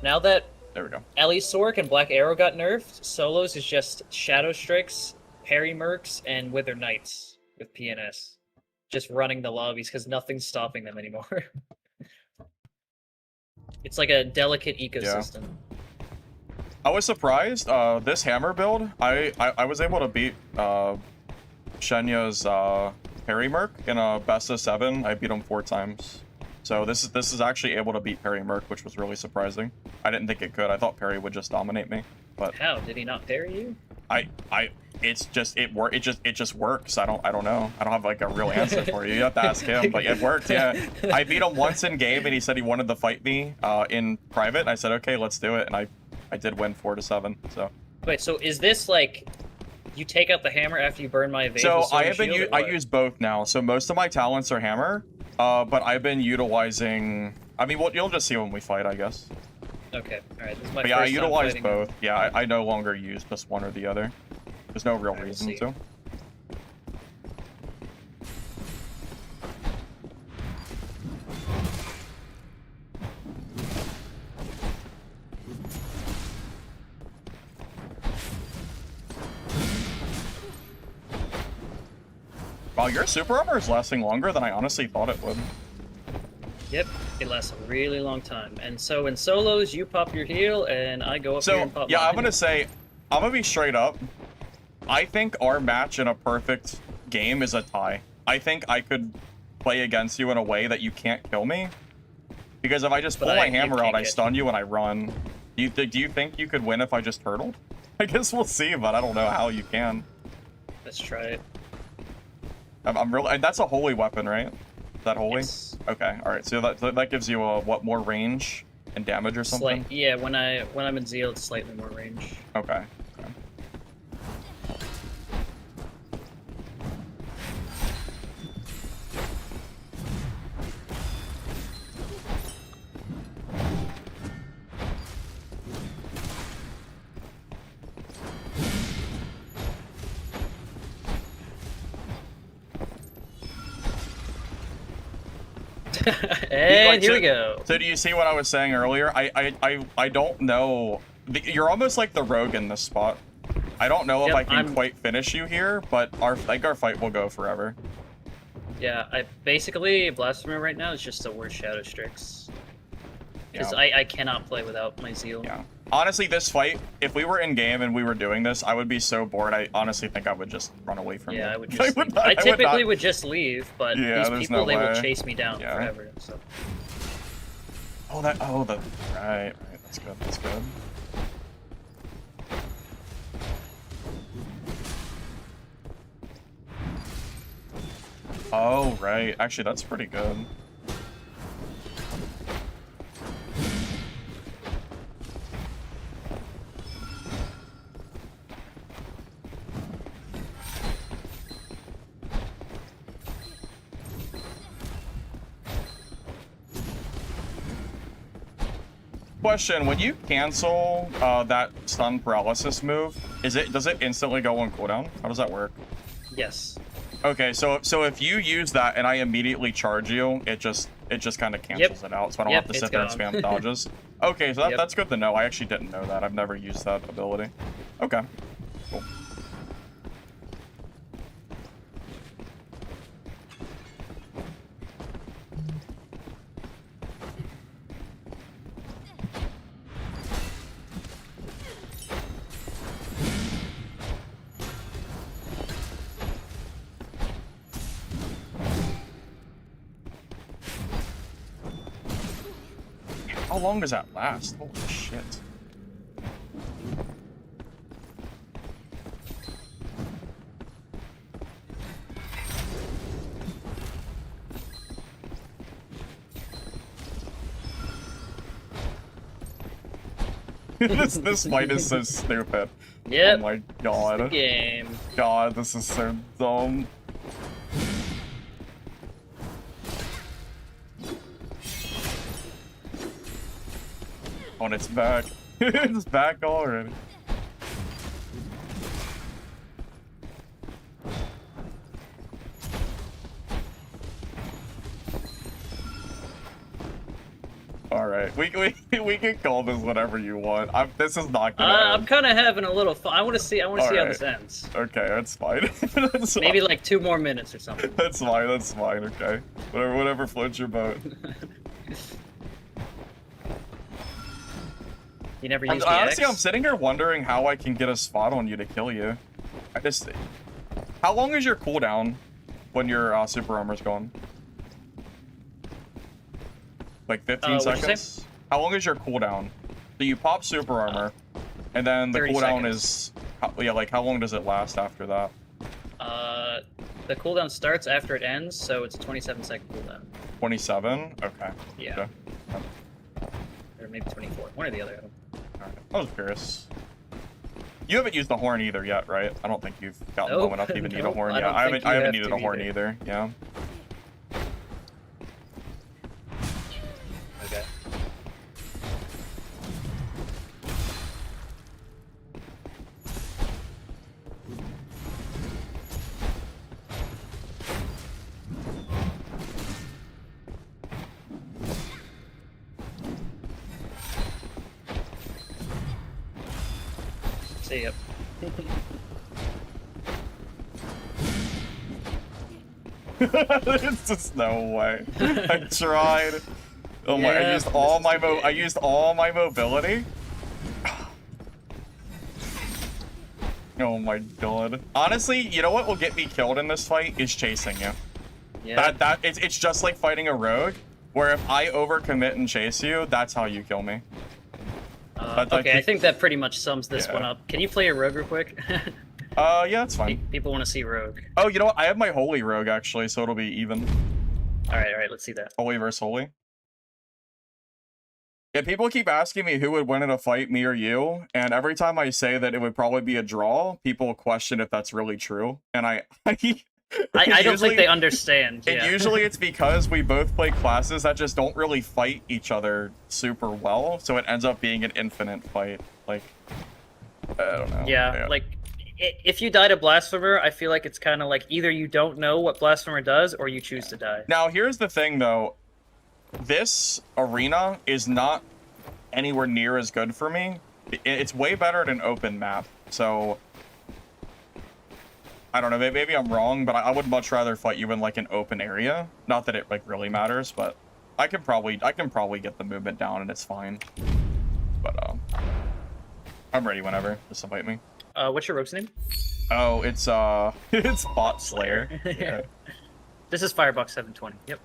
now that There we go. Ellie Sork and Black Arrow got nerfed, solos is just Shadow Strix, Parry Mercs, and Wither Knights with PNS. Just running the lobbies because nothing's stopping them anymore. It's like a delicate ecosystem. I was surprised. This hammer build, I was able to beat Shenya's Parry Merc in a best of 7. I beat him 4 times. So this is actually able to beat Parry Merc, which was really surprising. I didn't think it could. I thought Parry would just dominate me. But How did he not parry you? it just works. I don't know. I don't have like a real answer for you. You have to ask him, but it worked. Yeah, I beat him once in game, and he said he wanted to fight me in private. And I said, okay, let's do it, and I did win 4-7. So Wait, so is this like you take out the hammer after you burn my evade? so with I Sword have and I Shield, or use both now. So most of my talents are hammer, but I've been utilizing. I mean, you'll just see when we fight, I guess. what? Okay, all right. This is my But yeah, I first time utilize fighting. both. Yeah, I no longer use just one or the other. There's no real Alright, we'll reason see. to. Wow, your super armor is lasting longer than I honestly thought it would. Yep, it lasts a really long time. And so in solos, you pop your heal, and I go up here So, and pop yeah, mine. I'm gonna say, I'm gonna be straight up. I think our match in a perfect game is a tie. I think I could play against you in a way that you can't kill me. Because if I just But pull my you hammer can't out, I get stun you and I run. Do you think you could win if I just turtled? I guess we'll see, but I don't know how you can. Let's try it. I'm really, and that's a holy weapon, right? Is that holy? Yes. Okay, all right. So that gives you a what, more range and damage or something? Yeah, when I'm in Zeal, it's slightly more range. Okay. Okay. And Like, here so- we go. So do you see what I was saying earlier? I don't know. You're almost like the rogue in this spot. I don't know if Yep, I can I'm- quite finish you here, but our fight will go forever. Yeah, basically Blasphemer right now is just the worst Shadow Strix. Because Yeah. I cannot play without my Zeal. Yeah. Honestly, this fight, if we were in game and we were doing this, I would be so bored. I honestly think I would just run away from you. Yeah, I would just. would leave. not- I would typically not- would just leave, but Yeah, these there's people no they will way. chase me down Yeah. forever. So Right, that's good, that's good. Oh, right. Actually, that's pretty good. Question, when you cancel that stun paralysis move, does it instantly go on cooldown? How does that work? yes, Okay, so if you use that and I immediately charge you, it just kind of cancels it out, so I don't Yep, have to sit it's there and gone. spam dodges. Okay, so Yep. that's good to know. I actually didn't know that. I've never used that ability. Okay, cool. How long does that last? Holy shit. this fight is so stupid. Yep. Oh my god. game. God, this is so dumb. Oh, and it's back. It's back already. All right, we can call this whatever you want. This is not gonna I'm end. kind of having a little fun. I want to see how Alright. this ends. Okay, that's fine. That's Maybe fine. like 2 more minutes or something. That's fine. That's fine. Okay, whatever floats your boat. You never used the Honestly, X? I'm sitting here wondering how I can get a spot on you to kill you. How long is your cooldown when your super armor's going? Like 15 what'd you seconds? say? How long is your cooldown? So you pop super armor, and then the 30 cooldown seconds. is... Yeah, like how long does it last after that? The cooldown starts after it ends, so it's a 27-second cooldown. 27? Okay. Yeah. Okay. Or maybe 24. One or the other. Alright. I was curious. You haven't used the horn either yet, right? I don't think you've gotten Nope. low enough to even need a Nope, horn I yet. don't I think haven't you have needed to a horn either. either. Yeah. Okay. See ya. It's just no way. I tried. Oh my! Yeah, I used all this is the I game. used all my mobility. Oh my god. Honestly, you know what will get me killed in this fight is chasing you. Yeah. It's just like fighting a rogue, where if I overcommit and chase you, that's how you kill me. Okay, I think that pretty much sums this Yeah. one up. Can you play a rogue real quick? Yeah, that's fine. People want to see rogue. Oh, you know what? I have my holy rogue actually, so it'll be even. All right, let's see that. Holy versus holy. Yeah, people keep asking me who would win in a fight, me or you, and every time I say that it would probably be a draw, people question if that's really true, and I I don't think they understand. Yeah. Usually it's because we both play classes that just don't really fight each other super well, so it ends up being an infinite fight. Like, I don't know. Yeah, like if you die to Blasphemer, I feel like it's kind of like either you don't know what Blasphemer does or you choose to die. Now, here's the thing, though. This arena is not anywhere near as good for me. It's way better at an open map, so... I don't know, maybe I'm wrong, but I would much rather fight you in, like, an open area. Not that it, like, really matters, but I can probably get the movement down, and it's fine. But, I'm ready whenever. Just invite me. What's your rogue's name? Oh, it's, it's Bot Slayer. Yeah. This is Firebox 720. Yep.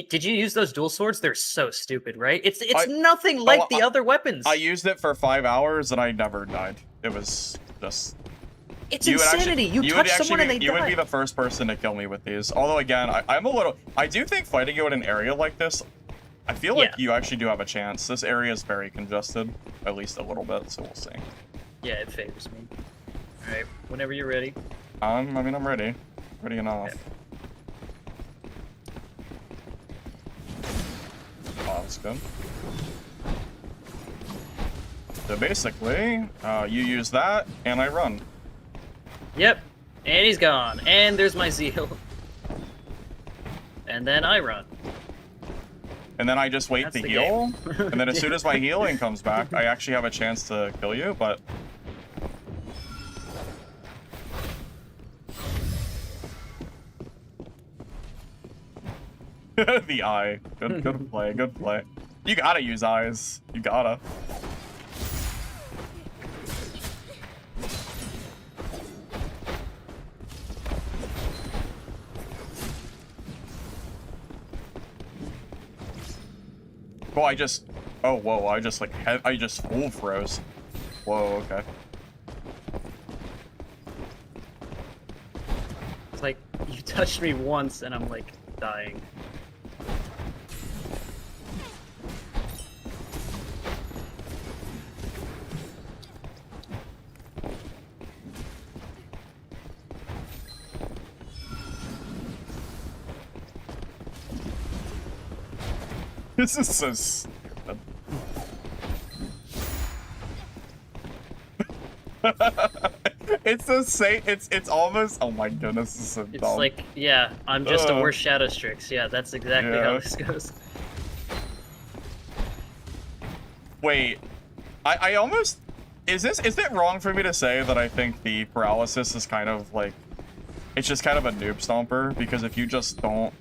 Did you use those dual swords? They're so stupid, right? It's nothing like the other weapons. I used it for 5 hours, and I never died. It was just... It's insanity. You touch someone and they die. You would be the first person to kill me with these. Although, again, I'm a little... I do think fighting you in an area like this, I feel like you actually do have a chance. This area is very congested, at least a little bit, so we'll see. Yeah, it favors me. Alright, whenever you're ready. I mean, I'm ready. Ready enough. Okay. Oh, that's good. So basically, you use that, and I run. Yep, and he's gone. And there's my zeal. And then I run. And then I just wait That's to the heal, game. and then as soon as my healing comes back, I actually have a chance to kill you, but... The eye. Good play, good play. You gotta use eyes. You gotta. Oh, I just... Oh, whoa, I just, like, I just full froze. Whoa, okay. It's like, you touched me once and I'm, like, dying. This is so stupid. It's the same. It's almost. Oh my goodness, this is so It's dumb. like, yeah, I'm just a worse Shadow Strix. Yeah, that's exactly how Yeah. this goes. Wait, I almost. Is it wrong for me to say that I think the paralysis is kind of like, it's just kind of a noob stomper, because if you just don't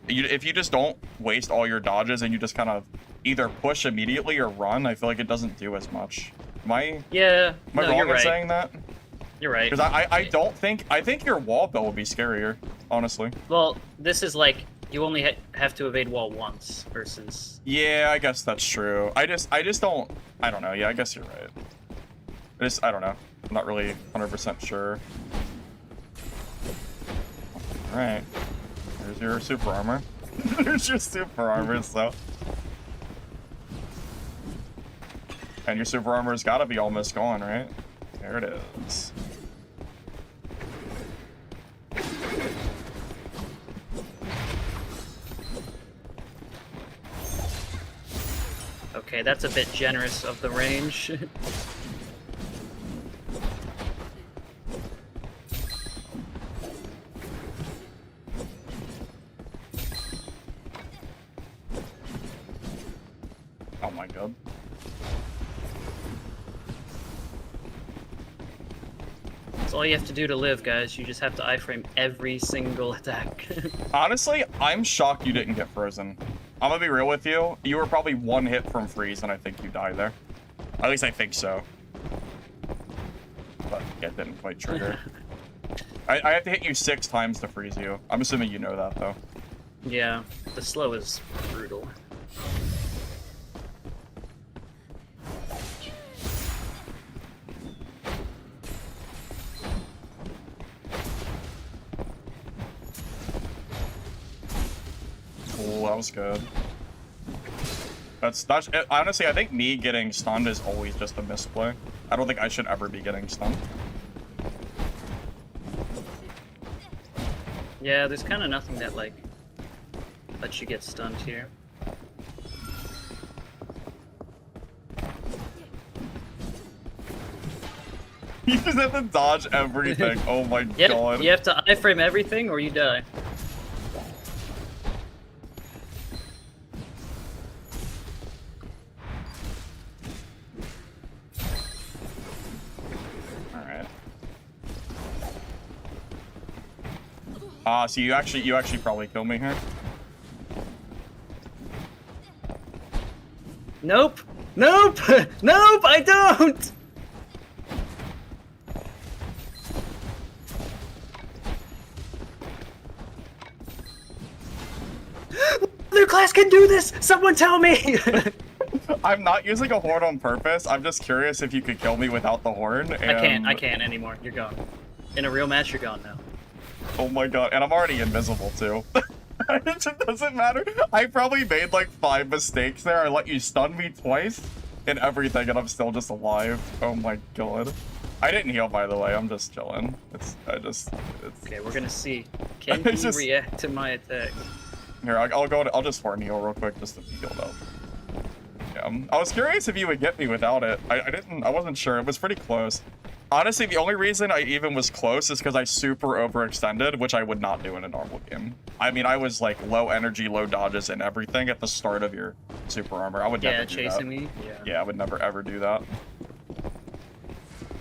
waste all your dodges and you just kind of either push immediately or run, I feel like it doesn't do as much. Am I Yeah, no, wrong you're in right. saying that? You're right. Because I think your wall bill would be scarier, honestly. Well, this is like, you only have to evade wall once versus... Yeah, I guess that's true. I just don't, I don't know. Yeah, I guess you're right. I don't know. I'm not really 100% sure. Alright. There's your super armor. There's your super armor, so. And your super armor's gotta be almost gone, right? There it is. Okay, that's a bit generous of the range. Oh my god. That's all you have to do to live, guys. You just have to iframe every single attack. Honestly, I'm shocked you didn't get frozen. I'm gonna be real with you. You were probably one hit from freeze, and I think you died there. At least I think so. But yeah, it didn't quite trigger. I have to hit you 6 times to freeze you. I'm assuming you know that, though. Yeah, the slow is brutal. Cool, that was good. That's honestly, I think me getting stunned is always just a misplay. I don't think I should ever be getting stunned. Yeah, there's kind of nothing that, like, lets you get stunned here. You just have to dodge everything. Oh my Yep, god. you have to iframe everything or you die. Alright. So you actually probably kill me here. Nope! Nope! Nope, I don't! Other class can do this! Someone tell me! I'm not using a horn on purpose. I'm just curious if you could kill me without the horn. And... I can't anymore. You're gone. In a real match, you're gone now. Oh my god, and I'm already invisible too. It just doesn't matter. I probably made like 5 mistakes there. I let you stun me twice and everything, and I'm still just alive. Oh my god. I didn't heal, by the way. I'm just chilling. Okay, we're gonna see. Can It's he just- react to my attack? Here, I'll just horn heal real quick just to be healed up. Yeah, I was curious if you would get me without it. I wasn't sure. It was pretty close. Honestly, the only reason I even was close is because I super overextended, which I would not do in a normal game. I mean, I was like low energy, low dodges, and everything at the start of your super armor. I would never do chasing that. me? Yeah. Yeah, I would never ever do that.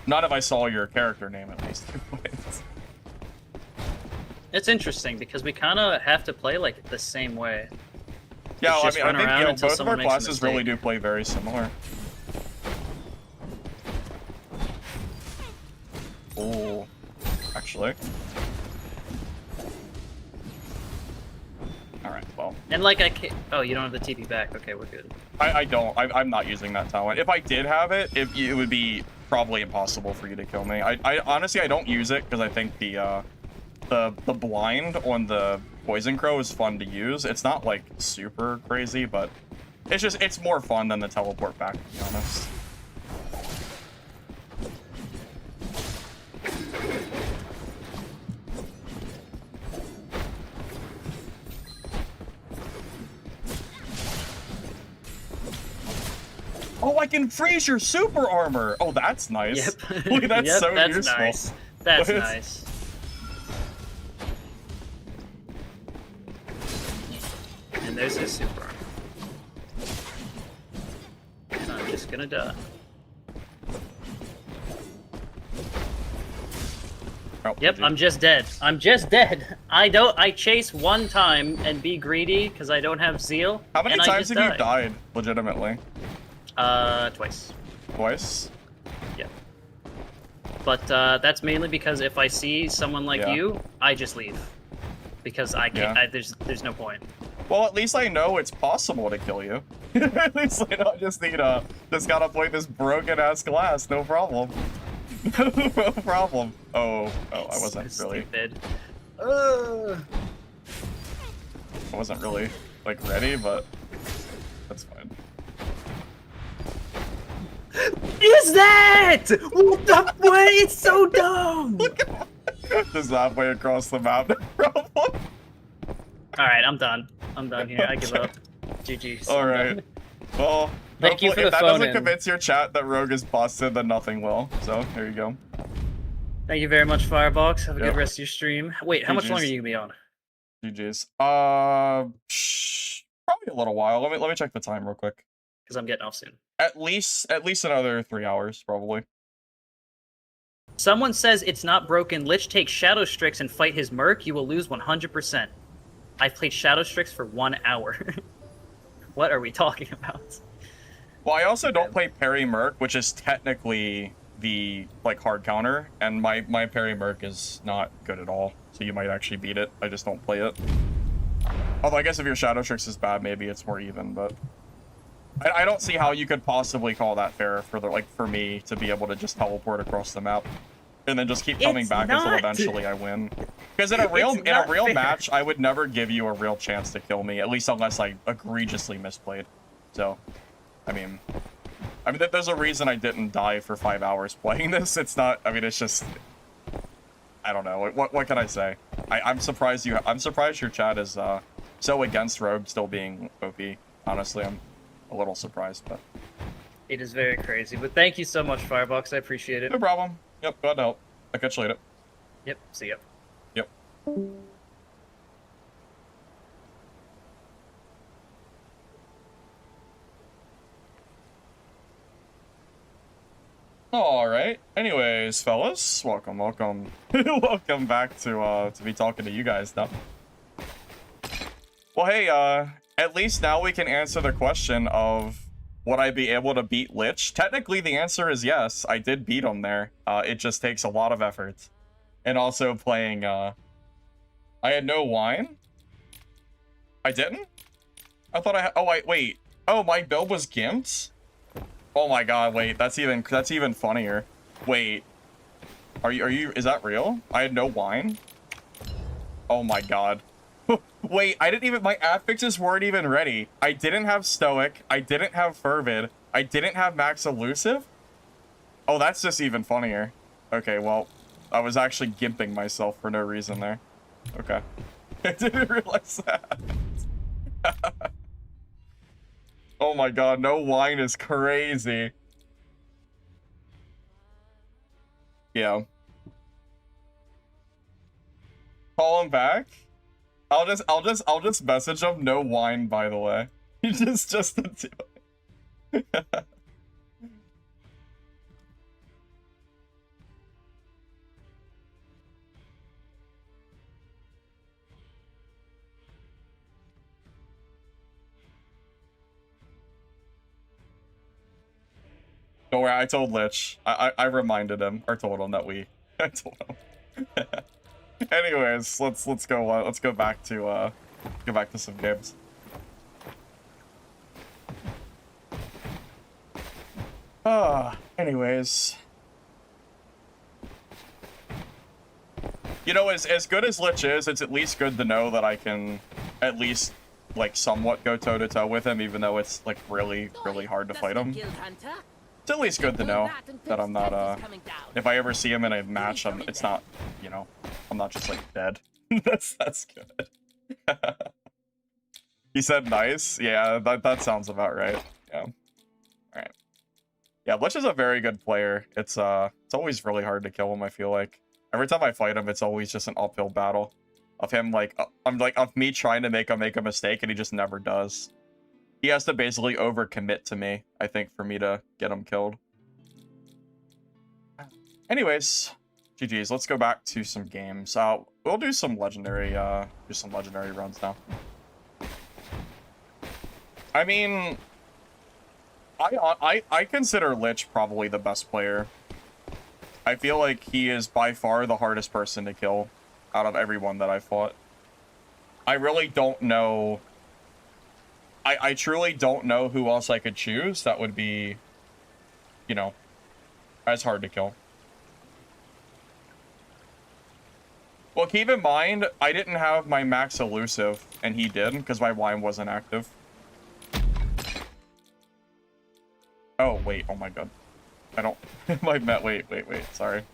Not if I saw your character name at least. It's interesting because we kind of have to play like the same way. Yeah, well, I just mean, I run think around until both of our someone makes a classes really mistake. do play very similar. Oh, actually. Alright, well. And like I can't. Oh, you don't have the TP back. Okay, we're good. I don't. I'm not using that talent. If I did have it, it would be probably impossible for you to kill me. I honestly, I don't use it because I think the blind on the Poison Crow is fun to use. It's not like super crazy, but it's more fun than the teleport back, to be honest. Oh, I can freeze your super armor. Oh, that's nice. Yep. Wait, that's Yep, so that's useful. nice. That's What? nice. And there's his super armor. And I'm just gonna die. Oh, Yep, GG. I'm just dead. I'm just dead. I chase one time and be greedy because I don't have zeal. How many and I times just have you die. died, legitimately? Twice. Twice? Yeah. But that's mainly because if I see someone like Yeah. you, I just leave. Because I can't. Yeah. There's no point. Well, at least I know it's possible to kill you. At least I know I just need just gotta play this broken ass glass, no problem. No problem. Oh, I wasn't So really. stupid. I wasn't really like ready, but that's fine. Is that? What the way? It's so dumb. Just halfway across the map, no problem. All right, I'm done. I'm done here. I give up. GG. All right. Well, Thank you hopefully- for if the that phone doesn't in. convince your chat that Rogue is busted, then nothing will. So there you go. Thank you very much, Firebox. Have a Yep. good rest of your stream. Wait, how much longer are GGs. you gonna be on? GG's. Probably a little while. Let me check the time real quick. Because I'm getting off soon. At least another 3 hours, probably. Someone says it's not broken. Lich takes Shadow Strix and fight his Merc. You will lose 100%. I've played Shadow Strix for 1 hour. What are we talking about? Well, I also don't play Parry Merc, which is technically the hard counter, and my Parry Merc is not good at all. So you might actually beat it. I just don't play it. Although I guess if your Shadow Strix is bad, maybe it's more even, but I don't see how you could possibly call that fair for for me to be able to just teleport across the map and then just keep coming It's back until not. eventually I win. Because in a real It's not fair. match, I would never give you a real chance to kill me, at least unless I egregiously misplayed. So, I mean, there's a reason I didn't die for 5 hours playing this. It's not. I mean, it's just. I don't know. What can I say? I'm surprised I'm surprised your chat is so against Rogue still being OP. Honestly, I'm a little surprised, but It is very crazy. But thank you so much, Firebox. I appreciate it. no problem. Yep, glad to help. I'll catch you later. Yep. See ya. Yep. All right. Anyways, fellas, welcome. Welcome back to be talking to you guys now. Well, hey, at least now we can answer the question of would I be able to beat Lich? Technically, the answer is yes. I did beat him there. It just takes a lot of effort. And also playing, I had no wine? I didn't? I thought I had, oh, wait. Oh, my build was gimped? Oh my god, wait, that's even funnier. Wait. Is that real? I had no wine? Oh my god. Wait, my affixes weren't even ready. I didn't have Stoic, I didn't have Fervid, I didn't have Max Elusive? Oh, that's just even funnier. Okay, well, I was actually gimping myself for no reason there. Okay. I didn't realize that. Oh my god, no wine is crazy. Yeah. Call him back? I'll just message him no wine, by the way. just to do it. Don't worry, I told Lich. I reminded him, or told him that I told him. Anyways, let's go back to some games. Anyways. You know, as good as Lich is, it's at least good to know that I can at least somewhat go toe-to-toe with him, even though it's really hard to fight him. It's at least good to know that I'm not, if I ever see him in a match, it's not, I'm not just, dead. that's good. He said nice? Yeah, that sounds about right. Yeah. Alright. Yeah, Lich is a very good player. It's always really hard to kill him, I feel like. Every time I fight him, it's always just an uphill battle of him, like, of me trying to make him make a mistake, and he just never does. He has to basically overcommit to me, I think, for me to get him killed. Anyways, GG's. Let's go back to some games. We'll do some legendary runs now. I mean, I consider Lich probably the best player. I feel like he is by far the hardest person to kill out of everyone that I fought. I really don't know. I truly don't know who else I could choose that would be, you know, as hard to kill. Well, keep in mind, I didn't have my max elusive, and he did, because my wine wasn't active. Oh, wait, oh my god. I don't... wait, sorry.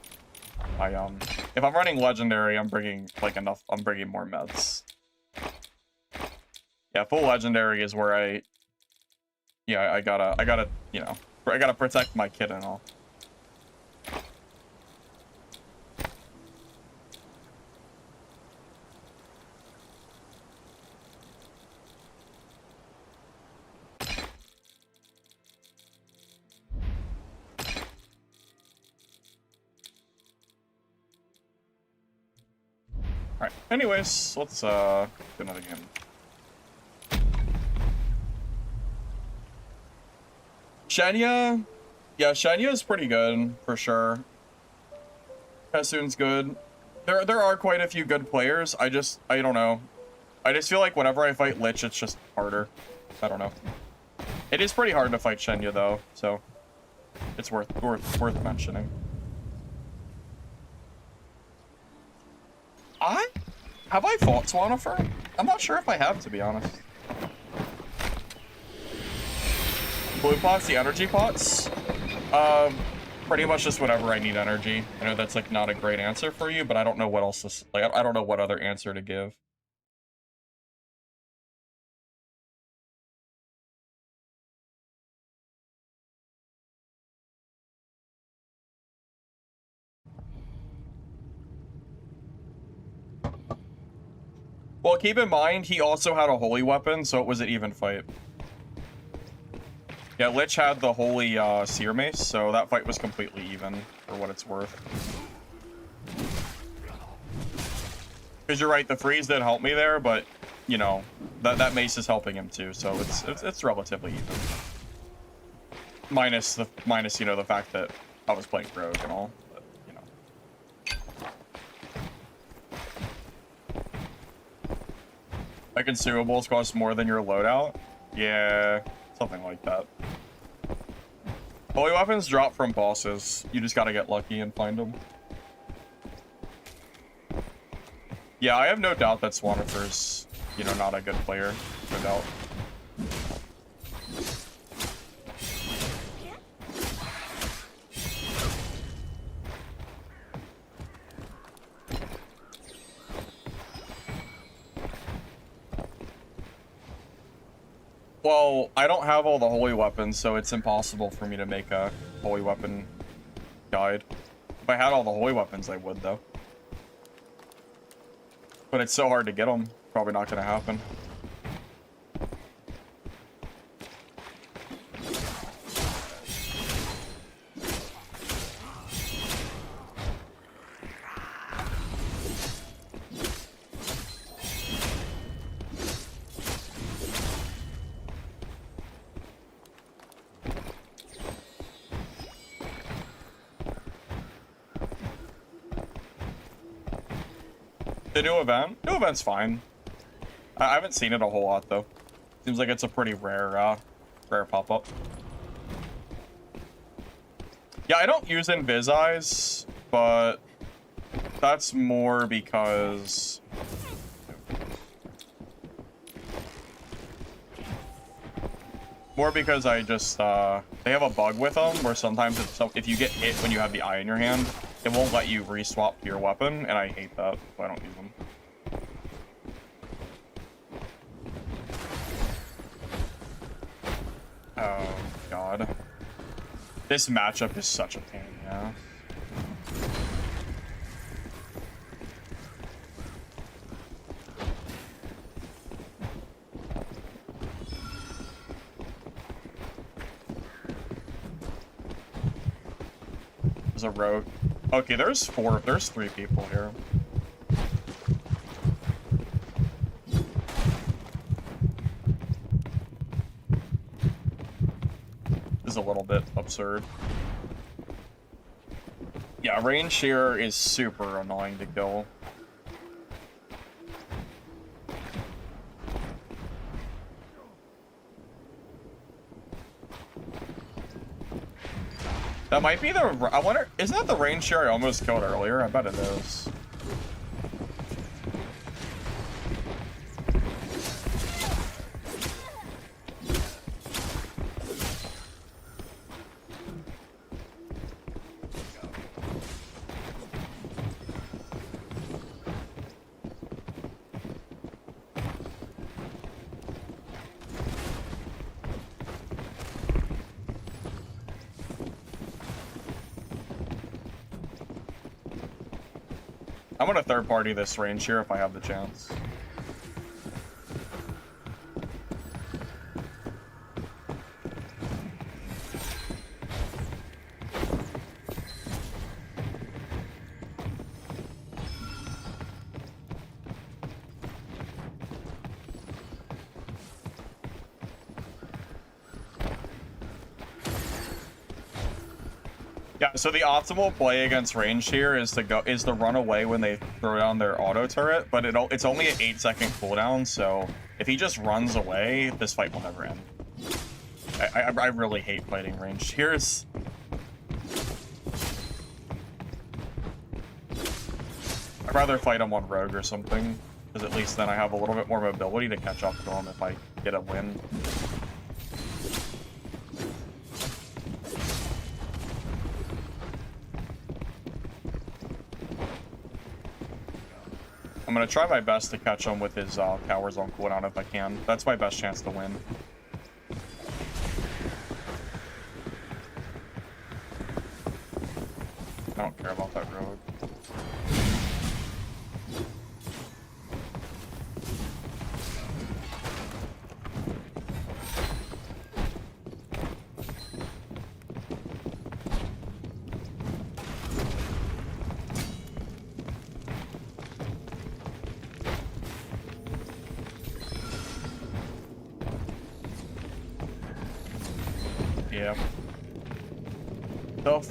If I'm running legendary, I'm bringing, like, I'm bringing more meds. Yeah, full legendary is where I gotta, you know, I gotta protect my kid and all. Alright, anyways, let's, do another game. Shenya? Yeah, Shenya is pretty good, for sure. Kassun's good. There are quite a few good players, I don't know. I just feel like whenever I fight Lich, it's just harder. I don't know. It is pretty hard to fight Shenya, though, so... it's worth mentioning. Have I fought Swanifer? I'm not sure if I have, to be honest. Blue pots, the energy pots? Pretty much just whenever I need energy. I know that's, like, not a great answer for you, but I don't know what else to, like, I don't know what other answer to give. Well, keep in mind, he also had a holy weapon, so it was an even fight. Yeah, Lich had the holy seer mace, so that fight was completely even, for what it's worth. Because you're right, the freeze did help me there, but, you know, that mace is helping him too, so it's relatively even. Minus, you know, the fact that I was playing rogue and all. My consumables cost more than your loadout? Yeah, something like that. Holy weapons drop from bosses. You just gotta get lucky and find them. Yeah, I have no doubt that Swanifer's, you know, not a good player. No doubt. Well, I don't have all the holy weapons, so it's impossible for me to make a holy weapon guide. If I had all the holy weapons, I would, though. But it's so hard to get them. Probably not going to happen. The new event? New event's fine. I haven't seen it a whole lot, though. Seems like it's a pretty rare pop-up. Yeah, I don't use Invis Eyes, but that's more because... I just, they have a bug with them where sometimes if you get hit when you have the eye in your hand, it won't let you re-swap to your weapon, and I hate that, so I don't use them. Oh, God. This matchup is such a pain, yeah. There's a rogue. Okay, there's three people here. This is a little bit absurd. Yeah, range here is super annoying to kill. That might be the... I wonder... Isn't that the range share I almost killed earlier? I bet it is. I'm gonna third party this range here if I have the chance. Yeah, so the optimal play against range here is to run away when they throw down their auto turret, but it's only an 8-second cooldown, so if he just runs away, this fight will never end. I really hate fighting range. Here's... I'd rather fight him on rogue or something, because at least then I have a little bit more mobility to catch up to him if I get a win. I'm gonna try my best to catch him with his towers on cooldown if I can. That's my best chance to win. I don't care about that rogue. Yeah. Tough.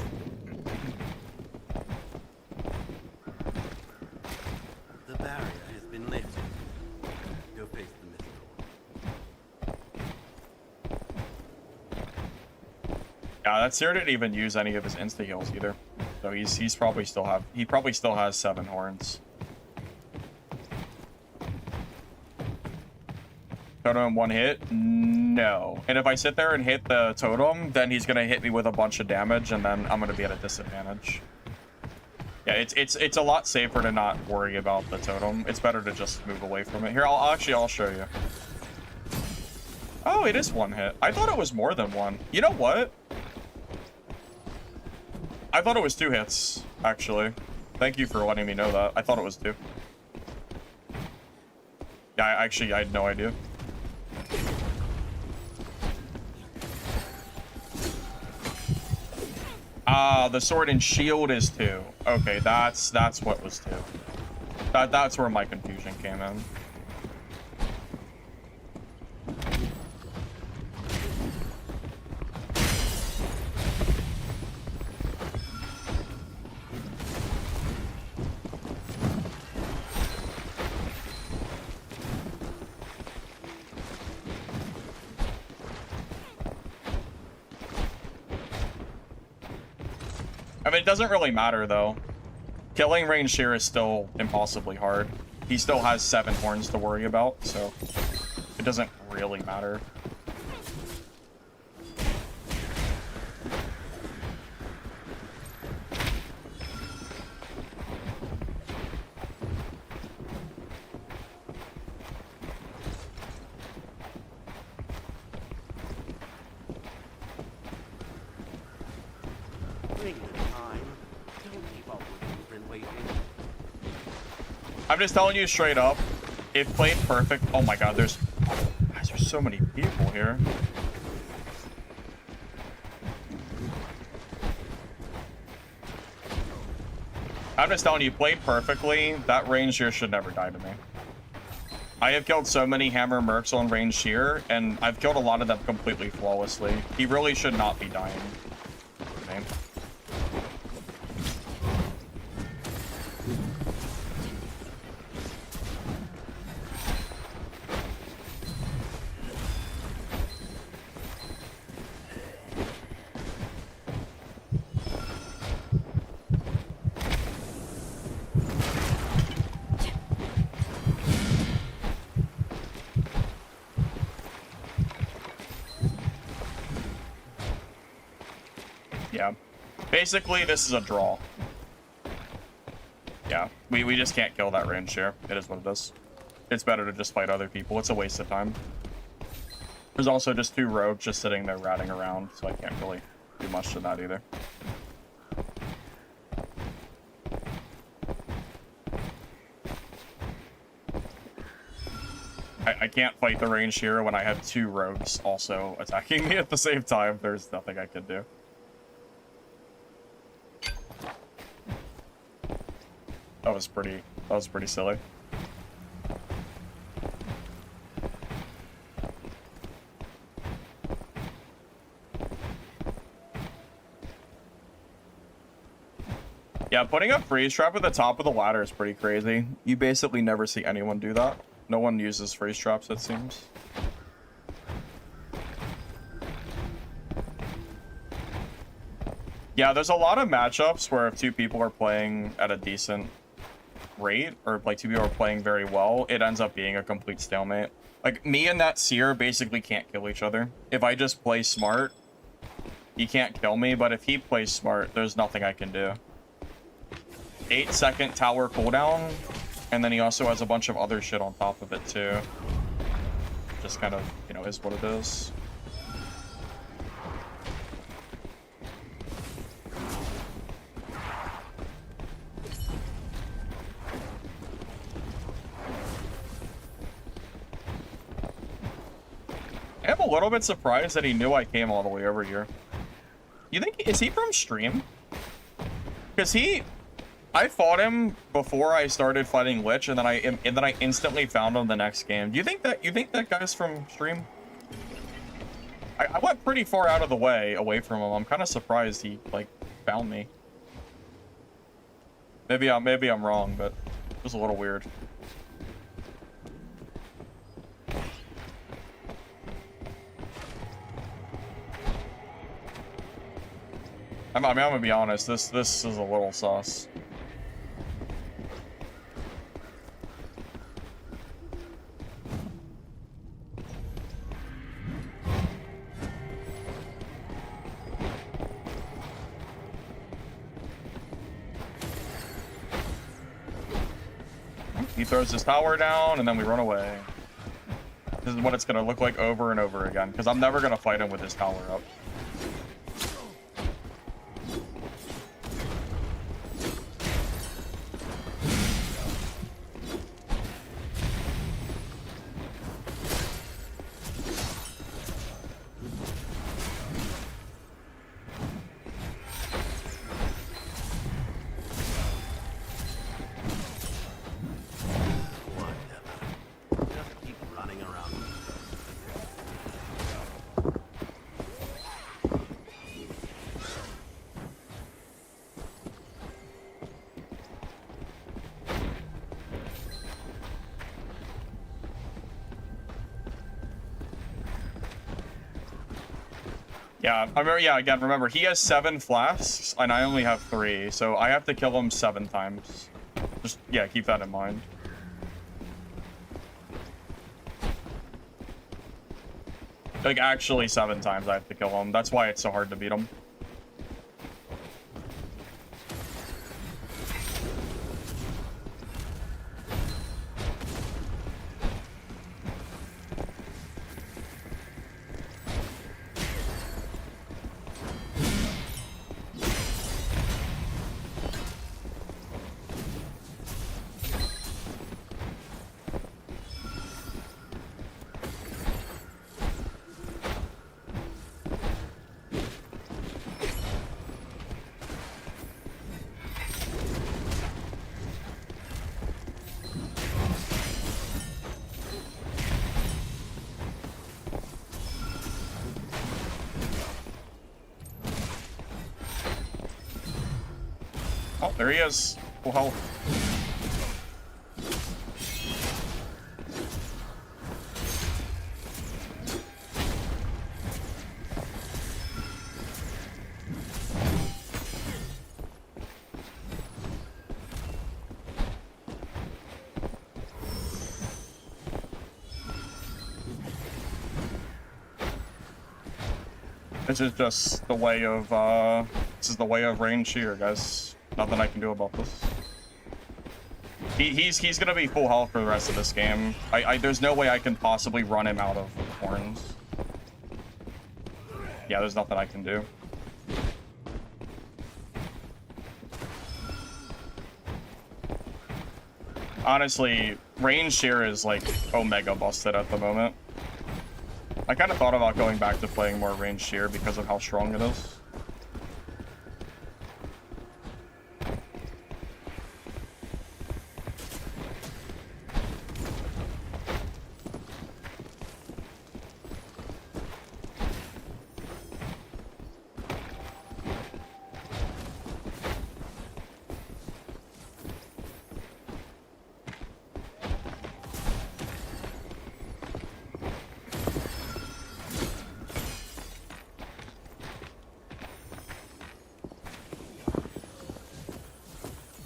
The barrier has been lifted. Go face the Mistfall. Yeah, that Seer didn't even use any of his insta heals either. So he probably still has 7 horns. Totem 1 hit? No. And if I sit there and hit the totem, then he's gonna hit me with a bunch of damage, and then I'm gonna be at a disadvantage. Yeah, it's a lot safer to not worry about the totem. It's better to just move away from it. Here, I'll show you. Oh, it is 1 hit. I thought it was more than 1. You know what? I thought it was 2 hits, actually. Thank you for letting me know that. I thought it was 2. Yeah, I had no idea. Ah, the sword and shield is 2. Okay, that's what was 2. That's where my confusion came in. I mean, it doesn't really matter, though. Killing range here is still impossibly hard. He still has 7 horns to worry about, so it doesn't really matter. Take the time. Don't keep our children waiting. I'm just telling you straight up, it played perfect. Oh my god, guys, there's so many people here. I'm just telling you, played perfectly. That range here should never die to me. I have killed so many hammer mercs on range here, and I've killed a lot of them completely flawlessly. He really should not be dying. Okay. Yeah. Basically, this is a draw. Yeah, we just can't kill that range here. It is what it is. It's better to just fight other people. It's a waste of time. There's also just 2 rogues just sitting there ratting around, so I can't really do much to that either. I can't fight the range here when I have 2 rogues also attacking me at the same time. There's nothing I can do. That was pretty silly. Yeah, putting a freeze trap at the top of the ladder is pretty crazy. You basically never see anyone do that. No one uses freeze traps, it seems. Yeah, there's a lot of matchups where if 2 people are playing at a decent rate, or like 2 people are playing very well, it ends up being a complete stalemate. Like, me and that seer basically can't kill each other. If I just play smart, he can't kill me, but if he plays smart, there's nothing I can do. 8-second tower cooldown, and then he also has a bunch of other shit on top of it too. Just kind of, you know, is what it is. I am a little bit surprised that he knew I came all the way over here. You think, is he from stream? Because I fought him before I started fighting Lich, and then I instantly found him the next game. Do you think that guy's from stream? I went pretty far out of the way away from him. I'm kind of surprised he like found me. Maybe I'm wrong, but it was a little weird. I mean, I'm gonna be honest. This is a little sus. He throws his tower down, and then we run away. This is what it's gonna look like over and over again, because I'm never gonna fight him with his tower up. Yeah, I remember, yeah, again, remember, he has 7 flasks, and I only have 3, so I have to kill him 7 times. Just, yeah, keep that in mind. Like, actually 7 times I have to kill him. That's why it's so hard to beat him. There he is. Full health. This is just the way of, this is the way of range shear, guys. Nothing I can do about this. He's gonna be full health for the rest of this game. There's no way I can possibly run him out of horns. Yeah, there's nothing I can do. Honestly, range shear is like omega busted at the moment. I kind of thought about going back to playing more range shear because of how strong it is.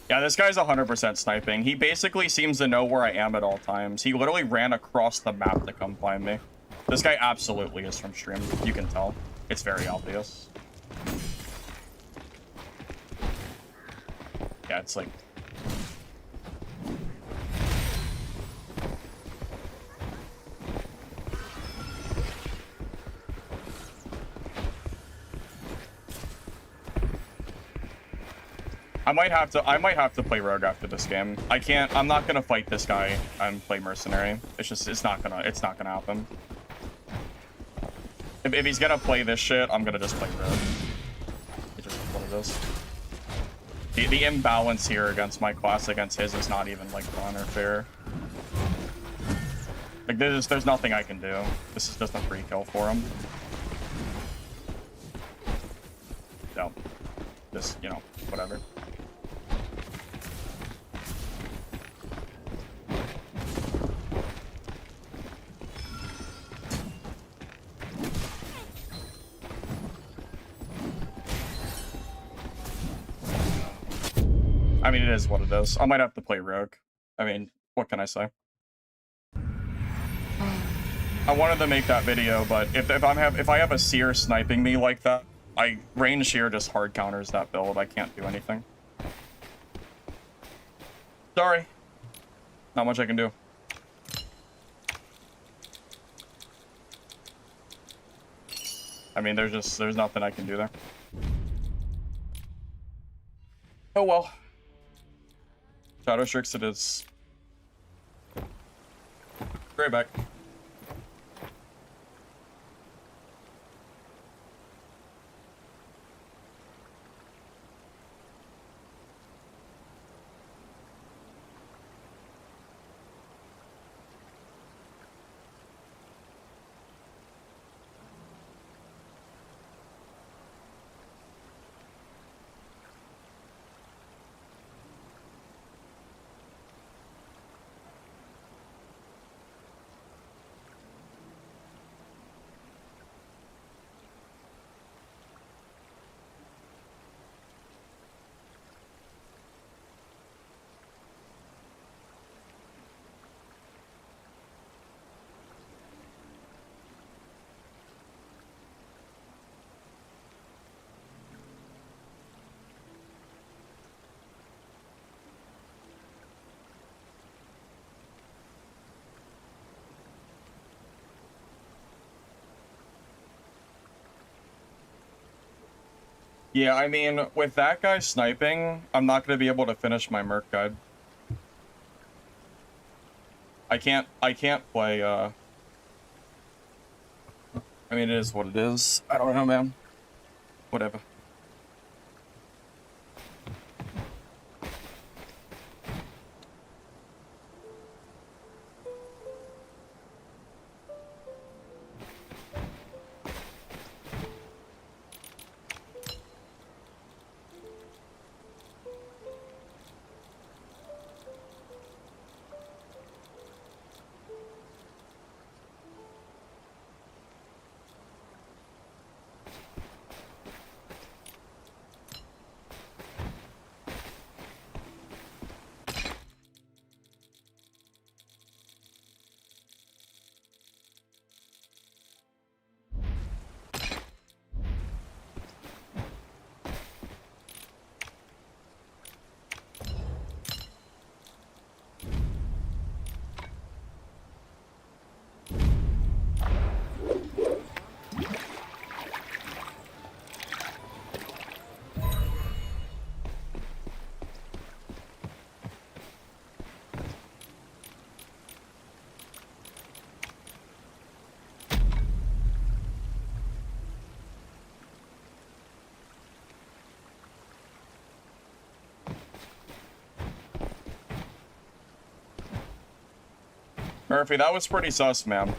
Yeah, this guy's 100% sniping. He basically seems to know where I am at all times. He literally ran across the map to come find me. This guy absolutely is from stream. You can tell. It's very obvious. Yeah, it's like... I might have to play Rogue after this game. I'm not gonna fight this guy and play Mercenary. It's not gonna happen. If he's gonna play this shit, I'm gonna just play Rogue. It's just what it is. The imbalance here against my class against his is not even like fun or fair. Like there's nothing I can do. This is just a free kill for him. So, just, you know, whatever. I mean, it is what it is. I might have to play Rogue. I mean, what can I say? I wanted to make that video, but if I have a seer sniping me like that, range shear just hard counters that build. I can't do anything. Sorry. Not much I can do. I mean, there's nothing I can do there. Oh well. Shadow Strix it is. Right back. Yeah, I mean, with that guy sniping, I'm not going to be able to finish my Merc guide. I can't play, I mean, it is what it is. I don't know, man. Whatever. Murphy, that was pretty sus, man.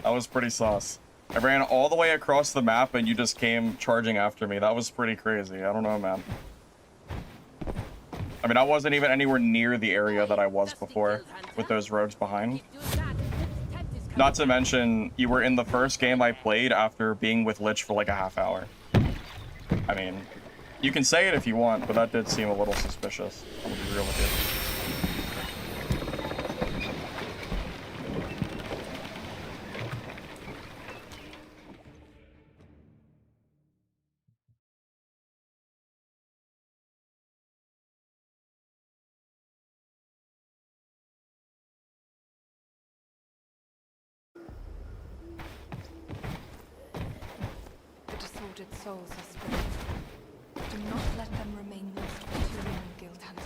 That was pretty sus. I ran all the way across the map and you just came charging after me. That was pretty crazy. I don't know, man. I mean, I wasn't even anywhere near the area that I was before with those rogues behind. Not to mention, you were in the first game I played after being with Lich for like a half hour. I mean, you can say it if you want, but that did seem a little suspicious. I'm gonna be real with you. The disordered souls are spirits. Do not let them remain lost for too long, Guild Hunter.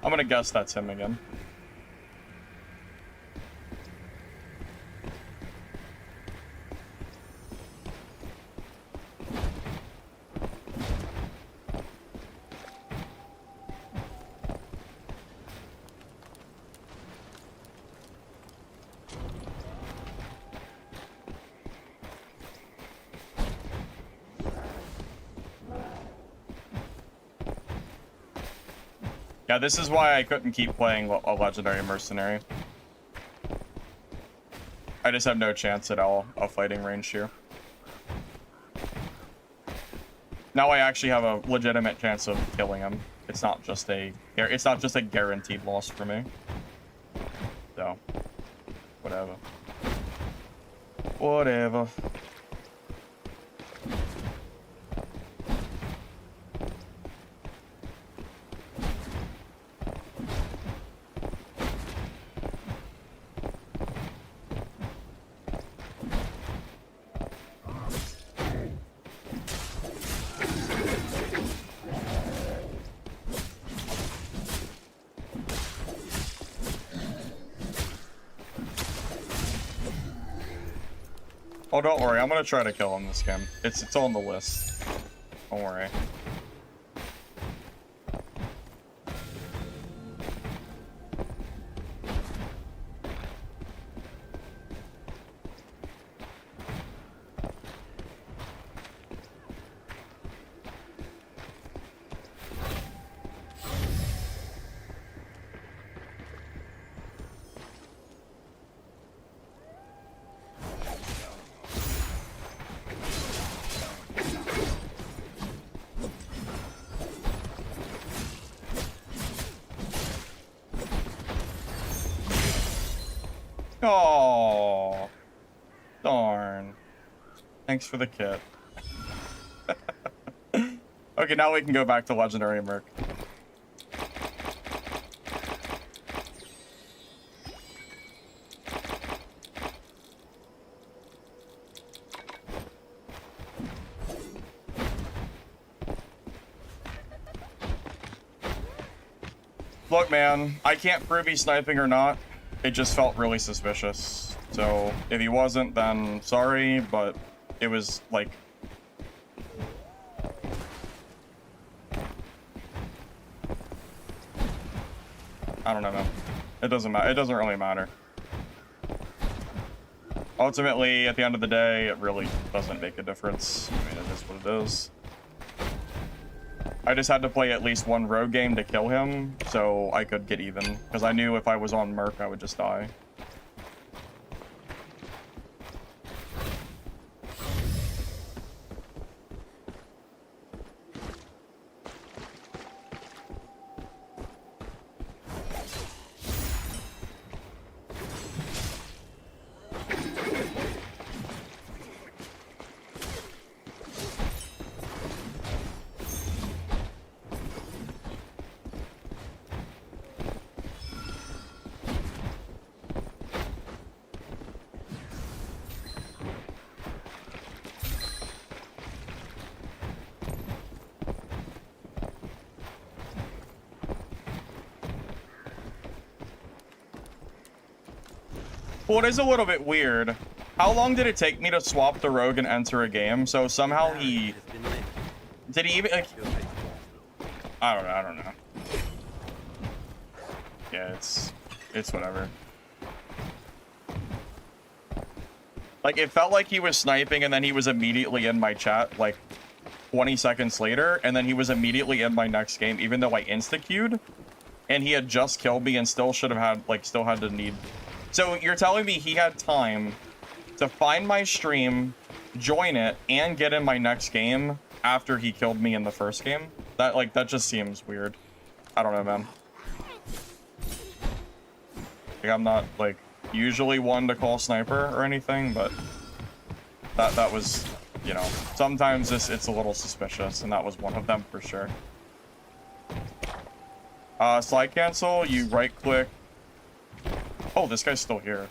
I'm gonna guess that's him again. Yeah, this is why I couldn't keep playing a legendary mercenary. I just have no chance at all of fighting range here. Now I actually have a legitimate chance of killing him. It's not just a guaranteed loss for me. So, whatever. Whatever. Oh, don't worry. I'm gonna try to kill him this game. It's on the list. Don't worry. Oh, darn. Thanks for the kit. Okay, now we can go back to Legendary Merc. Look, man, I can't prove he's sniping or not. it just felt really suspicious. So if he wasn't, then sorry, but it was like... I don't know, man. It doesn't matter. It doesn't really matter. Ultimately, at the end of the day, it really doesn't make a difference. I mean, it is what it is. I just had to play at least one rogue game to kill him, so I could get even. Because I knew if I was on Merc, I would just die. Well, it is a little bit weird. How long did it take me to swap the rogue and enter a game? So somehow he... Did he even... Like, I don't know. Yeah, it's whatever. Like, it felt like he was sniping and then he was immediately in my chat, like, 20 seconds later. And then he was immediately in my next game, even though I insta-queued. And he had just killed me and still should have had, like, still had to need... So you're telling me he had time to find my stream, join it, and get in my next game after he killed me in the first game? That just seems weird. I don't know, man. Like, I'm not, like, usually one to call sniper or anything, but that was, you know, sometimes it's a little suspicious, and that was one of them for sure. Slide cancel, you right-click. Oh, this guy's still here.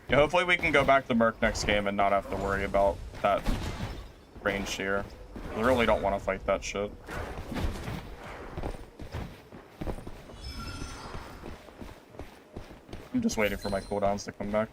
Yeah, hopefully we can go back to Merc next game and not have to worry about that range here. I really don't want to fight that shit. I'm just waiting for my cooldowns to come back.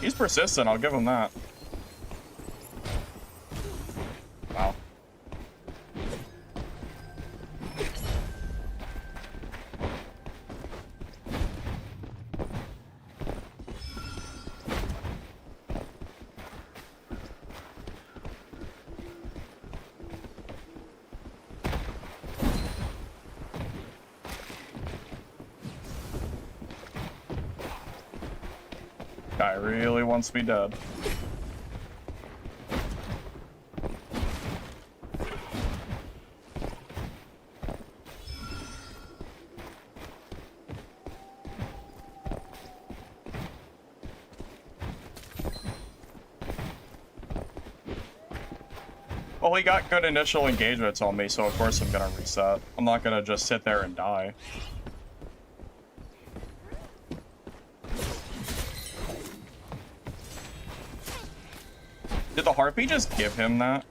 He's persistent, I'll give him that. Wow. Guy really wants me dead. Well, he got good initial engagements on me, so of course I'm gonna reset. I'm not gonna just sit there and die. Did the Harpy just give him that?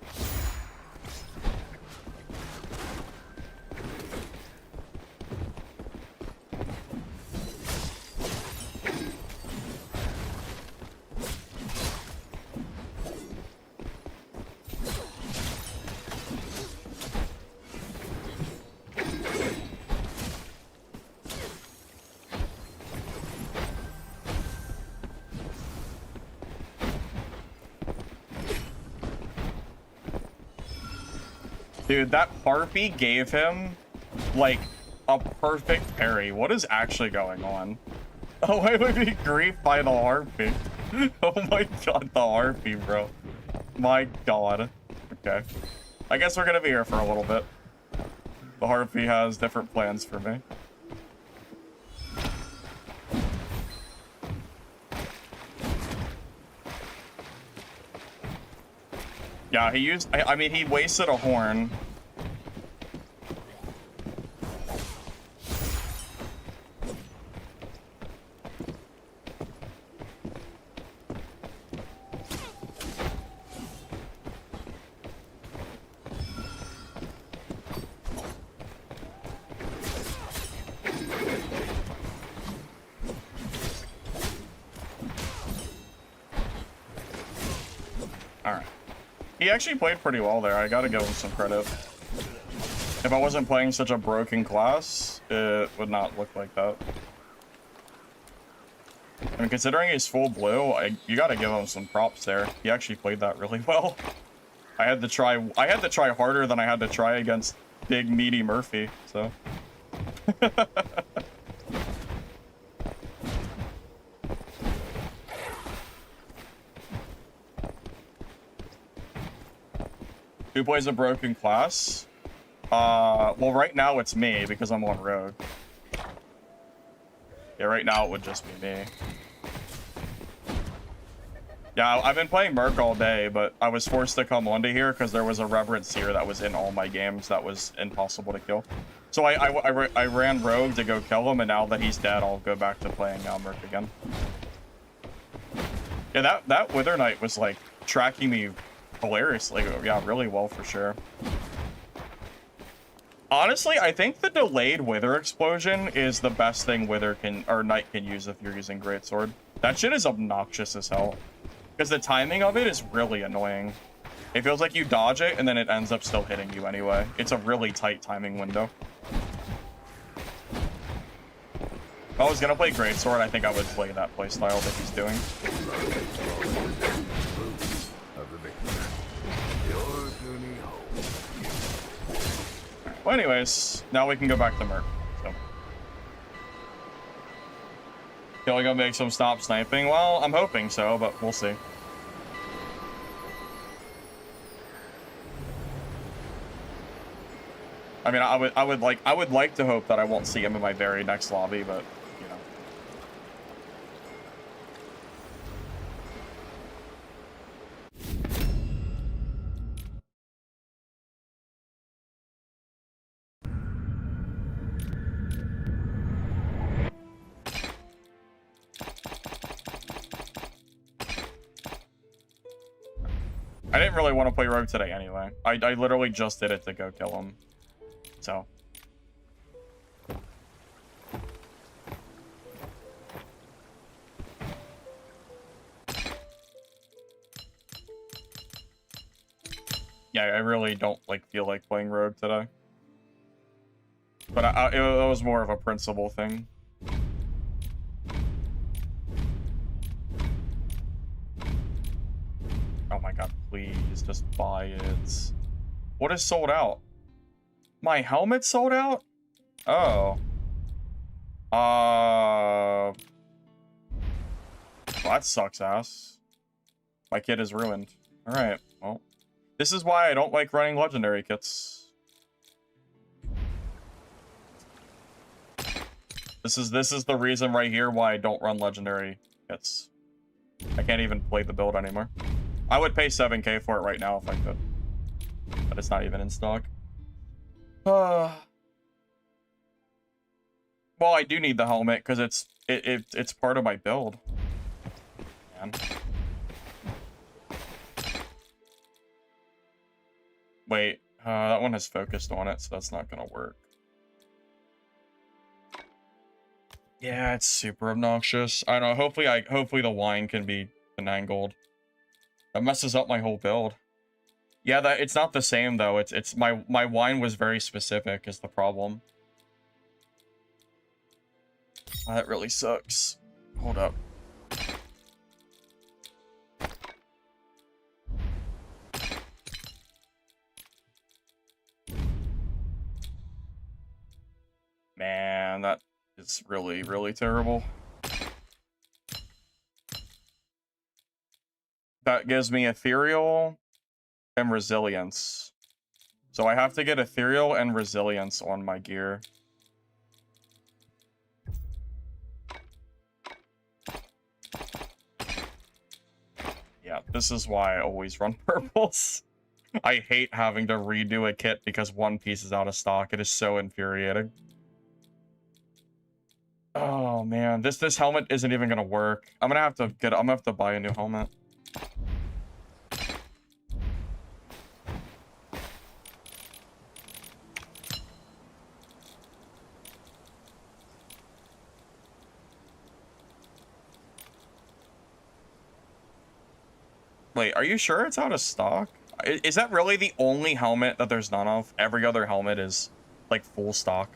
Dude, that Harpy gave him like a perfect parry. What is actually going on? Oh, I would be griefed by the harpy. Oh my god, the harpy, bro. My god. Okay. I guess we're gonna be here for a little bit. The harpy has different plans for me. Yeah, he used... I mean, he wasted a horn. Alright. He actually played pretty well there. I gotta give him some credit. If I wasn't playing such a broken class, it would not look like that. I mean, considering he's full blue, you gotta give him some props there. He actually played that really well. I had to try harder than I had to try against big meaty Murphy, so. Who plays a broken class? Well, right now it's me because I'm on rogue. Yeah, right now it would just be me. Yeah, I've been playing Merc all day, but I was forced to come onto here because there was a Reverend Seer that was in all my games that was impossible to kill. So I ran rogue to go kill him, and now that he's dead, I'll go back to playing Merc again. Yeah, that Wither Knight was like tracking me hilariously. Yeah, really well for sure. Honestly, I think the delayed Wither explosion is the best thing Knight can use if you're using Greatsword. That shit is obnoxious as hell. Because the timing of it is really annoying. It feels like you dodge it and then it ends up still hitting you anyway. It's a really tight timing window. If I was gonna play Greatsword, I think I would play that playstyle that he's doing. Well, anyways, now we can go back to Merc. So. Can we go make some stop sniping? Well, I'm hoping so, but we'll see. I mean, I would like to hope that I won't see him in my very next lobby, but you know. I didn't really want to play rogue today anyway. I literally just did it to go kill him. So. Yeah, I really don't feel like playing rogue today. But it was more of a principle thing. Oh my god, please just buy it. What is sold out? My helmet sold out? Oh. Well, that sucks ass. My kit is ruined. Alright, well. This is why I don't like running legendary kits. This is the reason right here why I don't run legendary kits. I can't even play the build anymore. I would pay 7k for it right now if I could. But it's not even in stock. Well, I do need the helmet because it's part of my build. Man. Wait, that one has focused on it, so that's not gonna work. Yeah, it's super obnoxious. I don't know. Hopefully the wine can be finangled. That messes up my whole build. Yeah, it's not the same though. It's my wine was very specific is the problem. Oh, that really sucks. Hold up. man, that is really, really terrible. That gives me Ethereal and Resilience. So I have to get Ethereal and Resilience on my gear. Yeah, this is why I always run purples. I hate having to redo a kit because one piece is out of stock. It is so infuriating. Oh man, this helmet isn't even gonna work. I'm gonna have to buy a new helmet. Wait, are you sure it's out of stock? Is that really the only helmet that there's none of? Every other helmet is like full stock.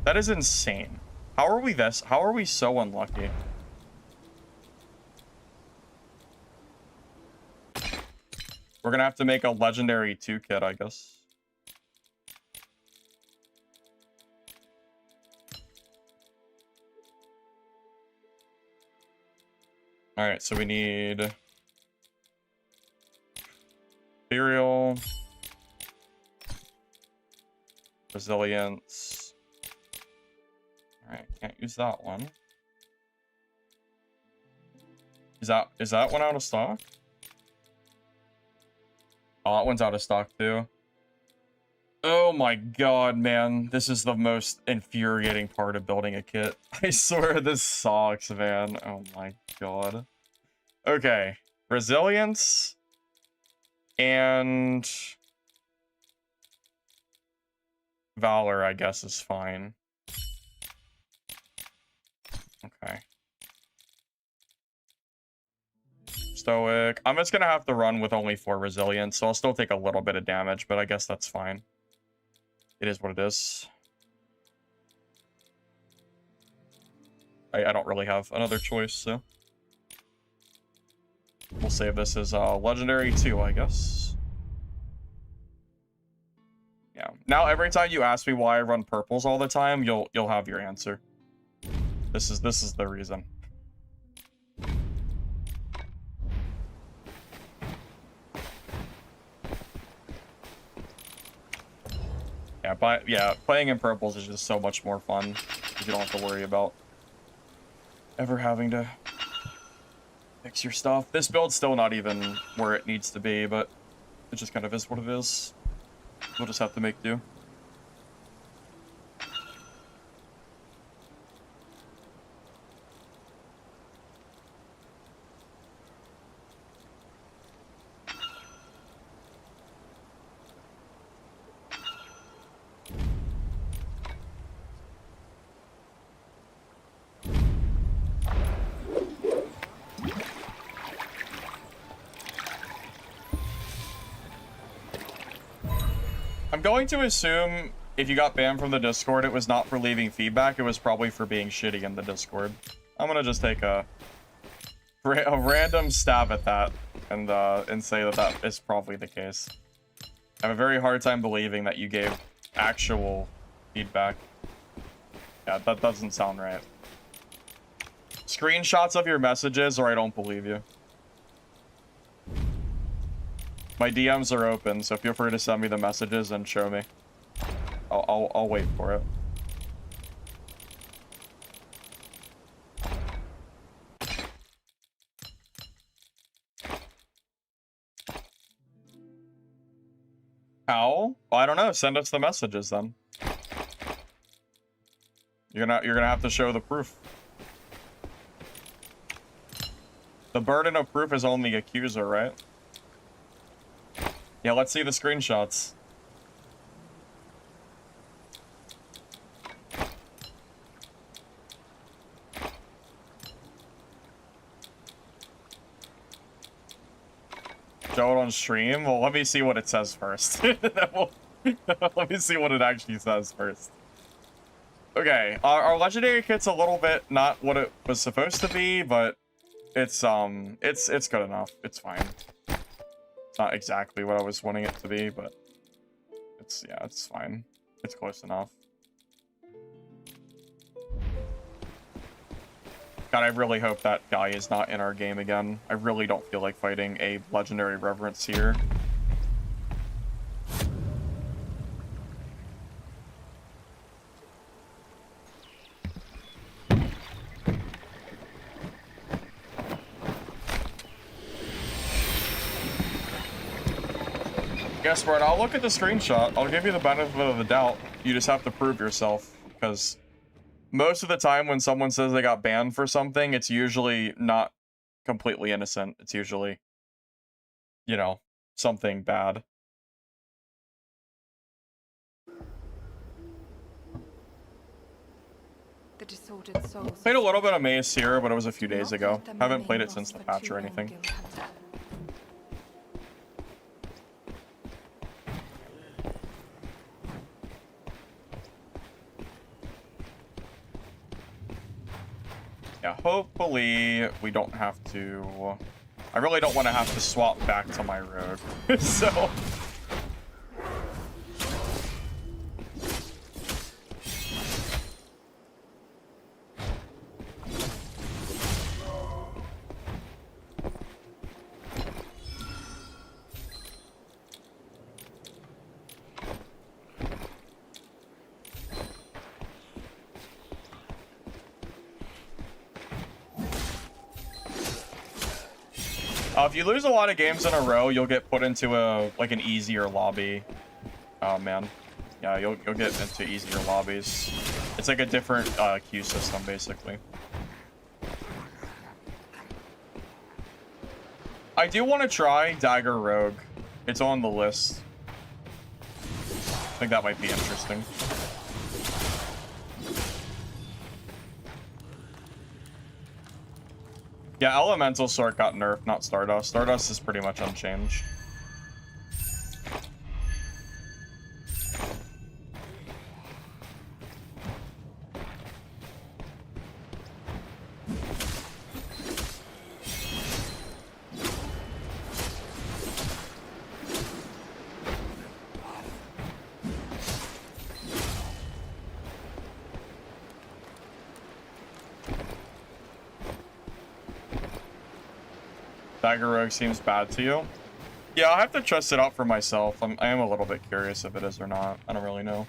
That is insane. How are we so unlucky? We're gonna have to make a legendary 2 kit, I guess. Alright, so we need Ethereal, Resilience. Alright, can't use that one. Is that one out of stock? Oh, that one's out of stock too. Oh my god, man. This is the most infuriating part of building a kit. I swear this sucks, man. Oh my god. Okay. Resilience. And Valor, I guess, is fine. Okay. Stoic. I'm just gonna have to run with only 4 resilience, so I'll still take a little bit of damage, but I guess that's fine. It is what it is. I don't really have another choice, so we'll save this as legendary 2, I guess. Yeah. Now every time you ask me why I run purples all the time, you'll have your answer. This is the reason. Yeah, playing in purples is just so much more fun. You don't have to worry about ever having to fix your stuff. This build's still not even where it needs to be, but it just kind of is what it is. We'll just have to make do. I'm going to assume if you got banned from the Discord, it was not for leaving feedback. It was probably for being shitty in the Discord. I'm gonna just take a random stab at that and say that is probably the case. I have a very hard time believing that you gave actual feedback. Yeah, that doesn't sound right. Screenshots of your messages, or I don't believe you. My DMs are open, so feel free to send me the messages and show me. I'll wait for it. How? Well, I don't know. Send us the messages then. You're gonna have to show the proof. The burden of proof is on the accuser, right? Yeah, let's see the screenshots. Show it on stream? Well, let me see what it says first. Let me see what it actually says first. Okay, our legendary kit's a little bit not what it was supposed to be, but it's good enough. It's fine. Not exactly what I was wanting it to be, but it's fine. It's close enough. God, I really hope that guy is not in our game again. I really don't feel like fighting a legendary reverence here. Guess what? I'll look at the screenshot. I'll give you the benefit of the doubt. You just have to prove yourself, because most of the time when someone says they got banned for something, it's usually not completely innocent. It's usually, you know, something bad. The disordered souls. Played a little bit of Maze here, but it was a few days ago. Haven't played it since the patch or anything. Yeah, hopefully we don't have to... I really don't want to have to swap back to my rogue. So... if you lose a lot of games in a row, you'll get put into like an easier lobby. Oh man, yeah, you'll get into easier lobbies. It's like a different queue system basically. I do want to try Dagger Rogue. It's on the list. I think that might be interesting. Yeah, Elemental Sword got nerfed, not Stardust. Stardust is pretty much unchanged. Dagger Rogue seems bad to you. Yeah, I'll have to test it out for myself. I am a little bit curious if it is or not. I don't really know.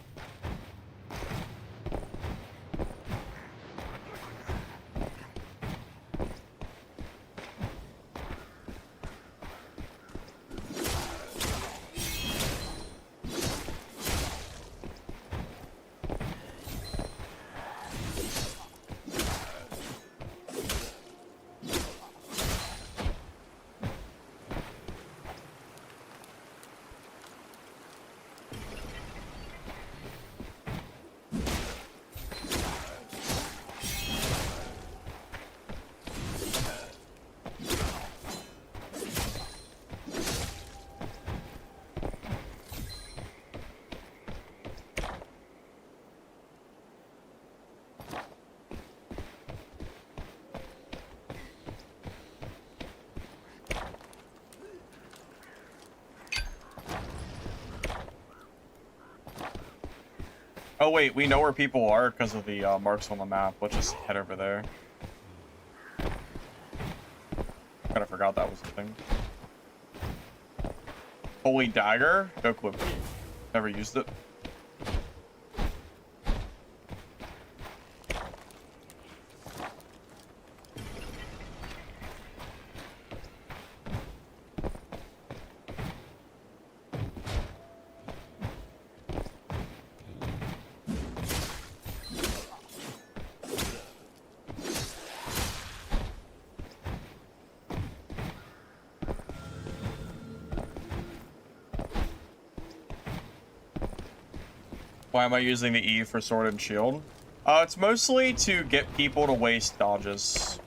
Oh wait, we know where people are because of the marks on the map. Let's just head over there. Kinda forgot that was the thing. Holy Dagger? No clue. Never used it. Why am I using the E for Sword and Shield? It's mostly to get people to waste dodges.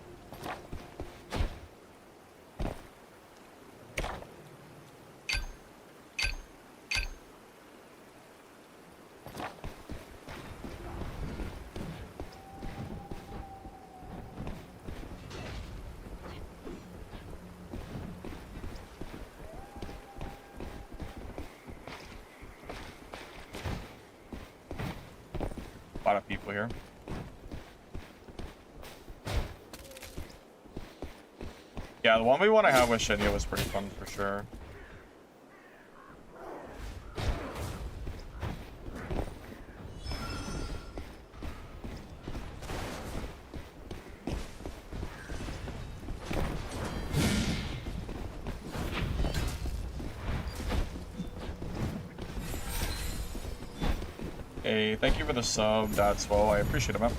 A lot of people here. Yeah, the 1v1 I had with Shinya was pretty fun for sure. Hey, thank you for the sub, that's well. I appreciate it, man.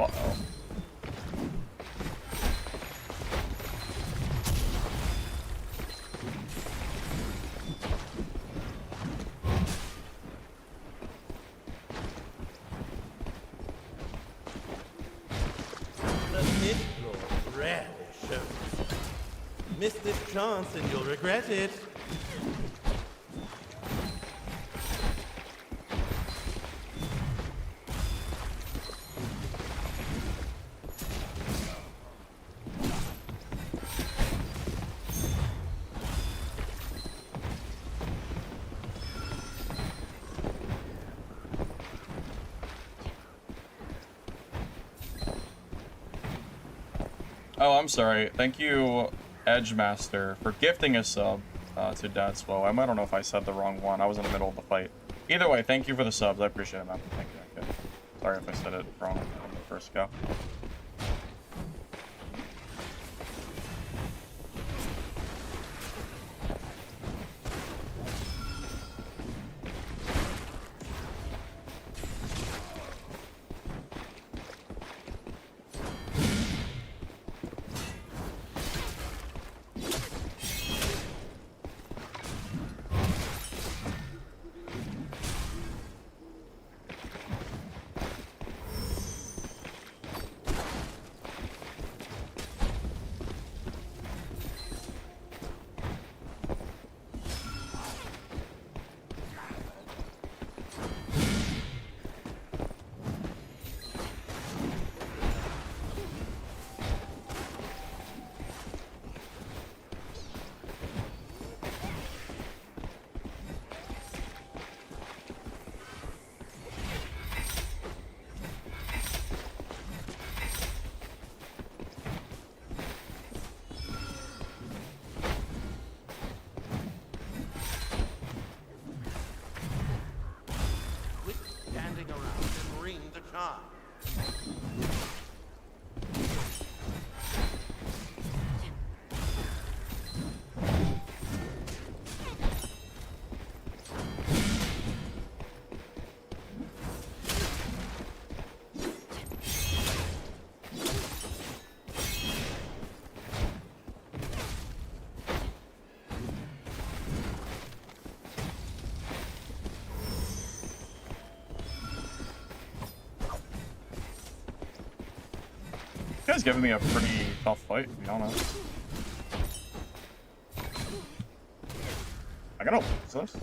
Uh-oh. The Mistfall rarely shows. Miss this chance and you'll regret it. Oh, I'm sorry. Thank you, Edgemaster, for gifting a sub to Dadswell. I don't know if I said the wrong one. I was in the middle of the fight. Either way, thank you for the subs. I appreciate it, man. Thank you. Okay. Sorry if I said it wrong on the first go. Quit standing around and ring the charm. This guy's giving me a pretty tough fight, to be honest. I gotta lose this.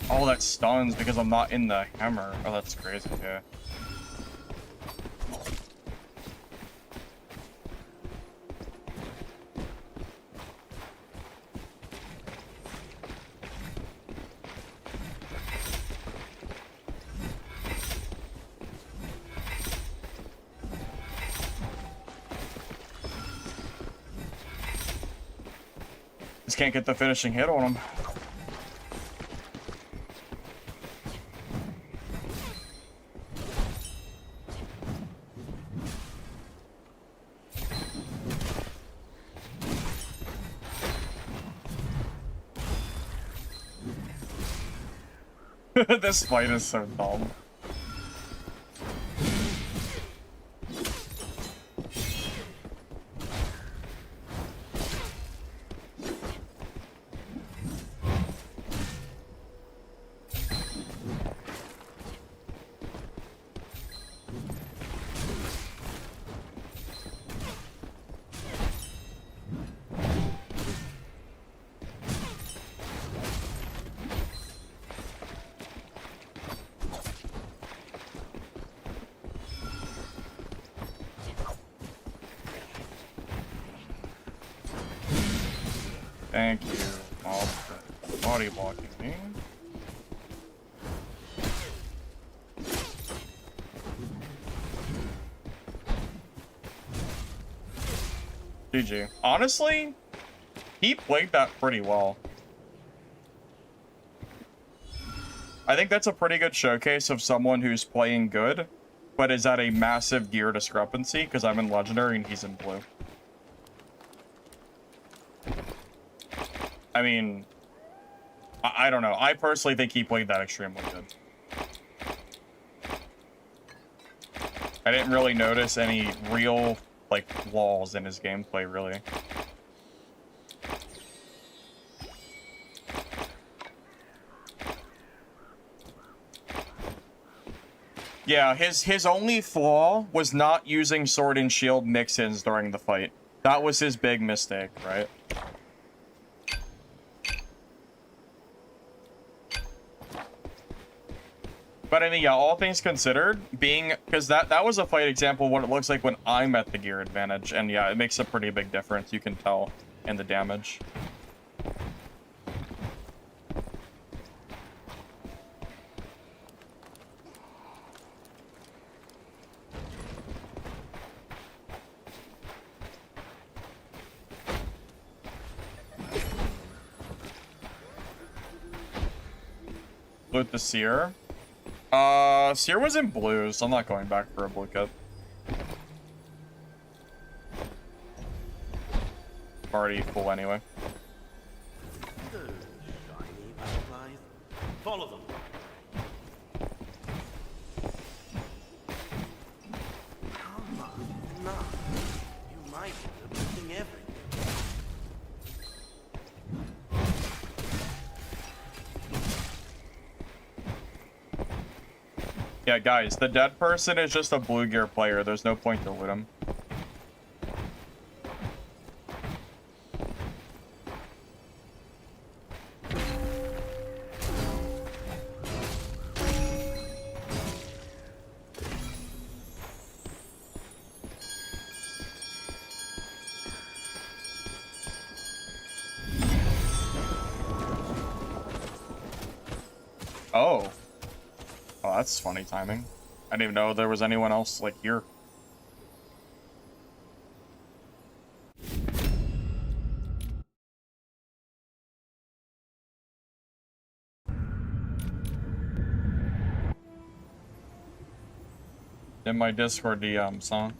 Oh, that stuns because I'm not in the hammer. Oh, that's crazy, yeah. Just can't get the finishing hit on him. This fight is so dumb. Thank you, mob, for body blocking me. GG. Honestly, he played that pretty well. I think that's a pretty good showcase of someone who's playing good, but is at a massive gear discrepancy, because I'm in Legendary and he's in Blue. I mean, I don't know. I personally think he played that extremely good. I didn't really notice any real, like, flaws in his gameplay, really. Yeah, his only flaw was not using sword and shield mix-ins during the fight. That was his big mistake, right? But I mean, yeah, all things considered, because that was a fight example of what it looks like when I'm at the gear advantage, and yeah, it makes a pretty big difference, you can tell, in the damage. Loot the Seer. Seer was in blue, so I'm not going back for a blue kit. Already full anyway. Those shiny butterflies. Follow them. Come on, no. You might end up missing everything. Yeah, guys, the dead person is just a blue gear player. There's no point to loot him. Oh. Oh, that's funny timing. I didn't even know there was anyone else, like, here. In my Discord DMs, huh?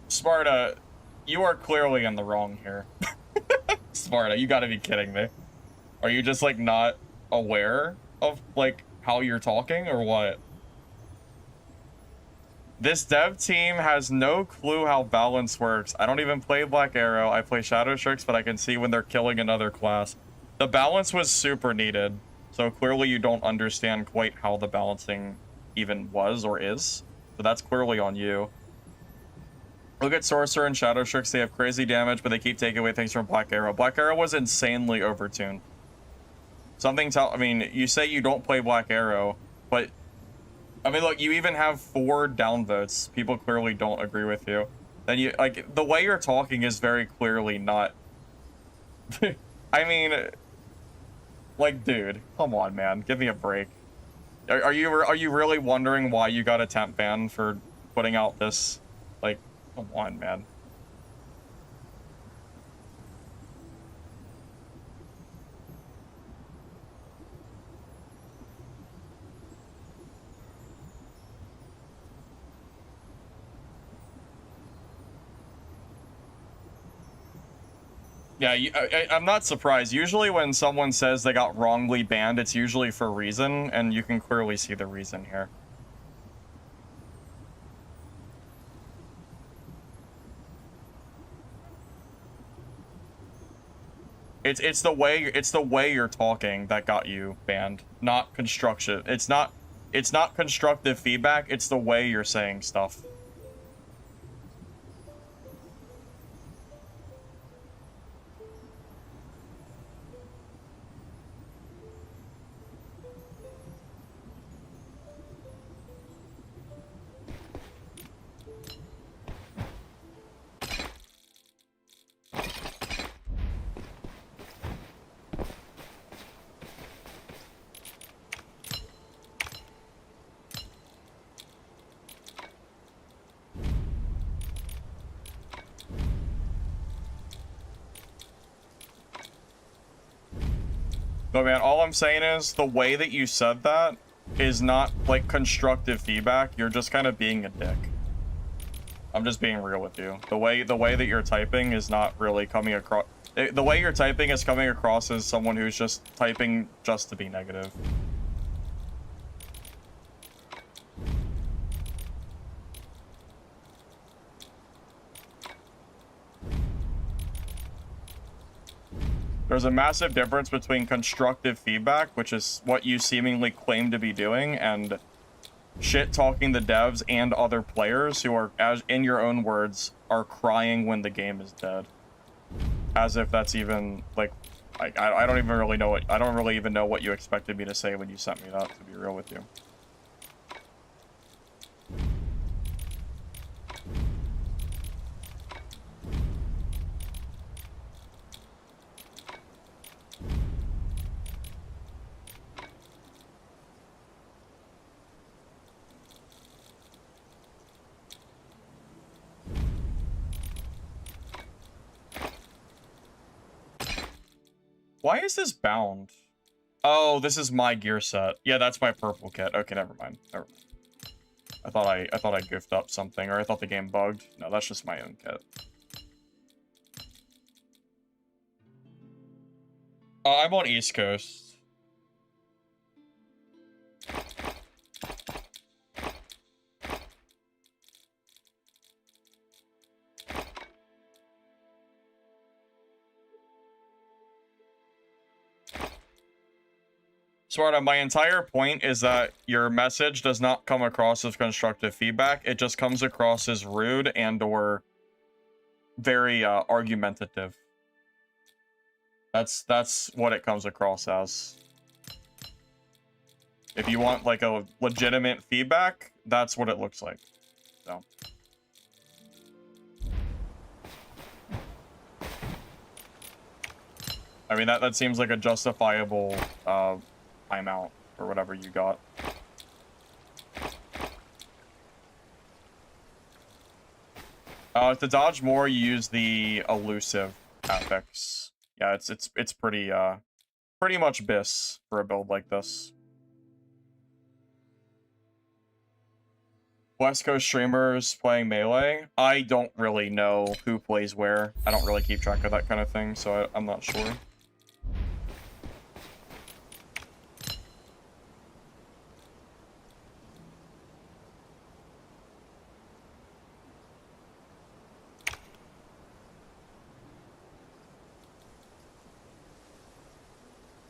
Sparta, you are clearly in the wrong here. Sparta, you gotta be kidding me. Are you just, like, not aware of, like, how you're talking, or what? This dev team has no clue how balance works. I don't even play Black Arrow. I play Shadow Strix, but I can see when they're killing another class. The balance was super needed, so clearly you don't understand quite how the balancing even was or is. So that's clearly on you. Look at Sorcerer and Shadow Strix. They have crazy damage, but they keep taking away things from Black Arrow. Black Arrow was insanely overtuned. I mean, you say you don't play Black Arrow, but I mean, look, you even have 4 downvotes. People clearly don't agree with you. Then you, like, the way you're talking is very clearly not... I mean, like, dude, come on, man. Give me a break. Are you really wondering why you got a temp ban for putting out this? Like, come on, man. Yeah, I'm not surprised. Usually when someone says they got wrongly banned, it's usually for a reason, and you can clearly see the reason here. It's the way you're talking that got you banned, not constructive. It's not constructive feedback, it's the way you're saying stuff. But man, all I'm saying is the way that you said that is not like constructive feedback. You're just kind of being a dick. I'm just being real with you. The way that you're typing is not really coming across. The way you're typing is coming across as someone who's just typing just to be negative. There's a massive difference between constructive feedback, which is what you seemingly claim to be doing, and shit-talking the devs and other players who are, as in your own words, are crying when the game is dead. As if that's even, like I don't even really know I don't really even know what you expected me to say when you sent me that, to be real with you. Why is this bound? Oh, this is my gear set. Yeah, that's my purple kit. Okay, never mind. Never mind. I thought I goofed up something, or I thought the game bugged. No, that's just my own kit. I'm on East Coast. Sparta, my entire point is that your message does not come across as constructive feedback. It just comes across as rude and or very argumentative. That's what it comes across as. If you want like a legitimate feedback, that's what it looks like. So. I mean, that seems like a justifiable timeout or whatever you got. To dodge more, you use the elusive affix. Yeah, it's pretty much BIS for a build like this. West Coast streamers playing Melee. I don't really know who plays where. I don't really keep track of that kind of thing, so I'm not sure.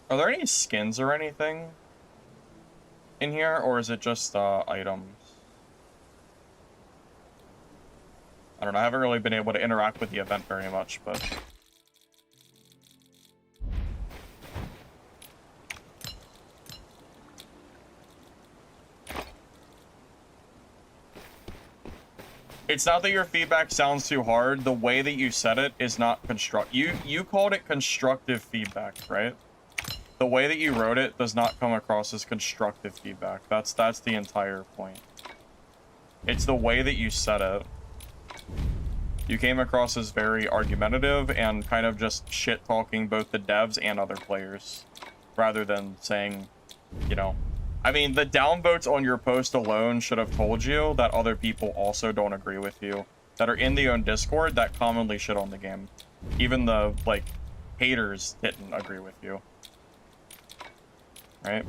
Are there any skins or anything in here, or is it just items? I don't know, I haven't really been able to interact with the event very much, but... It's not that your feedback sounds too hard, the way that you said it is not you called it constructive feedback, right? The way that you wrote it does not come across as constructive feedback. That's the entire point. It's the way that you said it. You came across as very argumentative and kind of just shit-talking both the devs and other players, rather than saying, you know... I mean, the downvotes on your post alone should have told you that other people also don't agree with you, that are in the own Discord that commonly shit on the game. even the like haters didn't agree with you, right?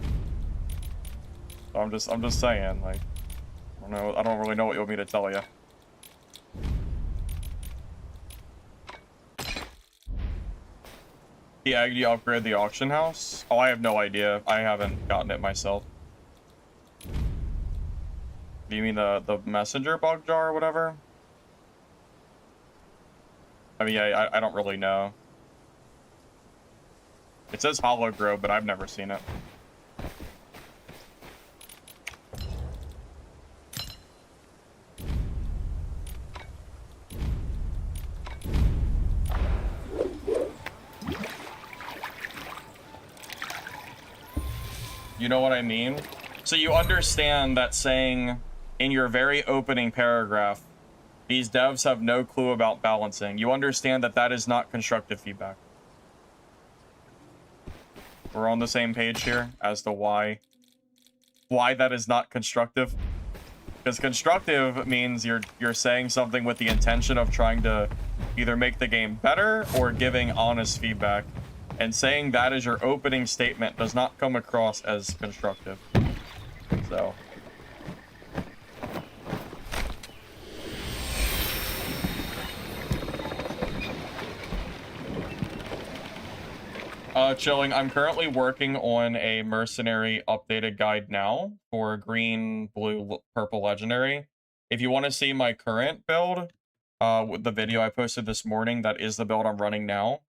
So I'm just saying, like, I don't really know what you want me to tell you. Yeah, you upgrade the auction house? Oh, I have no idea. I haven't gotten it myself. Do you mean the messenger bug jar or whatever? I mean, yeah, I don't really know. It says Hollow Grow, but I've never seen it. You know what I mean? So you understand that saying in your very opening paragraph, these devs have no clue about balancing. You understand that that is not constructive feedback. We're on the same page here as to why that is not constructive. Because constructive means you're saying something with the intention of trying to either make the game better or giving honest feedback. And saying that as your opening statement does not come across as constructive. So. Chilling. I'm currently working on a Mercenary updated guide now for green, blue, purple legendary. If you want to see my current build, with the video I posted this morning, that is the build I'm running now.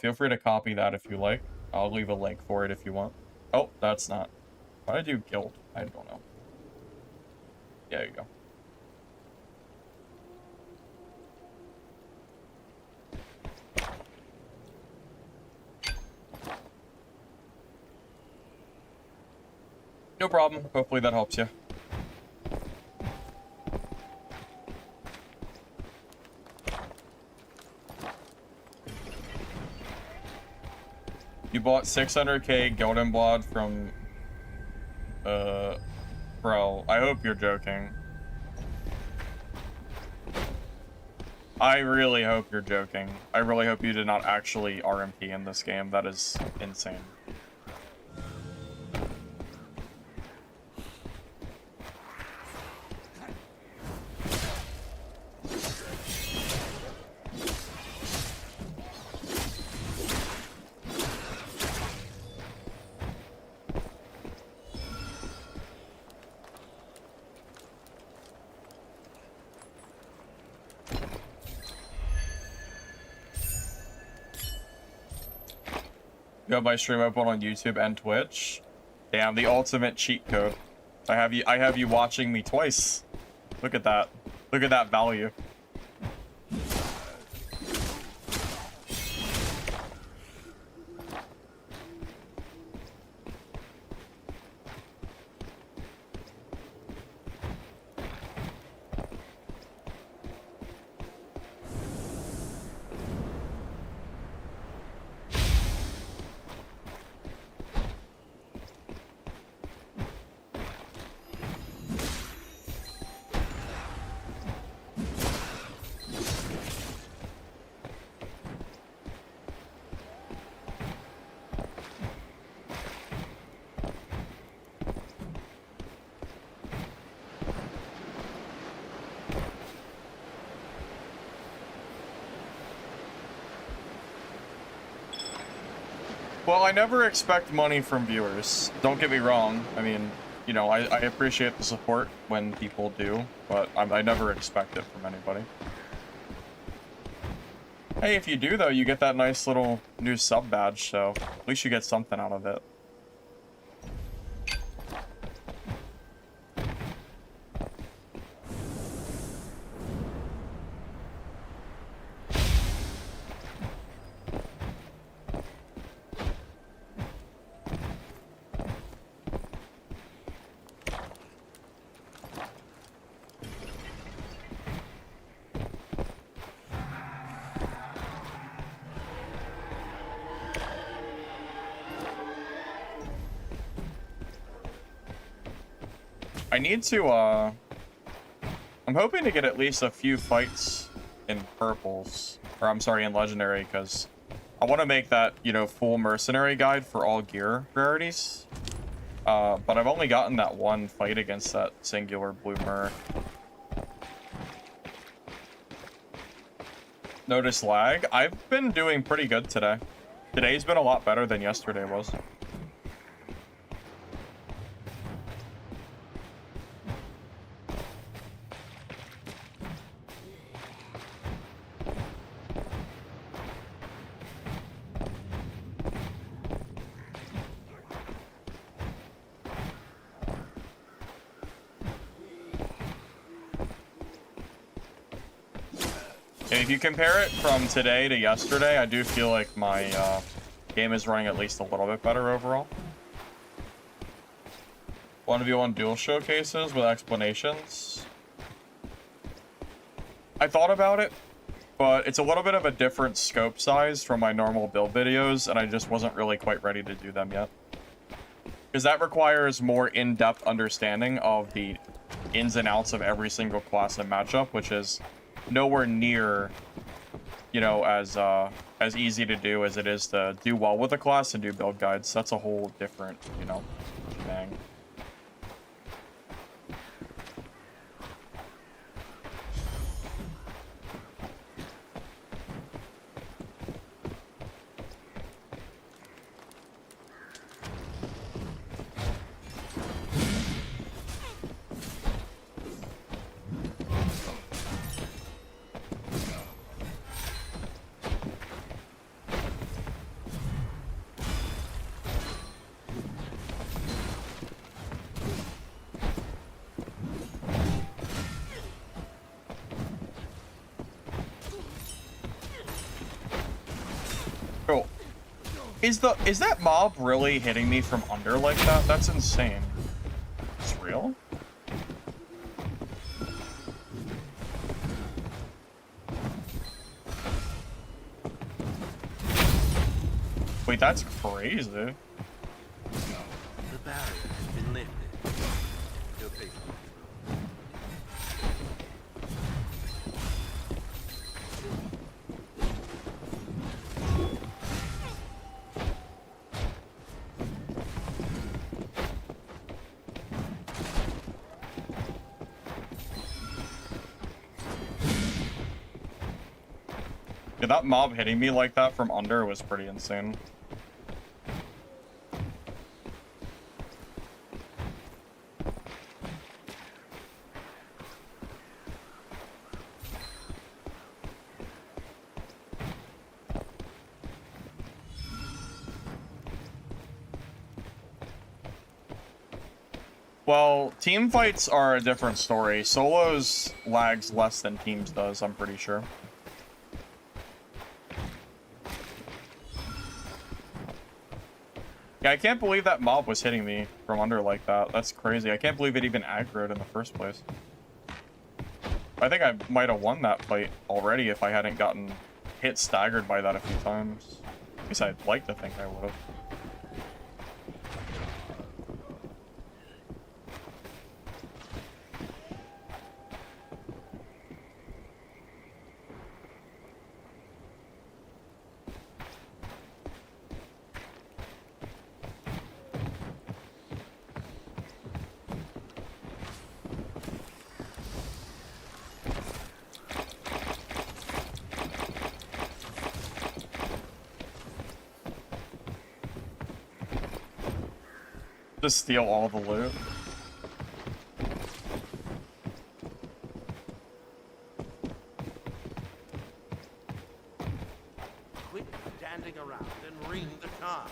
Feel free to copy that if you like. I'll leave a link for it if you want. Oh, that's not. Why did I do guild? I don't know. Yeah, there you go. No problem. Hopefully that helps you. You bought 600k Golden Blood from... Bro, I hope you're joking. I really hope you're joking. I really hope you did not actually RMP in this game. That is insane. You have my stream open on YouTube and Twitch. Damn, the ultimate cheat code. I have you watching me twice. Look at that. Look at that value. Well, I never expect money from viewers. Don't get me wrong. I mean, you know, I appreciate the support when people do, but I never expect it from anybody. Hey, if you do, though, you get that nice little new sub badge, so at least you get something out of it. I need to, I'm hoping to get at least a few fights in purples. or I'm sorry, in Legendary, because I want to make that, you know, full Mercenary guide for all gear rarities. But I've only gotten that one fight against that singular blue Mer. Notice lag? I've been doing pretty good today. Today's been a lot better than yesterday was. If you compare it from today to yesterday, I do feel like my game is running at least a little bit better overall. 1v1 duel showcases with explanations. I thought about it, but it's a little bit of a different scope size from my normal build videos, and I just wasn't really quite ready to do them yet. Because that requires more in-depth understanding of the ins and outs of every single class and matchup, which is nowhere near, you know, as easy to do as it is to do well with a class and do build guides. That's a whole different, you know, thing. Cool. Is that mob really hitting me from under like that? That's insane. It's real? Wait, that's crazy. The barrier has been lifted. Your patience. Yeah, that mob hitting me like that from under was pretty insane. Well, team fights are a different story. Solos lags less than teams does, I'm pretty sure. Yeah, I can't believe that mob was hitting me from under like that. That's crazy. I can't believe it even aggroed in the first place. I think I might have won that fight already if I hadn't gotten hit staggered by that a few times. At least I'd like to think I would have. Just steal all the loot. Quit standing around and ring the chime.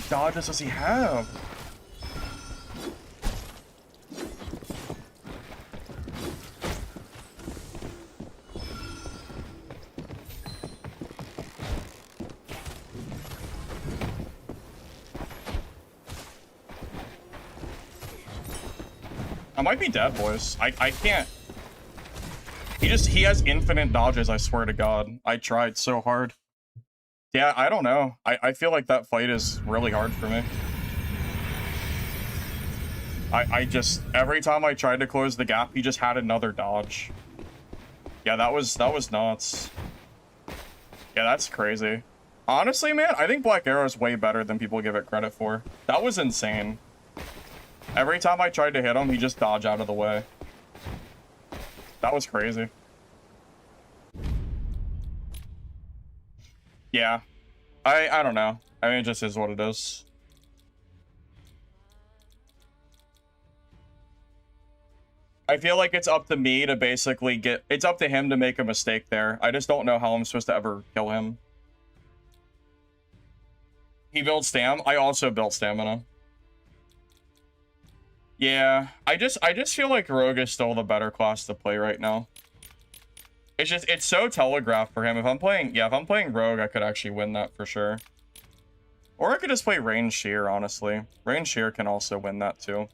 dodges does he have? I might be dead, boys. I can't. He has infinite dodges, I swear to God. I tried so hard. Yeah, I don't know. I feel like that fight is really hard for me. I just, every time I tried to close the gap, he just had another dodge. Yeah, that was nuts. Yeah, that's crazy. Honestly, man, I think Black Arrow is way better than people give it credit for. That was insane. Every time I tried to hit him, he just dodged out of the way. That was crazy. Yeah. I don't know. I mean, it just is what it is. I feel like it's up to me to basically get... It's up to him to make a mistake there. I just don't know how I'm supposed to ever kill him. He built stam. I also built stamina. Yeah, I just feel like Rogue is still the better class to play right now. It's just, it's so telegraphed for him. If I'm playing Rogue, I could actually win that for sure. Or I could just play Range Shear, honestly. Range Shear can also win that too.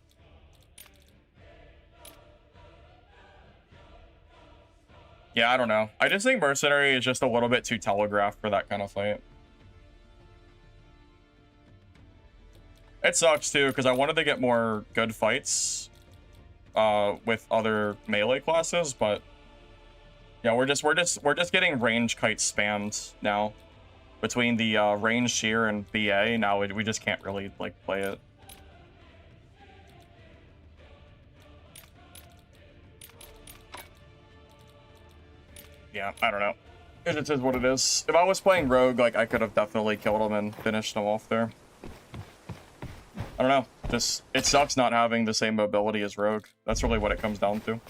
Yeah, I don't know. I just think Mercenary is just a little bit too telegraphed for that kind of fight. It sucks too, because I wanted to get more good fights with other melee classes, but yeah, we're just getting range kite spammed now. Between the range shear and BA, now we just can't really like play it. Yeah, I don't know. It just is what it is. If I was playing Rogue, like I could have definitely killed him and finished him off there. I don't know. Just, it sucks not having the same mobility as Rogue. That's really what it comes down to.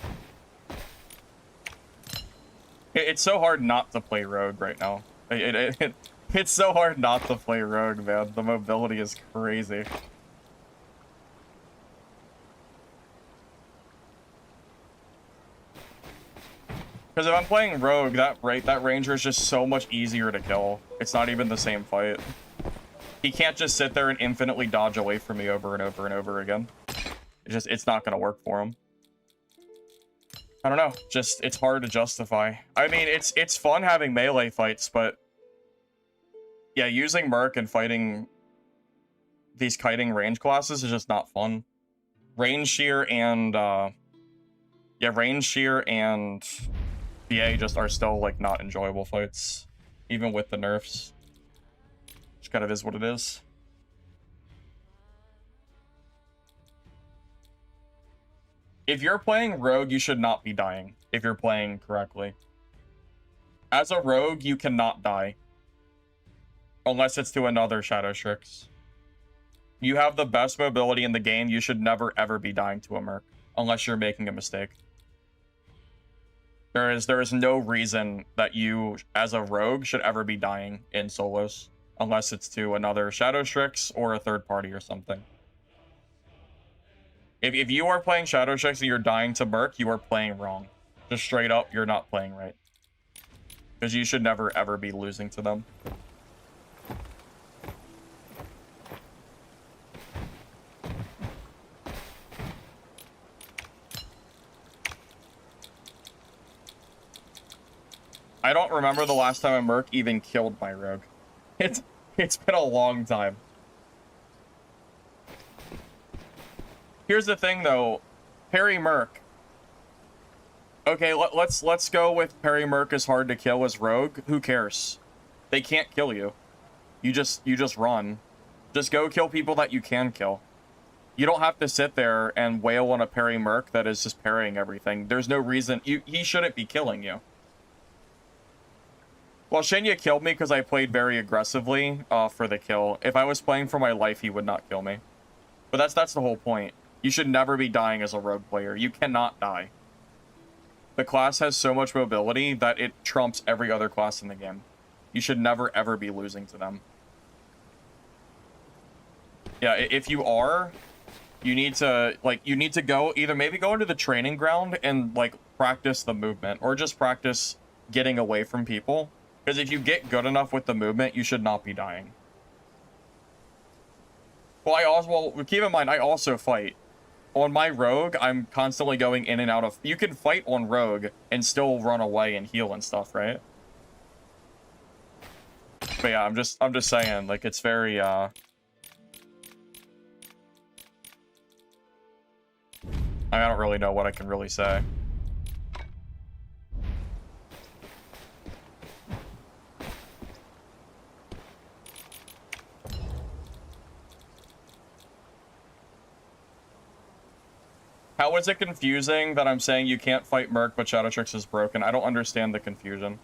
It's so hard not to play Rogue right now. It's so hard not to play Rogue, man. The mobility is crazy. Because if I'm playing Rogue, that Ranger is just so much easier to kill. It's not even the same fight. He can't just sit there and infinitely dodge away from me over and over and over again. It's not going to work for him. I don't know. Just, it's hard to justify. I mean, it's fun having melee fights, but yeah, using Merc and fighting these kiting range classes is just not fun. Range Shear and, yeah, Range Shear and BA just are still, like, not enjoyable fights. Even with the nerfs. Just kind of is what it is. If you're playing Rogue, you should not be dying. If you're playing correctly. As a Rogue, you cannot die. Unless it's to another Shadow Strix. You have the best mobility in the game. You should never, ever be dying to a Merc. Unless you're making a mistake. There is no reason that you, as a Rogue, should ever be dying in solos. Unless it's to another Shadow Strix or a third party or something. If you are playing Shadow Strix and you're dying to Merc, you are playing wrong. Just straight up, you're not playing right. Because you should never, ever be losing to them. I don't remember the last time a Merc even killed my Rogue. It's been a long time. Here's the thing though, Parry Merc. Okay, let's go with Parry Merc is hard to kill as Rogue. Who cares? They can't kill you. You just run. Just go kill people that you can kill. You don't have to sit there and wail on a Parry Merc that is just parrying everything. There's no reason he shouldn't be killing you. Well, Shinya killed me because I played very aggressively for the kill. If I was playing for my life, he would not kill me. But that's the whole point. You should never be dying as a Rogue player. You cannot die. The class has so much mobility that it trumps every other class in the game. You should never, ever be losing to them. Yeah, if you are, you need to go either maybe go into the training ground and like practice the movement, or just practice getting away from people. Because if you get good enough with the movement, you should not be dying. Well, keep in mind, I also fight. On my rogue, I'm constantly going in and out of... You can fight on rogue and still run away and heal and stuff, right? But yeah, I'm just saying, like, it's very, I don't really know what I can really say. How is it confusing that I'm saying you can't fight Merc but Shadowtrix is broken? I don't understand the confusion.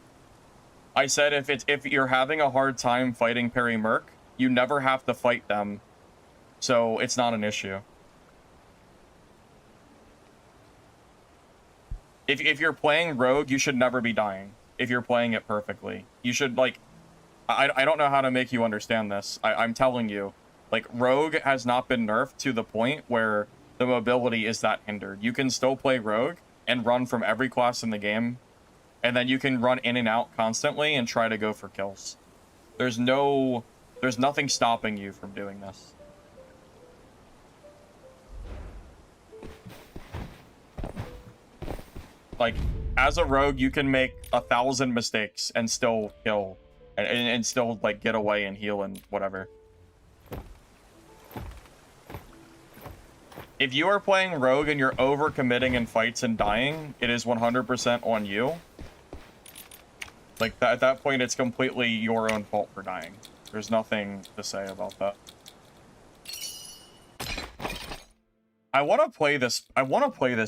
I said if you're having a hard time fighting Parry Merc, you never have to fight them, so it's not an issue. If you're playing Rogue, you should never be dying. If you're playing it perfectly, you should, like, I don't know how to make you understand this. I'm telling you, like, Rogue has not been nerfed to the point where the mobility is that hindered. You can still play Rogue and run from every class in the game, and then you can run in and out constantly and try to go for kills. There's nothing stopping you from doing this. Like, as a rogue, you can make 1,000 mistakes and still kill, and still, like, get away and heal and whatever. If you are playing rogue and you're overcommitting in fights and dying, it is 100% on you. Like, at that point, it's completely your own fault for dying. There's nothing to say about that. I want to play this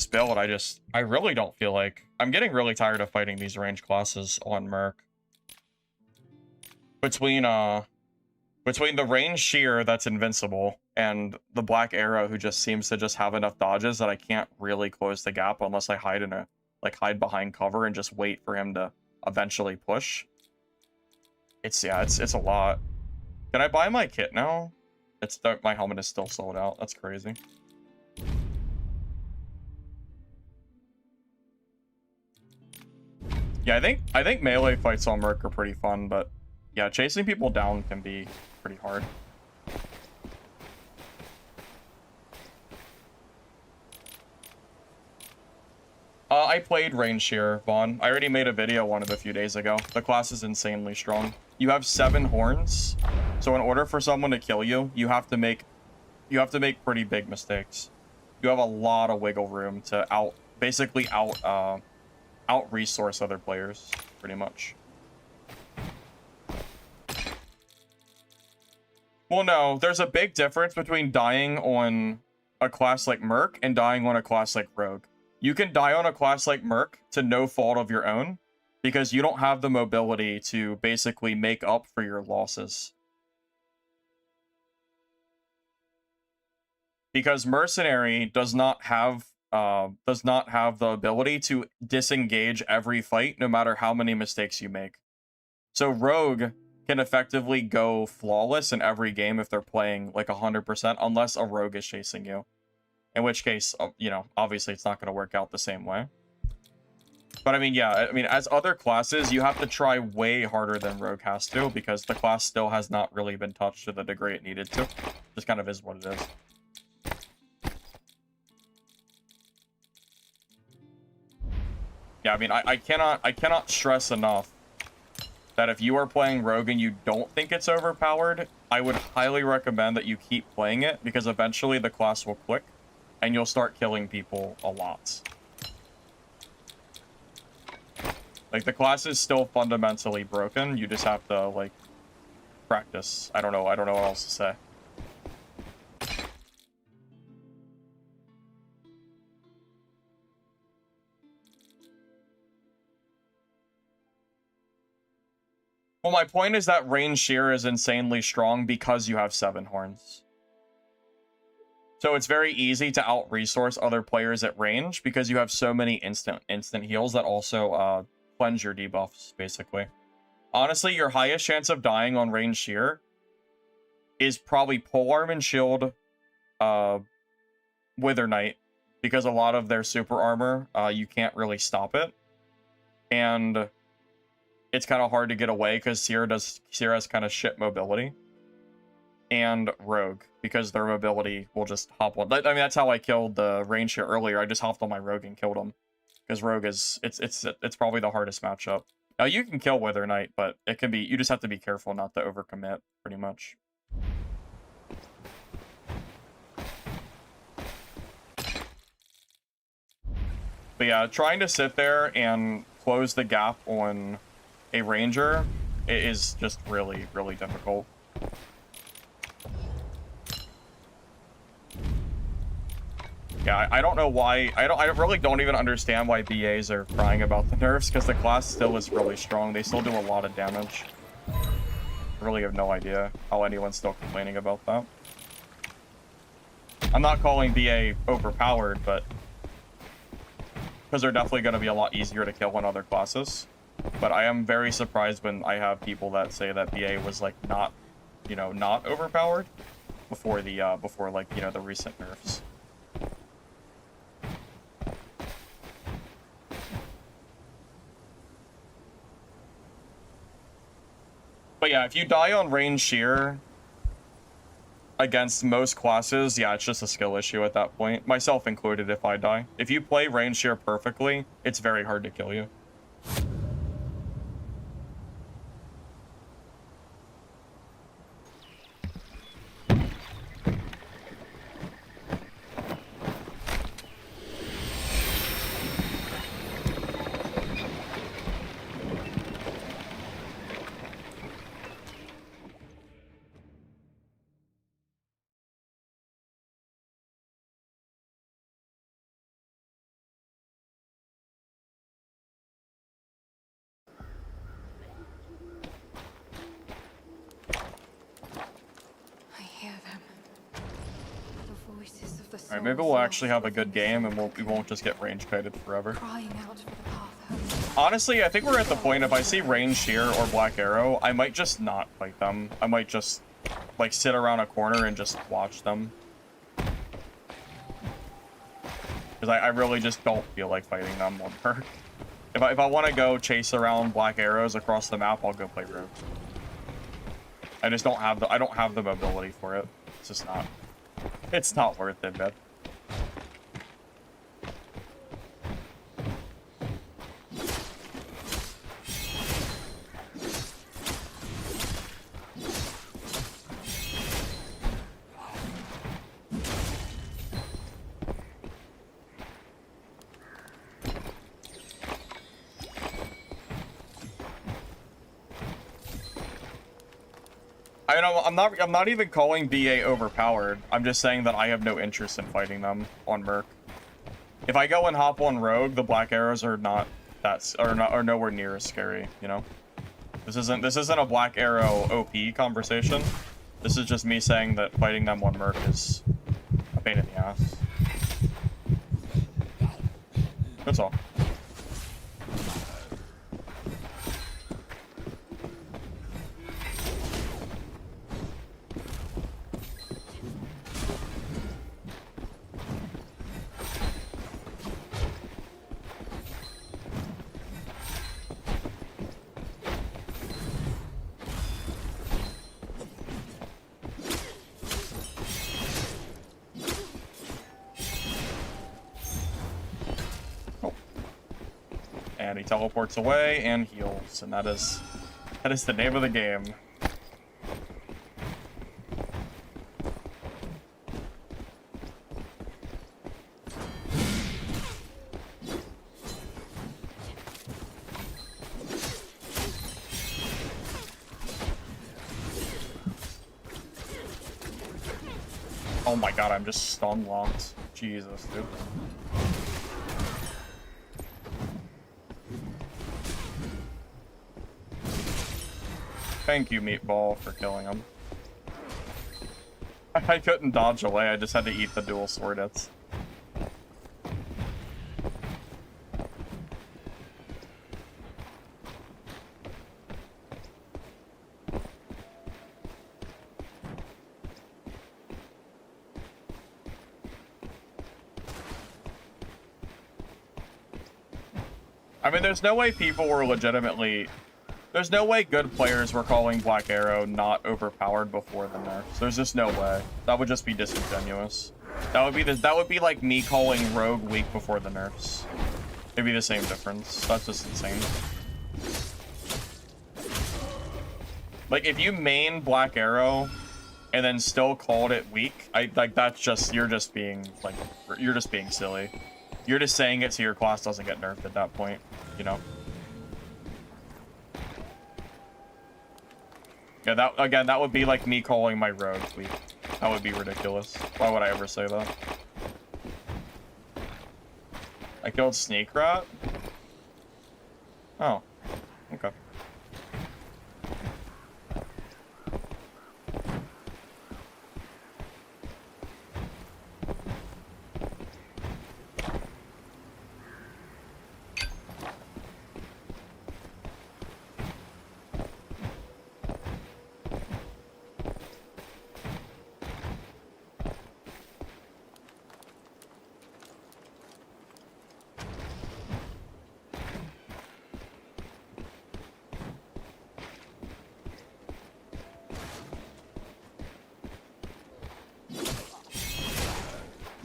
build. I really don't feel like... I'm getting really tired of fighting these range classes on Merc. Between the range shear that's invincible and the black arrow who just seems to just have enough dodges that I can't really close the gap unless I hide behind cover and just wait for him to eventually push. It's a lot. Can I buy my kit now? My helmet is still sold out. That's crazy. Yeah, I think melee fights on Merc are pretty fun, but yeah, chasing people down can be pretty hard. I played Range Shear, Vaughn. I already made a video on it a few days ago. The class is insanely strong. You have 7 horns, so in order for someone to kill you, you have to make pretty big mistakes. You have a lot of wiggle room to basically out-resource other players, pretty much. Well, no, there's a big difference between dying on a class like Merc and dying on a class like Rogue. You can die on a class like Merc to no fault of your own, because you don't have the mobility to basically make up for your losses. Because Mercenary does not have the ability to disengage every fight, no matter how many mistakes you make. So Rogue can effectively go flawless in every game if they're playing like 100%, unless a Rogue is chasing you. In which case, you know, obviously it's not going to work out the same way. But I mean, yeah, I mean, as other classes, you have to try way harder than Rogue has to, because the class still has not really been touched to the degree it needed to. Just kind of is what it is. Yeah, I mean, I cannot stress enough that if you are playing Rogue and you don't think it's overpowered, I would highly recommend that you keep playing it, because eventually the class will click and you'll start killing people a lot. Like, the class is still fundamentally broken. You just have to, like, practice. I don't know what else to say. Well, my point is that range shear is insanely strong because you have 7 horns. So it's very easy to out-resource other players at range because you have so many instant heals that also cleanse your debuffs, basically. Honestly, your highest chance of dying on range shear is probably Polearm and Shield, Wither Knight, because a lot of their super armor, you can't really stop it. And it's kind of hard to get away because Sierra has kind of shit mobility. And Rogue, because their mobility will just hop on. I mean, that's how I killed the range here earlier. I just hopped on my Rogue and killed him. Because Rogue is, it's probably the hardest matchup. Now, you can kill Wither Knight, but it can be, you just have to be careful not to overcommit, pretty much. But yeah, trying to sit there and close the gap on a Ranger is just really, really difficult. Yeah, I don't know why. I really don't even understand why BAs are crying about the nerfs, because the class still is really strong. They still do a lot of damage. I really have no idea how anyone's still complaining about that. I'm not calling BA overpowered, but because they're definitely going to be a lot easier to kill in other classes. But I am very surprised when I have people that say that BA was like not, you know, not overpowered before the before like, you know, the recent nerfs. But yeah, if you die on range shear against most classes, yeah, it's just a skill issue at that point. Myself included if I die. If you play range shear perfectly, it's very hard to kill you. I hear them. The voices of the Alright, maybe we'll actually have a good game and we won't just get range kited forever. crying out for the path home. Honestly, I think we're at the point, if I see range shear or black arrow, I might just not fight them. I might just, like, sit around a corner and just watch them. Because I really just don't feel like fighting them on perk. If I want to go chase around black arrows across the map, I'll go play Rogue. I just don't have the mobility for it. It's just not. It's not worth it, man. I'm not even calling BA overpowered. I'm just saying that I have no interest in fighting them on Merc. If I go and hop on Rogue, the black arrows are are nowhere near as scary, you know? This isn't a black arrow OP conversation. This is just me saying that fighting them on Merc is a pain in the ass. That's all. And he teleports away and heals, and that is the name of the game. Oh my god, I'm just stun locked. Jesus, dude. Thank you, Meatball, for killing him. I couldn't dodge away, I just had to eat the dual sword hits. I mean, there's no way people were legitimately... There's no way good players were calling Black Arrow not overpowered before the nerfs. There's just no way. That would just be disingenuous. That would be like me calling Rogue weak before the nerfs. It'd be the same difference. That's just insane. Like, if you main Black Arrow and then still called it weak, that's just, you're just being silly. You're just saying it so your class doesn't get nerfed at that point, you know? Yeah, that would be like me calling my Rogue weak. That would be ridiculous. Why would I ever say that? I killed Sneak Rat? Oh, okay.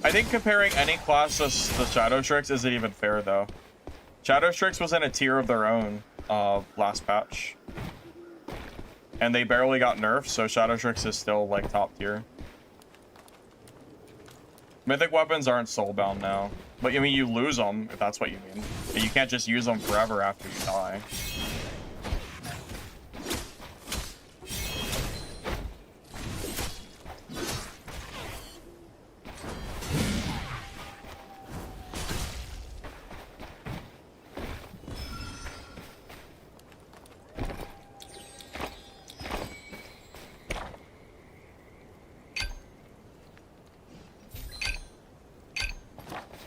I think comparing any class to Shadow Strix isn't even fair, though. Shadow Strix was in a tier of their own last patch. And they barely got nerfed, so Shadow Strix is still, like, top tier. Mythic weapons aren't soulbound now. But, I mean, you lose them, if that's what you mean. But you can't just use them forever after you die.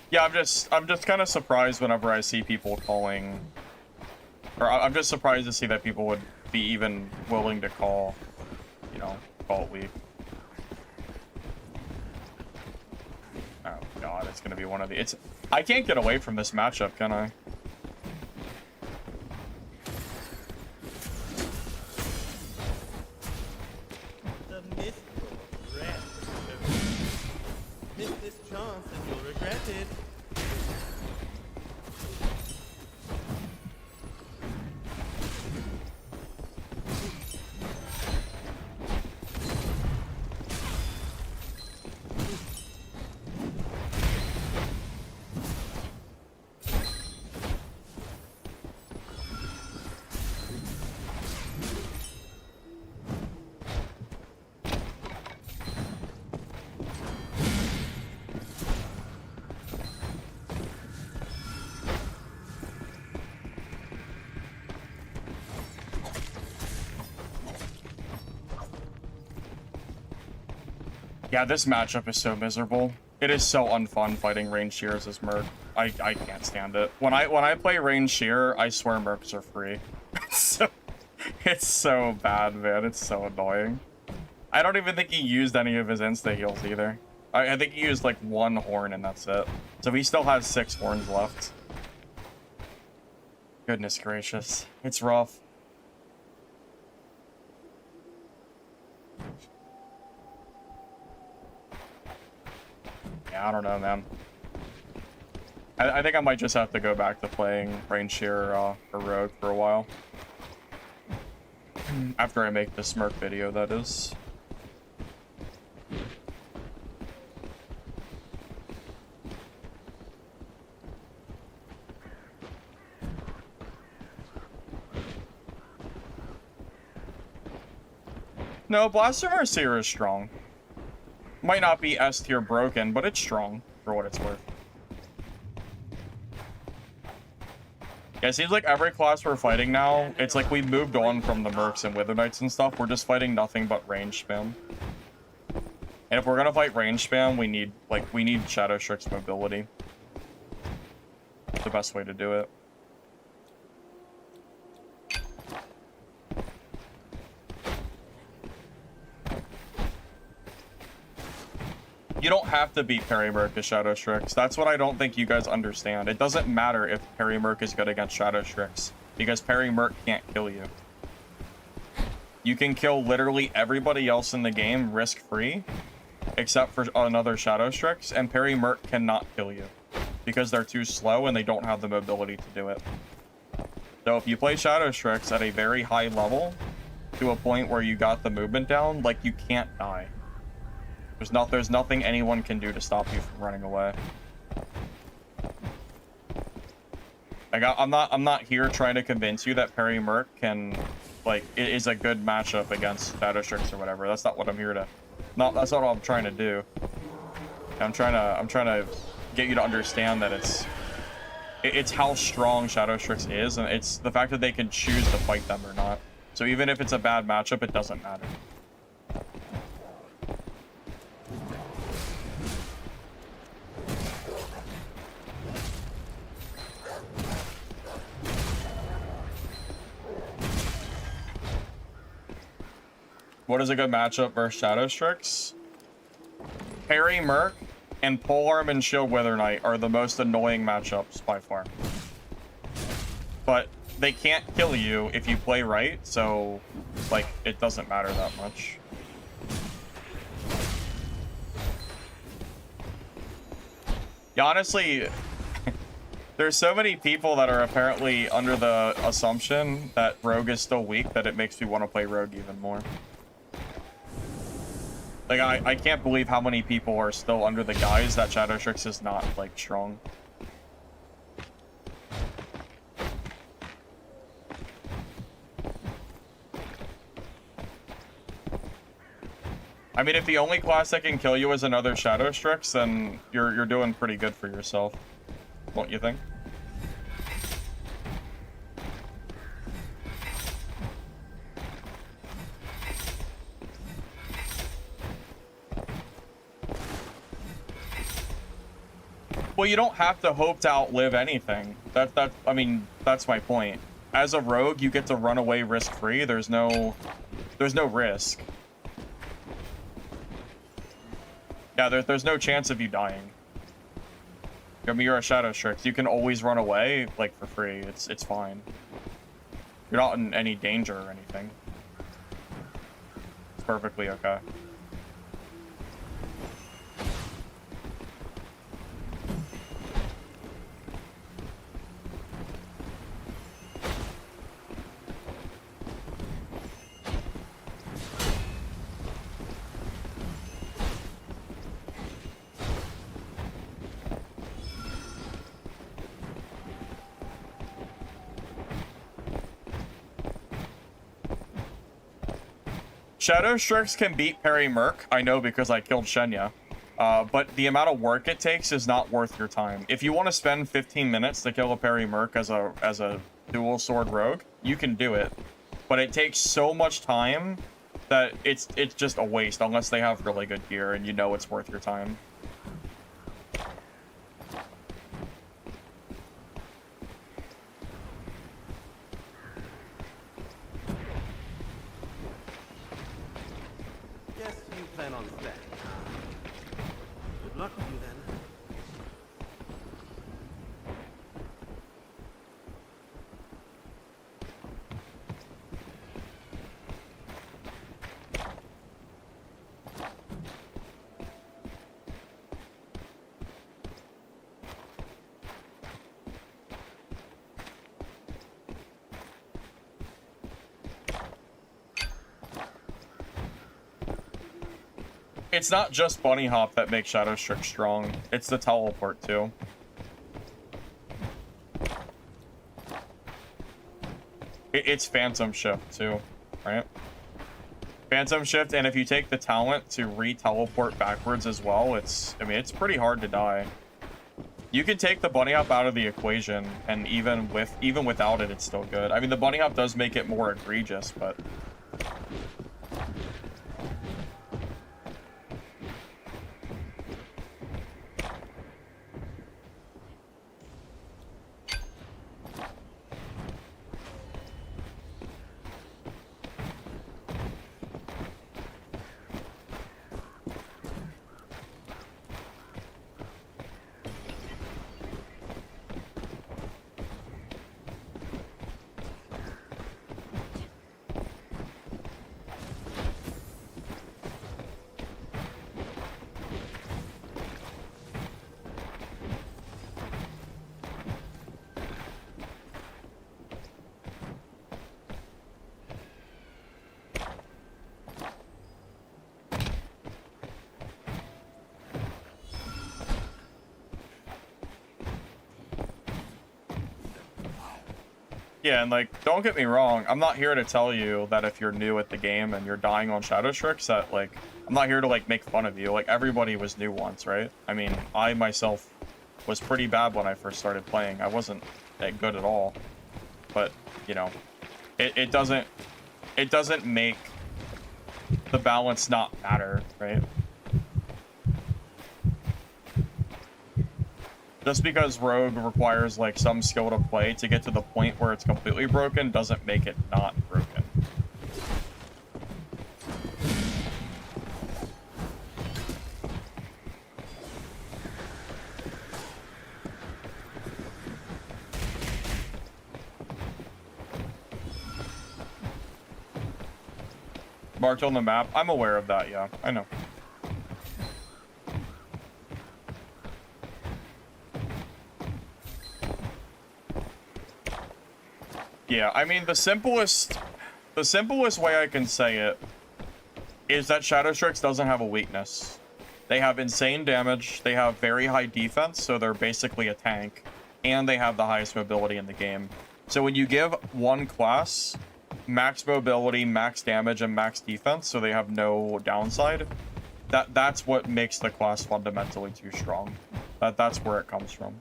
Yeah, I'm just kind of surprised whenever I see people calling, or I'm just surprised to see that people would be even willing to call, you know, call it weak. Oh god, it's gonna be one of the, I can't get away from this matchup, can I? The Mistfall rat. Miss this chance and you'll regret it. Yeah, this matchup is so miserable. It is so unfun fighting range shears as Merc. I can't stand it. When I play range shear, I swear Mercs are free. It's so bad, man. It's so annoying. I don't even think he used any of his insta heals either. I think he used like 1 horn and that's it. So he still has 6 horns left. Goodness gracious. It's rough. Yeah, I don't know, man. I think I might just have to go back to playing range shear or rogue for a while. After I make this Merc video, that is. No, Blaster Mercier is strong. Might not be S tier broken, but it's strong for what it's worth. Yeah, it seems like every class we're fighting now, it's like we moved on from the Mercs and Wither Knights and stuff. We're just fighting nothing but range spam. And if we're gonna fight range spam, we need Shadow Strix mobility. It's the best way to do it. You don't have to beat Parry Merc as Shadow Strix. That's what I don't think you guys understand. It doesn't matter if Parry Merc is good against Shadow Strix, because Parry Merc can't kill you. You can kill literally everybody else in the game risk-free, except for another Shadow Strix, and Parry Merc cannot kill you, because they're too slow and they don't have the mobility to do it. So if you play Shadow Strix at a very high level, to a point where you got the movement down, like, you can't die. There's nothing anyone can do to stop you from running away. Like, I'm not here trying to convince you that Parry Merc can, like, it is a good matchup against Shadow Strix or whatever. That's not what I'm here to. That's not what I'm trying to do. I'm trying to get you to understand that it's how strong Shadow Strix is, and it's the fact that they can choose to fight them or not. So even if it's a bad matchup, it doesn't matter. What is a good matchup versus Shadow Strix? Parry Merc and Polearm and Shield Wither Knight are the most annoying matchups by far. But they can't kill you if you play right, so, like, it doesn't matter that much. Yeah, honestly, there's so many people that are apparently under the assumption that Rogue is still weak that it makes me want to play Rogue even more. Like, I can't believe how many people are still under the guise that Shadow Strix is not, like, strong. I mean, if the only class that can kill you is another Shadow Strix, then you're doing pretty good for yourself. Don't you think? Well, you don't have to hope to outlive anything. I mean, that's my point. As a rogue, you get to run away risk-free. There's no risk. Yeah, there's no chance of you dying. I mean, you're a Shadow Strix. You can always run away, like, for free. It's fine. You're not in any danger or anything. It's perfectly okay. Shadow Strix can beat Parry Merc, I know because I killed Shenya. But the amount of work it takes is not worth your time. If you want to spend 15 minutes to kill a Parry Merc as a dual sword rogue, you can do it. But it takes so much time that it's just a waste unless they have really good gear and you know it's worth your time. Plan on staying. Good luck to you then. It's not just Bunny Hop that makes Shadow Strix strong. It's the teleport, too. It's Phantom Shift, too, right? Phantom Shift, and if you take the talent to re-teleport backwards as well, I mean, it's pretty hard to die. You can take the Bunny Hop out of the equation, and even without it, it's still good. I mean, the Bunny Hop does make it more egregious, but... Yeah, and like, don't get me wrong, I'm not here to tell you that if you're new at the game and you're dying on Shadow Tricks that, like, I'm not here to, like, make fun of you. Like, everybody was new once, right? I mean, I myself was pretty bad when I first started playing. I wasn't that good at all. But, you know, it doesn't make the balance not matter, right? Just because Rogue requires, like, some skill to play to get to the point where it's completely broken doesn't make it not broken. Marked on the map. I'm aware of that, yeah. I know. Yeah, I mean, the simplest way I can say it is that Shadow Strix doesn't have a weakness. They have insane damage, they have very high defense, so they're basically a tank, and they have the highest mobility in the game. So when you give one class max mobility, max damage, and max defense, so they have no downside, that's what makes the class fundamentally too strong. That's where it comes from.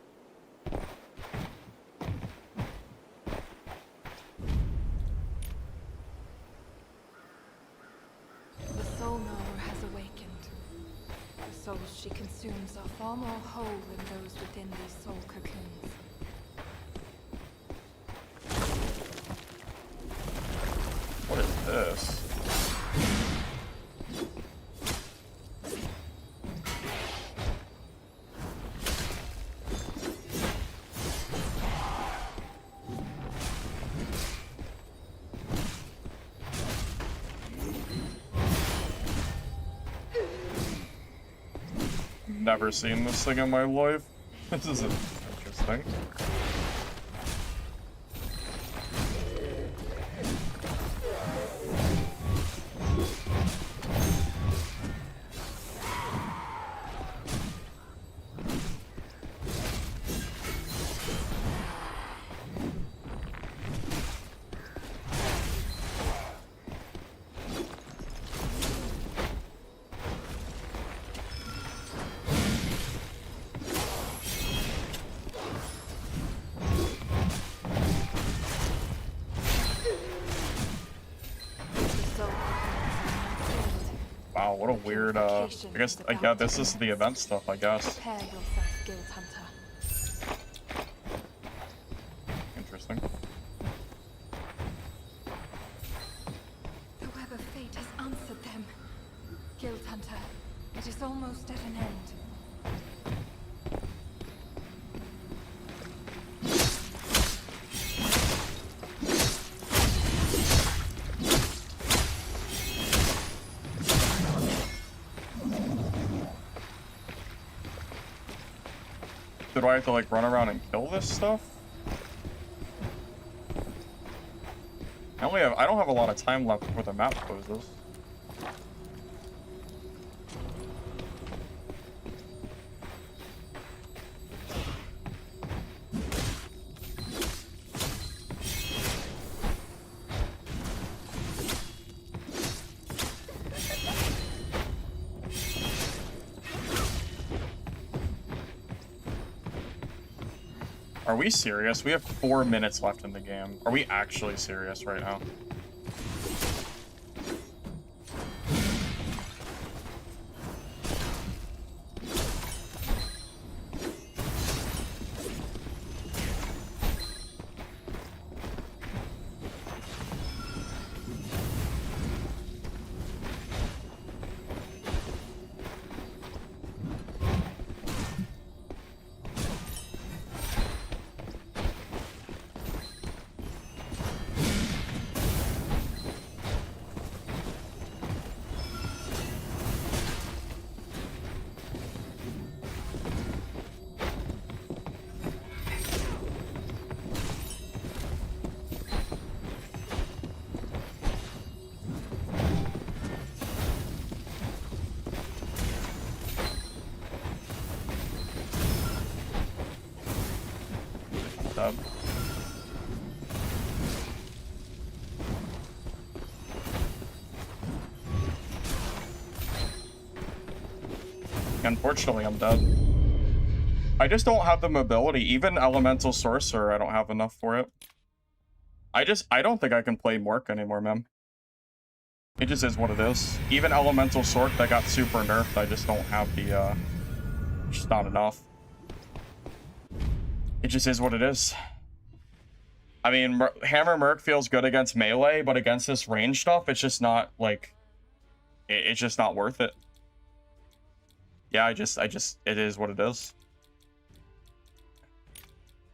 The souls she consumes are far more whole than those within these soul cocoons. What is this? Never seen this thing in my life. This is interesting. Wow, what a weird, I guess, this is the event stuff, I guess. Prepare yourself, Guild Hunter. Interesting. The web of fate has answered them. Guild Hunter, it is almost at an end. Do I have to, like, run around and kill this stuff? I don't have a lot of time left before the map closes. Are we serious? We have 4 minutes left in the game. Are we actually serious right now? Unfortunately, I'm dead. I just don't have the mobility. Even Elemental Sorcerer, I don't have enough for it. I don't think I can play Mork anymore, man. It just is what it is. Even Elemental Sorc that got super nerfed, I just don't have the, just not enough. It just is what it is. I mean, Hammer Merc feels good against melee, but against this range stuff, it's just not, like, it's just not worth it. Yeah, it is what it is.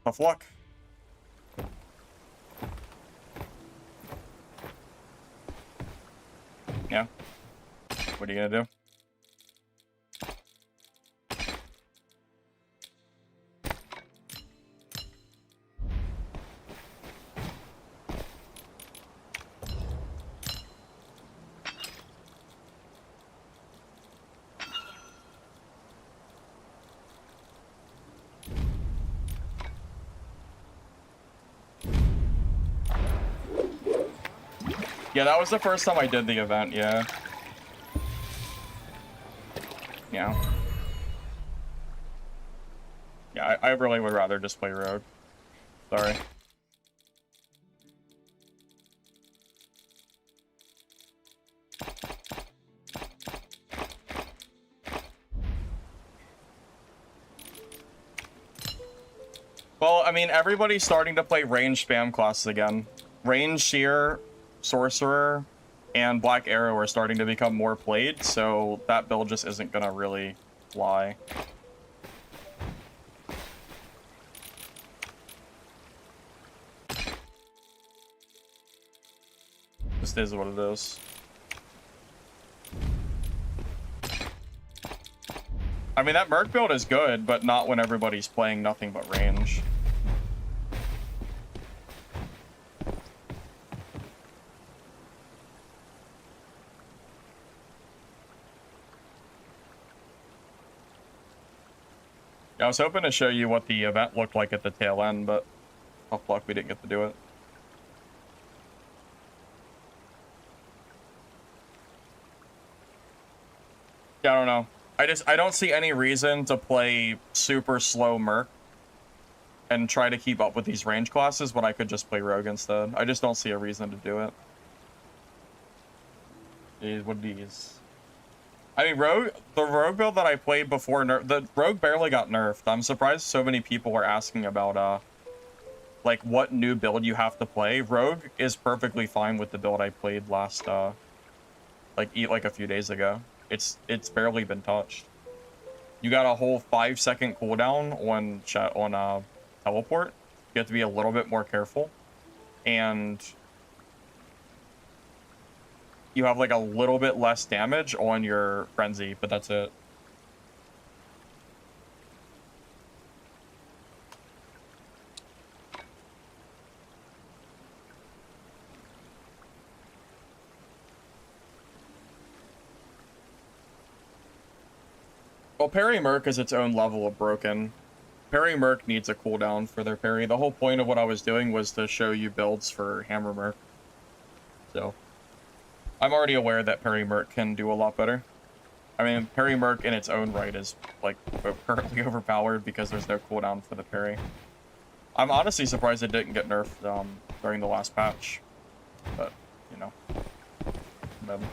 Tough luck. Yeah. What are you gonna do? Yeah, that was the first time I did the event, yeah. Yeah. Yeah, I really would rather just play Rogue. Sorry. Well, I mean, everybody's starting to play range spam classes again. Range, Shear, Sorcerer, and Black Arrow are starting to become more played, so that build just isn't gonna really fly. This is what it is. I mean, that Merc build is good, but not when everybody's playing nothing but range. Yeah, I was hoping to show you what the event looked like at the tail end, but tough luck, we didn't get to do it. Yeah, I don't know. I don't see any reason to play super slow Merc and try to keep up with these range classes when I could just play Rogue instead. I just don't see a reason to do it. These would these. I mean, the Rogue build that I played before the Rogue barely got nerfed. I'm surprised so many people were asking about like what new build you have to play. Rogue is perfectly fine with the build I played last like a few days ago. It's barely been touched. You got a whole 5-second cooldown on teleport. You have to be a little bit more careful, and you have like a little bit less damage on your frenzy, but that's it. Well, Parry Merc is its own level of broken. Parry Merc needs a cooldown for their parry. The whole point of what I was doing was to show you builds for Hammer Merc. So, I'm already aware that Parry Merc can do a lot better. I mean, Parry Merc in its own right is, like, currently overpowered because there's no cooldown for the parry. I'm honestly surprised it didn't get nerfed during the last patch. But, you know. Whatever.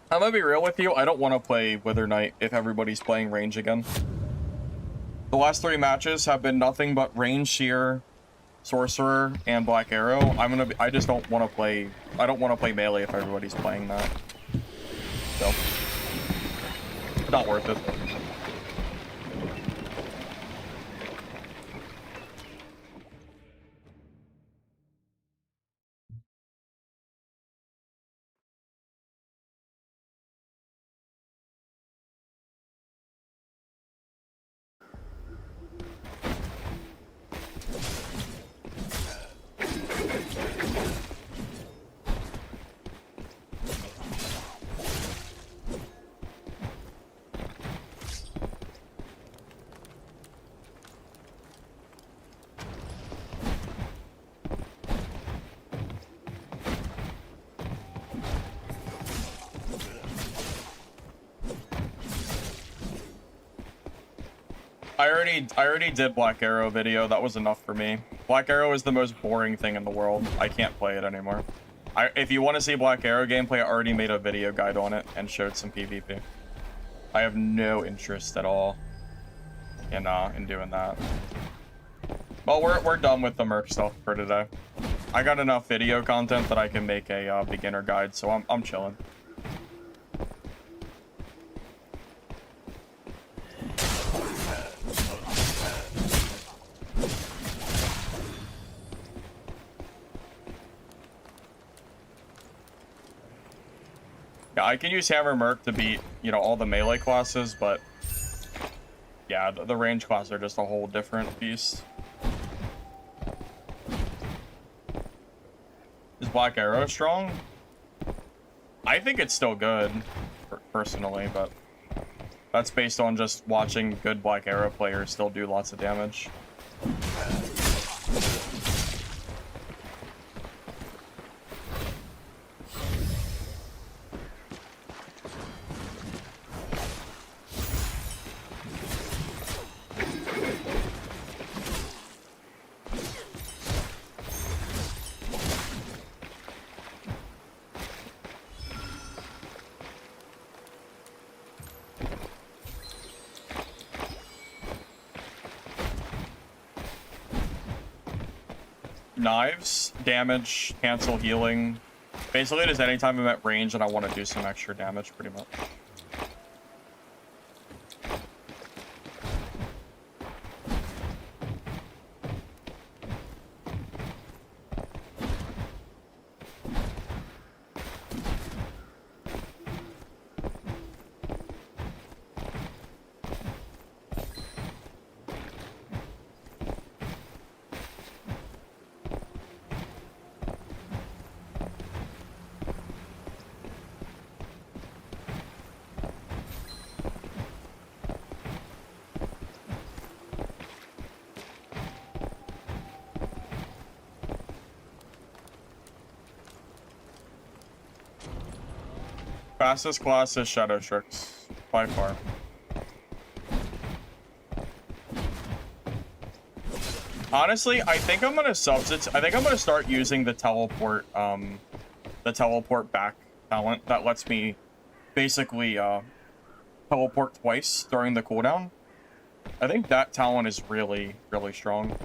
I'm gonna be real with you, I don't want to play Wither Knight if everybody's playing range again. The last 3 matches have been nothing but range, Shear, Sorcerer, and Black Arrow. I just don't want to play, I don't want to play melee if everybody's playing that. So, not worth it. I already did Black Arrow video. That was enough for me. Black Arrow is the most boring thing in the world. I can't play it anymore. If you want to see Black Arrow gameplay, I already made a video guide on it and showed some PvP. I have no interest at all in doing that. Well, we're done with the Merc stuff for today. I got enough video content that I can make a beginner guide, so I'm chilling. Yeah, I can use Hammer Merc to beat, you know, all the melee classes, but yeah, the range classes are just a whole different beast. Is Black Arrow strong? I think it's still good, personally, but that's based on just watching good Black Arrow players still do lots of damage. Knives, damage, cancel healing. Basically, it is anytime I'm at range and I want to do some extra damage, pretty much. Fastest class is Shadow Tricks, by far. Honestly, I think I'm gonna substitute. I think I'm gonna start using the teleport back talent that lets me basically teleport twice during the cooldown. I think that talent is really, really strong.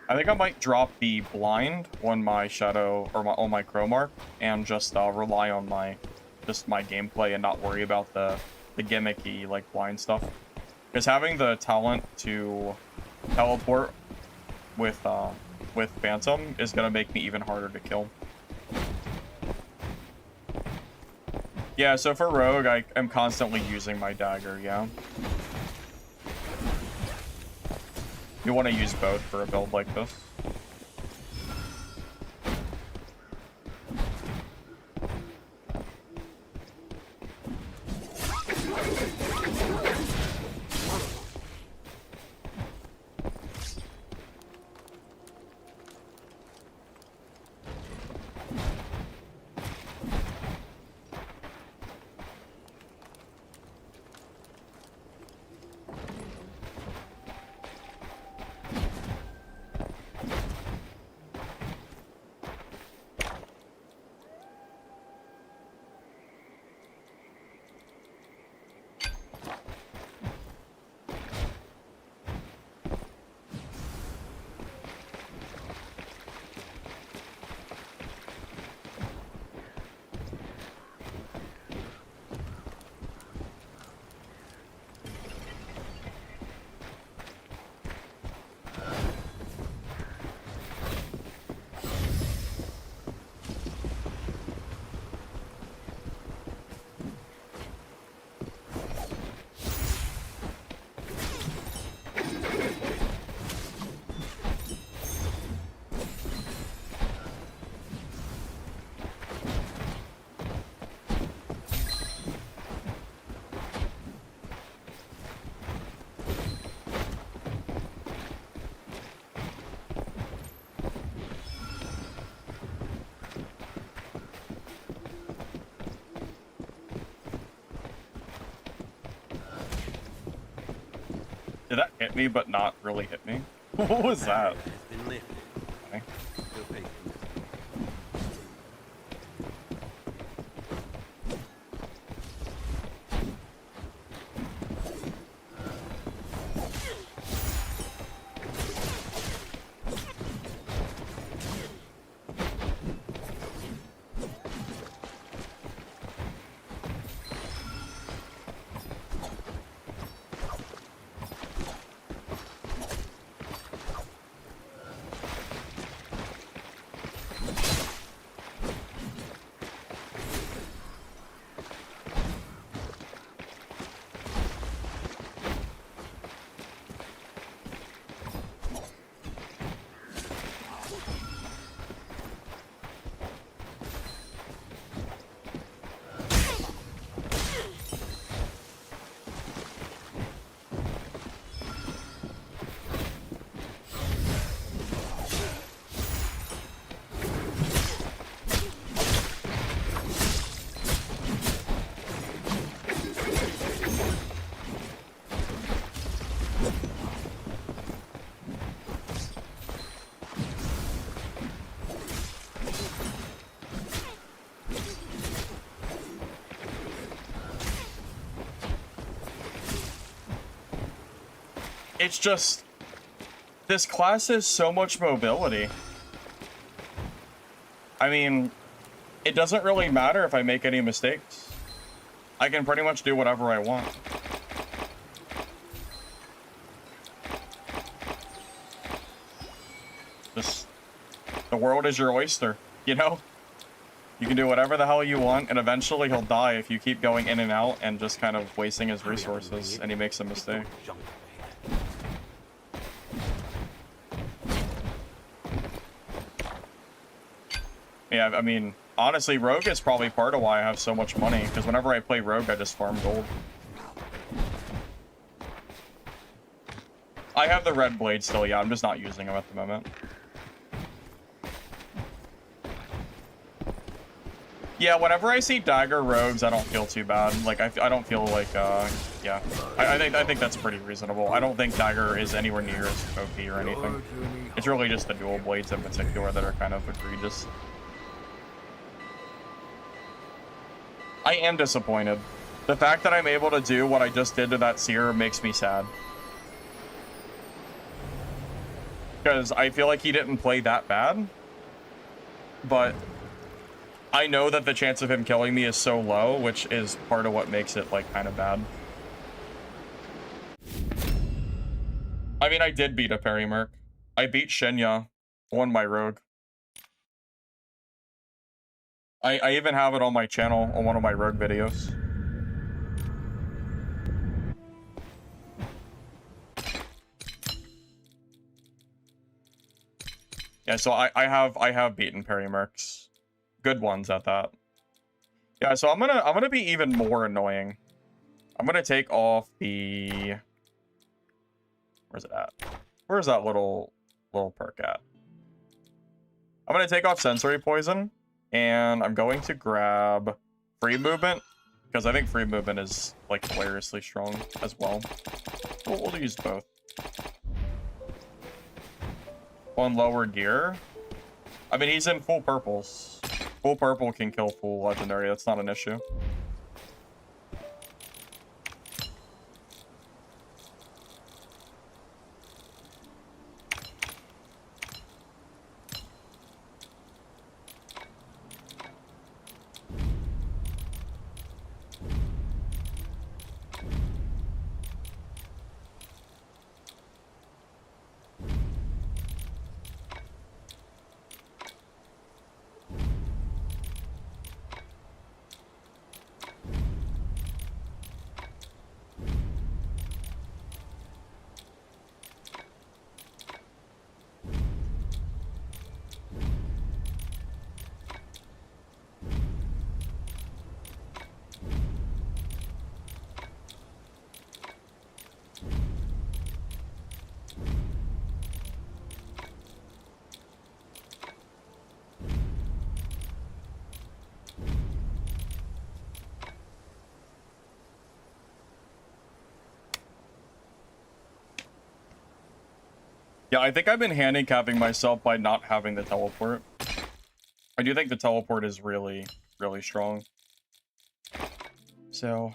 I think I might drop the blind on my shadow or on my crow mark and just rely on my gameplay and not worry about the gimmicky like blind stuff. Because having the talent to teleport with Phantom is gonna make me even harder to kill. Yeah, so for Rogue, I am constantly using my dagger, yeah. You want to use both for a build like this. Did that hit me, but not really hit me? What was that? Barrier has been lifted. Okay. Your patience. It's just, this class has so much mobility. I mean, it doesn't really matter if I make any mistakes. I can pretty much do whatever I want. Just, the world is your oyster, you know? You can do whatever the hell you want, and eventually he'll die if you keep going in and out and just kind of wasting his resources, and he makes a mistake. Jump ahead. Yeah, I mean, honestly, Rogue is probably part of why I have so much money, because whenever I play Rogue, I just farm gold. I have the red blade still, yeah, I'm just not using them at the moment. Yeah, whenever I see dagger rogues, I don't feel too bad. Like, I don't feel like, yeah. I think that's pretty reasonable. I don't think dagger is anywhere near as OP or anything. It's really just the dual blades in particular that are kind of egregious. I am disappointed. The fact that I'm able to do what I just did to that seer makes me sad. Because I feel like he didn't play that bad. But I know that the chance of him killing me is so low, which is part of what makes it, like, kind of bad. I mean, I did beat a parry merc. I beat Shinya, won my rogue. I even have it on my channel on one of my rogue videos. Yeah, so I have beaten parry mercs. Good ones at that. Yeah, so I'm gonna be even more annoying. I'm gonna take off the, where's it at? Where's that little perk at? I'm gonna take off sensory poison, and I'm going to grab free movement, because I think free movement is, like, hilariously strong as well. We'll use both. On lower gear, I mean, he's in full purples. Full purple can kill full legendary, that's not an issue. Yeah, I think I've been handicapping myself by not having the teleport. I do think the teleport is really, really strong. So...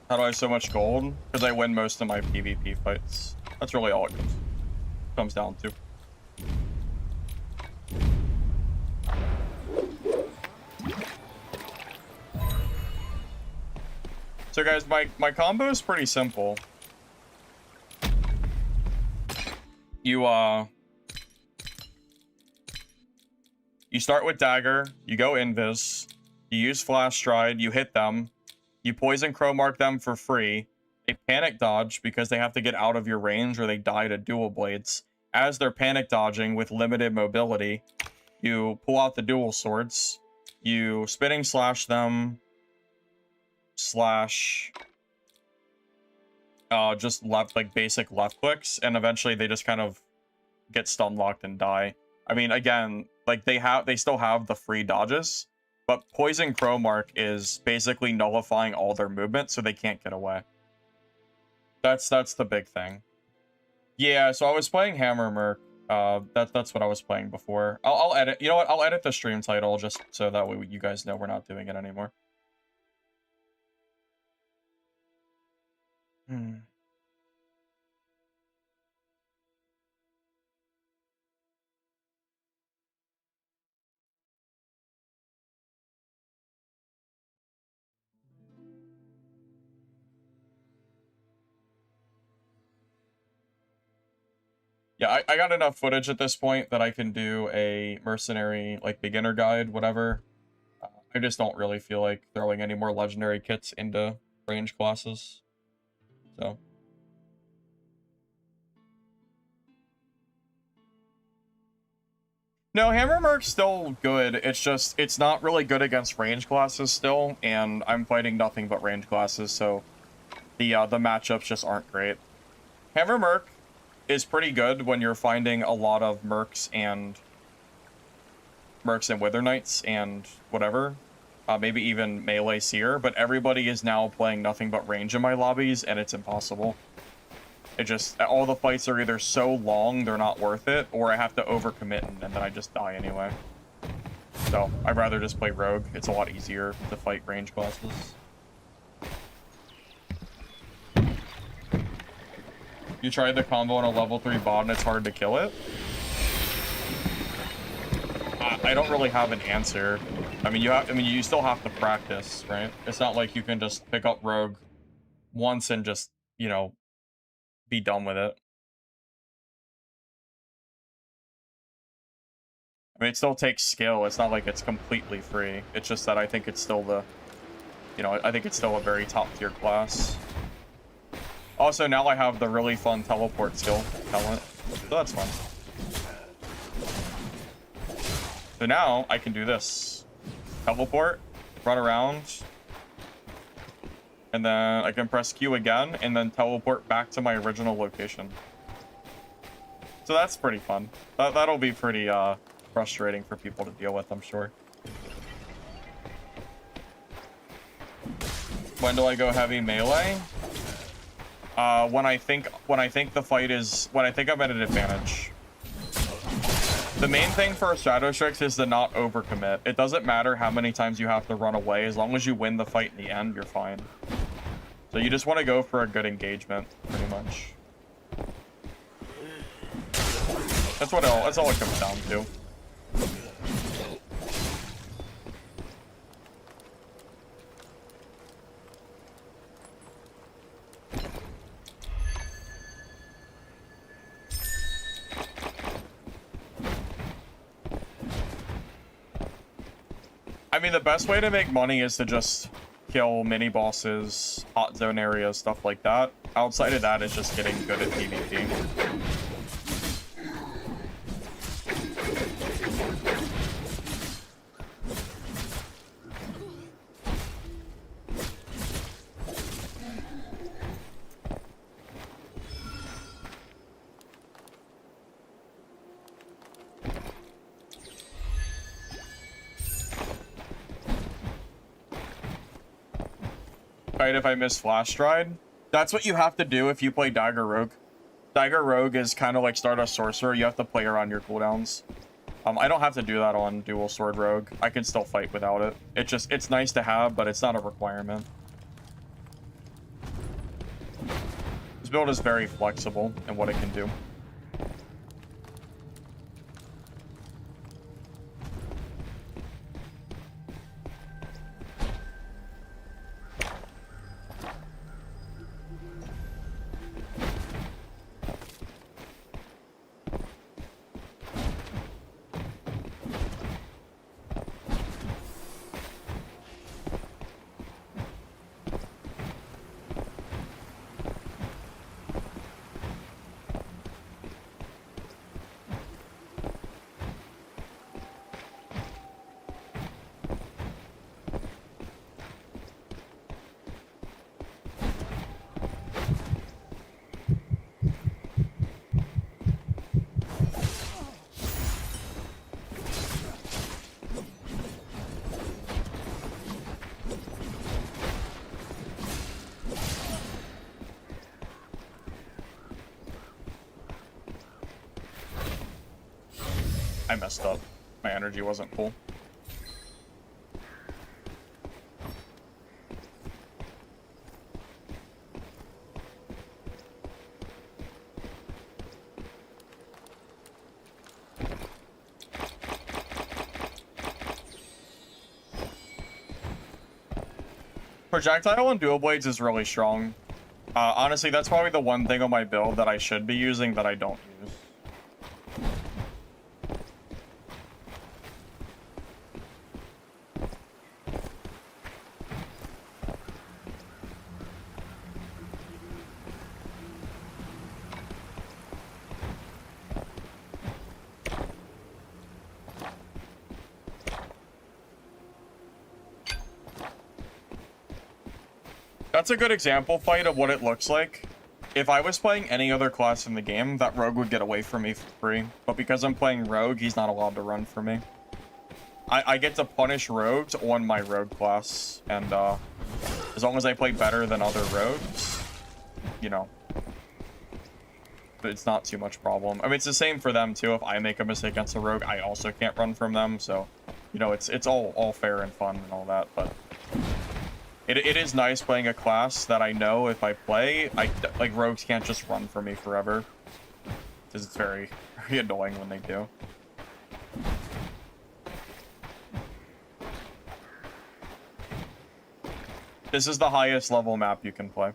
How do I have so much gold? Because I win most of my PvP fights. That's really all it comes down to. So guys, my combo is pretty simple. You start with dagger, you go invis, you use flash stride, you hit them, you poison crow mark them for free, they panic dodge because they have to get out of your range or they die to dual blades. As they're panic dodging with limited mobility, you pull out the dual swords, you spinning slash them, slash just left, like basic left clicks, and eventually they just kind of get stun locked and die. I mean, again, like they still have the free dodges, but poison crow mark is basically nullifying all their movement so they can't get away. That's the big thing. Yeah, so I was playing Hammer Merc. That's what I was playing before. I'll edit. You know what? I'll edit the stream title just so that way you guys know we're not doing it anymore. Yeah, I got enough footage at this point that I can do a Mercenary, like, beginner guide, whatever. I just don't really feel like throwing any more legendary kits into range classes. So. No, Hammer Merc's still good. It's just, it's not really good against range classes still, and I'm fighting nothing but range classes, so the matchups just aren't great. Hammer Merc is pretty good when you're finding a lot of Mercs and Wither Knights and whatever. Maybe even melee seer, but everybody is now playing nothing but range in my lobbies, and it's impossible. It just, all the fights are either so long they're not worth it, or I have to overcommit and then I just die anyway. So, I'd rather just play rogue. It's a lot easier to fight range classes. You tried the combo on a level 3 bot and it's hard to kill it? I don't really have an answer. I mean, you still have to practice, right? It's not like you can just pick up rogue once and just, you know, be done with it. I mean, it still takes skill. It's not like it's completely free. It's just that I think it's still the, you know, I think it's still a very top tier class. Also, now I have the really fun teleport skill talent, so that's fun. So now I can do this. Teleport, run around, and then I can press Q again, and then teleport back to my original location. So that's pretty fun. That'll be pretty frustrating for people to deal with, I'm sure. When do I go heavy melee? When I think the fight is, when I think I'm at an advantage. The main thing for Shadow Strix is to not overcommit. It doesn't matter how many times you have to run away. As long as you win the fight in the end, you're fine. So you just want to go for a good engagement, pretty much. That's all it comes down to. I mean, the best way to make money is to just kill mini bosses, hot zone areas, stuff like that. Outside of that, it's just getting good at PvP. Right, if I miss Flash Stride. That's what you have to do if you play Dagger Rogue. Dagger Rogue is kind of like Stardust Sorcerer. You have to play around your cooldowns. I don't have to do that on Dual Sword Rogue. I can still fight without it. It's nice to have, but it's not a requirement. This build is very flexible in what it can do. I messed up. My energy wasn't full. Projectile on dual blades is really strong. Honestly, that's probably the one thing on my build that I should be using that I don't use. That's a good example fight of what it looks like. If I was playing any other class in the game, that rogue would get away from me for free. But because I'm playing rogue, he's not allowed to run for me. I get to punish rogues on my rogue class. And as long as I play better than other rogues, you know, it's not too much problem. I mean, it's the same for them too. If I make a mistake against a rogue, I also can't run from them. So, you know, it's all fair and fun and all that. But it is nice playing a class that I know if I play, like rogues can't just run for me forever. Because it's very, very annoying when they do. This is the highest level map you can play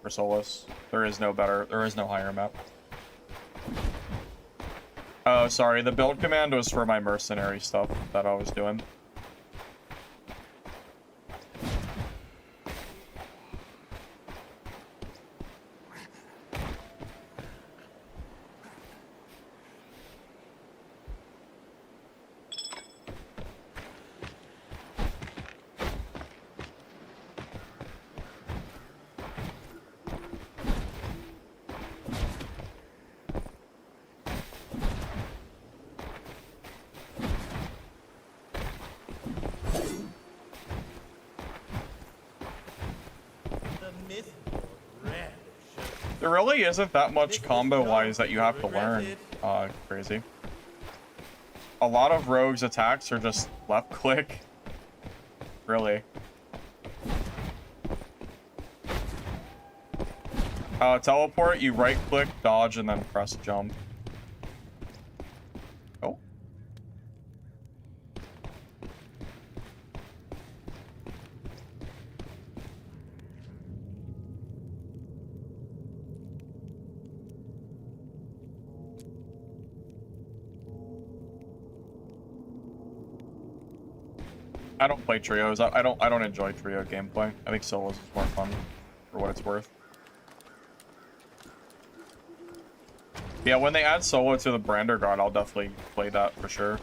for Solus. There is no higher map. Oh, sorry, the build command was for my mercenary stuff that I was doing. There really isn't that much combo-wise that you have to learn. Crazy. A lot of rogues' attacks are just left-click. Really. Teleport, you right-click, dodge, and then press jump. Oh. I don't play trios. I don't enjoy trio gameplay. I think solos is more fun for what it's worth. Yeah, when they add solo to the Brander Guard, I'll definitely play that for sure.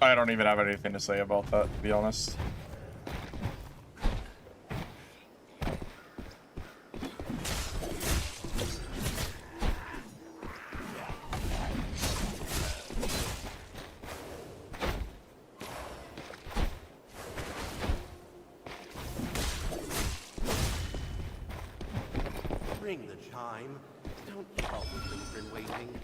I don't even have anything to say about that, to be honest. Ring the chime. Don't keep our children waiting.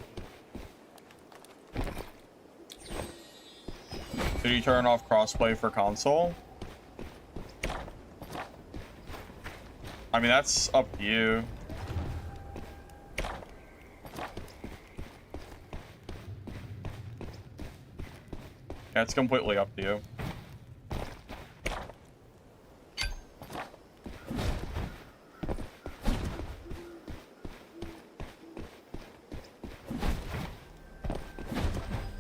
Did you turn off crossplay for console? I mean, that's up to you. Yeah, it's completely up to you.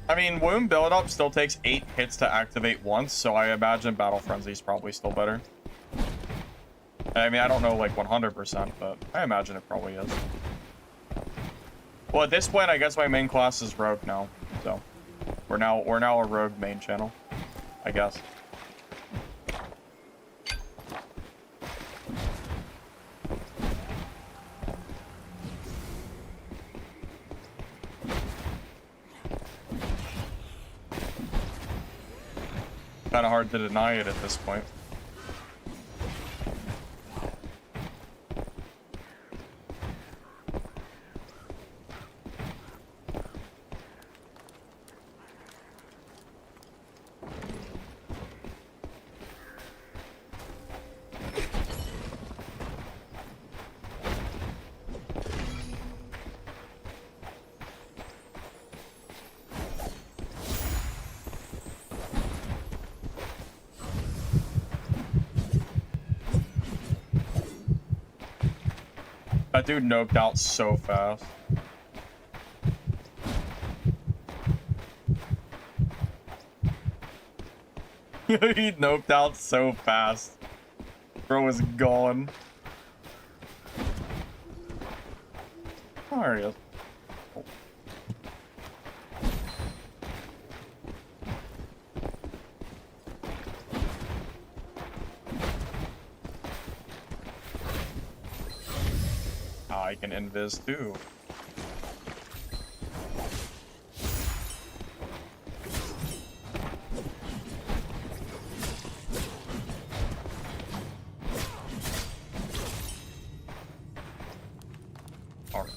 I mean, Wound build-up still takes 8 hits to activate once, so I imagine Battle Frenzy is probably still better. I mean, I don't know, like, 100%, but I imagine it probably is. Well, at this point, I guess my main class is Rogue now, so we're now a Rogue main channel, I guess. Kind of hard to deny it at this point. That dude noped out so fast. He noped out so fast. Bro was gone. Oh, there he is. Oh. I can invis too. All right.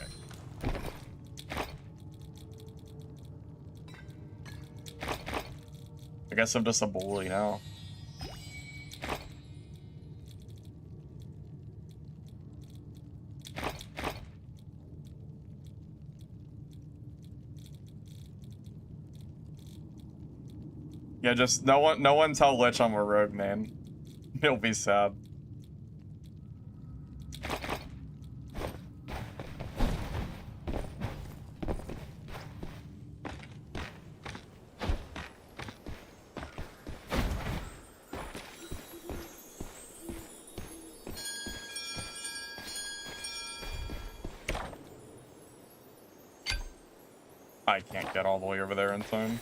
I guess I'm just a bully now. Yeah, just no one tell Lich I'm a rogue, man. He'll be sad. I can't get all the way over there in time.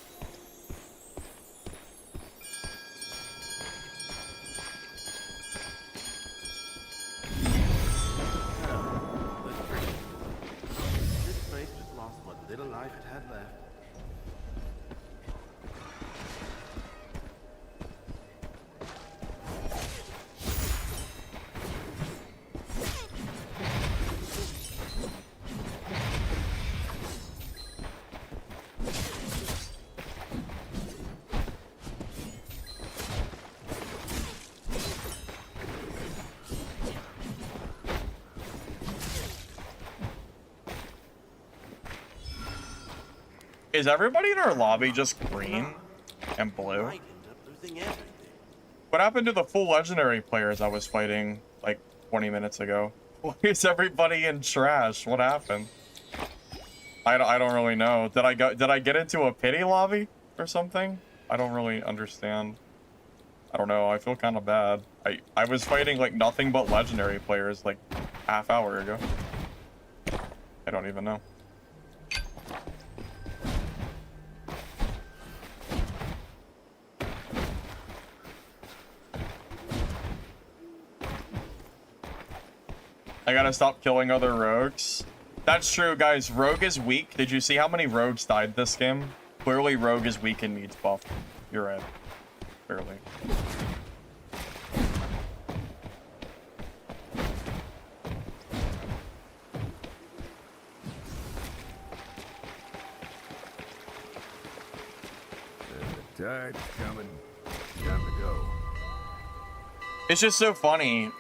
This place just lost what little life it had left. Is everybody in our lobby just green and blue? Might end up losing everything. What happened to the full legendary players I was fighting like 20 minutes ago? Why is everybody in trash? What happened? I don't really know. Did I get into a pity lobby or something? I don't really understand. I don't know. I feel kind of bad. I was fighting like nothing but legendary players like half hour ago. I don't even know. I gotta stop killing other rogues. That's true, guys. Rogue is weak. Did you see how many rogues died this game? Clearly, Rogue is weak and needs buff. You're right. Clearly. The tide's coming. Time to go. It's just so funny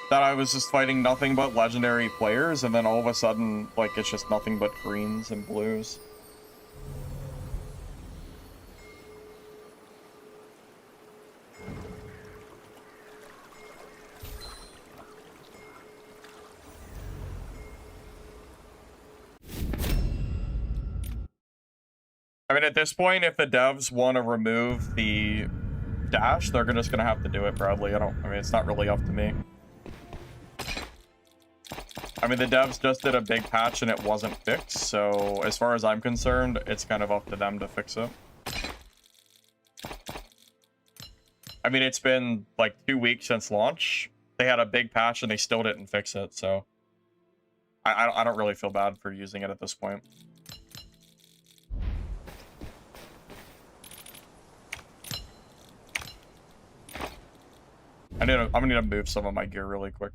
that I was just fighting nothing but legendary players, and then all of a sudden, like, it's just nothing but greens and blues. I mean, at this point, if the devs want to remove the dash, they're just gonna have to do it, Bradley. I mean, it's not really up to me. I mean, the devs just did a big patch and it wasn't fixed, so as far as I'm concerned, it's kind of up to them to fix it. I mean, it's been like 2 weeks since launch. They had a big patch and they still didn't fix it, so I don't really feel bad for using it at this point. I'm gonna need to move some of my gear really quick.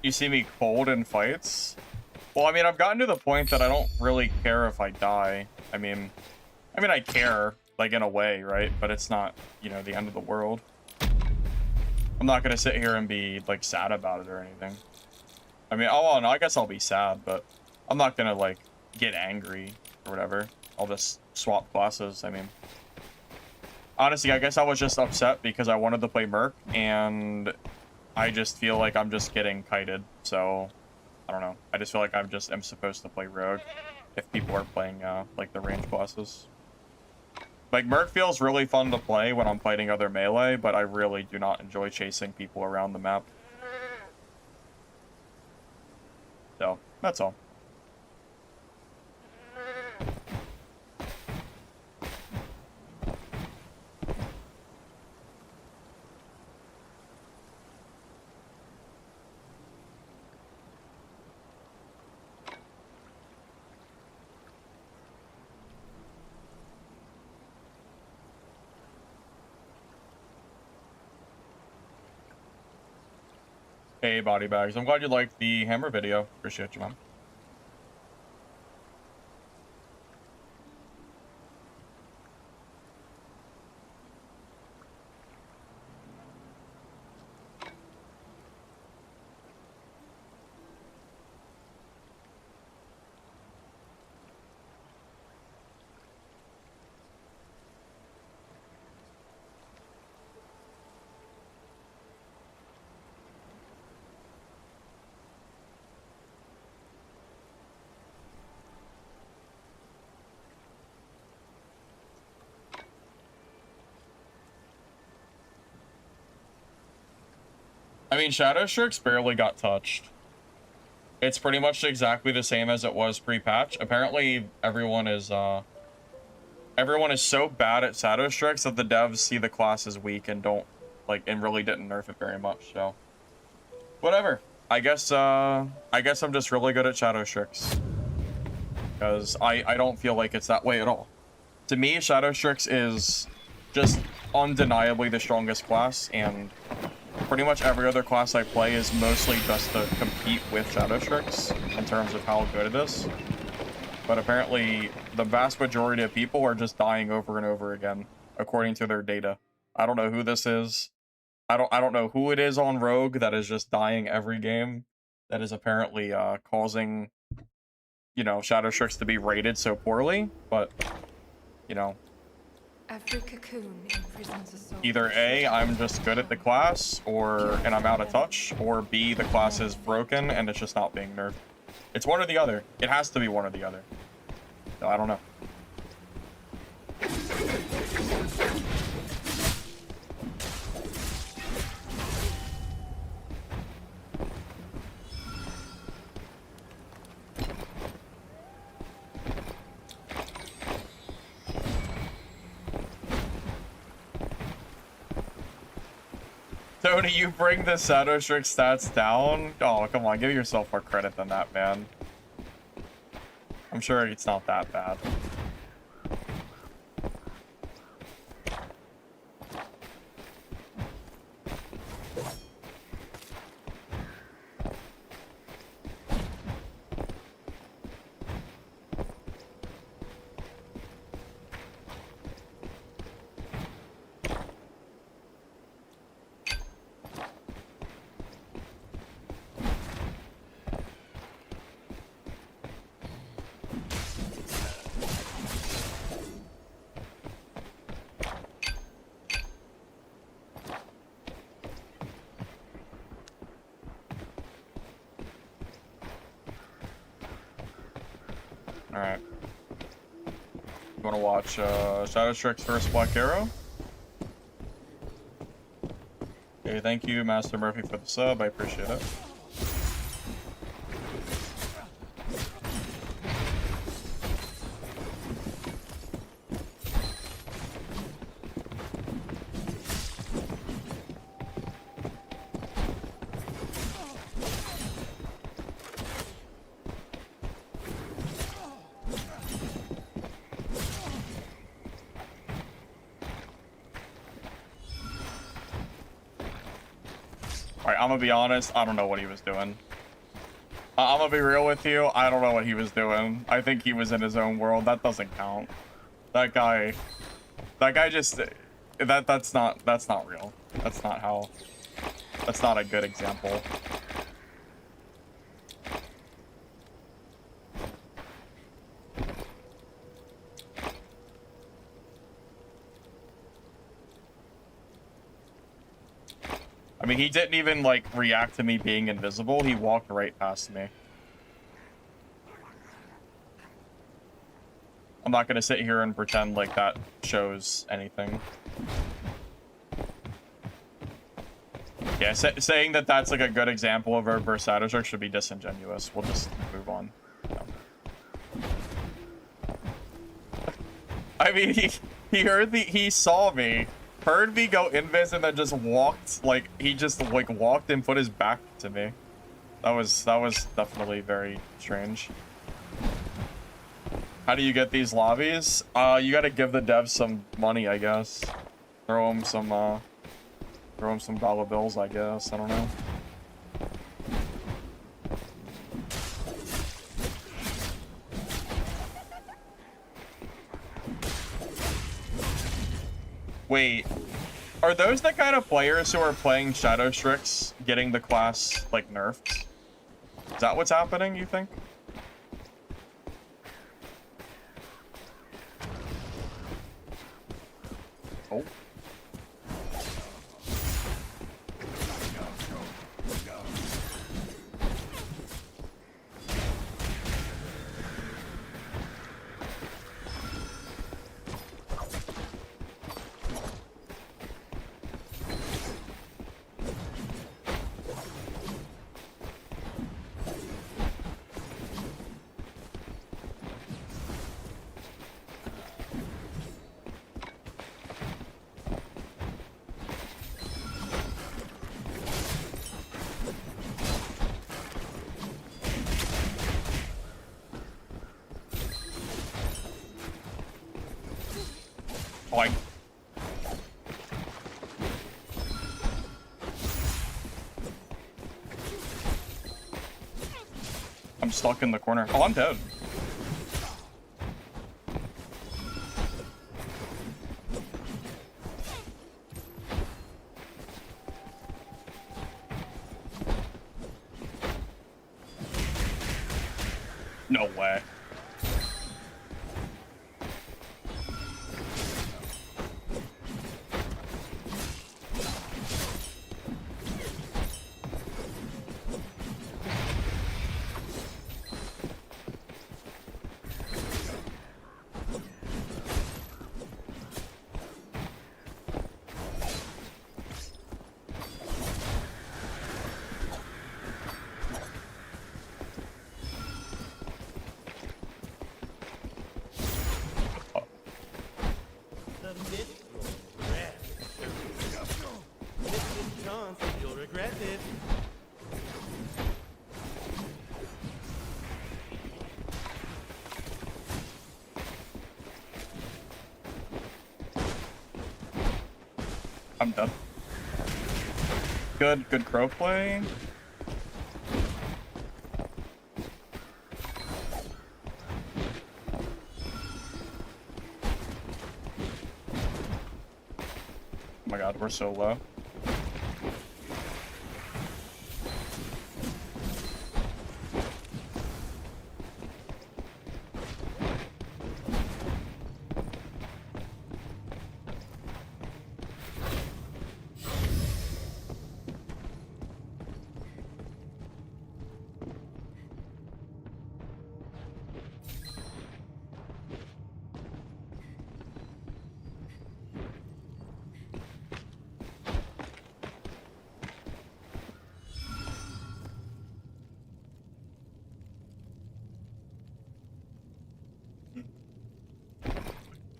You see me cold in fights? Well, I mean, I've gotten to the point that I don't really care if I die. I mean, I care, like, in a way, right? But it's not, you know, the end of the world. I'm not gonna sit here and be, like, sad about it or anything. I mean, oh, no, I guess I'll be sad, but I'm not gonna, like, get angry or whatever. I'll just swap classes, I mean. Honestly, I guess I was just upset because I wanted to play Merc, and I just feel like I'm just getting kited, so I don't know. I just feel like I'm supposed to play Rogue if people are playing, like, the range classes. Like, Merc feels really fun to play when I'm fighting other melee, but I really do not enjoy chasing people around the map. So, that's all. Hey, body bags. I'm glad you liked the hammer video. Appreciate you, man. I mean, Shadow Strix barely got touched. It's pretty much exactly the same as it was pre-patch. Apparently, everyone is so bad at Shadow Strix that the devs see the class as weak and don't and really didn't nerf it very much. So, whatever. I guess I'm just really good at Shadow Strix because I don't feel like it's that way at all. To me, Shadow Strix is just undeniably the strongest class, and pretty much every other class I play is mostly just to compete with Shadow Strix in terms of how good it is. But apparently, the vast majority of people are just dying over and over again, according to their data. I don't know who this is. I don't know who it is on Rogue that is just dying every game. That is apparently causing, Shadow Strix to be rated so poorly. But, Every cocoon imprisons a soul. either A, I'm just good at the class, and I'm out of touch, or B, the class is broken and it's just not being nerfed. It's one or the other. It has to be one or the other. So I don't know. Tony, you bring the Shadow Strix stats down? Oh, come on, give yourself more credit than that, man. I'm sure it's not that bad. Alright. You wanna watch Shadow Strix vs Black Arrow? Okay, thank you, Master Murphy, for the sub. I appreciate it. Alright, I'm gonna be honest, I don't know what he was doing. I'm gonna be real with you, I don't know what he was doing. I think he was in his own world. That doesn't count. That guy just, that's not real. That's not a good example. I mean, he didn't even, react to me being invisible. He walked right past me. I'm not gonna sit here and pretend like that shows anything. Yeah, saying that that's, a good example of a Shadow Strix should be disingenuous. We'll just move on. No. I mean, he saw me. Heard me go invis and then just walked, he just walked and put his back to me. That was definitely very strange. How do you get these lobbies? You gotta give the devs some money, I guess. Throw them some dollar bills, I guess. I don't know. Wait, are those the kind of players who are playing Shadow Strix getting the class, nerfed? Is that what's happening, you think? Oh. Oh, I'm stuck in the corner. Oh, I'm dead. No way. The Mistfall red. Miss this chance and you'll regret it. I'm done. Good crow play. Oh my god, we're so low.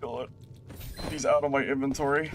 Kill it. He's out of my inventory.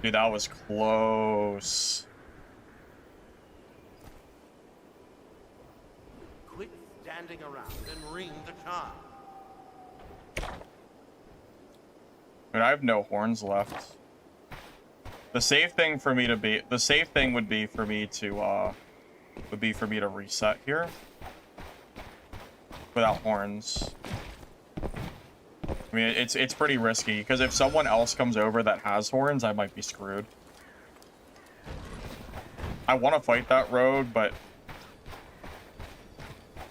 Dude, that was close. Quit standing around and ring the charm. I mean, I have no horns left. The safe thing for me to be, the safe thing would be for me to reset here without horns. I mean, it's pretty risky because if someone else comes over that has horns, I might be screwed. I want to fight that rogue, but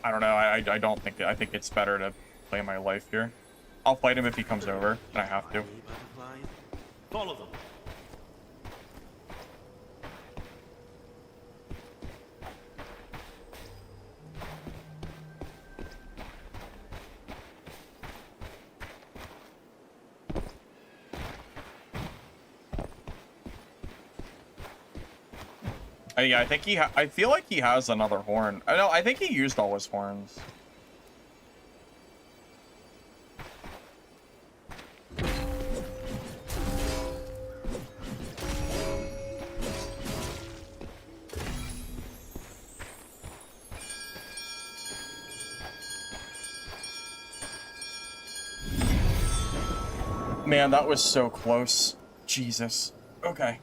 I don't know. I don't think I think it's better to play my life here. I'll fight him if he comes over, and I have to. Butterflies, follow them. Yeah, I think I feel like he has another horn. I think he used all his horns. Man, that was so close. Jesus. Okay.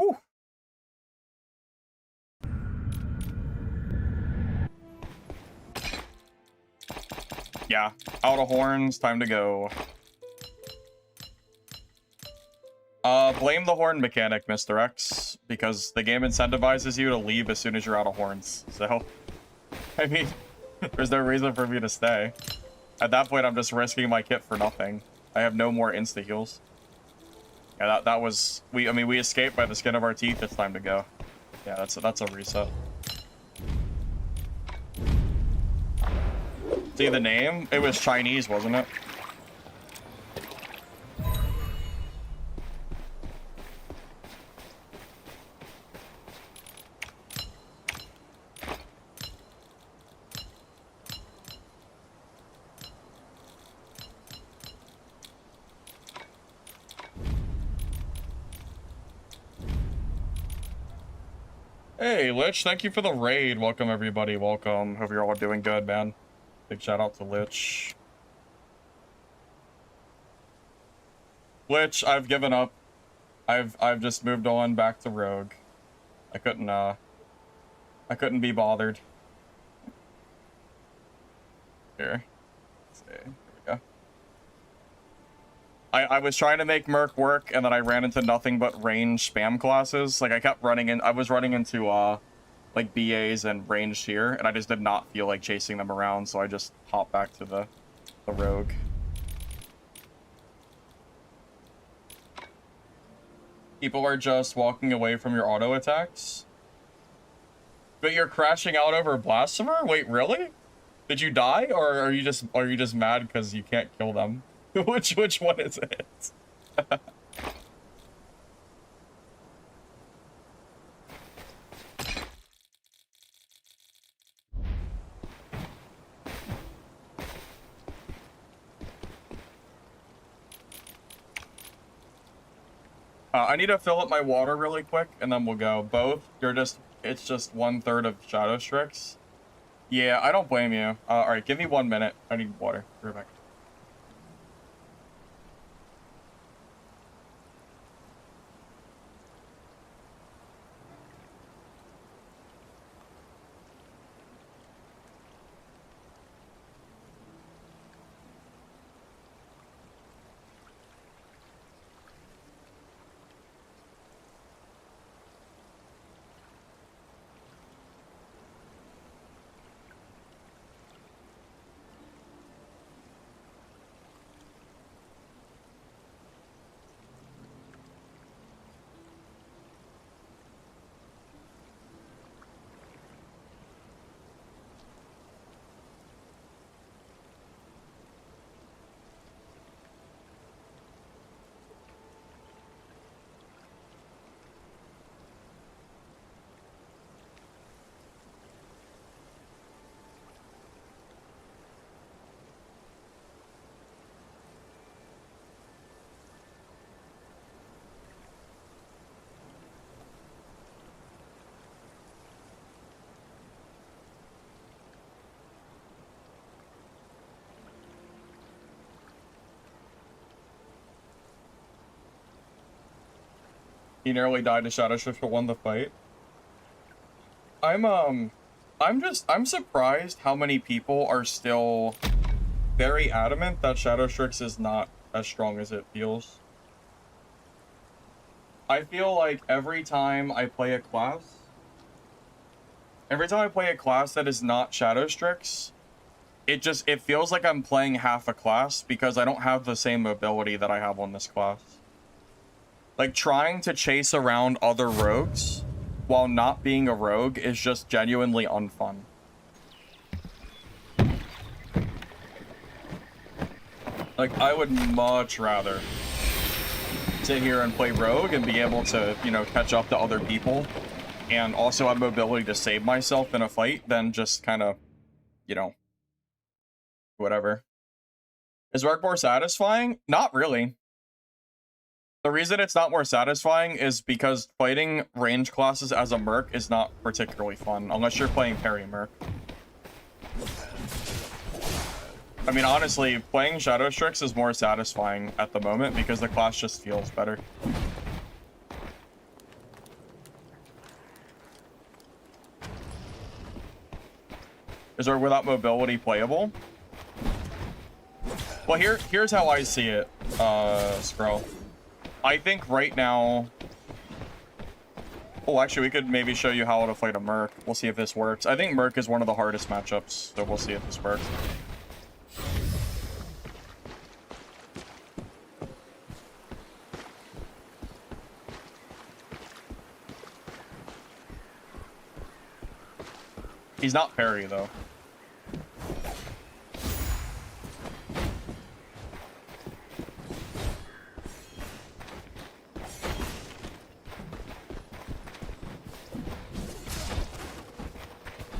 Ooh. Yeah, out of horns, time to go. Blame the horn mechanic, Mr. X, because the game incentivizes you to leave as soon as you're out of horns. So, I mean, there's no reason for me to stay. At that point, I'm just risking my kit for nothing. I have no more insta heals. Yeah, that was we escaped by the skin of our teeth. It's time to go. Yeah, that's a reset. See the name? It was Chinese, wasn't it? Hey, Lich, thank you for the raid. Welcome, everybody. Welcome. Hope you're all doing good, man. Big shout out to Lich. Lich, I've given up. I've just moved on back to Rogue. I couldn't be bothered. Here. Let's see. Here we go. I was trying to make Merc work, and then I ran into nothing but range spam classes. Like, I was running into, like, BAs and ranged here, and I just did not feel like chasing them around, so I just hopped back to the Rogue. People are just walking away from your auto attacks. But you're crashing out over Blasphemer? Wait, really? Did you die, or are you just mad because you can't kill them? which one is it? I need to fill up my water really quick, and then we'll go. Both? It's just 1/3 of Shadow Strix. Yeah, I don't blame you. Alright, give me 1 minute. I need water. Be right back. He nearly died to Shadow Strix but won the fight. I'm surprised how many people are still very adamant that Shadow Strix is not as strong as it feels. I feel like every time I play a class that is not Shadow Strix, it feels like I'm playing half a class because I don't have the same mobility that I have on this class. Like, trying to chase around other rogues while not being a rogue is just genuinely unfun. Like, I would much rather sit here and play rogue and be able to, you know, catch up to other people and also have mobility to save myself in a fight than just kind of, you know, whatever. Is Rogue more satisfying? Not really. The reason it's not more satisfying is because fighting range classes as a merc is not particularly fun, unless you're playing parry merc. I mean, honestly, playing Shadow Strix is more satisfying at the moment because the class just feels better. Is Rogue without mobility playable? Well, here's how I see it, Scroll. I think right now... Oh, actually, we could maybe show you how to fight a Merc. We'll see if this works. I think Merc is one of the hardest matchups, so we'll see if this works. He's not parry, though.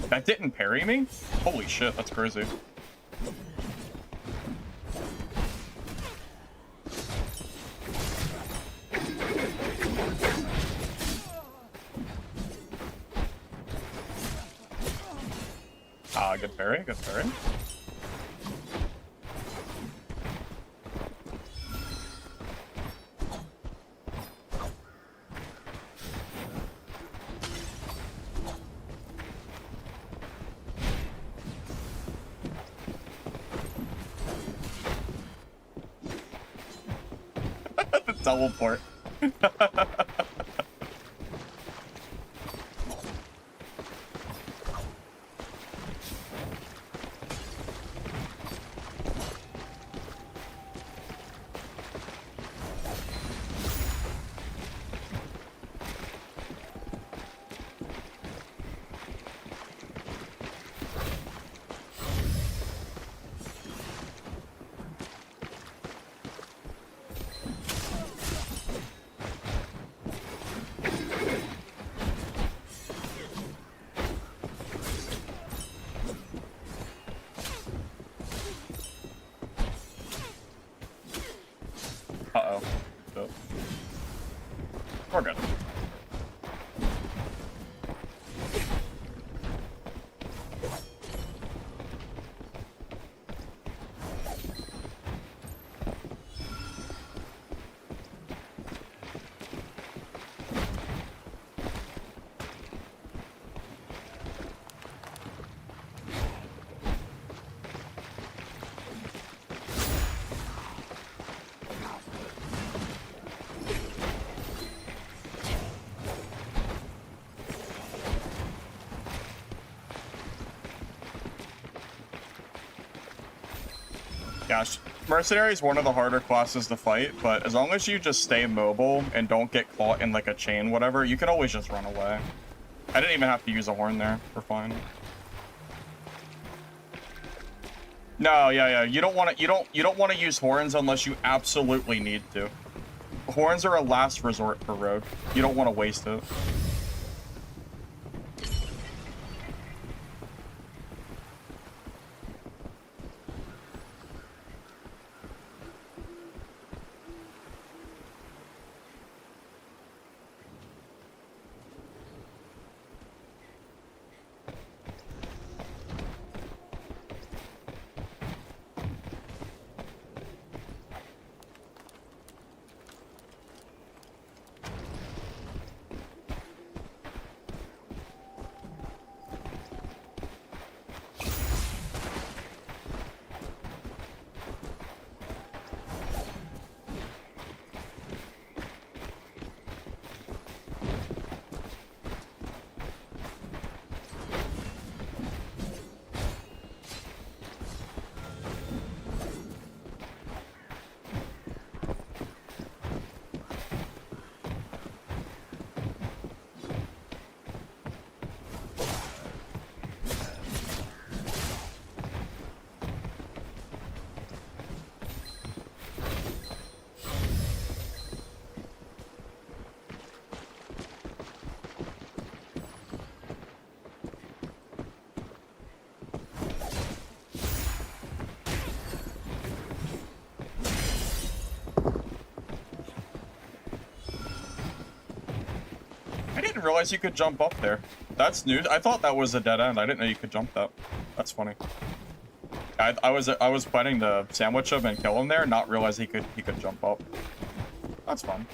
That didn't parry me? Holy shit, that's crazy. Ah, good parry, good parry. Teleport. Uh-oh. Oh. We're good. Gosh, Mercenary is one of the harder classes to fight, but as long as you just stay mobile and don't get caught in like a chain, whatever, you can always just run away. I didn't even have to use a horn there. We're fine. No, yeah. You don't want to use horns unless you absolutely need to. Horns are a last resort for rogue. You don't want to waste it. I didn't realize you could jump up there. That's new. I thought that was a dead end. I didn't know you could jump that. That's funny. I was planning to sandwich him and kill him there, not realize he could jump up. That's fun.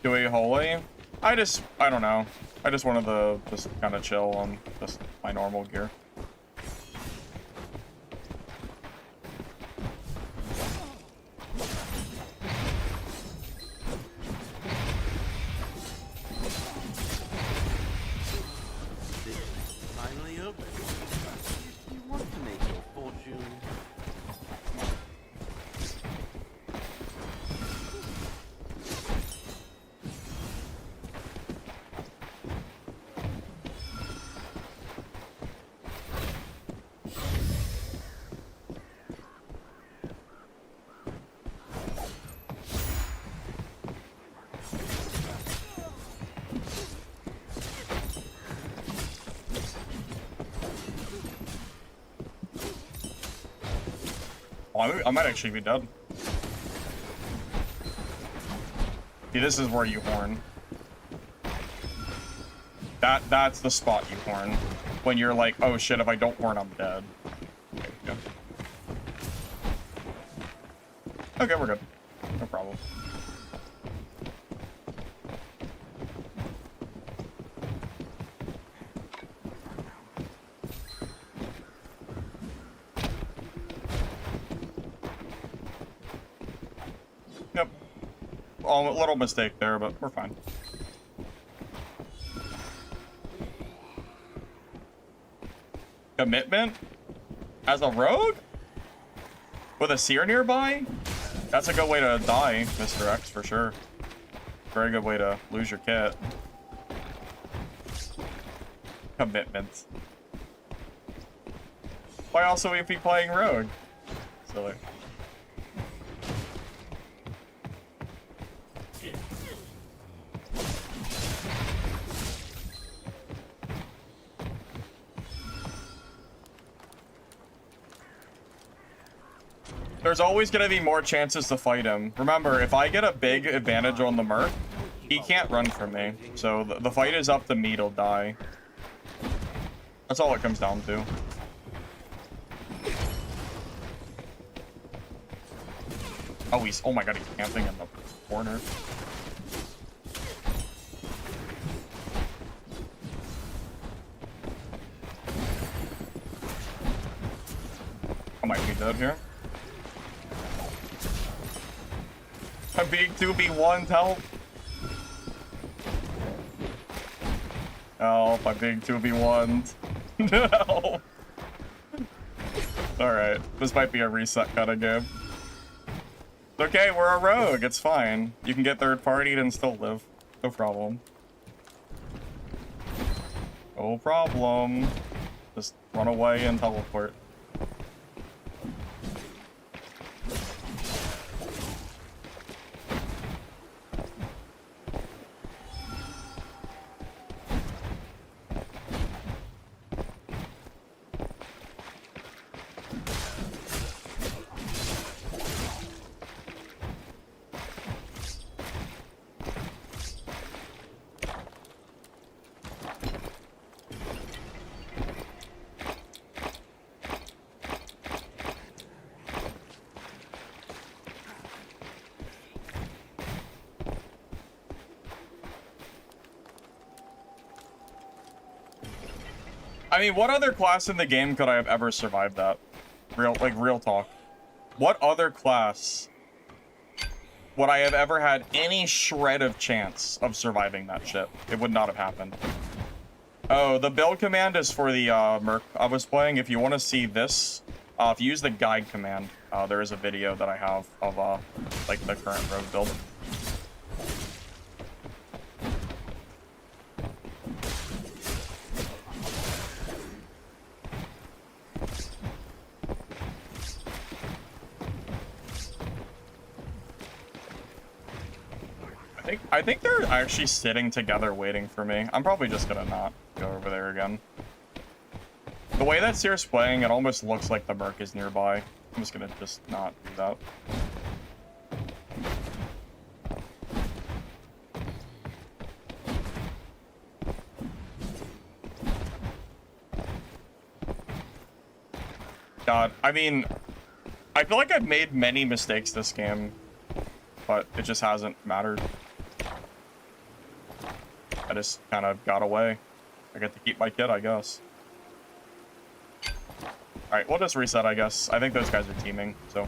Do we holy? I don't know. I just wanted to just kind of chill on just my normal gear. Finally open. If you want to make your fortune, Oh, I might actually be dead. See, this is where you horn. That's the spot you horn. When you're like, oh shit, if I don't horn, I'm dead. Okay, yeah. Okay, we're good. No problem. Yep. Oh, a little mistake there, but we're fine. Commitment? As a rogue? With a seer nearby? That's a good way to die, Mr. X, for sure. Very good way to lose your kit. Commitment. Why also would he be playing rogue? Silly. There's always going to be more chances to fight him. Remember, if I get a big advantage on the Merc, he can't run from me. So the fight is up to me to die. That's all it comes down to. Oh, oh my god, he's camping in the corner. I might be dead here. I'm being 2v1, help! Help, I'm being 2v1'd. No! Alright, this might be a reset kind of game. It's okay, we're a rogue, it's fine. You can get third-partied and still live. No problem. No problem. Just run away and teleport. I mean, what other class in the game could I have ever survived that? Real talk. What other class would I have ever had any shred of chance of surviving that shit? It would not have happened. Oh, the build command is for the Merc I was playing. If you want to see this, if you use the guide command, there is a video that I have of like the current rogue build. I think they're actually sitting together waiting for me. I'm probably just gonna not go over there again. The way that Seer's playing, it almost looks like the Merc is nearby. I'm just gonna not do that. God, I mean, I feel like I've made many mistakes this game, but it just hasn't mattered. I just kind of got away. I get to keep my kid, I guess. Alright, we'll just reset, I guess. I think those guys are teaming, so.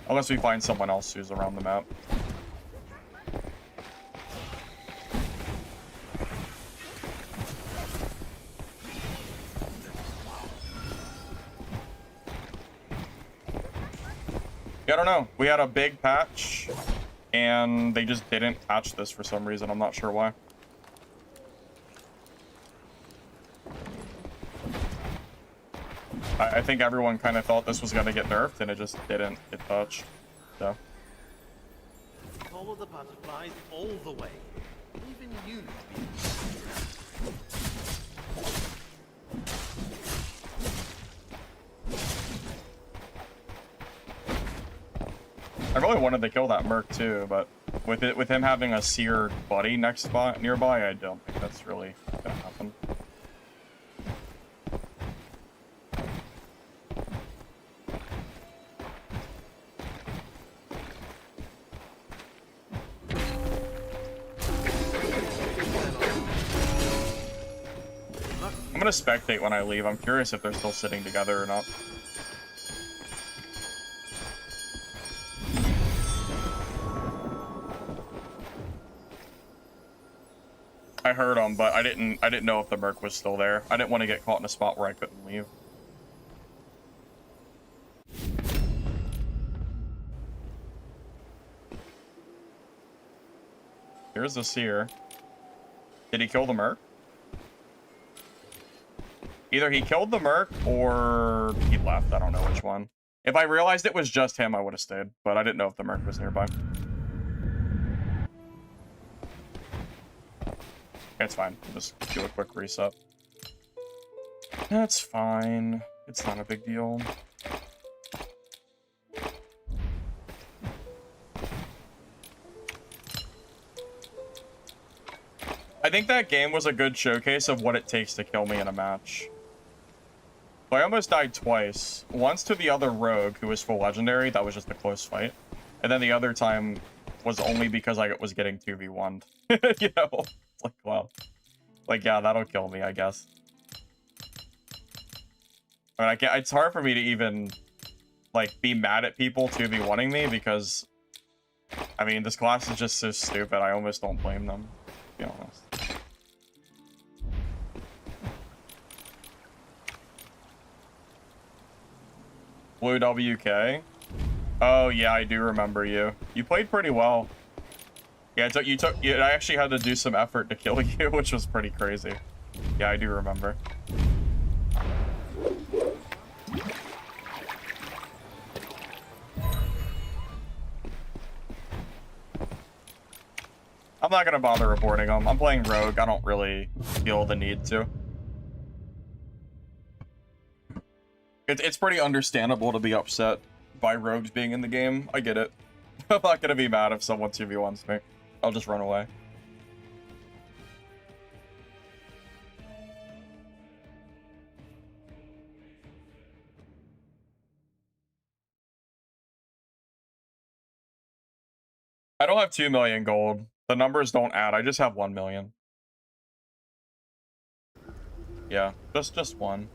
Unless we find someone else who's around the map. Yeah, I don't know. We had a big patch, and they just didn't patch this for some reason. I'm not sure why. I think everyone kind of thought this was going to get nerfed, and it just didn't get touched. So. Follow the butterflies all the way. Even you. I really wanted to kill that Merc too, but with him having a seared buddy nearby, I don't think that's really gonna happen. I'm gonna spectate when I leave. I'm curious if they're still sitting together or not. I heard him, but I didn't know if the Merc was still there. I didn't want to get caught in a spot where I couldn't leave. Here's the seer. Did he kill the Merc? Either he killed the Merc or he left. I don't know which one. If I realized it was just him, I would have stayed, but I didn't know if the Merc was nearby. It's fine. We'll just do a quick reset. That's fine. It's not a big deal. I think that game was a good showcase of what it takes to kill me in a match. So I almost died twice. Once to the other rogue who was full legendary. That was just a close fight. And then the other time was only because I was getting 2v1'd. You know? It's like, wow. Like, yeah, that'll kill me, I guess. I mean, I can't, it's hard for me to even, like, be mad at people 2v1'ing me because, I mean, this class is just so stupid. I almost don't blame them, to be honest. Blue WK. Oh yeah, I do remember you. You played pretty well. Yeah, I actually had to do some effort to kill you, which was pretty crazy. Yeah, I do remember. I'm not gonna bother reporting them. I'm playing Rogue. I don't really feel the need to. It's pretty understandable to be upset by rogues being in the game. I get it. I'm not gonna be mad if someone 2v1s me. I'll just run away. I don't have 2 million gold. The numbers don't add. I just have 1 million. Yeah, just one.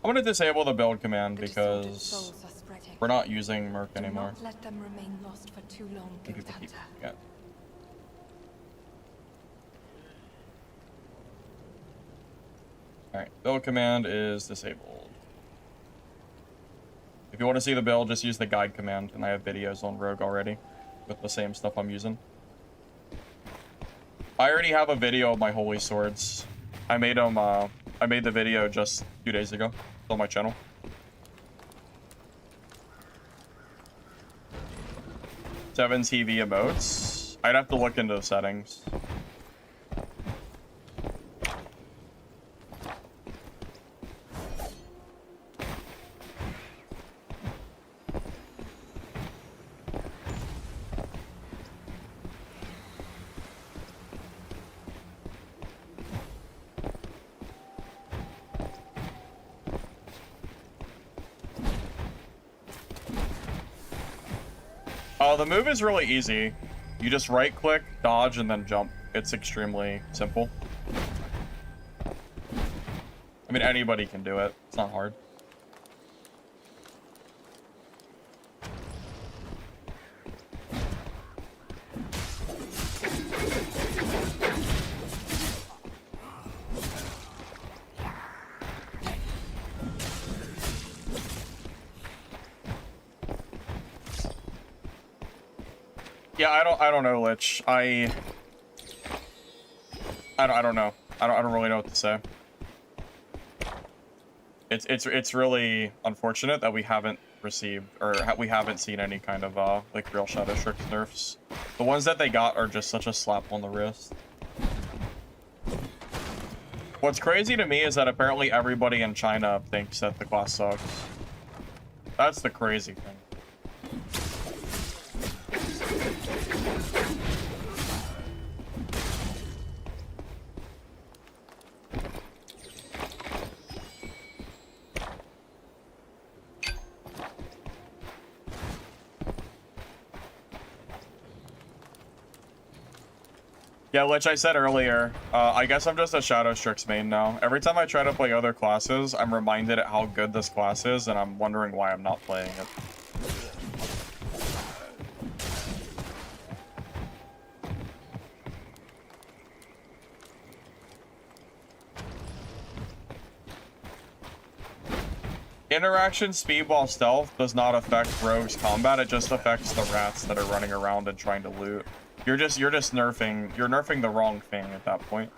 I'm gonna disable the build command because we're not using Merc anymore. Do not let them remain lost for too long, Guild People keep, Hunter. yeah. Alright, build command is disabled. If you want to see the build, just use the guide command, and I have videos on Rogue already with the same stuff I'm using. I already have a video of my holy swords. I made them, I made the video just 2 days ago. It's on my channel. Seven TV emotes. I'd have to look into the settings. The move is really easy. You just right click, dodge, and then jump. It's extremely simple. I mean, anybody can do it. It's not hard. Yeah, I don't know, Lich. I don't know. I don't really know what to say. It's really unfortunate that we haven't received, or we haven't seen any kind of like real Shadow Strix nerfs. The ones that they got are just such a slap on the wrist. What's crazy to me is that apparently everybody in China thinks that the class sucks. That's the crazy thing. Yeah, which I said earlier, I guess I'm just a Shadow Strix main now. Every time I try to play other classes, I'm reminded at how good this class is, and I'm wondering why I'm not playing it. Interaction speed while stealth does not affect Rogue's combat, it just affects the rats that are running around and trying to loot. You're just nerfing the wrong thing at that point.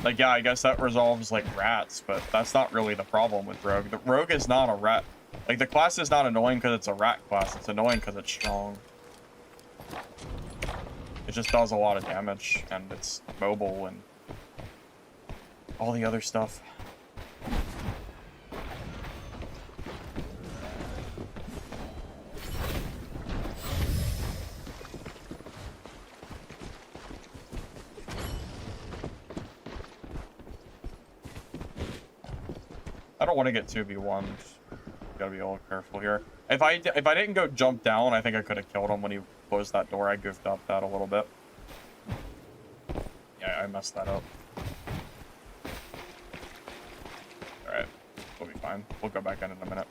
Like, yeah, I guess that resolves, like, rats, but that's not really the problem with Rogue. The Rogue is not a rat. Like, the class is not annoying because it's a rat class. It's annoying because it's strong. It just does a lot of damage, and it's mobile, and all the other stuff. I don't want to get 2v1. Gotta be a little careful here. If I didn't go jump down, I think I could have killed him when he closed that door. I goofed up that a little bit. Yeah, I messed that up. Alright, we'll be fine. We'll go back in a minute.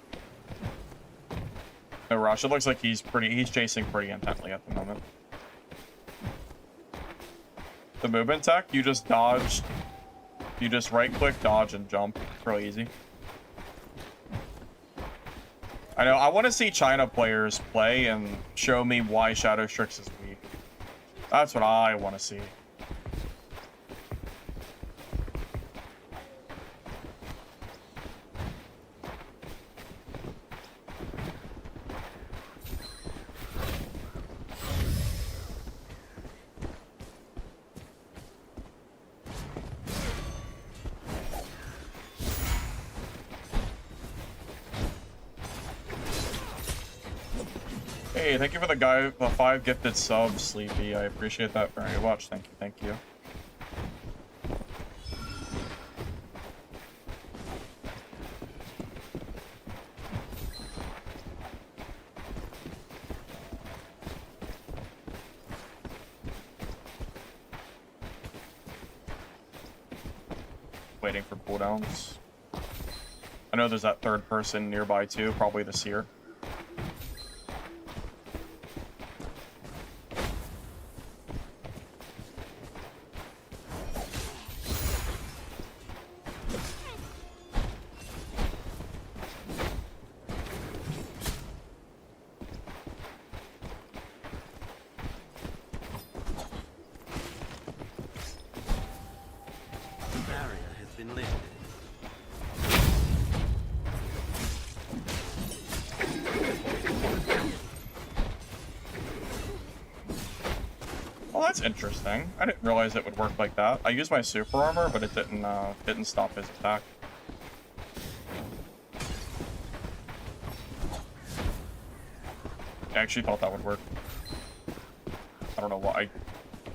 No rush. It looks like he's chasing pretty intently at the moment. The movement tech, you just dodge. You just right click, dodge, and jump. It's real easy. I know, I want to see China players play and show me why Shadow Strix is weak. That's what I want to see. Hey, thank you for the 5 gifted subs, Sleepy. I appreciate that very much. Thank you, thank you. Waiting for cooldowns. I know there's that third person nearby too, probably the Seer. Interesting. I didn't realize it would work like that. I used my super armor, but it didn't stop his attack. I actually thought that would work. I don't know why.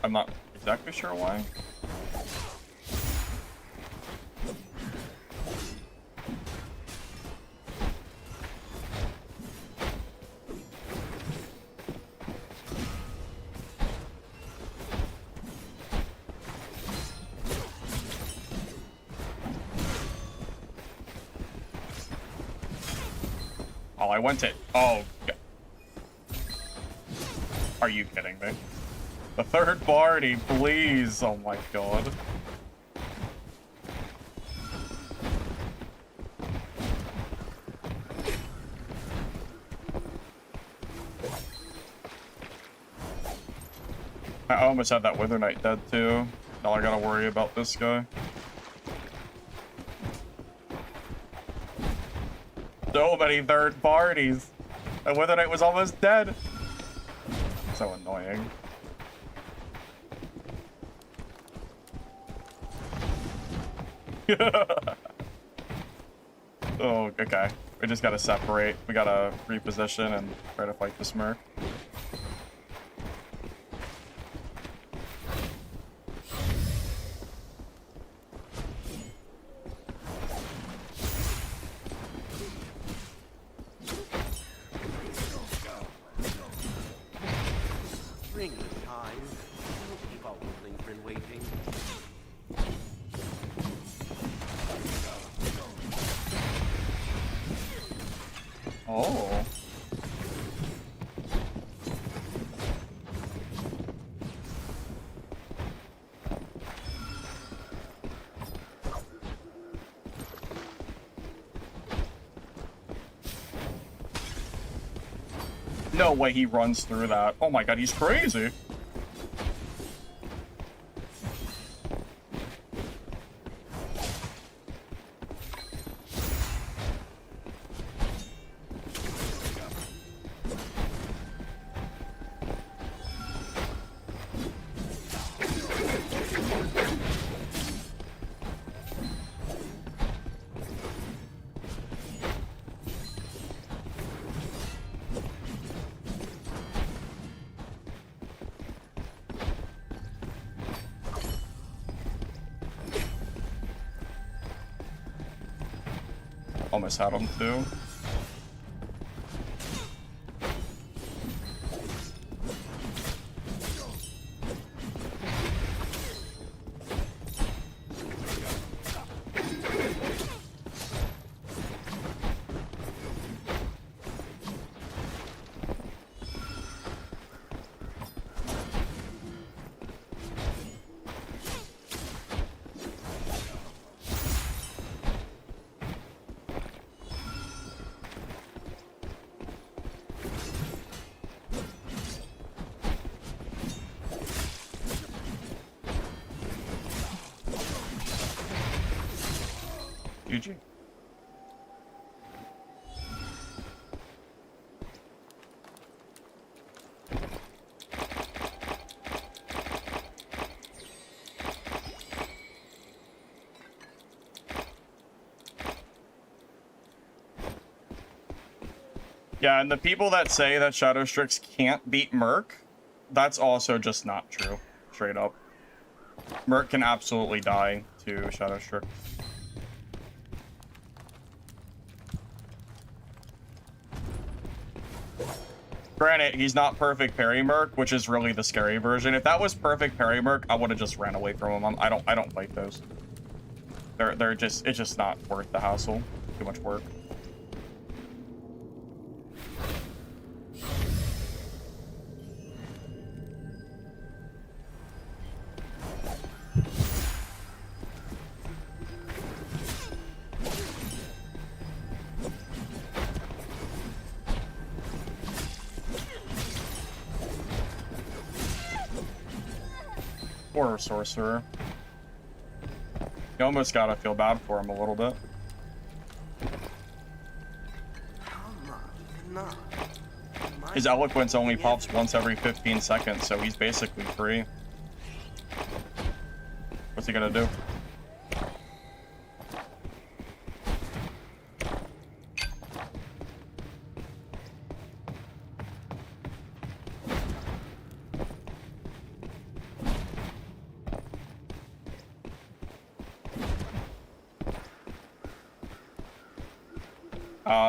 I'm not exactly sure why. I went to... Oh, God. Are you kidding me? The third party, please. Oh my God. I almost had that Wither Knight dead too. Now I gotta worry about this guy. So many third parties. And Wither Knight was almost dead. So annoying. Oh, okay. We just gotta separate. We gotta reposition and try to fight the Smurf. Oh. No way he runs through that. Oh my god, he's crazy. Almost had him too. GG. Yeah, and the people that say that Shadow Strix can't beat Merc, that's also just not true. Straight up. Merc can absolutely die to Shadow Strix. Granted, he's not perfect parry Merc, which is really the scary version. If that was perfect parry Merc, I would have just ran away from him. I don't like those. It's just not worth the hassle. Too much work. Poor sorcerer. You almost gotta feel bad for him a little bit. His eloquence only pops once every 15 seconds, so he's basically free. What's he gonna do?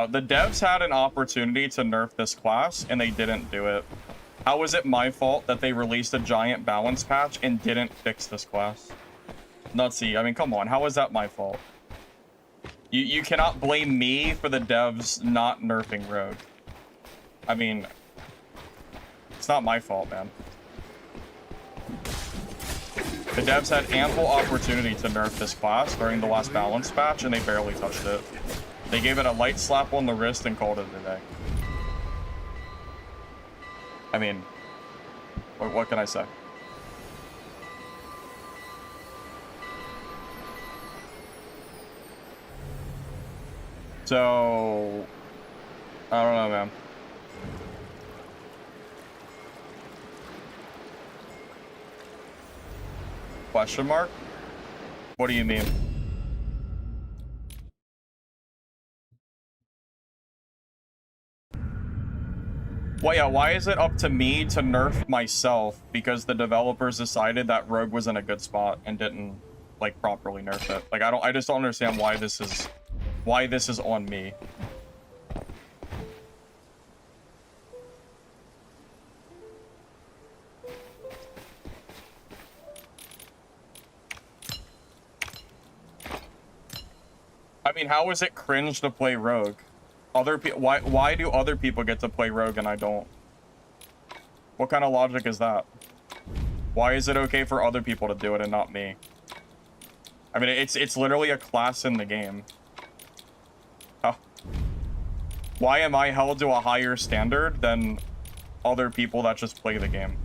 The devs had an opportunity to nerf this class, and they didn't do it. How is it my fault that they released a giant balance patch and didn't fix this class? Nutsy. I mean, come on. How is that my fault? You cannot blame me for the devs not nerfing Rogue. I mean, it's not my fault, man. The devs had ample opportunity to nerf this class during the last balance patch, and they barely touched it. They gave it a light slap on the wrist and called it a day. I mean, what can I say? So, I don't know, man. Question mark? What do you mean? Well, yeah, why is it up to me to nerf myself because the developers decided that Rogue was in a good spot and didn't, like, properly nerf it? Like, I just don't understand why this is on me. I mean, how is it cringe to play Rogue? Other people, why do other people get to play rogue and I don't? What kind of logic is that? Why is it okay for other people to do it and not me? I mean, it's literally a class in the game. Huh. Why am I held to a higher standard than other people that just play the game?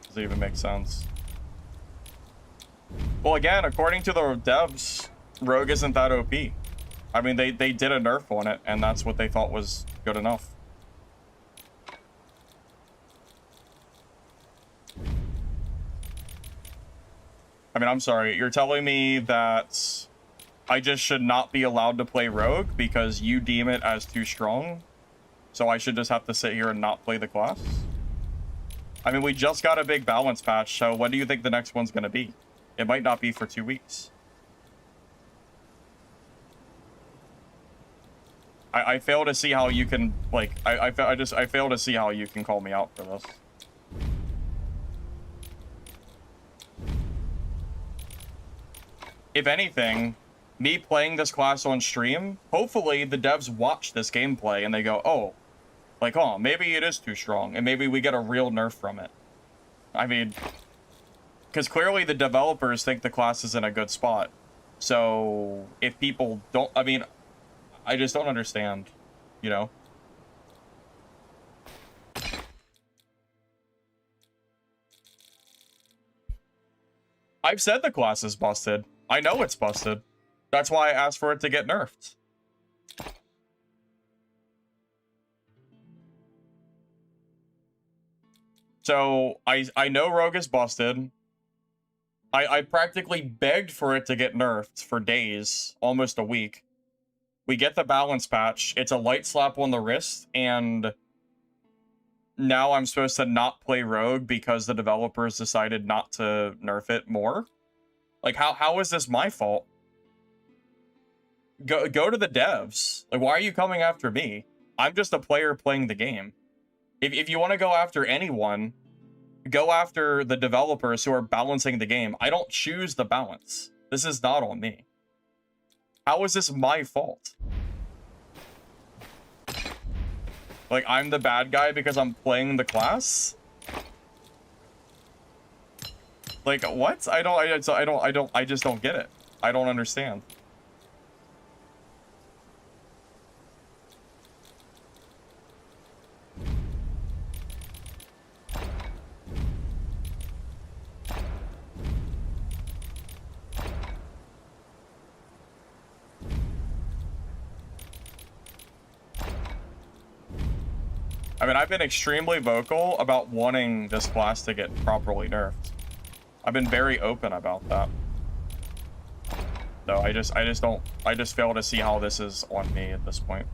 Does it even make sense? Well, again, according to the devs, rogue isn't that OP. I mean, they did a nerf on it, and that's what they thought was good enough. I mean, I'm sorry. You're telling me that I just should not be allowed to play rogue because you deem it as too strong? So I should just have to sit here and not play the class? I mean, we just got a big balance patch, so when do you think the next one's going to be? It might not be for 2 weeks. I fail to see how you can, like, I fail to see how you can call me out for this. If anything, me playing this class on stream, hopefully the devs watch this gameplay and they go, oh, like, oh, maybe it is too strong, and maybe we get a real nerf from it. I mean, because clearly the developers think the class is in a good spot. So if people don't, I mean, I just don't understand, you know? I've said the class is busted. I know it's busted. That's why I asked for it to get nerfed. So I know rogue is busted. I practically begged for it to get nerfed for days, almost a week. We get the balance patch. It's a light slap on the wrist, and now I'm supposed to not play rogue because the developers decided not to nerf it more? Like, how is this my fault? Go to the devs. Like, why are you coming after me? I'm just a player playing the game. If you want to go after anyone, go after the developers who are balancing the game. I don't choose the balance. This is not on me. How is this my fault? Like, I'm the bad guy because I'm playing the class? Like, what? I just don't get it. I don't understand. I mean, I've been extremely vocal about wanting this class to get properly nerfed. I've been very open about that. No, I just fail to see how this is on me at this point.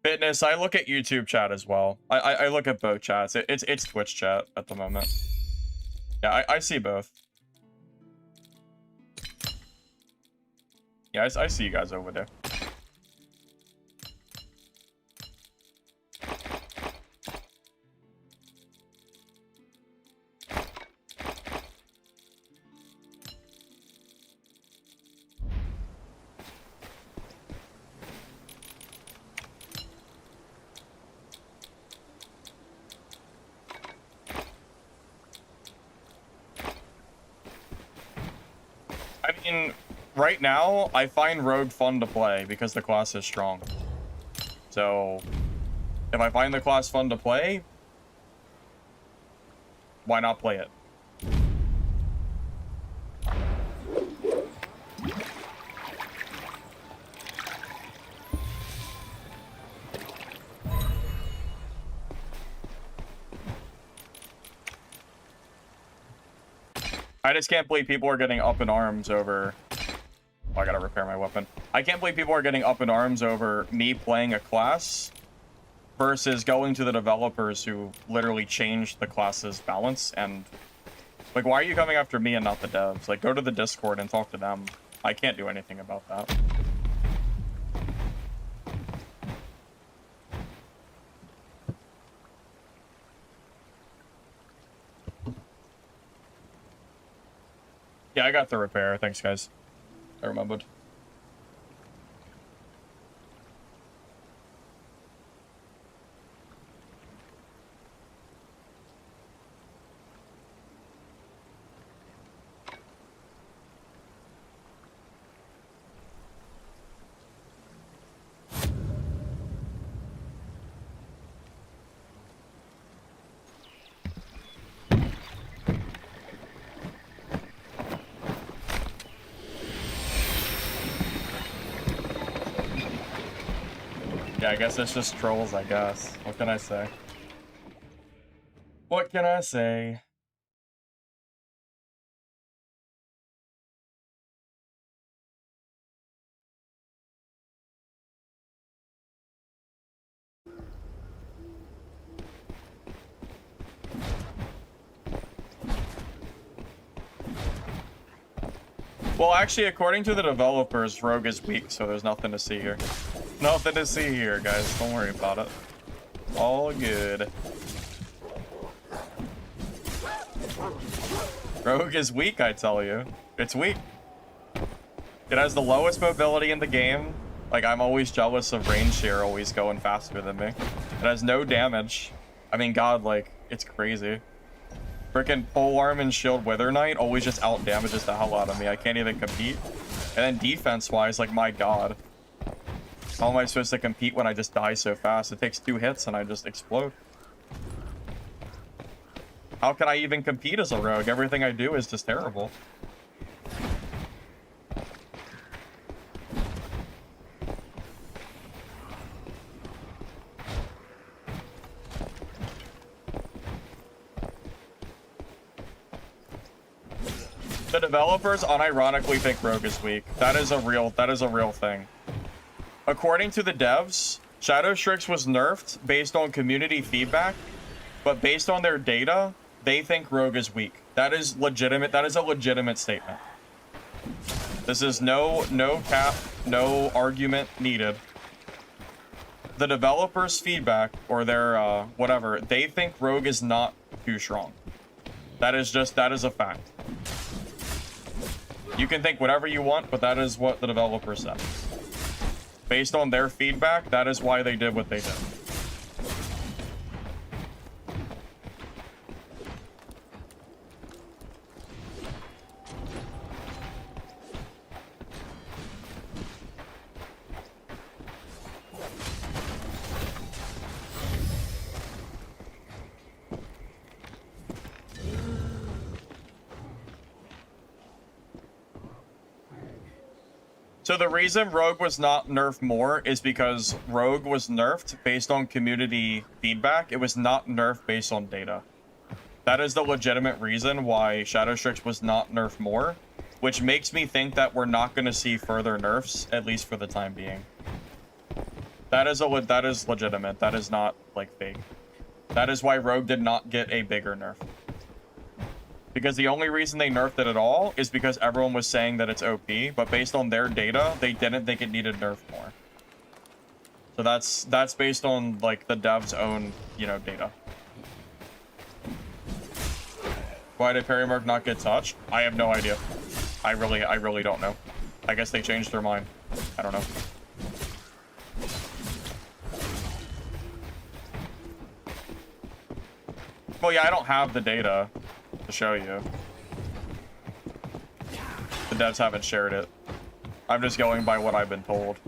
Fitness, I look at YouTube chat as well. I look at both chats. It's Twitch chat at the moment. Yeah, I see both. Yeah, I see you guys over there. I mean, right now, I find Rogue fun to play because the class is strong. So, if I find the class fun to play, why not play it? I just can't believe people are getting up in arms over Oh, I gotta repair my weapon. I can't believe people are getting up in arms over me playing a class versus going to the developers who literally changed the class's balance. And like, why are you coming after me and not the devs? Like, go to the Discord and talk to them. I can't do anything about that. Yeah, I got the repair. Thanks, guys. I remembered. Yeah, I guess it's just trolls, I guess. What can I say? What can I say? Well, actually, according to the developers, Rogue is weak, so there's nothing to see here. Nothing to see here, guys. Don't worry about it. All good. Rogue is weak, I tell you. It's weak. It has the lowest mobility in the game. Like, I'm always jealous of range here always going faster than me. It has no damage. I mean, God, like, it's crazy. Frickin' polearm and shield Wither Knight always just out damages the hell out of me. I can't even compete. And then defense-wise, like, my God. How am I supposed to compete when I just die so fast? It takes 2 hits and I just explode. How can I even compete as a rogue? Everything I do is just terrible. The developers unironically think Rogue is weak. That is a real thing. According to the devs, Shadow Strix was nerfed based on community feedback, but based on their data, they think Rogue is weak. That is legitimate. That is a legitimate statement. This is no cap, no argument needed. The developers' feedback, or their whatever, they think Rogue is not too strong. That is a fact. You can think whatever you want, but that is what the developers said. Based on their feedback, that is why they did what they did. So the reason Rogue was not nerfed more is because Rogue was nerfed based on community feedback. It was not nerfed based on data. That is the legitimate reason why Shadow Strix was not nerfed more, which makes me think that we're not going to see further nerfs, at least for the time being. That is legitimate. That is not, like, fake. That is why Rogue did not get a bigger nerf. Because the only reason they nerfed it at all is because everyone was saying that it's OP, but based on their data, they didn't think it needed nerf more. So that's based on, like, the dev's own, you know, data. Why did Perimark not get touched? I have no idea. I really don't know. I guess they changed their mind. I don't know. Well, yeah, I don't have the data to show you. The devs haven't shared it. I'm just going by what I've been told.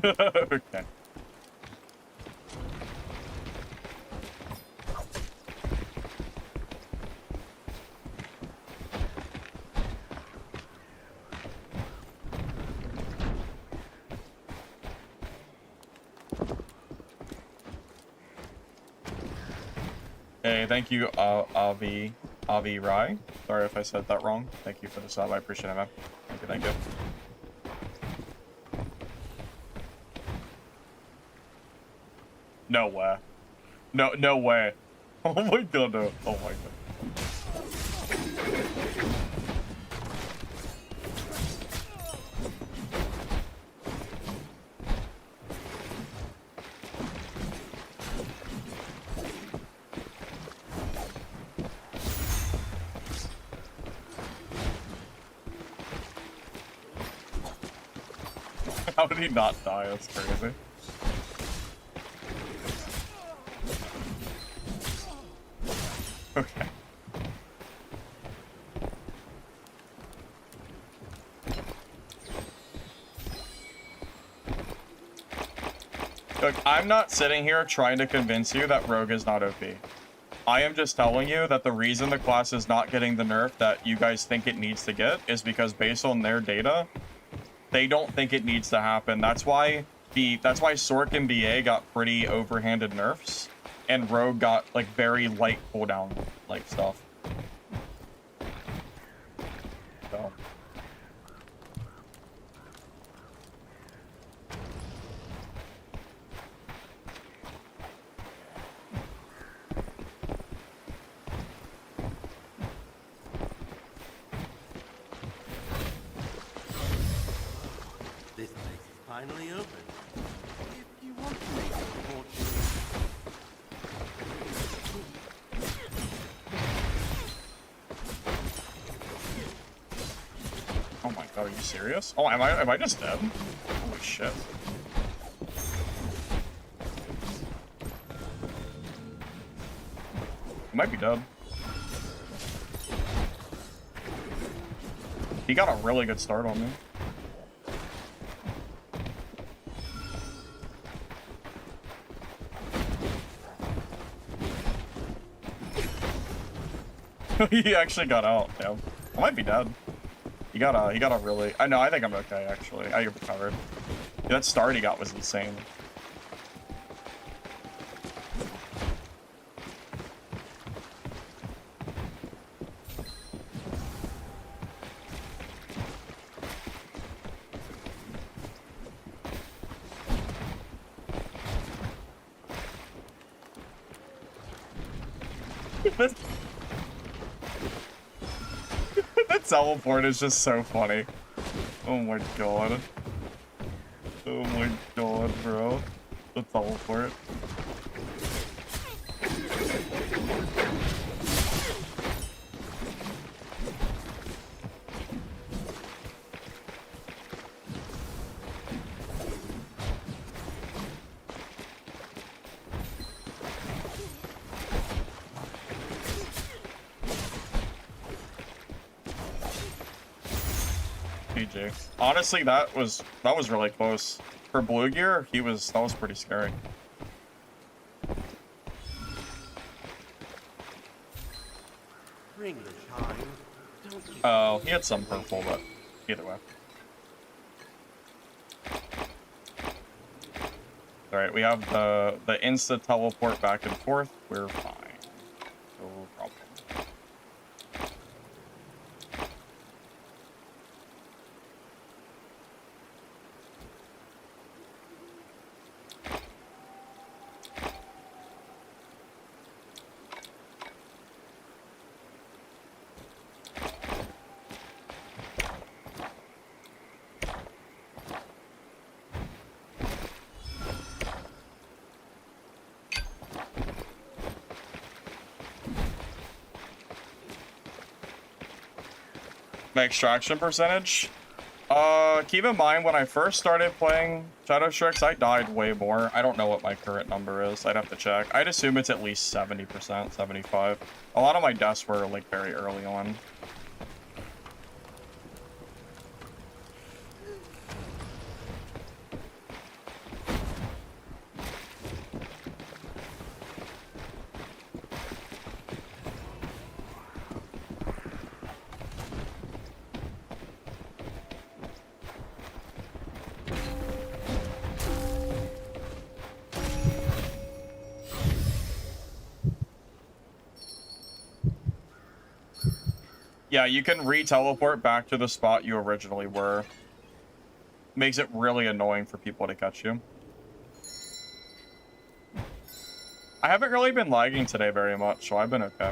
Okay. Hey, thank you, Avi Rai. Sorry if I said that wrong. Thank you for the sub. I appreciate it, man. Thank you, thank you. No way. No way. Oh my god, no. Oh my god. How did he not die? That's crazy. Okay. Look, I'm not sitting here trying to convince you that Rogue is not OP. I am just telling you that the reason the class is not getting the nerf that you guys think it needs to get is because based on their data, they don't think it needs to happen. That's why Sork and BA got pretty overhanded nerfs, and Rogue got like very light cooldown like stuff. So. This place is finally open. If you want to make your fortune. Oh my god, are you serious? Oh, am I just dead? Holy shit. I might be dead. He got a really good start on me. He actually got out. Yeah, I might be dead. He got a really. I know. I think I'm okay actually. I recovered. Yeah, that start he got was insane. That teleport is just so funny. Oh my god. Oh my god, bro. The teleport. GG. Honestly, that was really close. For Blue Gear, that was pretty scary. Ring the chime. Don't you Oh, he had some purple, but either way. Alright, we have the insta teleport back and forth. We're fine. No problem. My extraction percentage? Keep in mind when I first started playing Shadow Strix, I died way more. I don't know what my current number is. I'd have to check. I'd assume it's at least 70%, 75. A lot of my deaths were like very early on. Yeah, you can re-teleport back to the spot you originally were. Makes it really annoying for people to catch you. I haven't really been lagging today very much, so I've been okay.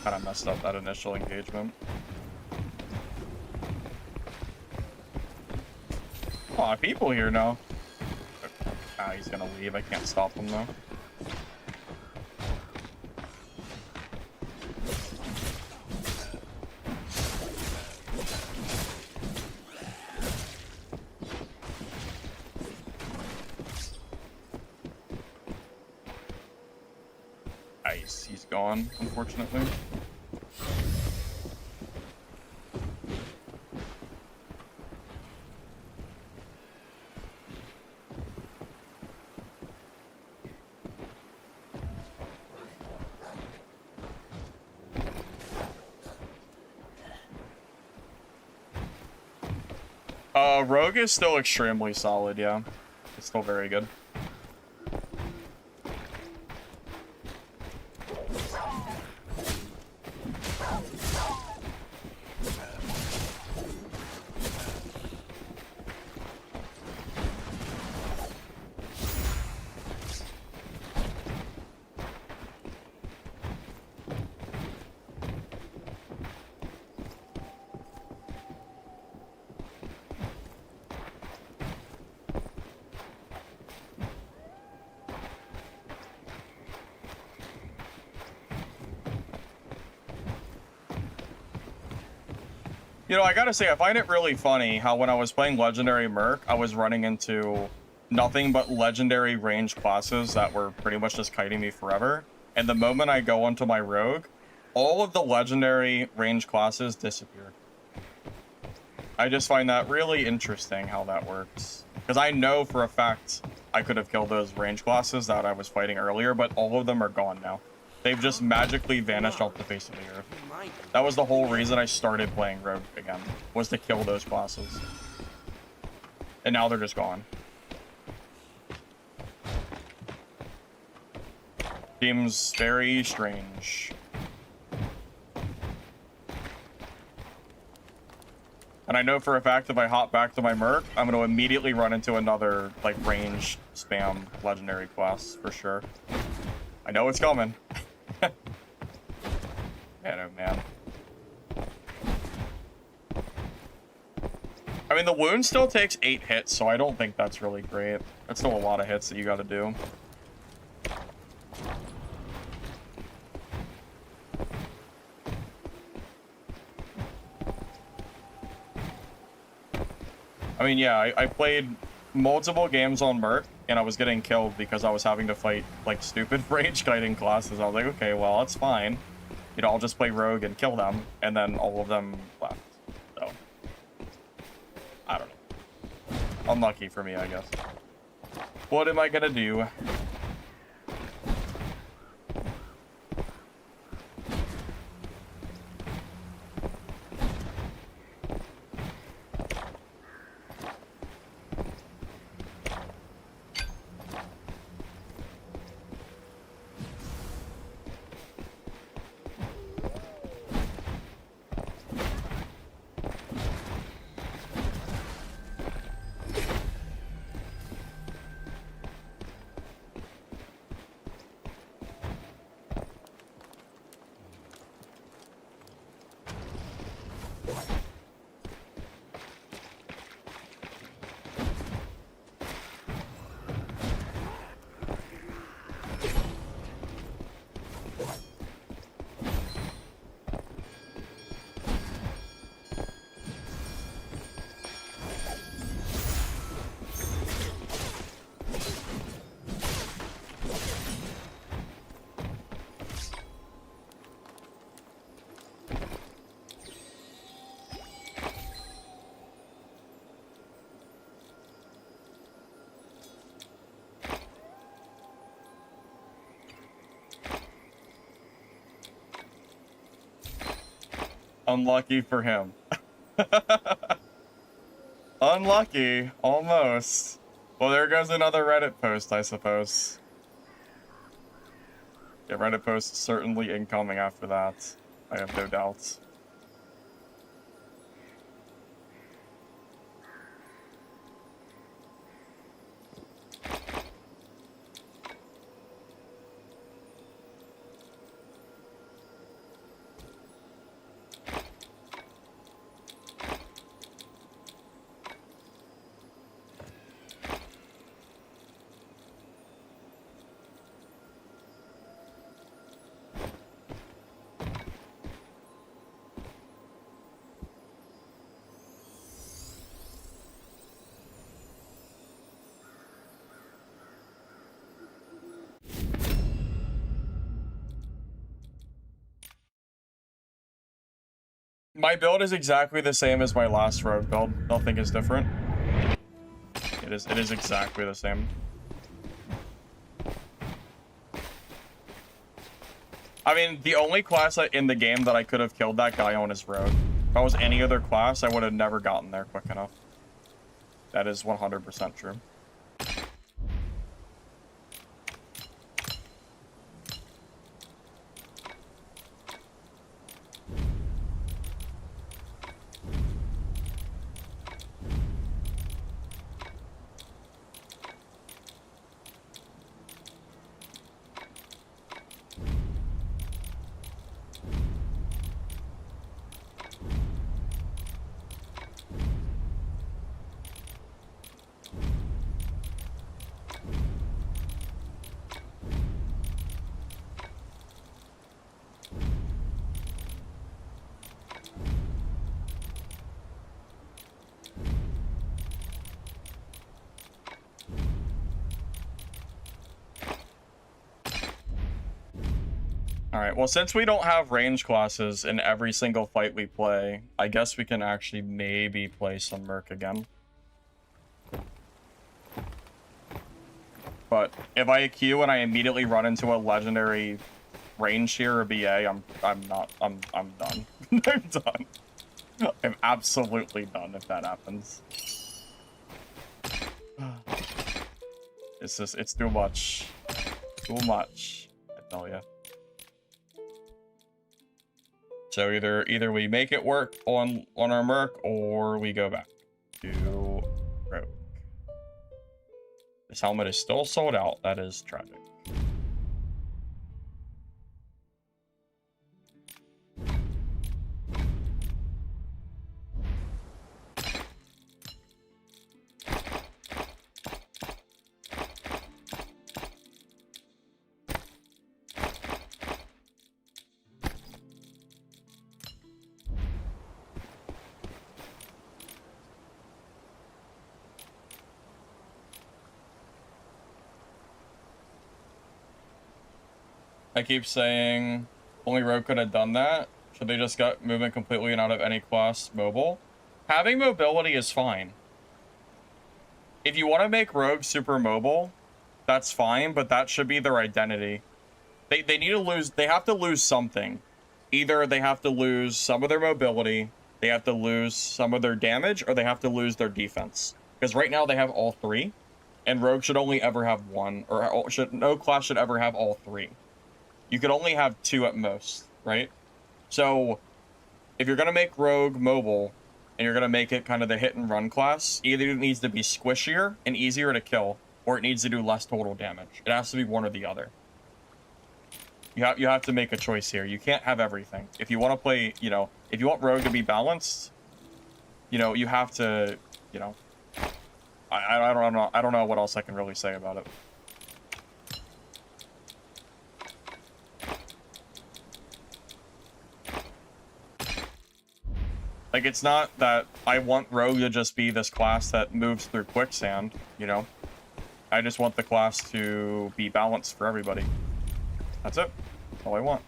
Kind of messed up that initial engagement. A lot of people here now. Ah, he's gonna leave. I can't stop him though. Nice, he's gone, unfortunately. Rogue is still extremely solid, yeah. It's still very good. You know, I gotta say, I find it really funny how when I was playing Legendary Merc, I was running into nothing but legendary range classes that were pretty much just kiting me forever. And the moment I go onto my Rogue, all of the legendary range classes disappear. I just find that really interesting how that works. Because I know for a fact I could have killed those range classes that I was fighting earlier, but all of them are gone now. They've just magically vanished off the face of the earth. That was the whole reason I started playing Rogue again, was to kill those classes. And now they're just gone. Seems very strange. And I know for a fact if I hop back to my Merc, I'm going to immediately run into another, like, range spam legendary class, for sure. I know it's coming. Man, oh man. I mean, the wound still takes 8 hits, so I don't think that's really great. That's still a lot of hits that you gotta do. I mean, yeah, I played multiple games on Merc, and I was getting killed because I was having to fight, like, stupid range kiting classes. I was like, okay, well, that's fine. You know, I'll just play Rogue and kill them, and then all of them left. So, I don't know. Unlucky for me, I guess. What am I gonna do? Unlucky for him. Unlucky, almost. Well, there goes another Reddit post, I suppose. Yeah, Reddit post certainly incoming after that. I have no doubts. My build is exactly the same as my last rogue build. Nothing is different. It is exactly the same. I mean, the only class in the game that I could have killed that guy on is rogue. If I was any other class, I would have never gotten there quick enough. That is 100% true. Alright, well, since we don't have range classes in every single fight we play, I guess we can actually maybe play some Merc again. But if I Q and I immediately run into a legendary range here or BA, I'm done. I'm done. I'm absolutely done if that happens. It's too much. Too much, I tell ya. So either we make it work on our Merc, or we go back to Rogue. This helmet is still sold out. That is tragic. I keep saying only Rogue could have done that. Should they just got movement completely and out of any class mobile? Having mobility is fine. If you want to make Rogue super mobile, that's fine, but that should be their identity. They need to lose, they have to lose something. Either they have to lose some of their mobility, they have to lose some of their damage, or they have to lose their defense. Because right now they have all three, and Rogue should only ever have one, or no class should ever have all three. You could only have two at most, right? So, if you're going to make Rogue mobile, and you're going to make it kind of the hit and run class, either it needs to be squishier and easier to kill, or it needs to do less total damage. It has to be one or the other. You have to make a choice here. You can't have everything. If you want to play, you know, if you want Rogue to be balanced, you know, you have to, you know, I don't know what else I can really say about it. Like, it's not that I want Rogue to just be this class that moves through quicksand, you know? I just want the class to be balanced for everybody. That's it. That's all I want.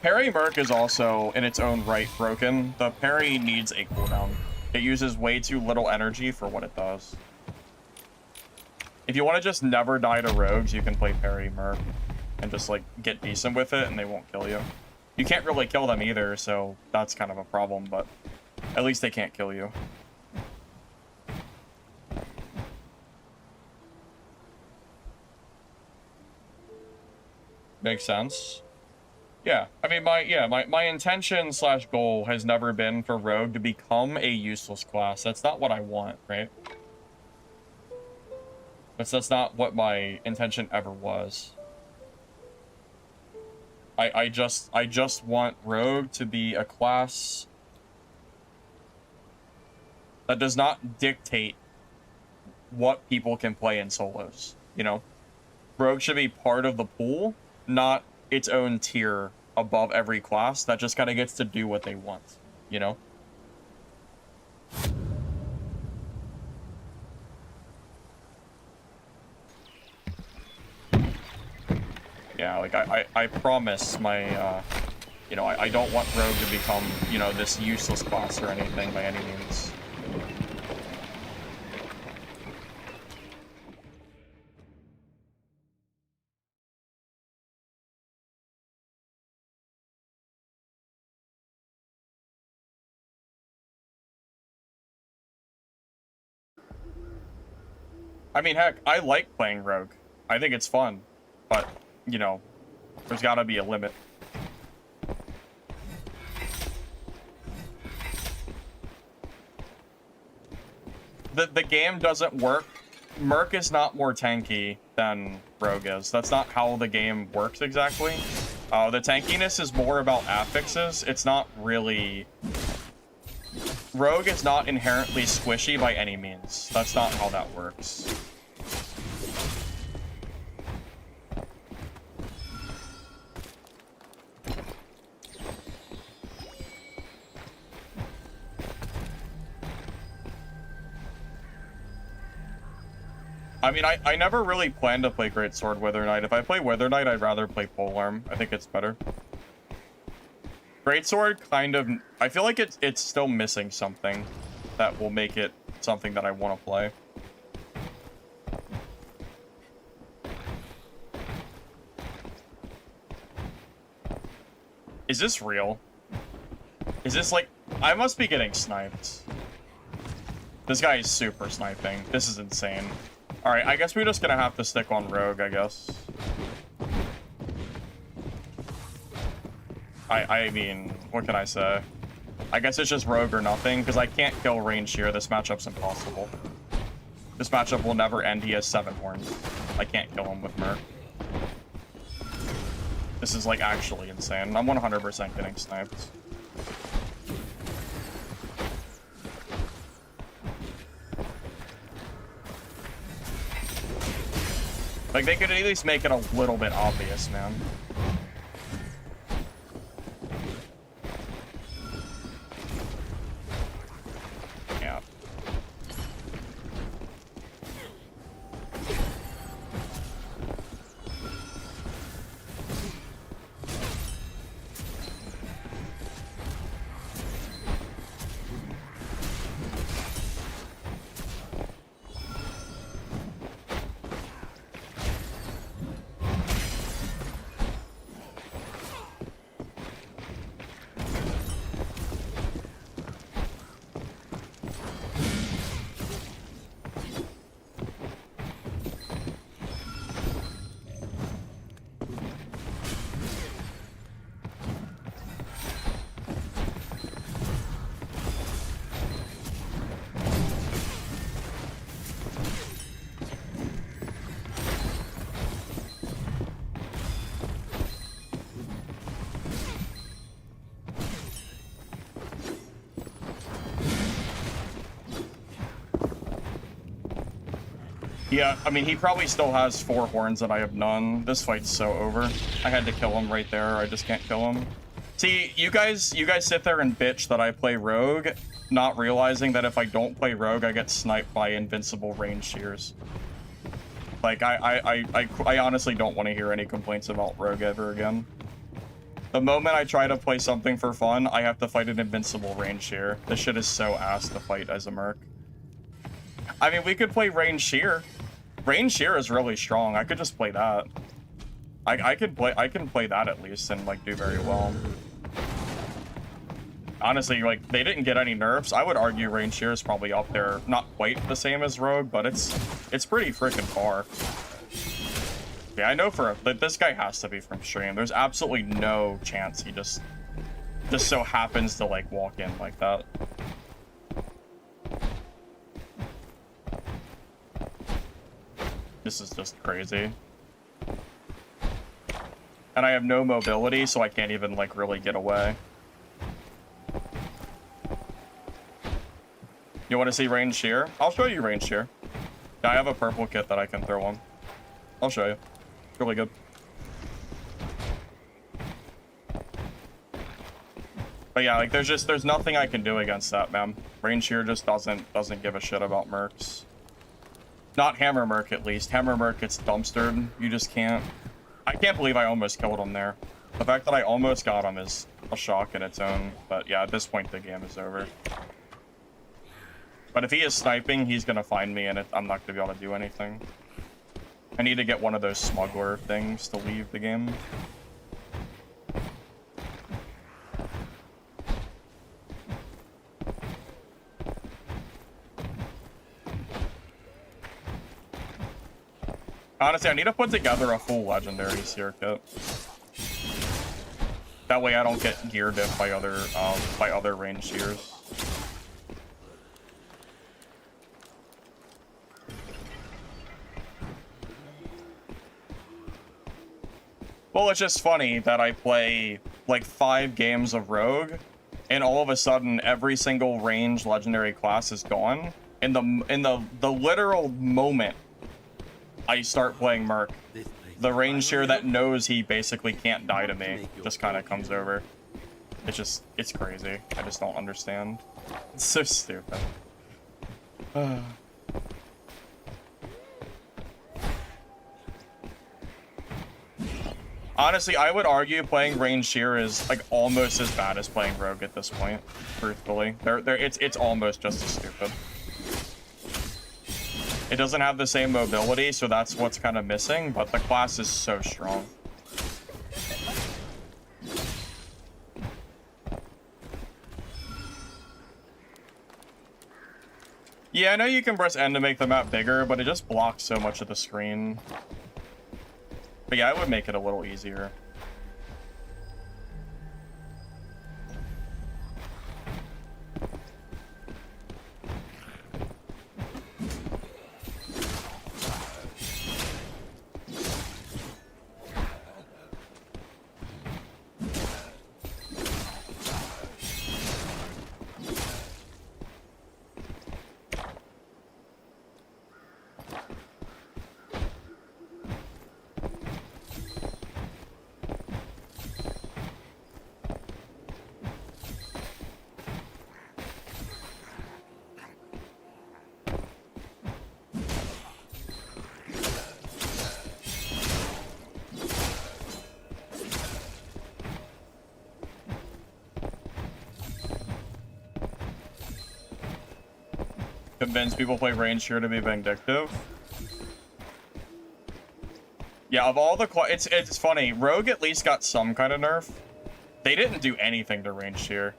Parry Merc is also, in its own right, broken. The parry needs a cooldown. It uses way too little energy for what it does. If you want to just never die to rogues, you can play parry Merc and just like get decent with it and they won't kill you. You can't really kill them either, so that's kind of a problem, but at least they can't kill you. Makes sense. Yeah, I mean, my intention slash goal has never been for Rogue to become a useless class. That's not what I want, right? That's not what my intention ever was. I just want Rogue to be a class that does not dictate what people can play in solos, you know? Rogue should be part of the pool, not its own tier above every class that just kind of gets to do what they want, you know? Yeah, like, I promise my, you know, I don't want Rogue to become, you know, this useless class or anything by any means. I mean, heck, I like playing Rogue. I think it's fun, but, you know, there's gotta be a limit. The game doesn't work. Merc is not more tanky than Rogue is. That's not how the game works exactly. The tankiness is more about affixes. It's not really... Rogue is not inherently squishy by any means. That's not how that works. I mean, I never really planned to play Greatsword Wither Knight. If I play Wither Knight, I'd rather play Polearm. I think it's better. Greatsword kind of... I feel like it's still missing something that will make it something that I want to play. Is this real? Is this like... I must be getting sniped. This guy is super sniping. This is insane. Alright, I guess we're just gonna have to stick on Rogue, I guess. I mean, what can I say? I guess it's just Rogue or nothing, because I can't kill range here. This matchup's impossible. This matchup will never end. He has 7 horns. I can't kill him with Merc. This is, like, actually insane. I'm 100% getting sniped. Like, they could at least make it a little bit obvious, man. Yeah. Yeah, I mean, he probably still has 4 horns and I have none. This fight's so over. I had to kill him right there. I just can't kill him. See, you guys sit there and bitch that I play Rogue, not realizing that if I don't play Rogue, I get sniped by invincible range shears. Like, I honestly don't want to hear any complaints about Rogue ever again. The moment I try to play something for fun, I have to fight an invincible range shear. This shit is so ass to fight as a merc. I mean, we could play range shear. Range shear is really strong. I could just play that. I can play that at least and like do very well. Honestly, like they didn't get any nerfs. I would argue range shear is probably up there, not quite the same as rogue, but it's pretty freaking far. Yeah, I know that this guy has to be from stream. There's absolutely no chance he just so happens to like walk in like that. This is just crazy. And I have no mobility, so I can't even like really get away. You want to see range shear? I'll show you range shear. Yeah, I have a purple kit that I can throw on. I'll show you. It's really good. But yeah, like there's nothing I can do against that, man. Range shear just doesn't give a shit about mercs. Not hammer merc at least. Hammer merc gets dumpstered. You just can't. I can't believe I almost killed him there. The fact that I almost got him is a shock in its own. But yeah, at this point the game is over. But if he is sniping, he's gonna find me and I'm not gonna be able to do anything. I need to get one of those smuggler things to leave the game. Honestly, I need to put together a full legendary seer kit. That way I don't get gear dipped by other range shears. Well, it's just funny that I play like 5 games of Rogue, and all of a sudden every single range legendary class is gone. In the literal moment I start playing Merc, the range shear that knows he basically can't die to me just kind of comes over. It's crazy. I just don't understand. It's so stupid. Honestly, I would argue playing range shear is like almost as bad as playing rogue at this point. Truthfully, it's almost just as stupid. It doesn't have the same mobility, so that's what's kind of missing, but the class is so strong. Yeah, I know you can press N to make the map bigger, but it just blocks so much of the screen. But yeah, I would make it a little easier. Convince people play range shear to be vindictive. Yeah, of all the it's funny. Rogue at least got some kind of nerf. They didn't do anything to range shear.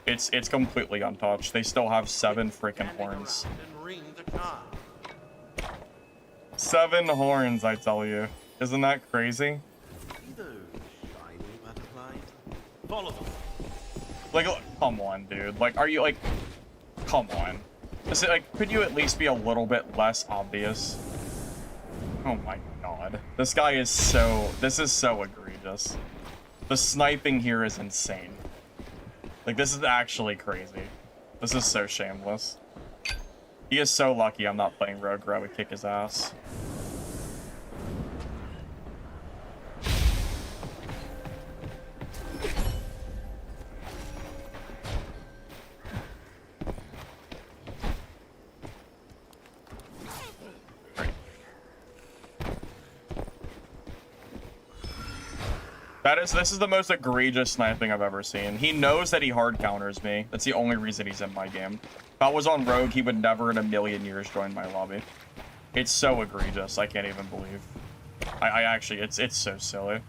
It's completely untouched. They still have 7 freaking horns. 7 horns, I tell you. Isn't that crazy? Like, come on, dude. Like, are you like? Come on. Is it like, could you at least be a little bit less obvious? Oh my god. This guy is so... This is so egregious. The sniping here is insane. Like, this is actually crazy. This is so shameless. He is so lucky I'm not playing Rogue, or I would kick his ass. This is the most egregious sniping I've ever seen. He knows that he hard counters me. That's the only reason he's in my game. If I was on Rogue, he would never in a million years join my lobby. It's so egregious. I can't even believe. I actually, it's so silly.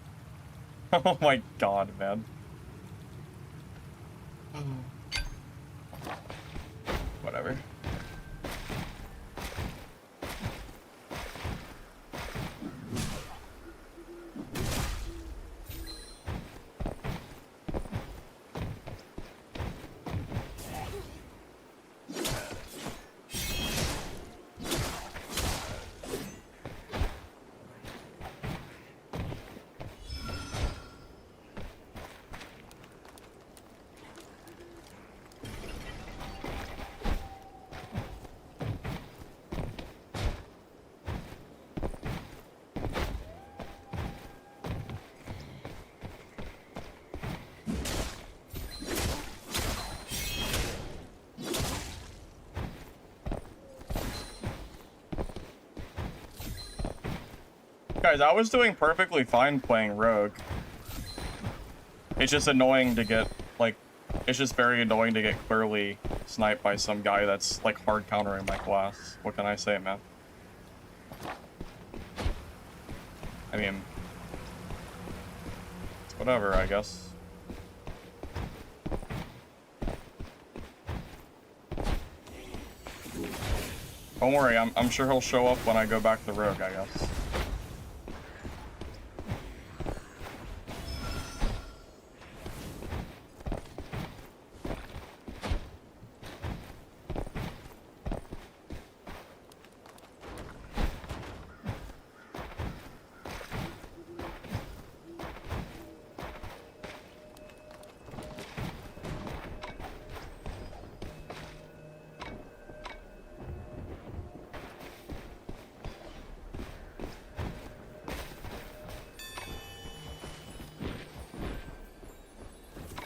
Oh my god, man. Whatever. Guys, I was doing perfectly fine playing Rogue. It's just annoying to get, like, it's just very annoying to get clearly sniped by some guy that's, like, hard countering my class. What can I say, man? I mean, it's whatever, I guess. Don't worry, I'm sure he'll show up when I go back to Rogue, I guess.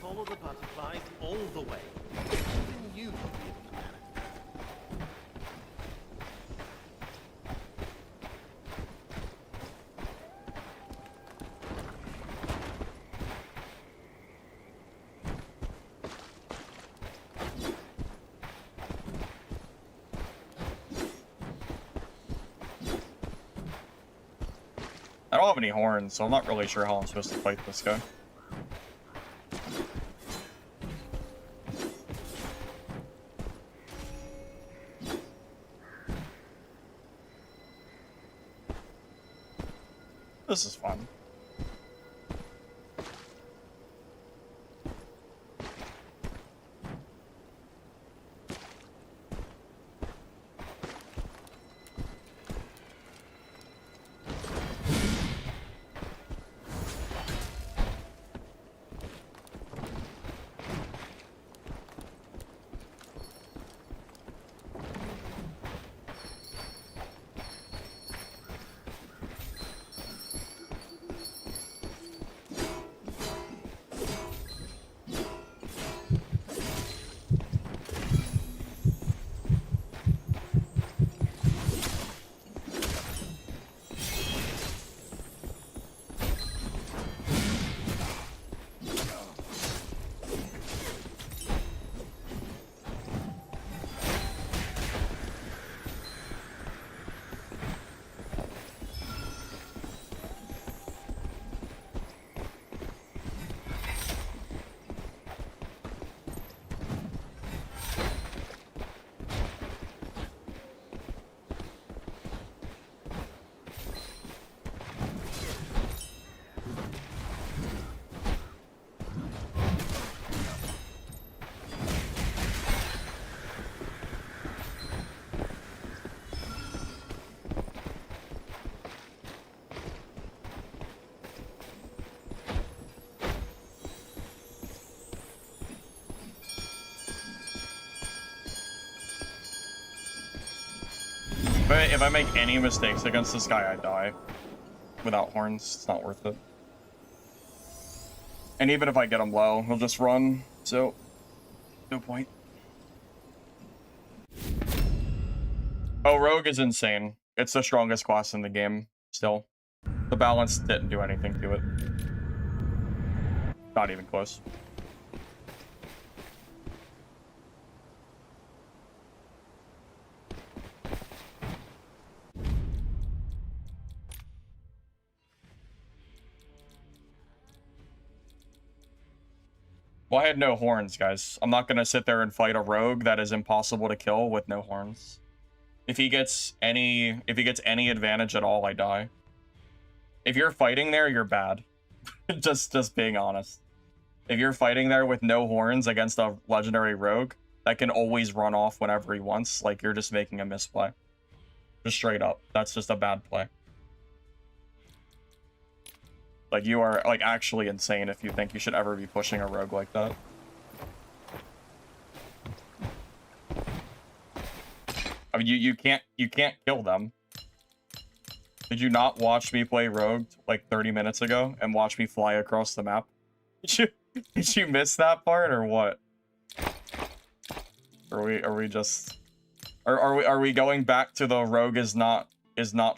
Follow the butterflies all the way. Even you will be able to manage that. I don't have any horns, so I'm not really sure how I'm supposed to fight this guy. This is fun. But if I make any mistakes against this guy, I die. Without horns, it's not worth it. And even if I get him low, he'll just run, so no point. Oh, Rogue is insane. It's the strongest class in the game, still. The balance didn't do anything to it. Not even close. Well, I had no horns, guys. I'm not gonna sit there and fight a rogue that is impossible to kill with no horns. If he gets any advantage at all, I die. If you're fighting there, you're bad. just being honest. If you're fighting there with no horns against a legendary rogue that can always run off whenever he wants, like, you're just making a misplay. Just straight up. That's just a bad play. Like, you are, like, actually insane if you think you should ever be pushing a rogue like that. I mean, you can't kill them. Did you not watch me play rogue like 30 minutes ago and watch me fly across the map? Did you miss that part or what? Are we going back to the rogue is not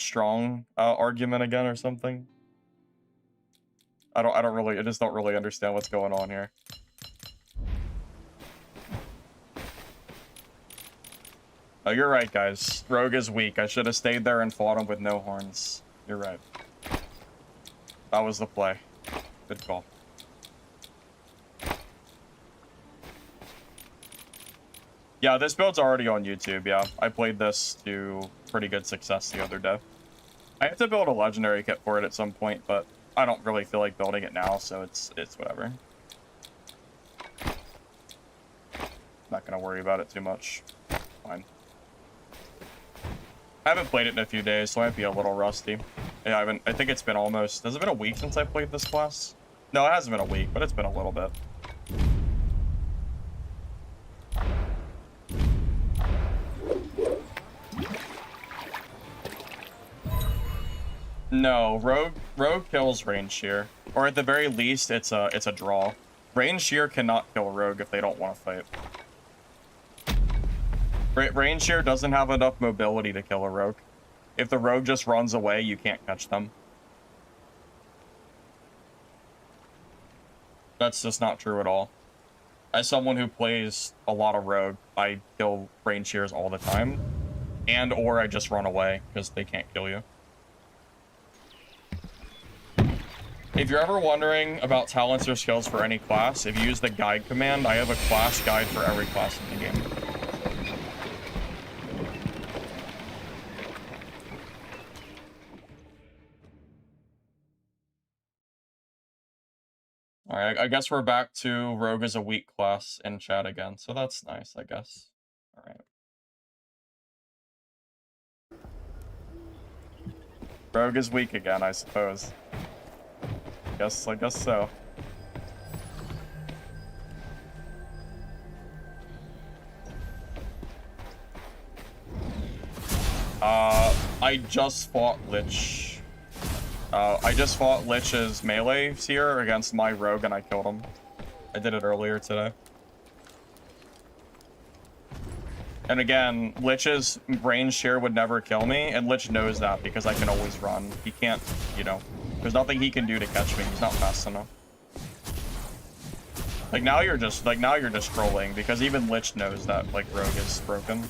strong argument again or something? I just don't really understand what's going on here. Oh, you're right, guys. Rogue is weak. I should have stayed there and fought him with no horns. You're right. That was the play. Good call. Yeah, this build's already on YouTube, yeah. I played this to pretty good success the other day. I have to build a legendary kit for it at some point, but I don't really feel like building it now, so it's whatever. Not gonna worry about it too much. Fine. I haven't played it in a few days, so I might be a little rusty. Yeah, I think it's been almost... Has it been a week since I played this class? No, it hasn't been a week, but it's been a little bit. No, rogue kills range shear, or at the very least, it's a draw. Range shear cannot kill rogue if they don't want to fight. Range shear doesn't have enough mobility to kill a rogue. If the rogue just runs away, you can't catch them. That's just not true at all. As someone who plays a lot of rogue, I kill range shears all the time, or I just run away because they can't kill you. If you're ever wondering about talents or skills for any class, if you use the guide command, I have a class guide for every class in the game. Alright, I guess we're back to rogue is a weak class in chat again, so that's nice, I guess. Alright. Rogue is weak again, I suppose. I guess so. I just fought Lich. I just fought Lich's melee seer against my rogue and I killed him. I did it earlier today. And again, Lich's range shear would never kill me, and Lich knows that because I can always run. He can't, you know, there's nothing he can do to catch me. He's not fast enough. Like now you're just trolling because even Lich knows that like rogue is broken.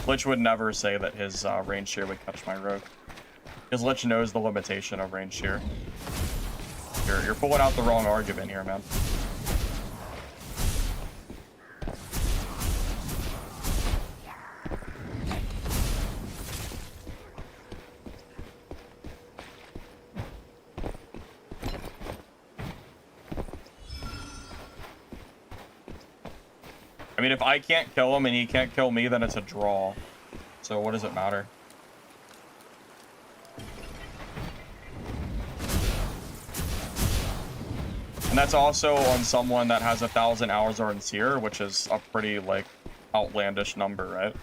Lich would never say that his range shear would catch my rogue. Because Lich knows the limitation of range shear. You're pulling out the wrong argument here, man. I mean, if I can't kill him and he can't kill me, then it's a draw. So what does it matter? And that's also on someone that has 1,000 hours or in Seer, which is a pretty, like, outlandish number, right?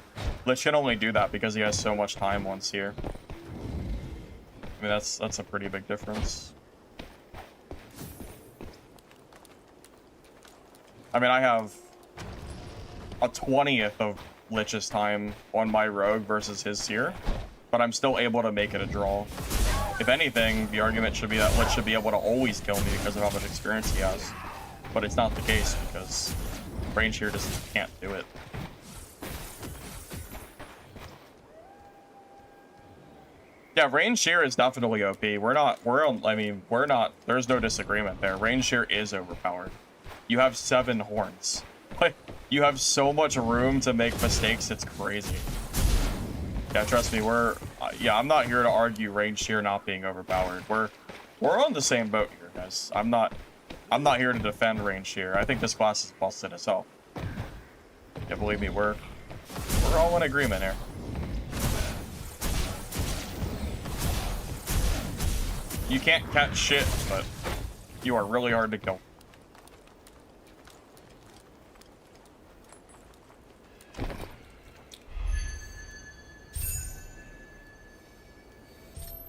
Lich can only do that because he has so much time on Seer. I mean, that's a pretty big difference. I mean, I have a 20th of Lich's time on my rogue versus his Seer, but I'm still able to make it a draw. If anything, the argument should be that Lich should be able to always kill me because of how much experience he has. but it's not the case because range here just can't do it. Yeah, range shear is definitely OP. There's no disagreement there. Range shear is overpowered. You have 7 horns. Like, you have so much room to make mistakes, it's crazy. Yeah, trust me, I'm not here to argue range shear not being overpowered. We're on the same boat here, guys. I'm not here to defend range shear. I think this class is busted as hell. Yeah, believe me, we're all in agreement here. You can't catch shit, but you are really hard to kill.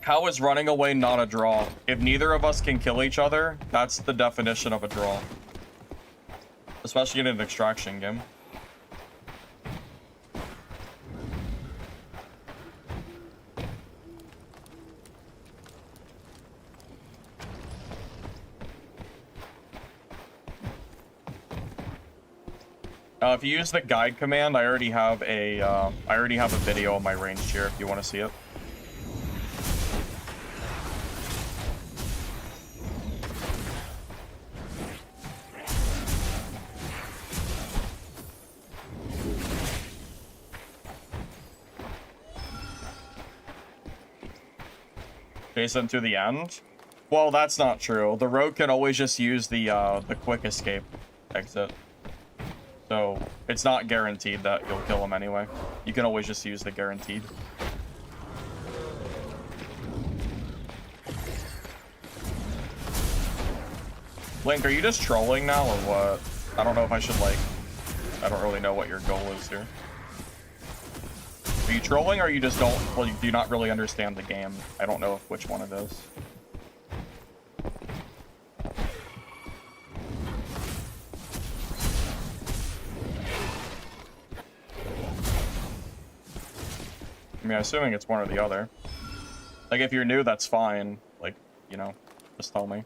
How is running away not a draw? If neither of us can kill each other, that's the definition of a draw. Especially in an extraction game. If you use the guide command, I already have a video of my range shear if you want to see it. Jason to the end? Well, that's not true. The rogue can always just use the quick escape exit. So, it's not guaranteed that you'll kill him anyway. You can always just use the guaranteed. Link, are you just trolling now or what? I don't know if I should, like... I don't really know what your goal is here. Are you trolling or you just don't... Well, you do not really understand the game? I don't know which one it is. I mean, assuming it's one or the other. Like, if you're new, that's fine. Like, you know, just tell me.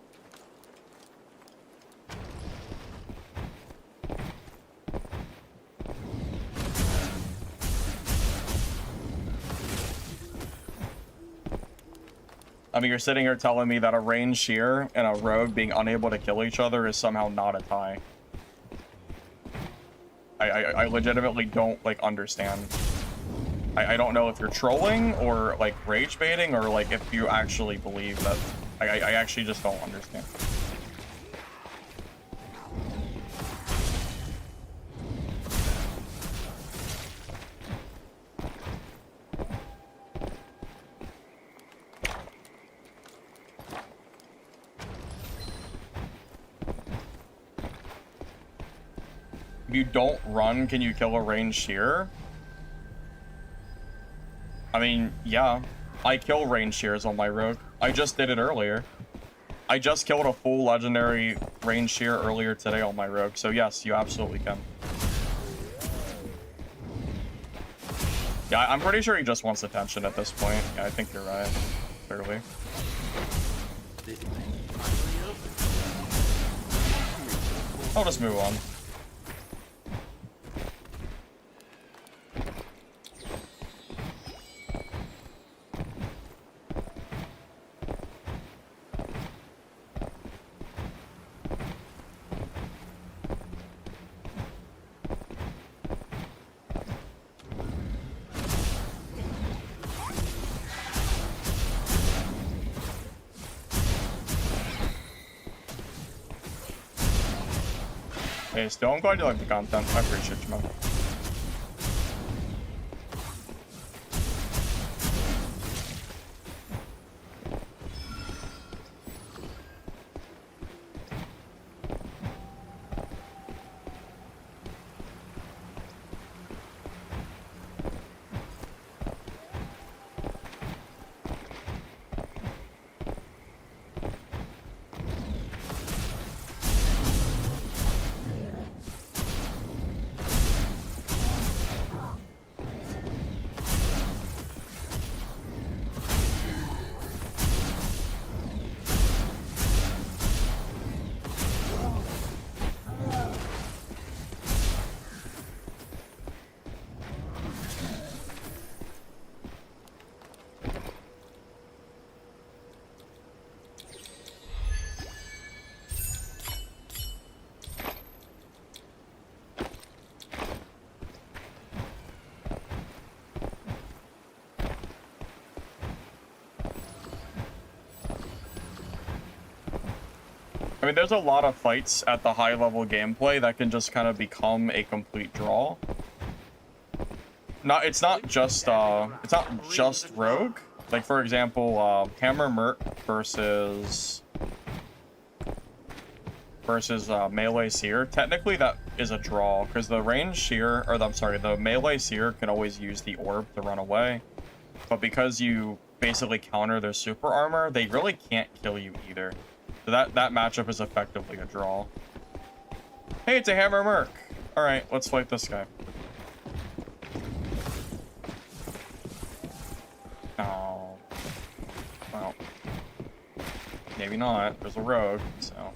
I mean, you're sitting here telling me that a range shear and a rogue being unable to kill each other is somehow not a tie. I legitimately don't, like, understand. I don't know if you're trolling or, like, rage baiting or, like, if you actually believe that. I actually just don't understand. If you don't run, can you kill a range shear? I mean, yeah. I kill range shears on my rogue. I just did it earlier. I just killed a full legendary range shear earlier today on my rogue. So yes, you absolutely can. Yeah, I'm pretty sure he just wants attention at this point. Yeah, I think you're right. Clearly. I'll just move on. Hey, still, I'm glad you like the content. I appreciate you, man. I mean, there's a lot of fights at the high level gameplay that can just kind of become a complete draw. It's not just Rogue. Like, for example, Hammer Merc versus Melee Seer. Technically, that is a draw, because the range Seer, or I'm sorry, the Melee Seer can always use the orb to run away. But because you basically counter their super armor, they really can't kill you either. So that matchup is effectively a draw. Hey, it's a Hammer Merc. All right, let's fight this guy. Oh, well, maybe not. There's a rogue, so.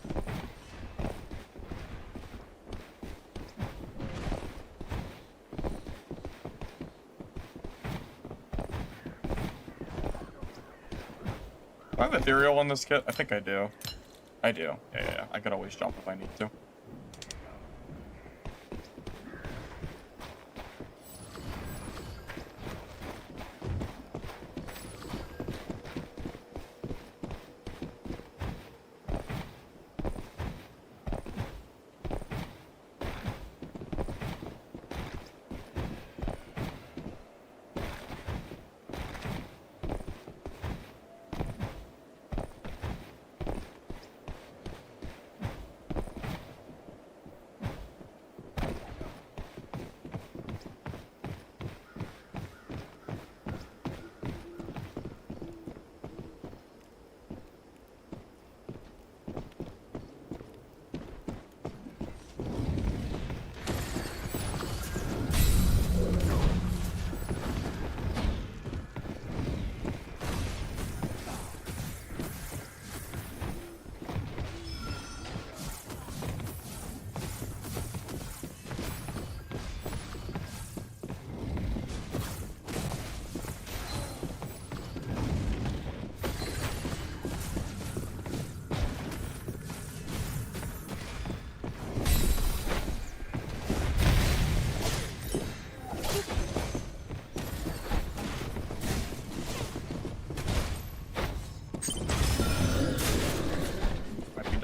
Do I have ethereal on this kit? I think I do. I do. Yeah. I could always jump if I need to.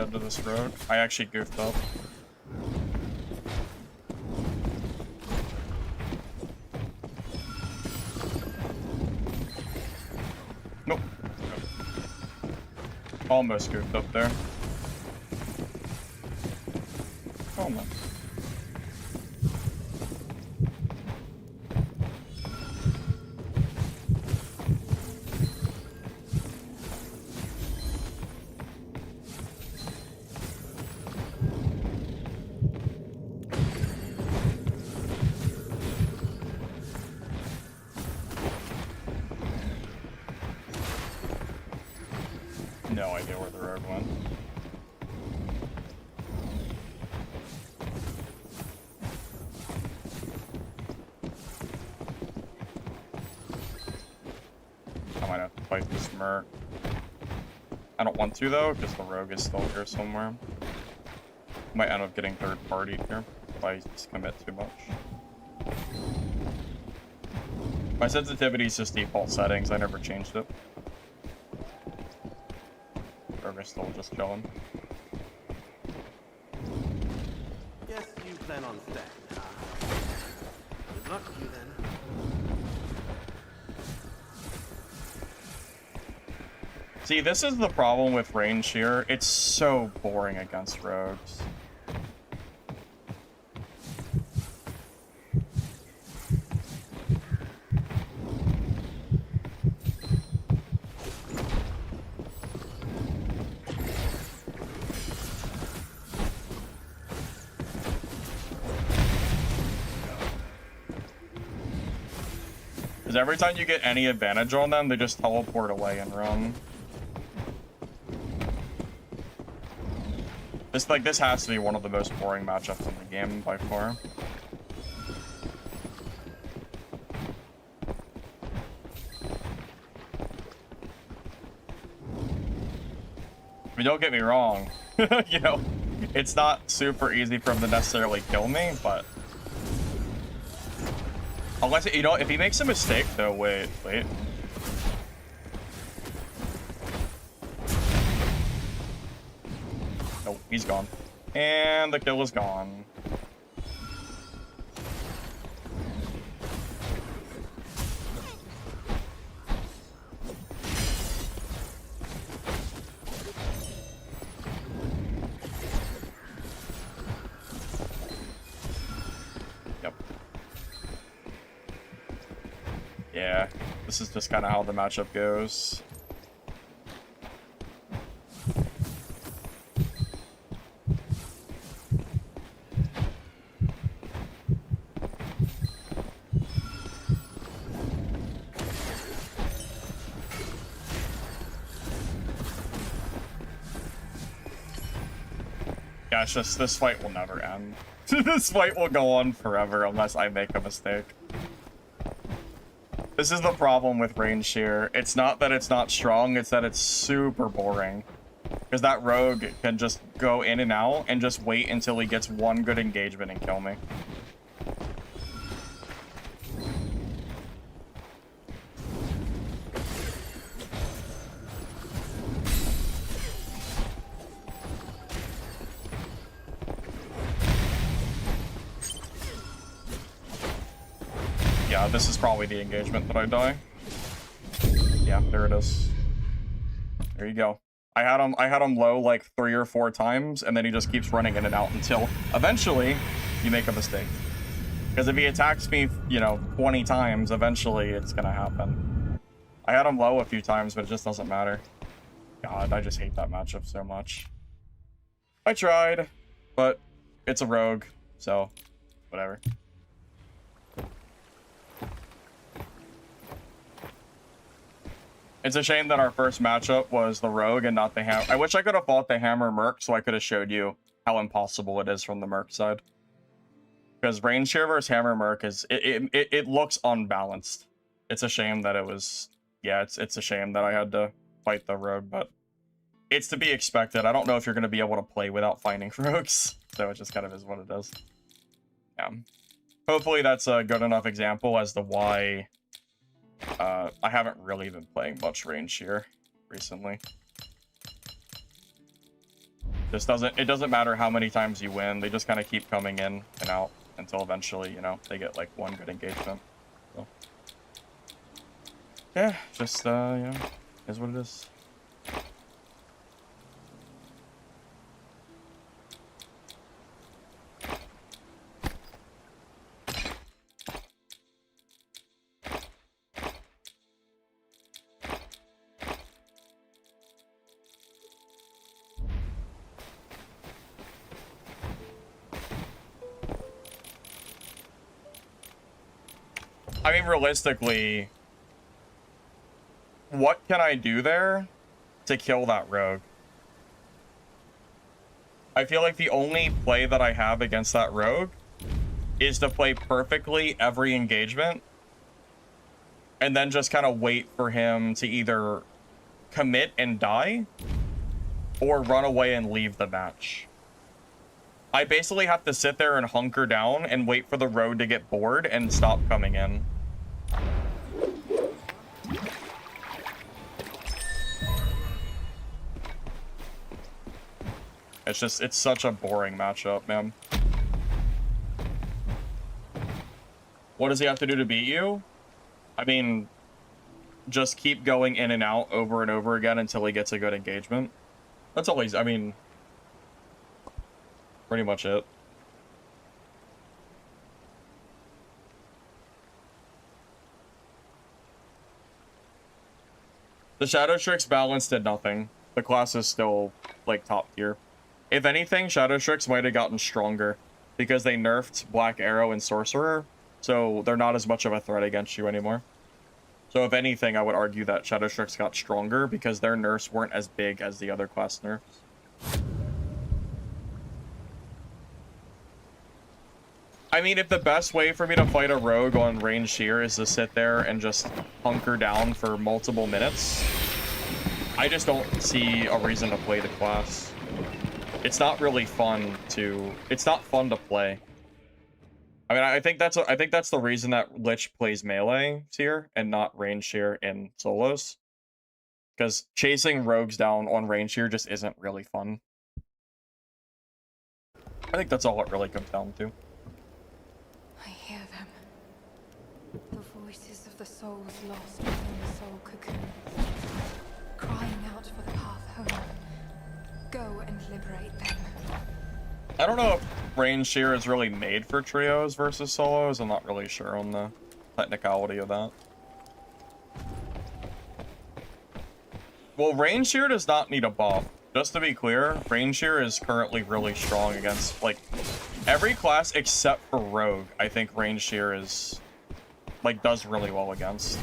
To this road. I actually goofed up. Nope. Almost goofed up there. Almost. No idea where the road went. I might have to fight this Merc. I don't want to though, because the rogue is still here somewhere. Might end up getting third party here if I just commit too much. My sensitivity is just default settings, I never changed it. We're still just chilling. Guess you plan on staying, huh? Good luck to you then. See, this is the problem with range here. It's so boring against rogues. Because every time you get any advantage on them, they just teleport away and run. This has to be one of the most boring matchups in the game by far. I mean, don't get me wrong. You know, it's not super easy for him to necessarily kill me, but unless, you know, if he makes a mistake, though, wait. Nope. he's gone. And the kill is gone. Yep. Yeah, this is just kind of how the matchup goes. Yeah, it's just, this fight will never end. This fight will go on forever unless I make a mistake. This is the problem with range shear. It's not that it's not strong, it's that it's super boring. Because that rogue can just go in and out and just wait until he gets one good engagement and kill me. Yeah, this is probably the engagement that I die. Yeah, there it is. There you go. I had him low like 3 or 4 times, and then he just keeps running in and out until eventually you make a mistake. Because if he attacks me, you know, 20 times, eventually it's gonna happen. I had him low a few times, but it just doesn't matter. God, I just hate that matchup so much. I tried, but it's a rogue, so whatever. It's a shame that our first matchup was the rogue and not the hammer. I wish I could have fought the hammer merc so I could have showed you how impossible it is from the merc side. Because range shear versus hammer merc is it looks unbalanced. It's a shame that it was, yeah, it's a shame that I had to fight the rogue, but it's to be expected. I don't know if you're going to be able to play without finding rogues, so it just kind of is what it is. Yeah. Hopefully that's a good enough example as to why I haven't really been playing much range shear recently. It doesn't matter how many times you win, they just kind of keep coming in and out until eventually, you know, they get like one good engagement. So yeah, just you know, is what it is. I mean, realistically, what can I do there to kill that rogue? I feel like the only play that I have against that rogue is to play perfectly every engagement and then just kind of wait for him to either commit and die or run away and leave the match. I basically have to sit there and hunker down and wait for the rogue to get bored and stop coming in. It's such a boring matchup, man. What does he have to do to beat you? I mean, just keep going in and out over and over again until he gets a good engagement. That's always, I mean, pretty much it. The Shadow Strix balance did nothing. The class is still, like, top tier. If anything, Shadow Strix might have gotten stronger because they nerfed Black Arrow and Sorcerer, so they're not as much of a threat against you anymore. So if anything, I would argue that Shadow Strix got stronger because their nerfs weren't as big as the other class nerfs. I mean, if the best way for me to fight a rogue on range shear is to sit there and just hunker down for multiple minutes, I just don't see a reason to play the class. It's not really fun to... It's not fun to play. I mean, I think that's the reason that Lich plays melee here and not range shear in solos. Because chasing rogues down on range shear just isn't really fun. I think that's all it really comes down to. I hear them. The voices of the souls lost within the soul cocoons, crying out for the path home. Go and liberate them. I don't know if Range Shear is really made for trios versus solos. I'm not really sure on the technicality of that. Well, Range Shear does not need a buff. Just to be clear, Range Shear is currently really strong against, like, every class except for Rogue. I think Range Shear is, like, does really well against.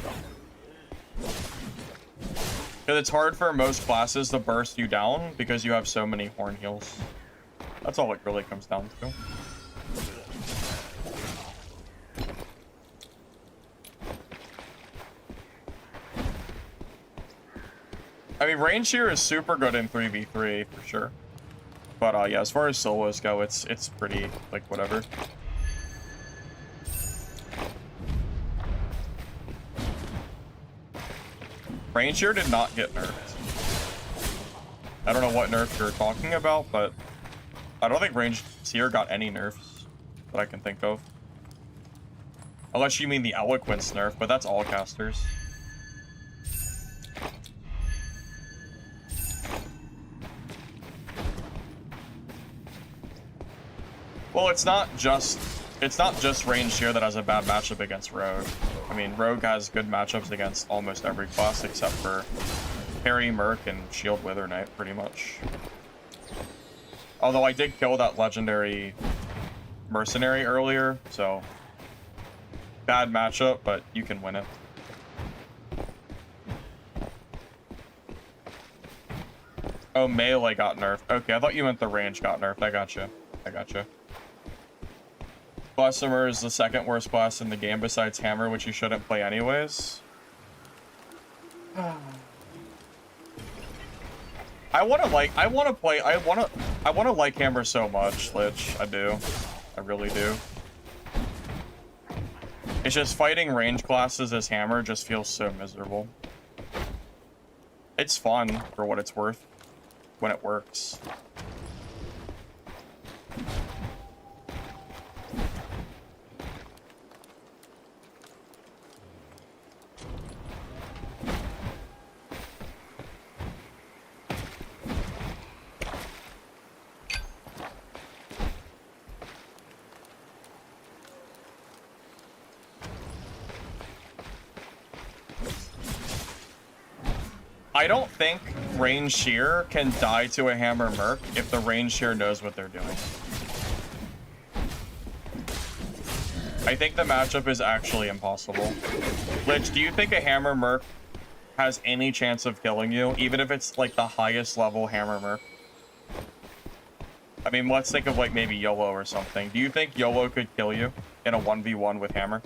Because it's hard for most classes to burst you down because you have so many horn heals. That's all it really comes down to. I mean, Range Shear is super good in 3v3 for sure. But yeah, as far as solos go, it's pretty, like, whatever. Range Shear did not get nerfed. I don't know what nerf you're talking about, but I don't think Range Shear got any nerfs that I can think of. Unless you mean the Eloquence nerf, but that's all casters. Well, it's not just Range Shear that has a bad matchup against Rogue. I mean, Rogue has good matchups against almost every class except for Parry, Merc, and Shield Wither Knight, pretty much. Although I did kill that legendary Mercenary earlier, so bad matchup, but you can win it. Oh, melee got nerfed. Okay, I thought you meant the range got nerfed. I gotcha. I gotcha. Blasphemer is the second worst class in the game besides Hammer, which you shouldn't play anyways. I want to like Hammer so much, Lich. I do. I really do. It's just fighting range classes as Hammer just feels so miserable. It's fun for what it's worth when it works. I don't think Range Shear can die to a Hammer Merc if the Range Shear knows what they're doing. I think the matchup is actually impossible. Lich, do you think a Hammer Merc has any chance of killing you, even if it's like the highest level Hammer Merc? I mean, let's think of like maybe YOLO or something. Do you think YOLO could kill you in a 1v1 with Hammer?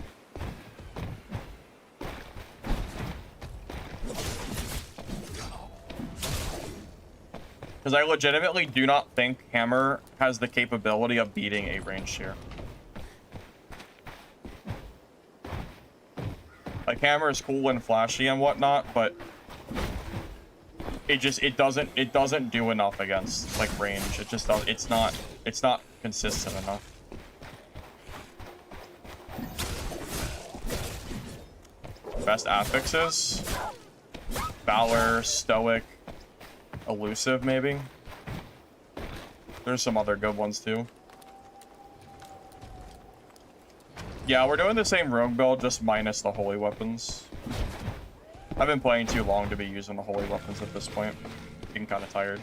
Because I legitimately do not think Hammer has the capability of beating a Range Shear. Like, Hammer is cool and flashy and whatnot, but it doesn't do enough against like range. It just does. It's not consistent enough. Best affixes: Valor, Stoic, Elusive, maybe. There's some other good ones too. Yeah, we're doing the same rogue build, just minus the holy weapons. I've been playing too long to be using the holy weapons at this point. Getting kind of tired.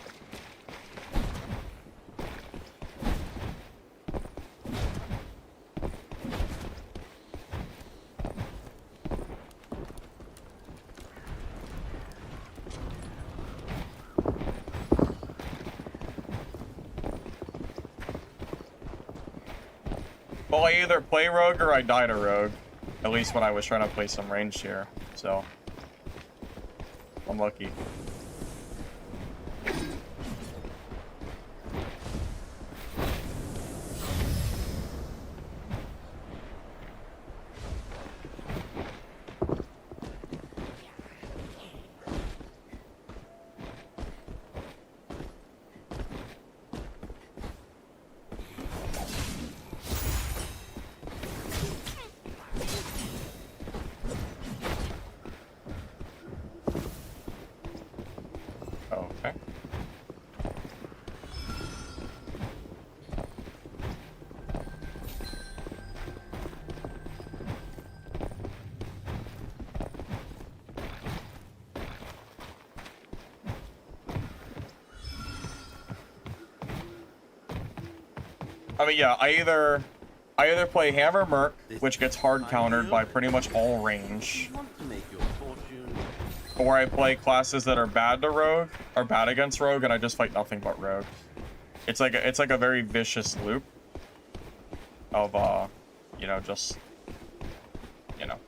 Well, I either play rogue or I die to rogue. At least when I was trying to play some range here. So, unlucky. Okay. I mean, yeah, I either play Hammer Merc, which gets hard countered by pretty much all range, Want to make your fortune? or I play classes that are bad to Rogue, or bad against Rogue, and I just fight nothing but Rogue. It's like a very vicious loop of you know, just, you know.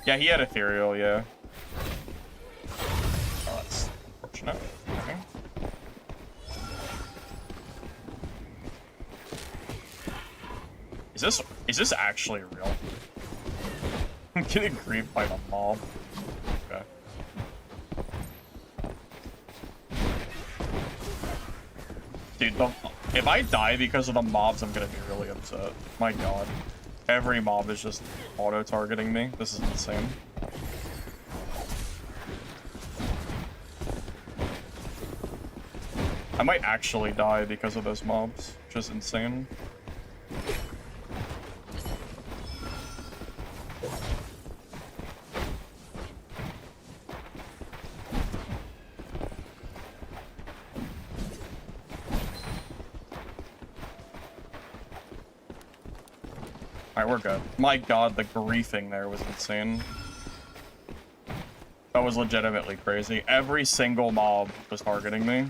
Yeah, he had Ethereal, yeah. Oh, that's unfortunate. Okay. Is this actually real? I'm getting griefed by the mob. Okay. Dude, if I die because of the mobs, I'm gonna be really upset. My god. Every mob is just auto-targeting me. This is insane. I might actually die because of those mobs, which is insane. Alright, we're good. My god, the griefing there was insane. That was legitimately crazy. Every single mob was targeting me.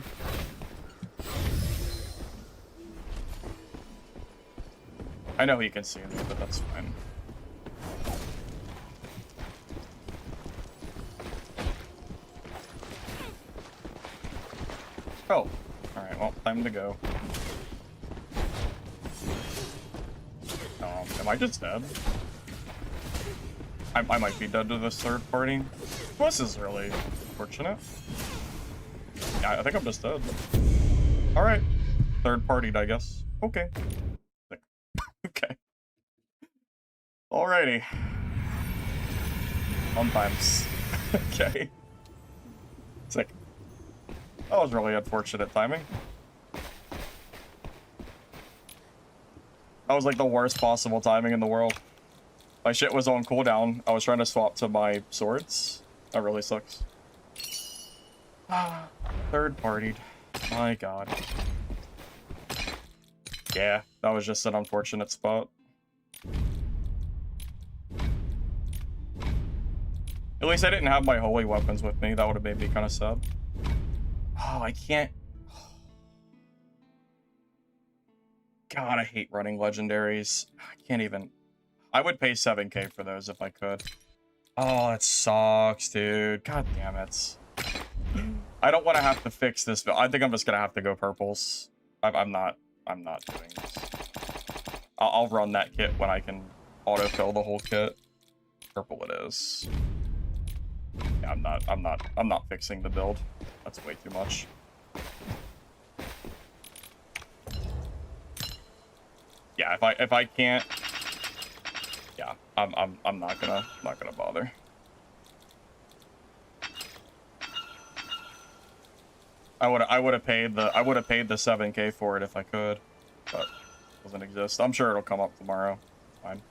I know he can see me, but that's fine. Oh. Alright, well, time to go. Am I just dead? I might be dead to this third party. This is really unfortunate. Yeah, I think I'm just dead. Alright. Third partied, I guess. Okay. Okay. Alrighty. Sometimes. Okay. Sick. That was really unfortunate timing. That was like the worst possible timing in the world. My shit was on cooldown. I was trying to swap to my swords. That really sucks. Third partied. My god. Yeah, that was just an unfortunate spot. At least I didn't have my holy weapons with me. That would have made me kind of sad. Oh, I can't... God, I hate running legendaries. I can't even... I would pay 7k for those if I could. Oh, that sucks, dude. God damn it. I don't want to have to fix this, but I think I'm just gonna have to go purples. I'm not doing this. I'll run that kit when I can autofill the whole kit. Purple it is. Yeah, I'm not fixing the build. That's way too much. Yeah, if I can't, yeah, I'm not gonna bother. I would have paid the 7k for it if I could, but it doesn't exist. I'm sure it'll come up tomorrow. Fine.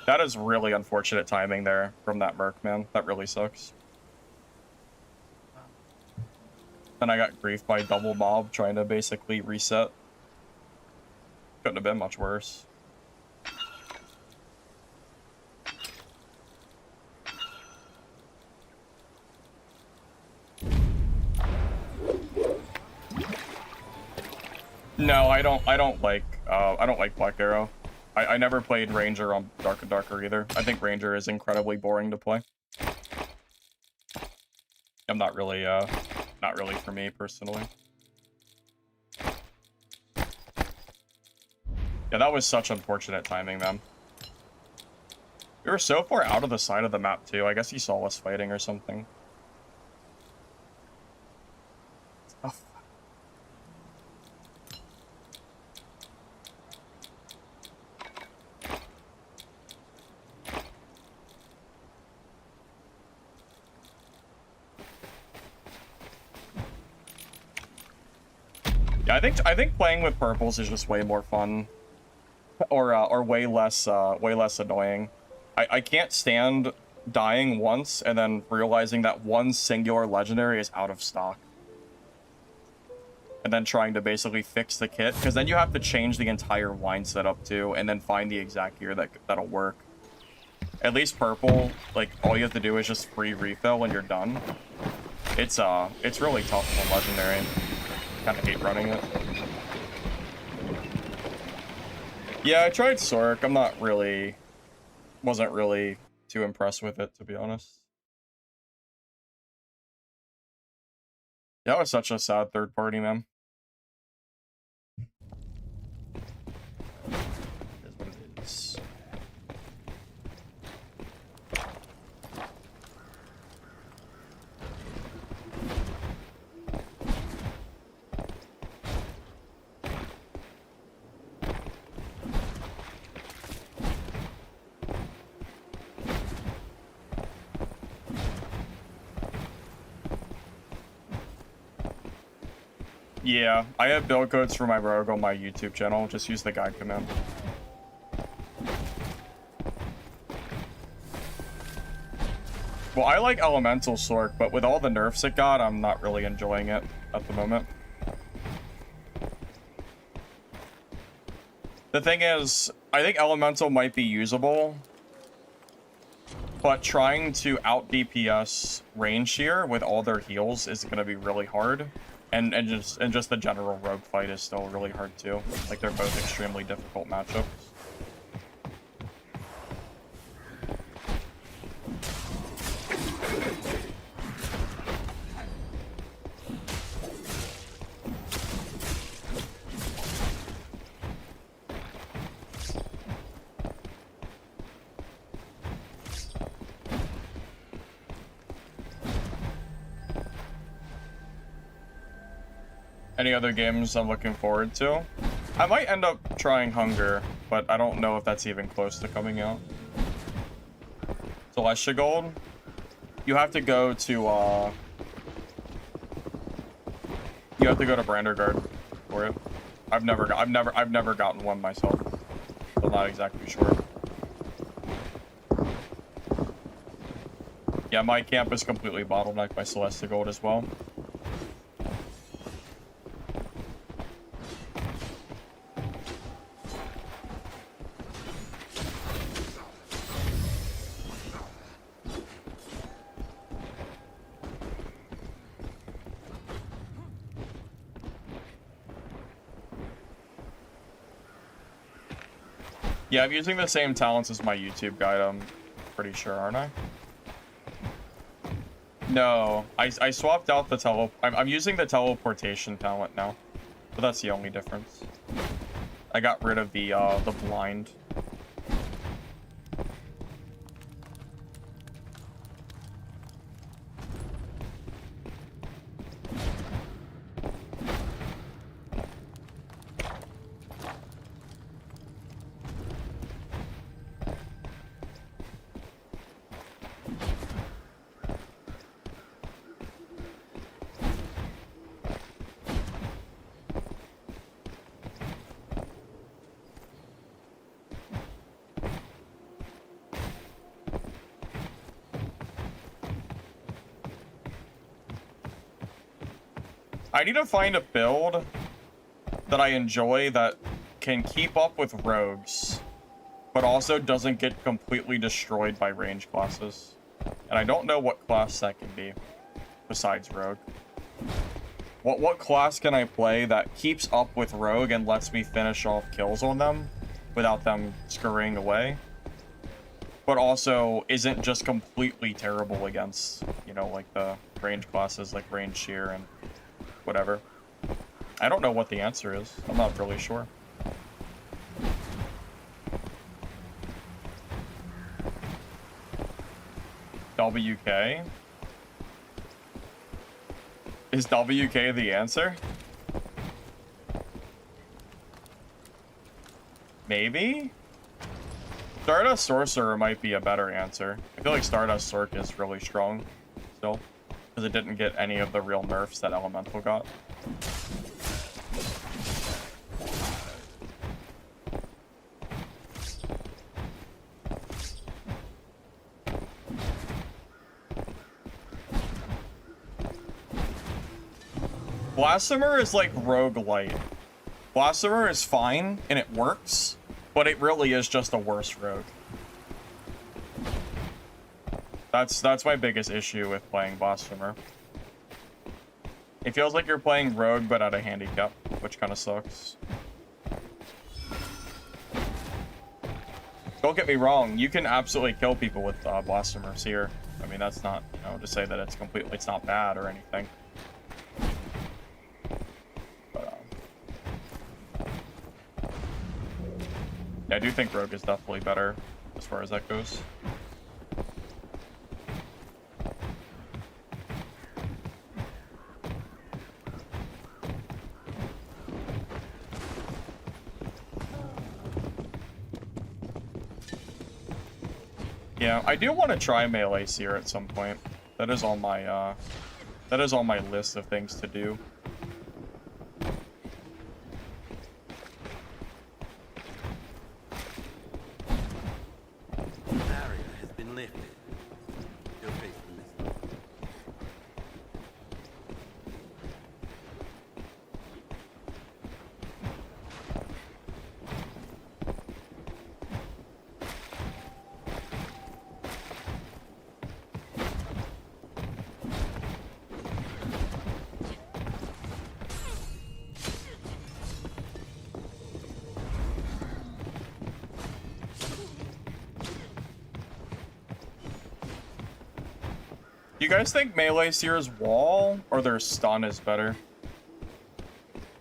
That is really unfortunate timing there from that Merc, man. That really sucks. Then I got griefed by double mob trying to basically reset. Couldn't have been much worse. No, I don't like Black Arrow. I never played Ranger on Dark and Darker either. I think Ranger is incredibly boring to play. I'm not really for me personally. Yeah, that was such unfortunate timing, man. We were so far out of the side of the map too. I guess he saw us fighting or something. Oh. Yeah, I think playing with purples is just way more fun, or way less annoying. I can't stand dying once and then realizing that one singular legendary is out of stock, and then trying to basically fix the kit, because then you have to change the entire line setup too, and then find the exact gear that'll work. At least purple, like, all you have to do is just free refill when you're done. It's really tough on legendary. Kind of hate running it. Yeah, I tried Sork. Wasn't really too impressed with it, to be honest. That was such a sad third party, man. Is what it is. Yeah, I have build codes for my rogue on my YouTube channel. Just use the guide command. Well, I like Elemental Sork, but with all the nerfs it got, I'm not really enjoying it at the moment. The thing is, I think Elemental might be usable, but trying to out DPS range shear with all their heals is going to be really hard. And just the general rogue fight is still really hard too. Like, they're both extremely difficult matchups. Any other games I'm looking forward to? I might end up trying Hunger, but I don't know if that's even close to coming out. Celestia Gold, you have to go to Brandergard for it. I've never gotten one myself. So I'm not exactly sure. Yeah, my camp is completely bottlenecked by Celestia Gold as well. Yeah, I'm using the same talents as my YouTube guide, I'm pretty sure, aren't I? No, I swapped out the I'm using the teleportation talent now, but that's the only difference. I got rid of the blind. I need to find a build that I enjoy that can keep up with rogues, but also doesn't get completely destroyed by range classes. And I don't know what class that can be, besides rogue. What class can I play that keeps up with rogue and lets me finish off kills on them without them scurrying away, but also isn't just completely terrible against, you know, like the range classes like range shear and whatever. I don't know what the answer is. I'm not really sure. WK? Is WK the answer? Maybe? Stardust Sorcerer might be a better answer. I feel like Stardust Sorc is really strong still, because it didn't get any of the real nerfs that Elemental got. Blasphemer is like roguelite. Blasphemer is fine, and it works, but it really is just a worse rogue. That's my biggest issue with playing Blasphemer. It feels like you're playing rogue, but at a handicap, which kind of sucks. Don't get me wrong, you can absolutely kill people with Blasphemers here. I mean, that's not, you know, to say that it's not bad or anything. Yeah, I do think rogue is definitely better as far as that goes. Yeah, I do want to try melee seer at some point. That is on my list of things to do. The barrier has been lifted. Your face in this. Do you guys think melee seer's wall or their stun is better?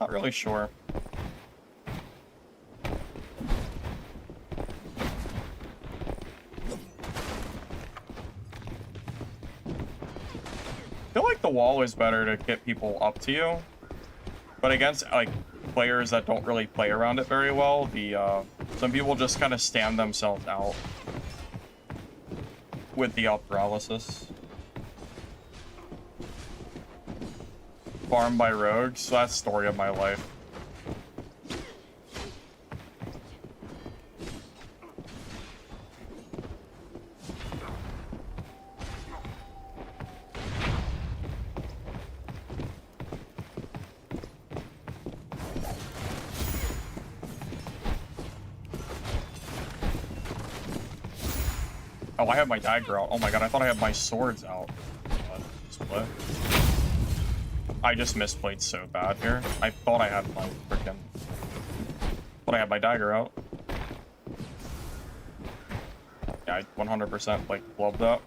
Not really sure. I feel like the wall is better to get people up to you, but against like players that don't really play around it very well, some people just kind of stand themselves out with the up paralysis. Farmed by rogues, so that's the story of my life. Oh, I have my dagger out. Oh my god, I thought I had my swords out. Split. I just misplayed so bad here. I thought I had my freaking... Thought I had my dagger out. Yeah, I 100% like flubbed up.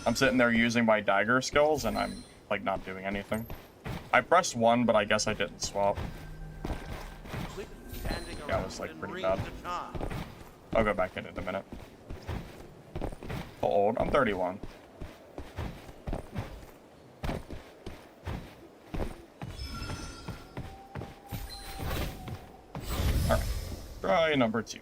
I'm sitting there using my dagger skills and I'm like not doing anything. I pressed 1, but I guess I didn't swap. Yeah, it was like pretty bad. I'll go back in a minute. How old? I'm 31. Alright. Try number 2.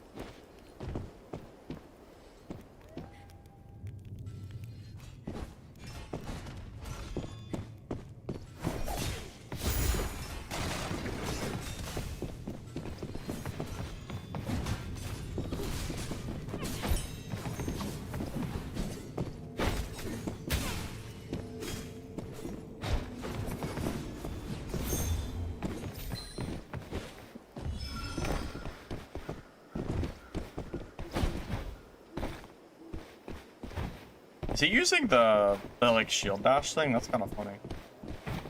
Is he using the like shield dash thing? That's kind of funny.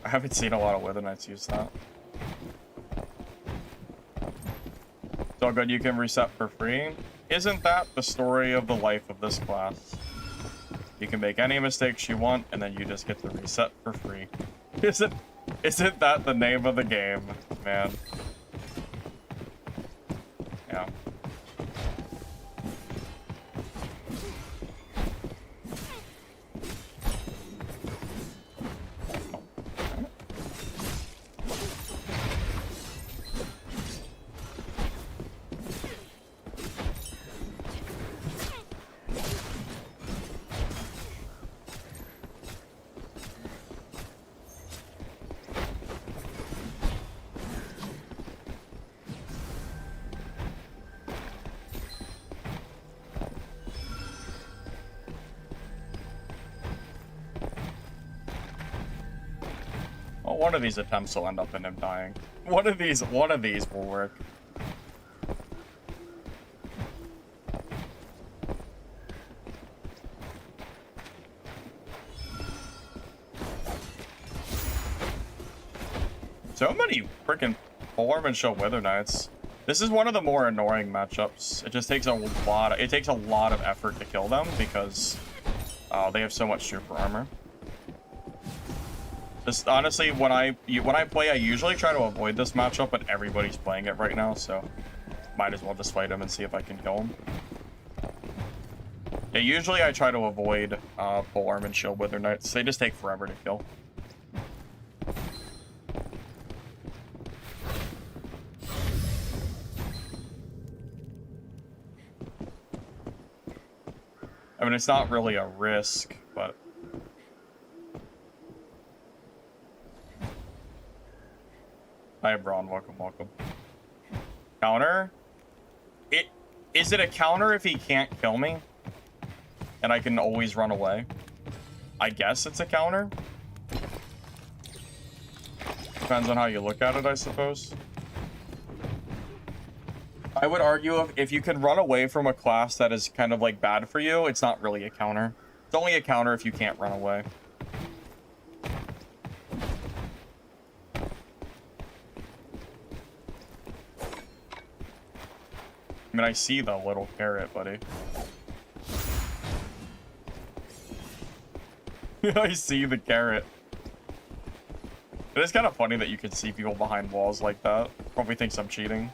I haven't seen a lot of Wither Knights use that. It's all good, you can reset for free. Isn't that the story of the life of this class? You can make any mistakes you want, and then you just get to reset for free. Isn't that the name of the game, man? Yeah. Well, one of these attempts will end up in him dying. One of these will work. So many freaking Polearm and Show Wither Knights. This is one of the more annoying matchups. It just takes a lot of effort to kill them because they have so much super armor. Just honestly, when I play, I usually try to avoid this matchup, but everybody's playing it right now, so might as well just fight him and see if I can kill him. Yeah, usually I try to avoid Polearm and Shield Wither Knights. They just take forever to kill. I mean, it's not really a risk, but... Hi, Braun. Welcome, welcome. Counter? Is it a counter if he can't kill me? And I can always run away? I guess it's a counter? Depends on how you look at it, I suppose. I would argue if you can run away from a class that is kind of like bad for you, it's not really a counter. It's only a counter if you can't run away. I mean, I see the little carrot, buddy. I see the carrot. It is kind of funny that you can see people behind walls like that. Probably thinks I'm cheating.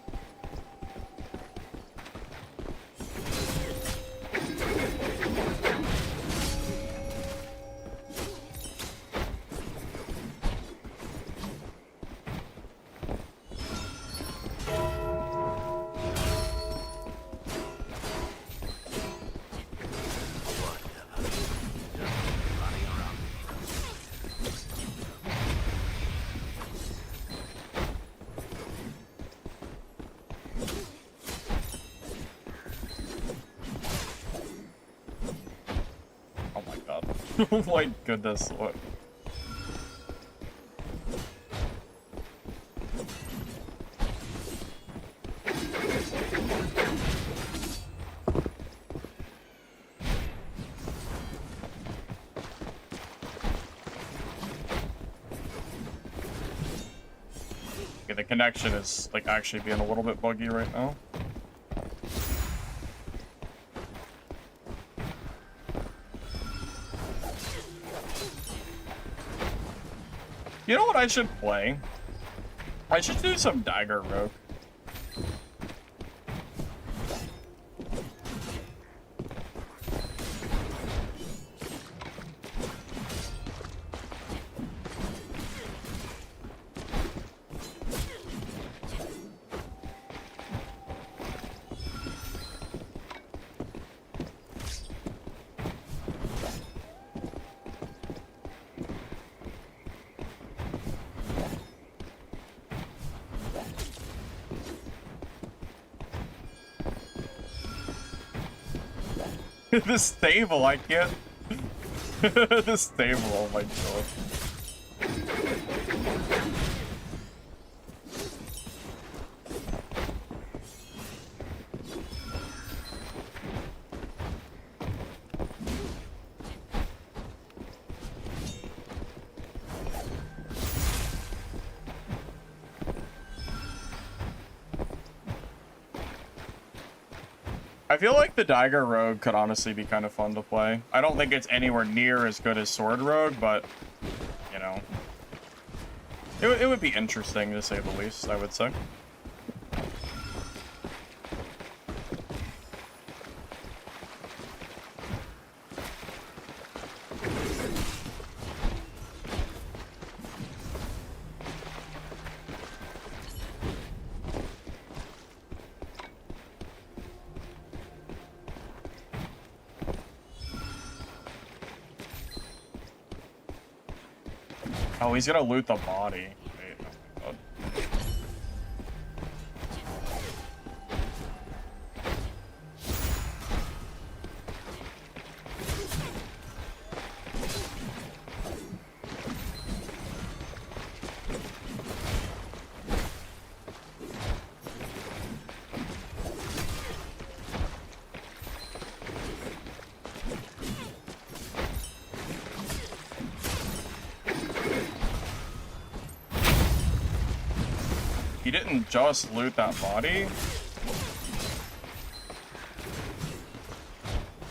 Oh my goodness, what? Okay, the connection is like actually being a little bit buggy right now. You know what I should play? I should do some Dagger Rogue. This stable, I can't. This stable, oh my god. I feel like the Dagger Rogue could honestly be kind of fun to play. I don't think it's anywhere near as good as Sword Rogue, but, you know. It would be interesting, to say the least, I would say. Oh, he's gonna loot the body. Wait, oh my god. He didn't just loot that body.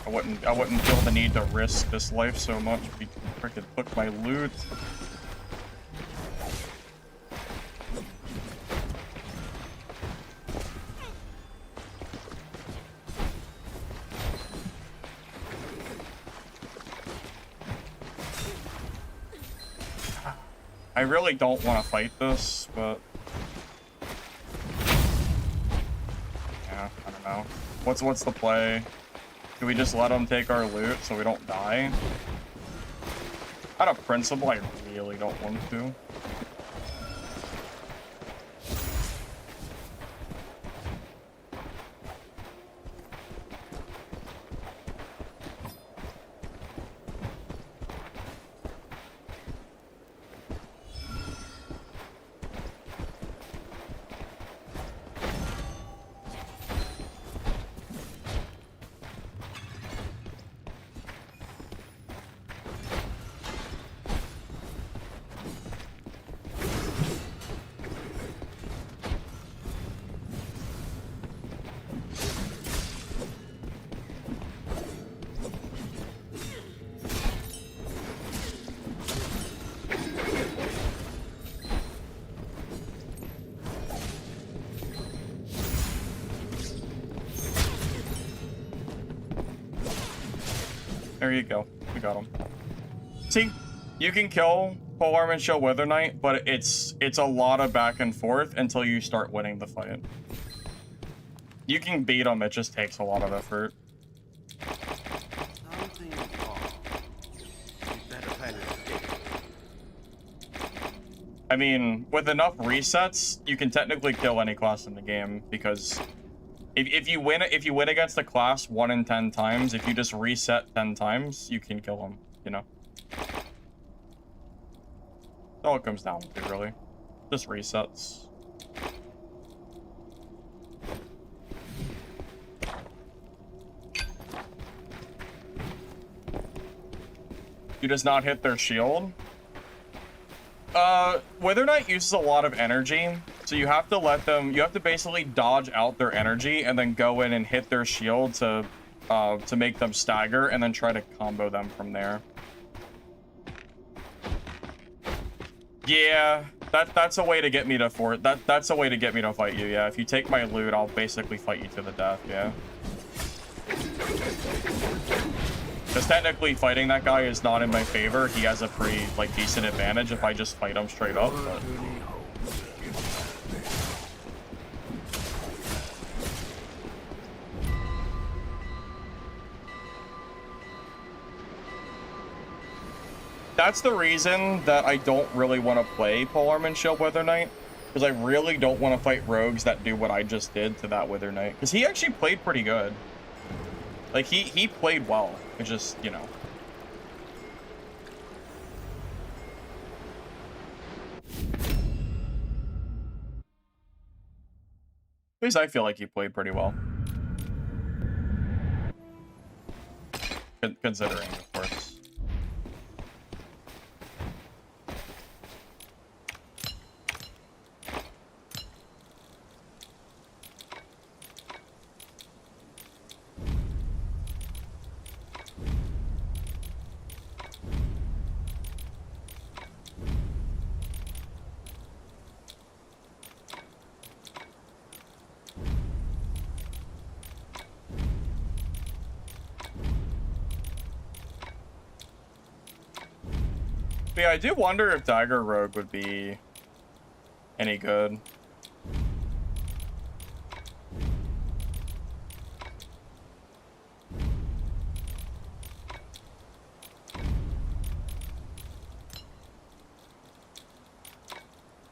I wouldn't feel the need to risk this life so much if he freaking took my loot. I really don't want to fight this, but yeah, I don't know. What's the play? Do we just let them take our loot so we don't die? Out of principle, I really don't want to. There you go. We got him. See, you can kill Polearm and Show Wither Knight, but it's a lot of back and forth until you start winning the fight. You can beat him, it just takes a lot of effort. Something off. We'd better plan an escape. I mean, with enough resets, you can technically kill any class in the game, because if you win against a class 1 in 10 times, if you just reset 10 times, you can kill them, you know? That's all it comes down to, really. Just resets. You does not hit their shield. Wither Knight uses a lot of energy, so you have to let them, you have to basically dodge out their energy and then go in and hit their shield to make them stagger and then try to combo them from there. Yeah, that's a way to get me to that's a way to get me to fight you, yeah. If you take my loot, I'll basically fight you to the death, yeah. Because technically fighting that guy is not in my favor. He has a pretty, like, decent advantage if I just fight him straight up, but... That's the reason that I don't really want to play Polearm and Shield Wither Knight. Because I really don't want to fight rogues that do what I just did to that Wither Knight. Because he actually played pretty good. Like, he played well. It's just, you know. At least I feel like he played pretty well. Considering, of course. But yeah, I do wonder if Dagger Rogue would be any good.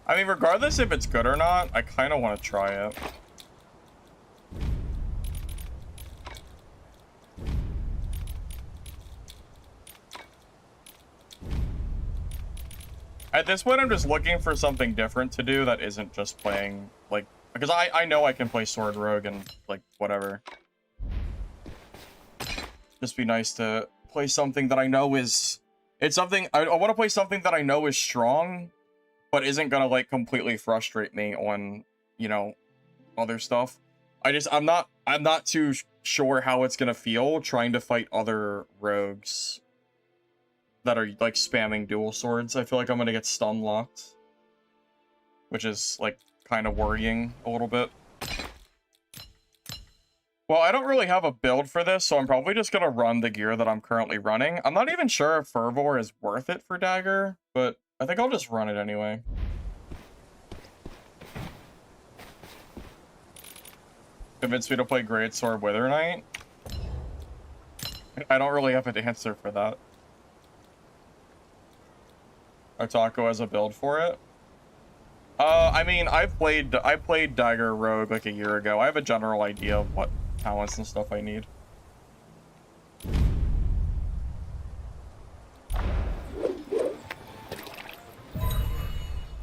I mean, regardless if it's good or not, I kind of want to try it. At this point, I'm just looking for something different to do that isn't just playing, like, because I know I can play Sword Rogue and, like, whatever. Just be nice to play something that I know is, it's something, I want to play something that I know is strong, but isn't gonna, like, completely frustrate me on you know, other stuff. I'm not too sure how it's gonna feel trying to fight other rogues that are like spamming dual swords. I feel like I'm gonna get stun locked, which is like kind of worrying a little bit. Well, I don't really have a build for this, so I'm probably just gonna run the gear that I'm currently running. I'm not even sure if Fervor is worth it for Dagger, but I think I'll just run it anyway. Convince me to play Greatsword Wither Knight? I don't really have an answer for that. Otako has a build for it? I mean, I played Dagger Rogue like a year ago. I have a general idea of what talents and stuff I need.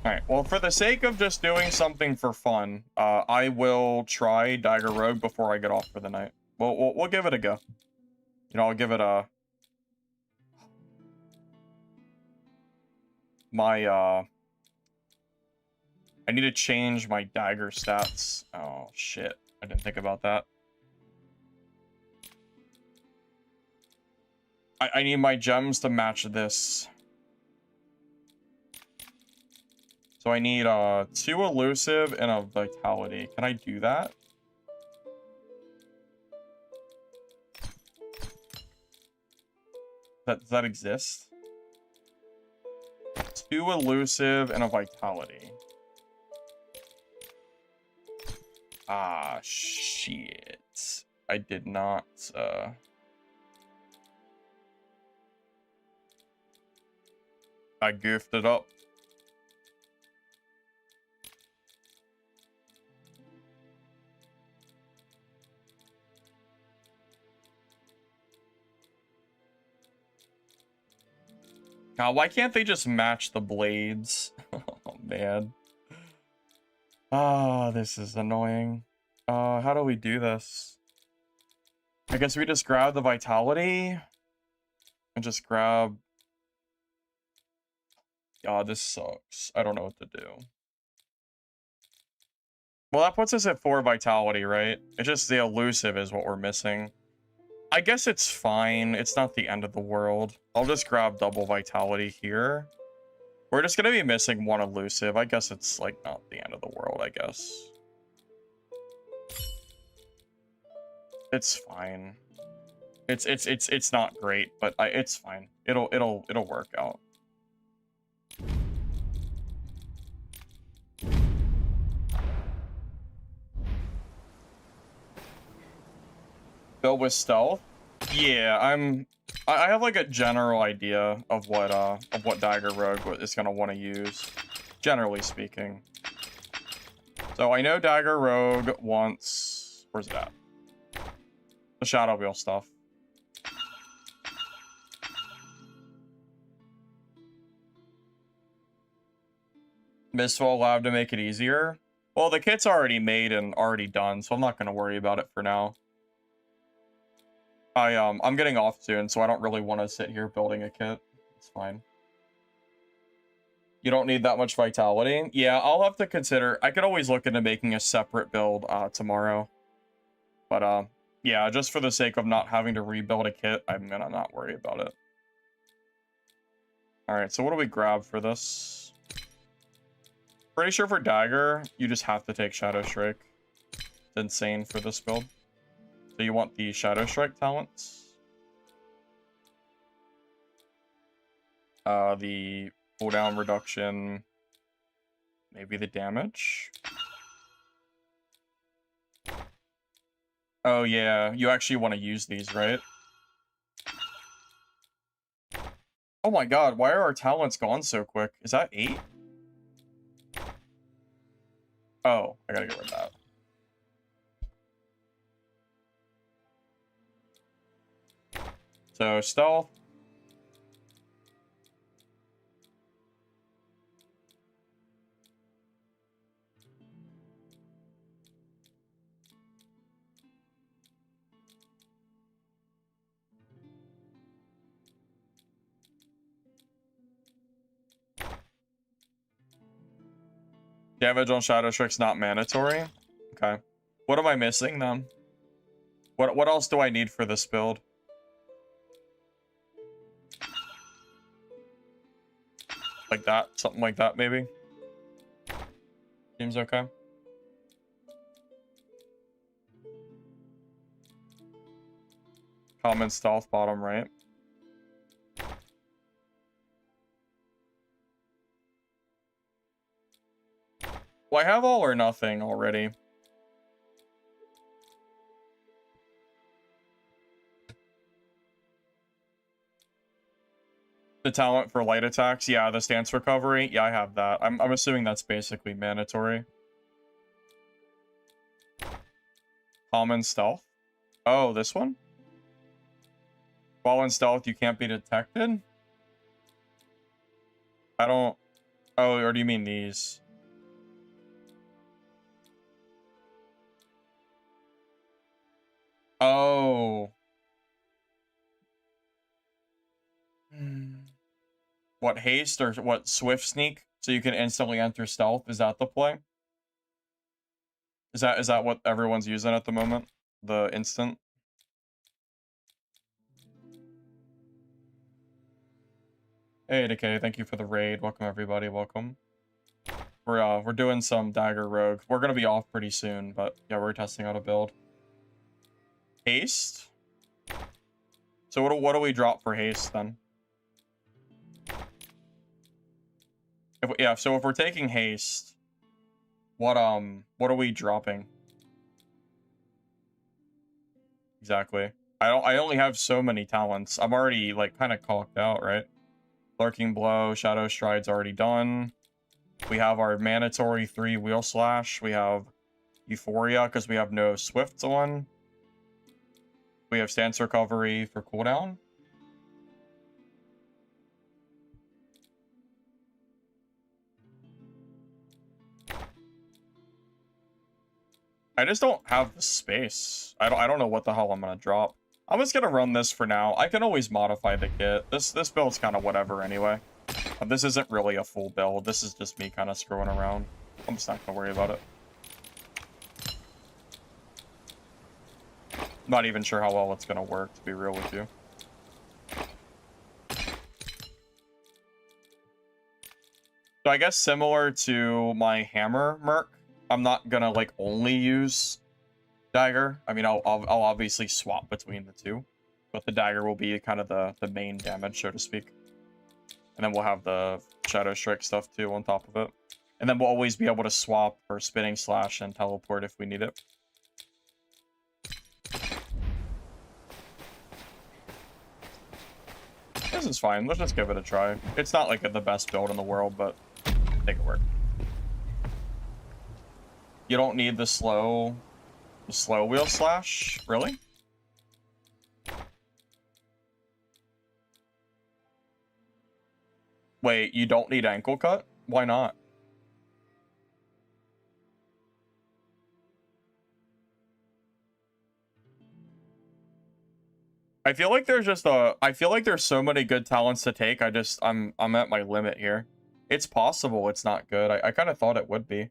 Alright, well, for the sake of just doing something for fun, I will try Dagger Rogue before I get off for the night. We'll give it a go. You know, I'll give it a... I need to change my dagger stats. Oh, shit. I didn't think about that. I need my gems to match this. So I need 2 elusive and a vitality. Can I do that? Does that exist? 2 elusive and a vitality. Ah, shit. I did not, I goofed it up. God, why can't they just match the blades? Oh, man. Ah, this is annoying. How do we do this? I guess we just grab the vitality and just grab... God, this sucks. I don't know what to do. Well, that puts us at 4 vitality, right? It's just the elusive is what we're missing. I guess it's fine. It's not the end of the world. I'll just grab double vitality here. We're just gonna be missing 1 elusive. I guess it's like not the end of the world, I guess. It's fine. It's not great, but it's fine. It'll work out. Build with stealth? Yeah, I have like a general idea of what Dagger Rogue is gonna want to use, generally speaking. So I know Dagger Rogue wants... Where's it at? The Shadow Wheel stuff. Mistfall Lab to make it easier? Well, the kit's already made and already done, so I'm not gonna worry about it for now. I'm getting off soon, so I don't really want to sit here building a kit. It's fine. You don't need that much vitality? Yeah, I'll have to consider. I could always look into making a separate build tomorrow. But yeah, just for the sake of not having to rebuild a kit, I'm gonna not worry about it. Alright, so what do we grab for this? Pretty sure for Dagger, you just have to take Shadow Strike. It's insane for this build. So you want the Shadow Strike talents. The cooldown reduction. Maybe the damage. Oh yeah, you actually want to use these, right? Oh my god, why are our talents gone so quick? Is that 8? Oh, I gotta get rid of that. So, stealth. Damage on Shadow Strike's not mandatory? Okay. What am I missing then? What else do I need for this build? Like that? Something like that, maybe? Seems okay. Common stealth bottom right. Well, I have all or nothing already. The talent for light attacks, yeah, the stance recovery, yeah, I have that. I'm assuming that's basically mandatory. Common stealth. Oh, this one? While in stealth, you can't be detected? I don't... Oh, or do you mean these? Oh. What, haste or what, swift sneak? So you can instantly enter stealth? Is that the play? Is that what everyone's using at the moment? The instant? Hey, Decay, thank you for the raid. Welcome, everybody. Welcome. We're doing some Dagger Rogue. We're gonna be off pretty soon, but yeah, we're testing out a build. Haste? So what do we drop for haste then? So if we're taking haste, what are we dropping? Exactly. I only have so many talents. I'm already like kind of cocked out, right? Lurking Blow, Shadow Stride's already done. We have our mandatory 3 Wheel Slash. We have Euphoria because we have no Swifts on. We have Stance Recovery for cooldown. I just don't have the space. I don't know what the hell I'm gonna drop. I'm just gonna run this for now. I can always modify the kit. This build's kind of whatever anyway. This isn't really a full build. This is just me kind of screwing around. I'm just not gonna worry about it. Not even sure how well it's gonna work, to be real with you. So I guess similar to my hammer merc, I'm not gonna like only use dagger. I mean, I'll obviously swap between the two, but the dagger will be kind of the main damage, so to speak. And then we'll have the Shadow Strike stuff too on top of it. And then we'll always be able to swap for Spinning Slash and Teleport if we need it. This is fine. Let's just give it a try. It's not like the best build in the world, but make it work. You don't need the slow Wheel Slash? Really? Wait, you don't need Ankle Cut? Why not? I feel like there's just I feel like there's so many good talents to take. I'm at my limit here. It's possible it's not good. I kind of thought it would be.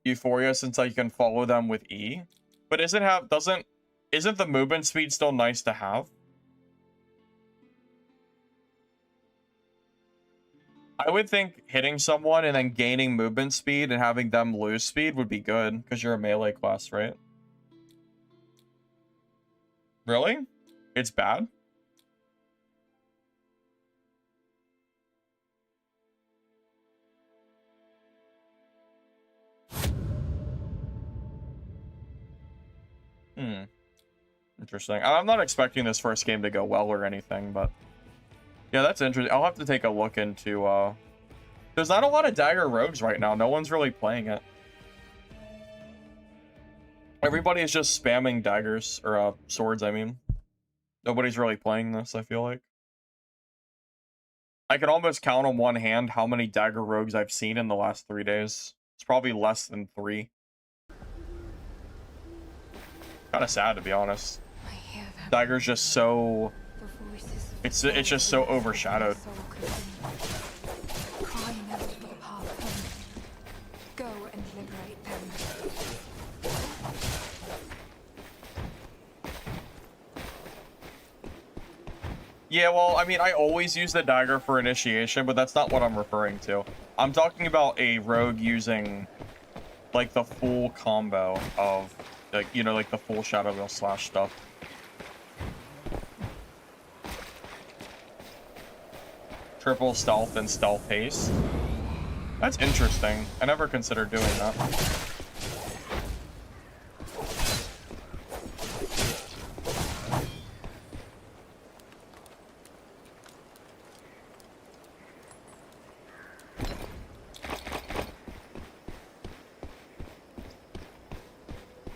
Euphoria, since I can follow them with E. But isn't the movement speed still nice to have? I would think hitting someone and then gaining movement speed and having them lose speed would be good, because you're a melee class, right? Really? It's bad? Interesting. I'm not expecting this first game to go well or anything, but yeah, that's interesting. I'll have to take a look into there's not a lot of dagger rogues right now. No one's really playing it. Everybody is just spamming daggers or swords, I mean. Nobody's really playing this, I feel like. I can almost count on one hand how many dagger rogues I've seen in the last 3 days. It's probably less than 3. Kind of sad, to be honest. Dagger's just so It's just so overshadowed. Crying out for the path home. Go and liberate them. Yeah, well, I mean, I always use the dagger for initiation, but that's not what I'm referring to. I'm talking about a rogue using, like, the full combo of, like, you know, like the full Shadow Wheel slash stuff. Triple stealth and stealth haste. That's interesting. I never considered doing that.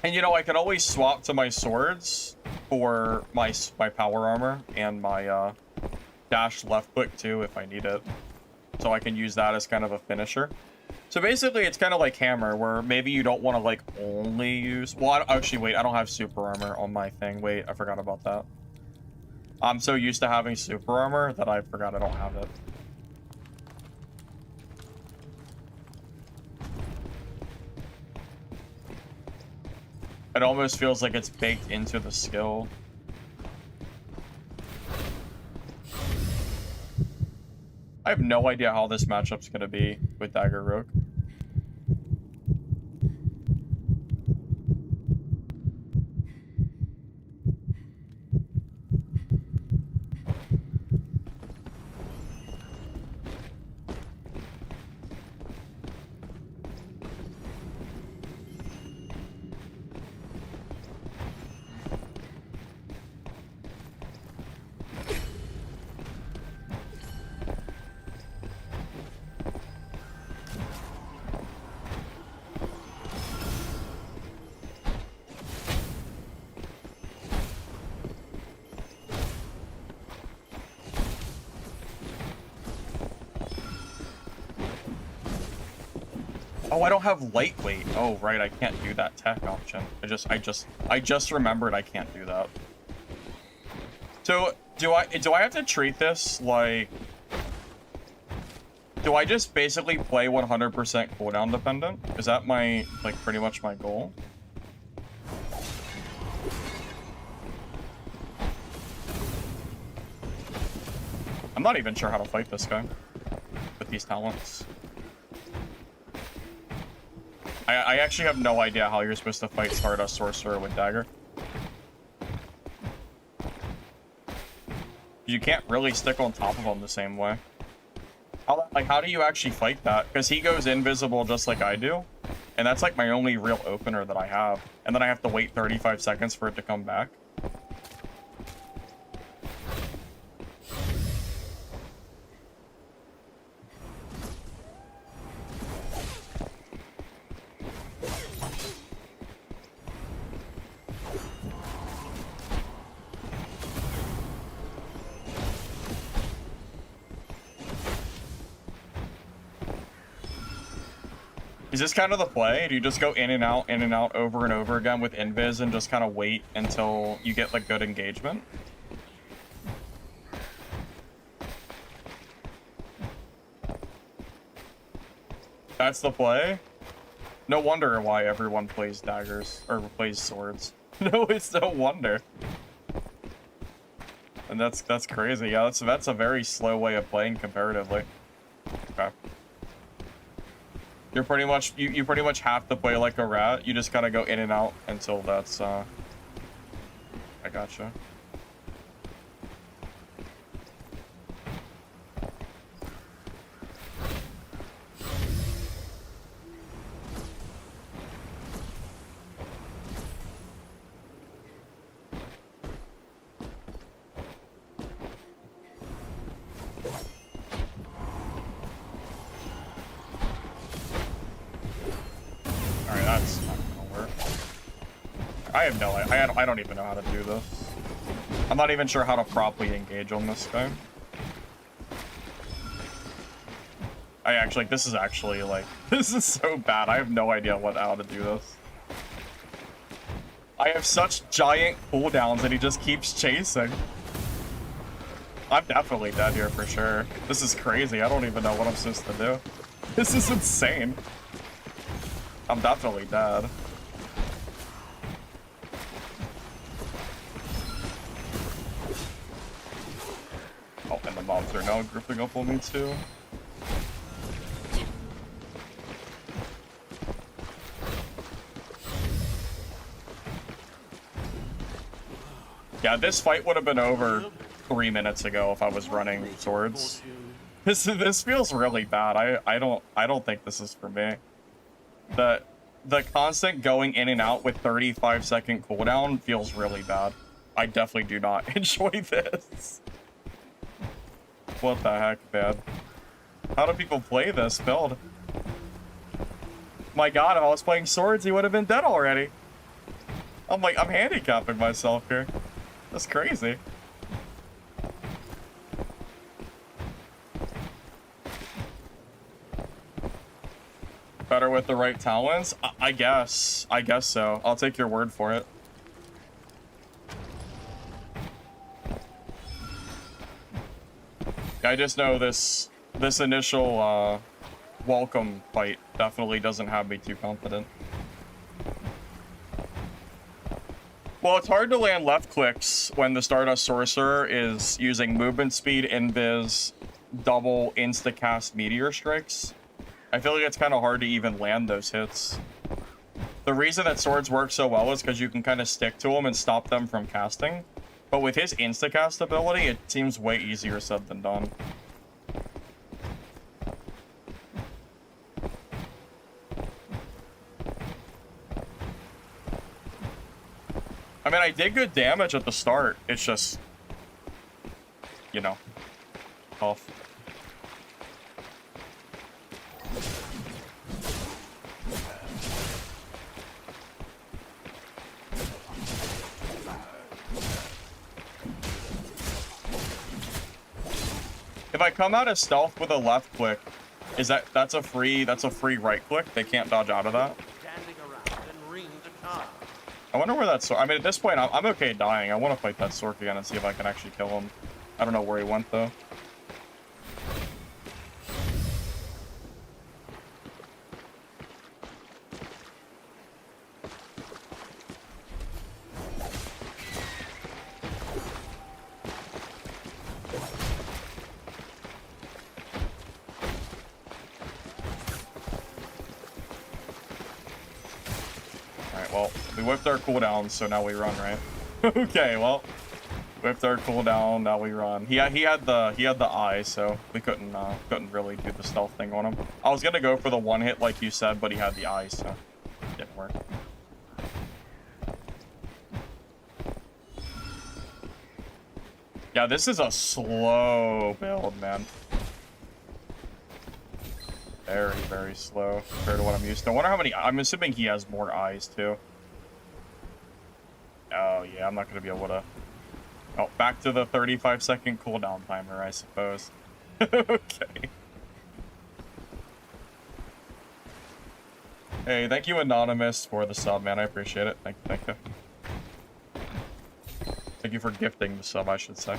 And you know, I could always swap to my swords for my power armor and my dash left click too if I need it. So I can use that as kind of a finisher. So basically it's kind of like hammer where maybe you don't want to like only use, well, actually wait, I don't have super armor on my thing. Wait, I forgot about that. I'm so used to having super armor that I forgot I don't have it. It almost feels like it's baked into the skill. I have no idea how this matchup's gonna be with Dagger Rogue. Oh, I don't have lightweight. Oh, right, I can't do that tech option. I just remembered I can't do that. So, do I have to treat this like, do I just basically play 100% cooldown dependent? Is that my, like, pretty much my goal? I'm not even sure how to fight this guy with these talents. I actually have no idea how you're supposed to fight Stardust Sorcerer with Dagger. You can't really stick on top of him the same way. How do you actually fight that? Because he goes invisible just like I do. And that's like my only real opener that I have. And then I have to wait 35 seconds for it to come back. Is this kind of the play? Do you just go in and out over and over again with invis and just kind of wait until you get like good engagement? That's the play? No wonder why everyone plays daggers or plays swords. No, it's no wonder. And that's crazy. Yeah, that's a very slow way of playing comparatively. Okay. You're pretty much you pretty much have to play like a rat. You just gotta go in and out until that's I gotcha. I don't even know how to do this. I'm not even sure how to properly engage on this guy. This is actually like, this is so bad. I have no idea how to do this. I have such giant cooldowns and he just keeps chasing. I'm definitely dead here for sure. This is crazy. I don't even know what I'm supposed to do. This is insane. I'm definitely dead. Oh, and the mobs are now grouping up on me too. Yeah, this fight would have been over 3 minutes ago if I was running swords. This feels really bad. I don't think this is for me. The constant going in and out with 35-second cooldown feels really bad. I definitely do not enjoy this. What the heck, man? How do people play this build? My god, if I was playing swords, he would have been dead already. I'm handicapping myself here. That's crazy. Better with the right talents? I guess. I guess so. I'll take your word for it. I just know this initial welcome fight definitely doesn't have me too confident. Well, it's hard to land left clicks when the Stardust Sorcerer is using movement speed, invis, double insta-cast meteor strikes. I feel like it's kind of hard to even land those hits. The reason that swords work so well is because you can kind of stick to them and stop them from casting. But with his insta-cast ability, it seems way easier said than done. I mean, I did good damage at the start. It's just, you know, tough. If I come out of stealth with a left click, that's a free right click? They can't dodge out of that? I wonder where that's. I mean, at this point, I'm okay dying. I want to fight that Sork again and see if I can actually kill him. I don't know where he went, though. Well, we whipped our cooldown, so now we run, right? Okay, well, whipped our cooldown, now we run. He had the eye, so we couldn't really do the stealth thing on him. I was gonna go for the one hit like you said, but he had the eye, so it didn't work. Yeah, this is a slow build, man. Very, very slow compared to what I'm used to. I wonder how many. I'm assuming he has more eyes too. Oh yeah, I'm not gonna be able to. Oh, back to the 35-second cooldown timer, I suppose. Okay. Hey, thank you, Anonymous, for the sub, man. I appreciate it. Thank you. Thank you for gifting the sub, I should say.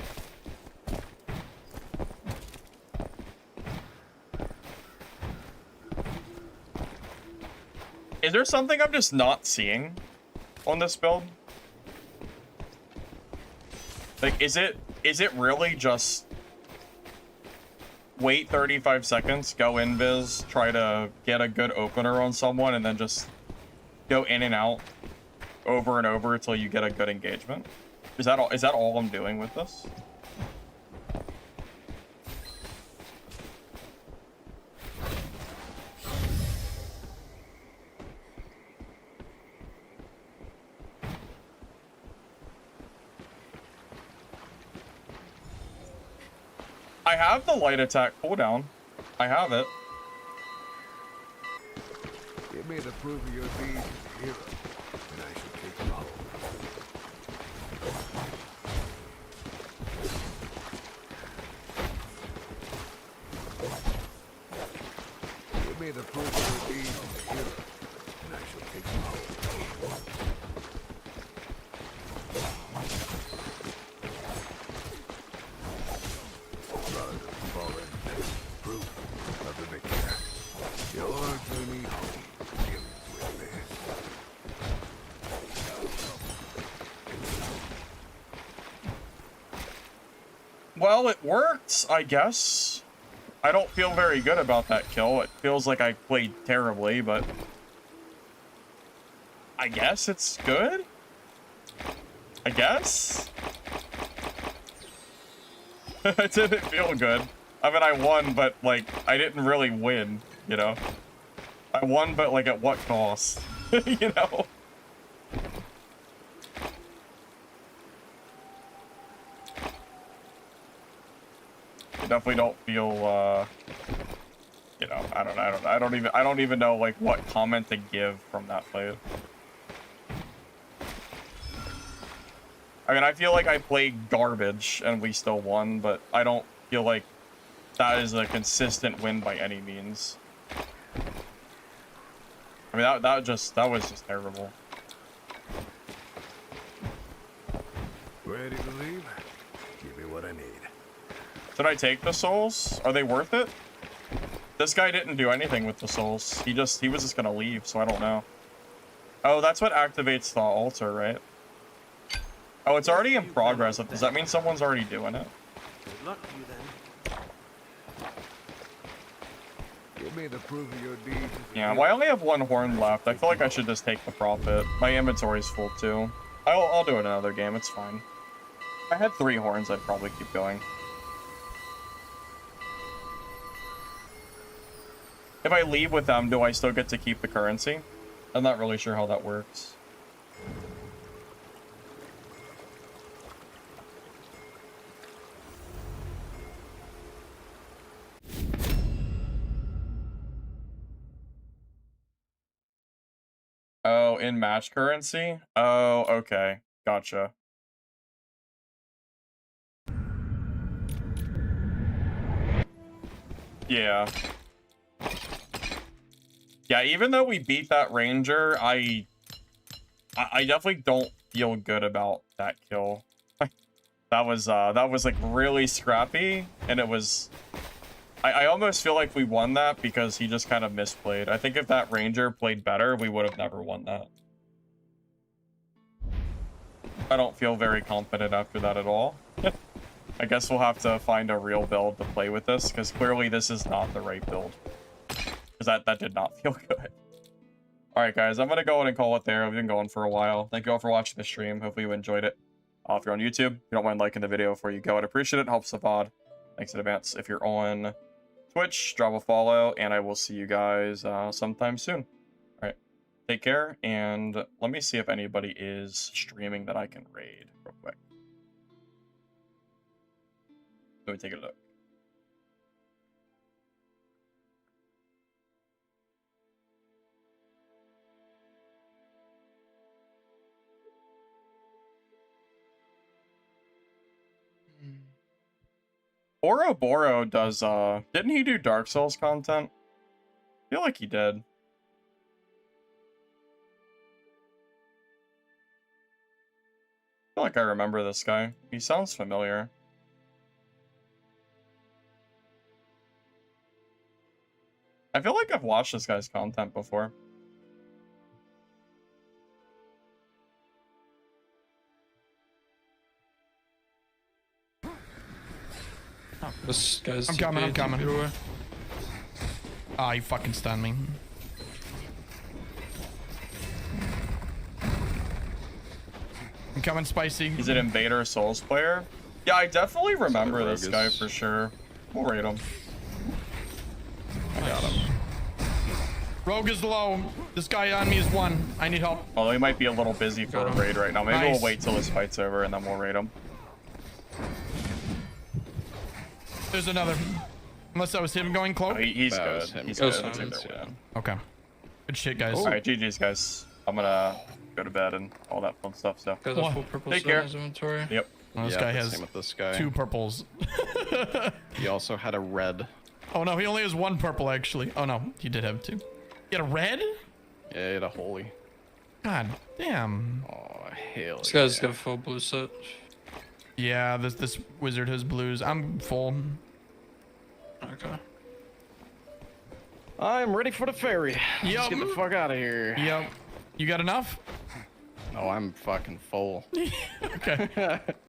Is there something I'm just not seeing on this build? Like, is it really just wait 35 seconds, go invis, try to get a good opener on someone, and then just go in and out over and over until you get a good engagement? Is that all I'm doing with this? I have the light attack cooldown. I have it. Give me the proof of your deeds, hero, and I shall take them all. Give me the proof of your deeds, hero, and I shall take them all. Well, it worked, I guess. I don't feel very good about that kill. It feels like I played terribly, but I guess it's good? I guess? It didn't feel good. I mean, I won, but, like, I didn't really win, you know? I won, but, like, at what cost? You know? I definitely don't feel, you know, I don't even know, like, what comment to give from that play. I mean, I feel like I played garbage and we still won, but I don't feel like that is a consistent win by any means. I mean, that was just terrible. Ready to leave? Give me what I need. Should I take the souls? Are they worth it? This guy didn't do anything with the souls. He was just gonna leave, so I don't know. Oh, that's what activates the altar, right? Oh, it's already in progress. Does that mean someone's already doing it? Good luck to you then. Give me the proof of your deeds. Yeah, well, I only have one horn left. I feel like I should just take the profit. My inventory's full too. I'll do it another game. It's fine. If I had 3 horns, I'd probably keep going. If I leave with them, do I still get to keep the currency? I'm not really sure how that works. Oh, in match currency? Oh, okay. Gotcha. Yeah. Yeah, even though we beat that ranger, I definitely don't feel good about that kill. That was like really scrappy, and it was I almost feel like we won that because he just kind of misplayed. I think if that ranger played better, we would have never won that. I don't feel very confident after that at all. I guess we'll have to find a real build to play with this, because clearly this is not the right build. Because that did not feel good. Alright guys, I'm going to go ahead and call it there. We've been going for a while. Thank you all for watching the stream. Hopefully you enjoyed it. If you're on YouTube, if you don't mind liking the video before you go, I'd appreciate it. It helps the VOD. Thanks in advance. If you're on Twitch, drop a follow, and I will see you guys sometime soon. Alright, take care, and let me see if anybody is streaming that I can raid real quick. Let me take a look. Boro does, didn't he do Dark Souls content? I feel like he did. I feel like I remember this guy. He sounds familiar. I feel like I've watched this guy's content before. This guy's I'm coming, I'm coming. TP away. Ah, you fucking stunned me. I'm coming, spicy. He's an Invader Souls player. Yeah, I definitely remember this guy for sure. We'll raid him. I got him. Rogue is low. This guy on me is 1. I need help. Although he might be a little busy for a raid right now. Maybe Nice. we'll wait till his fight's over and then we'll raid him. There's another. Unless that was him going cloak. Oh, he's That good. was him. He's Go good. That's silence, either way. Okay. Good shit, guys. Alright, GG's guys. I'm gonna go to bed and all that fun stuff, so. Guys have full purple Take set in care. his inventory. Yep. Well, this Yeah, guy the has same with this guy. 2 purples. He also had a red. Oh no, he only has 1 purple actually. Oh no, he did have 2. He had a red? Yeah, he had a holy. God damn. Oh, hell This guy's Uh, got a full blue set. Yeah, this wizard has blues. I'm full. Okay. I'm ready for the ferry. Yep. Let's get the fuck out of here. Yep. You got enough? No, I'm fucking full. Okay.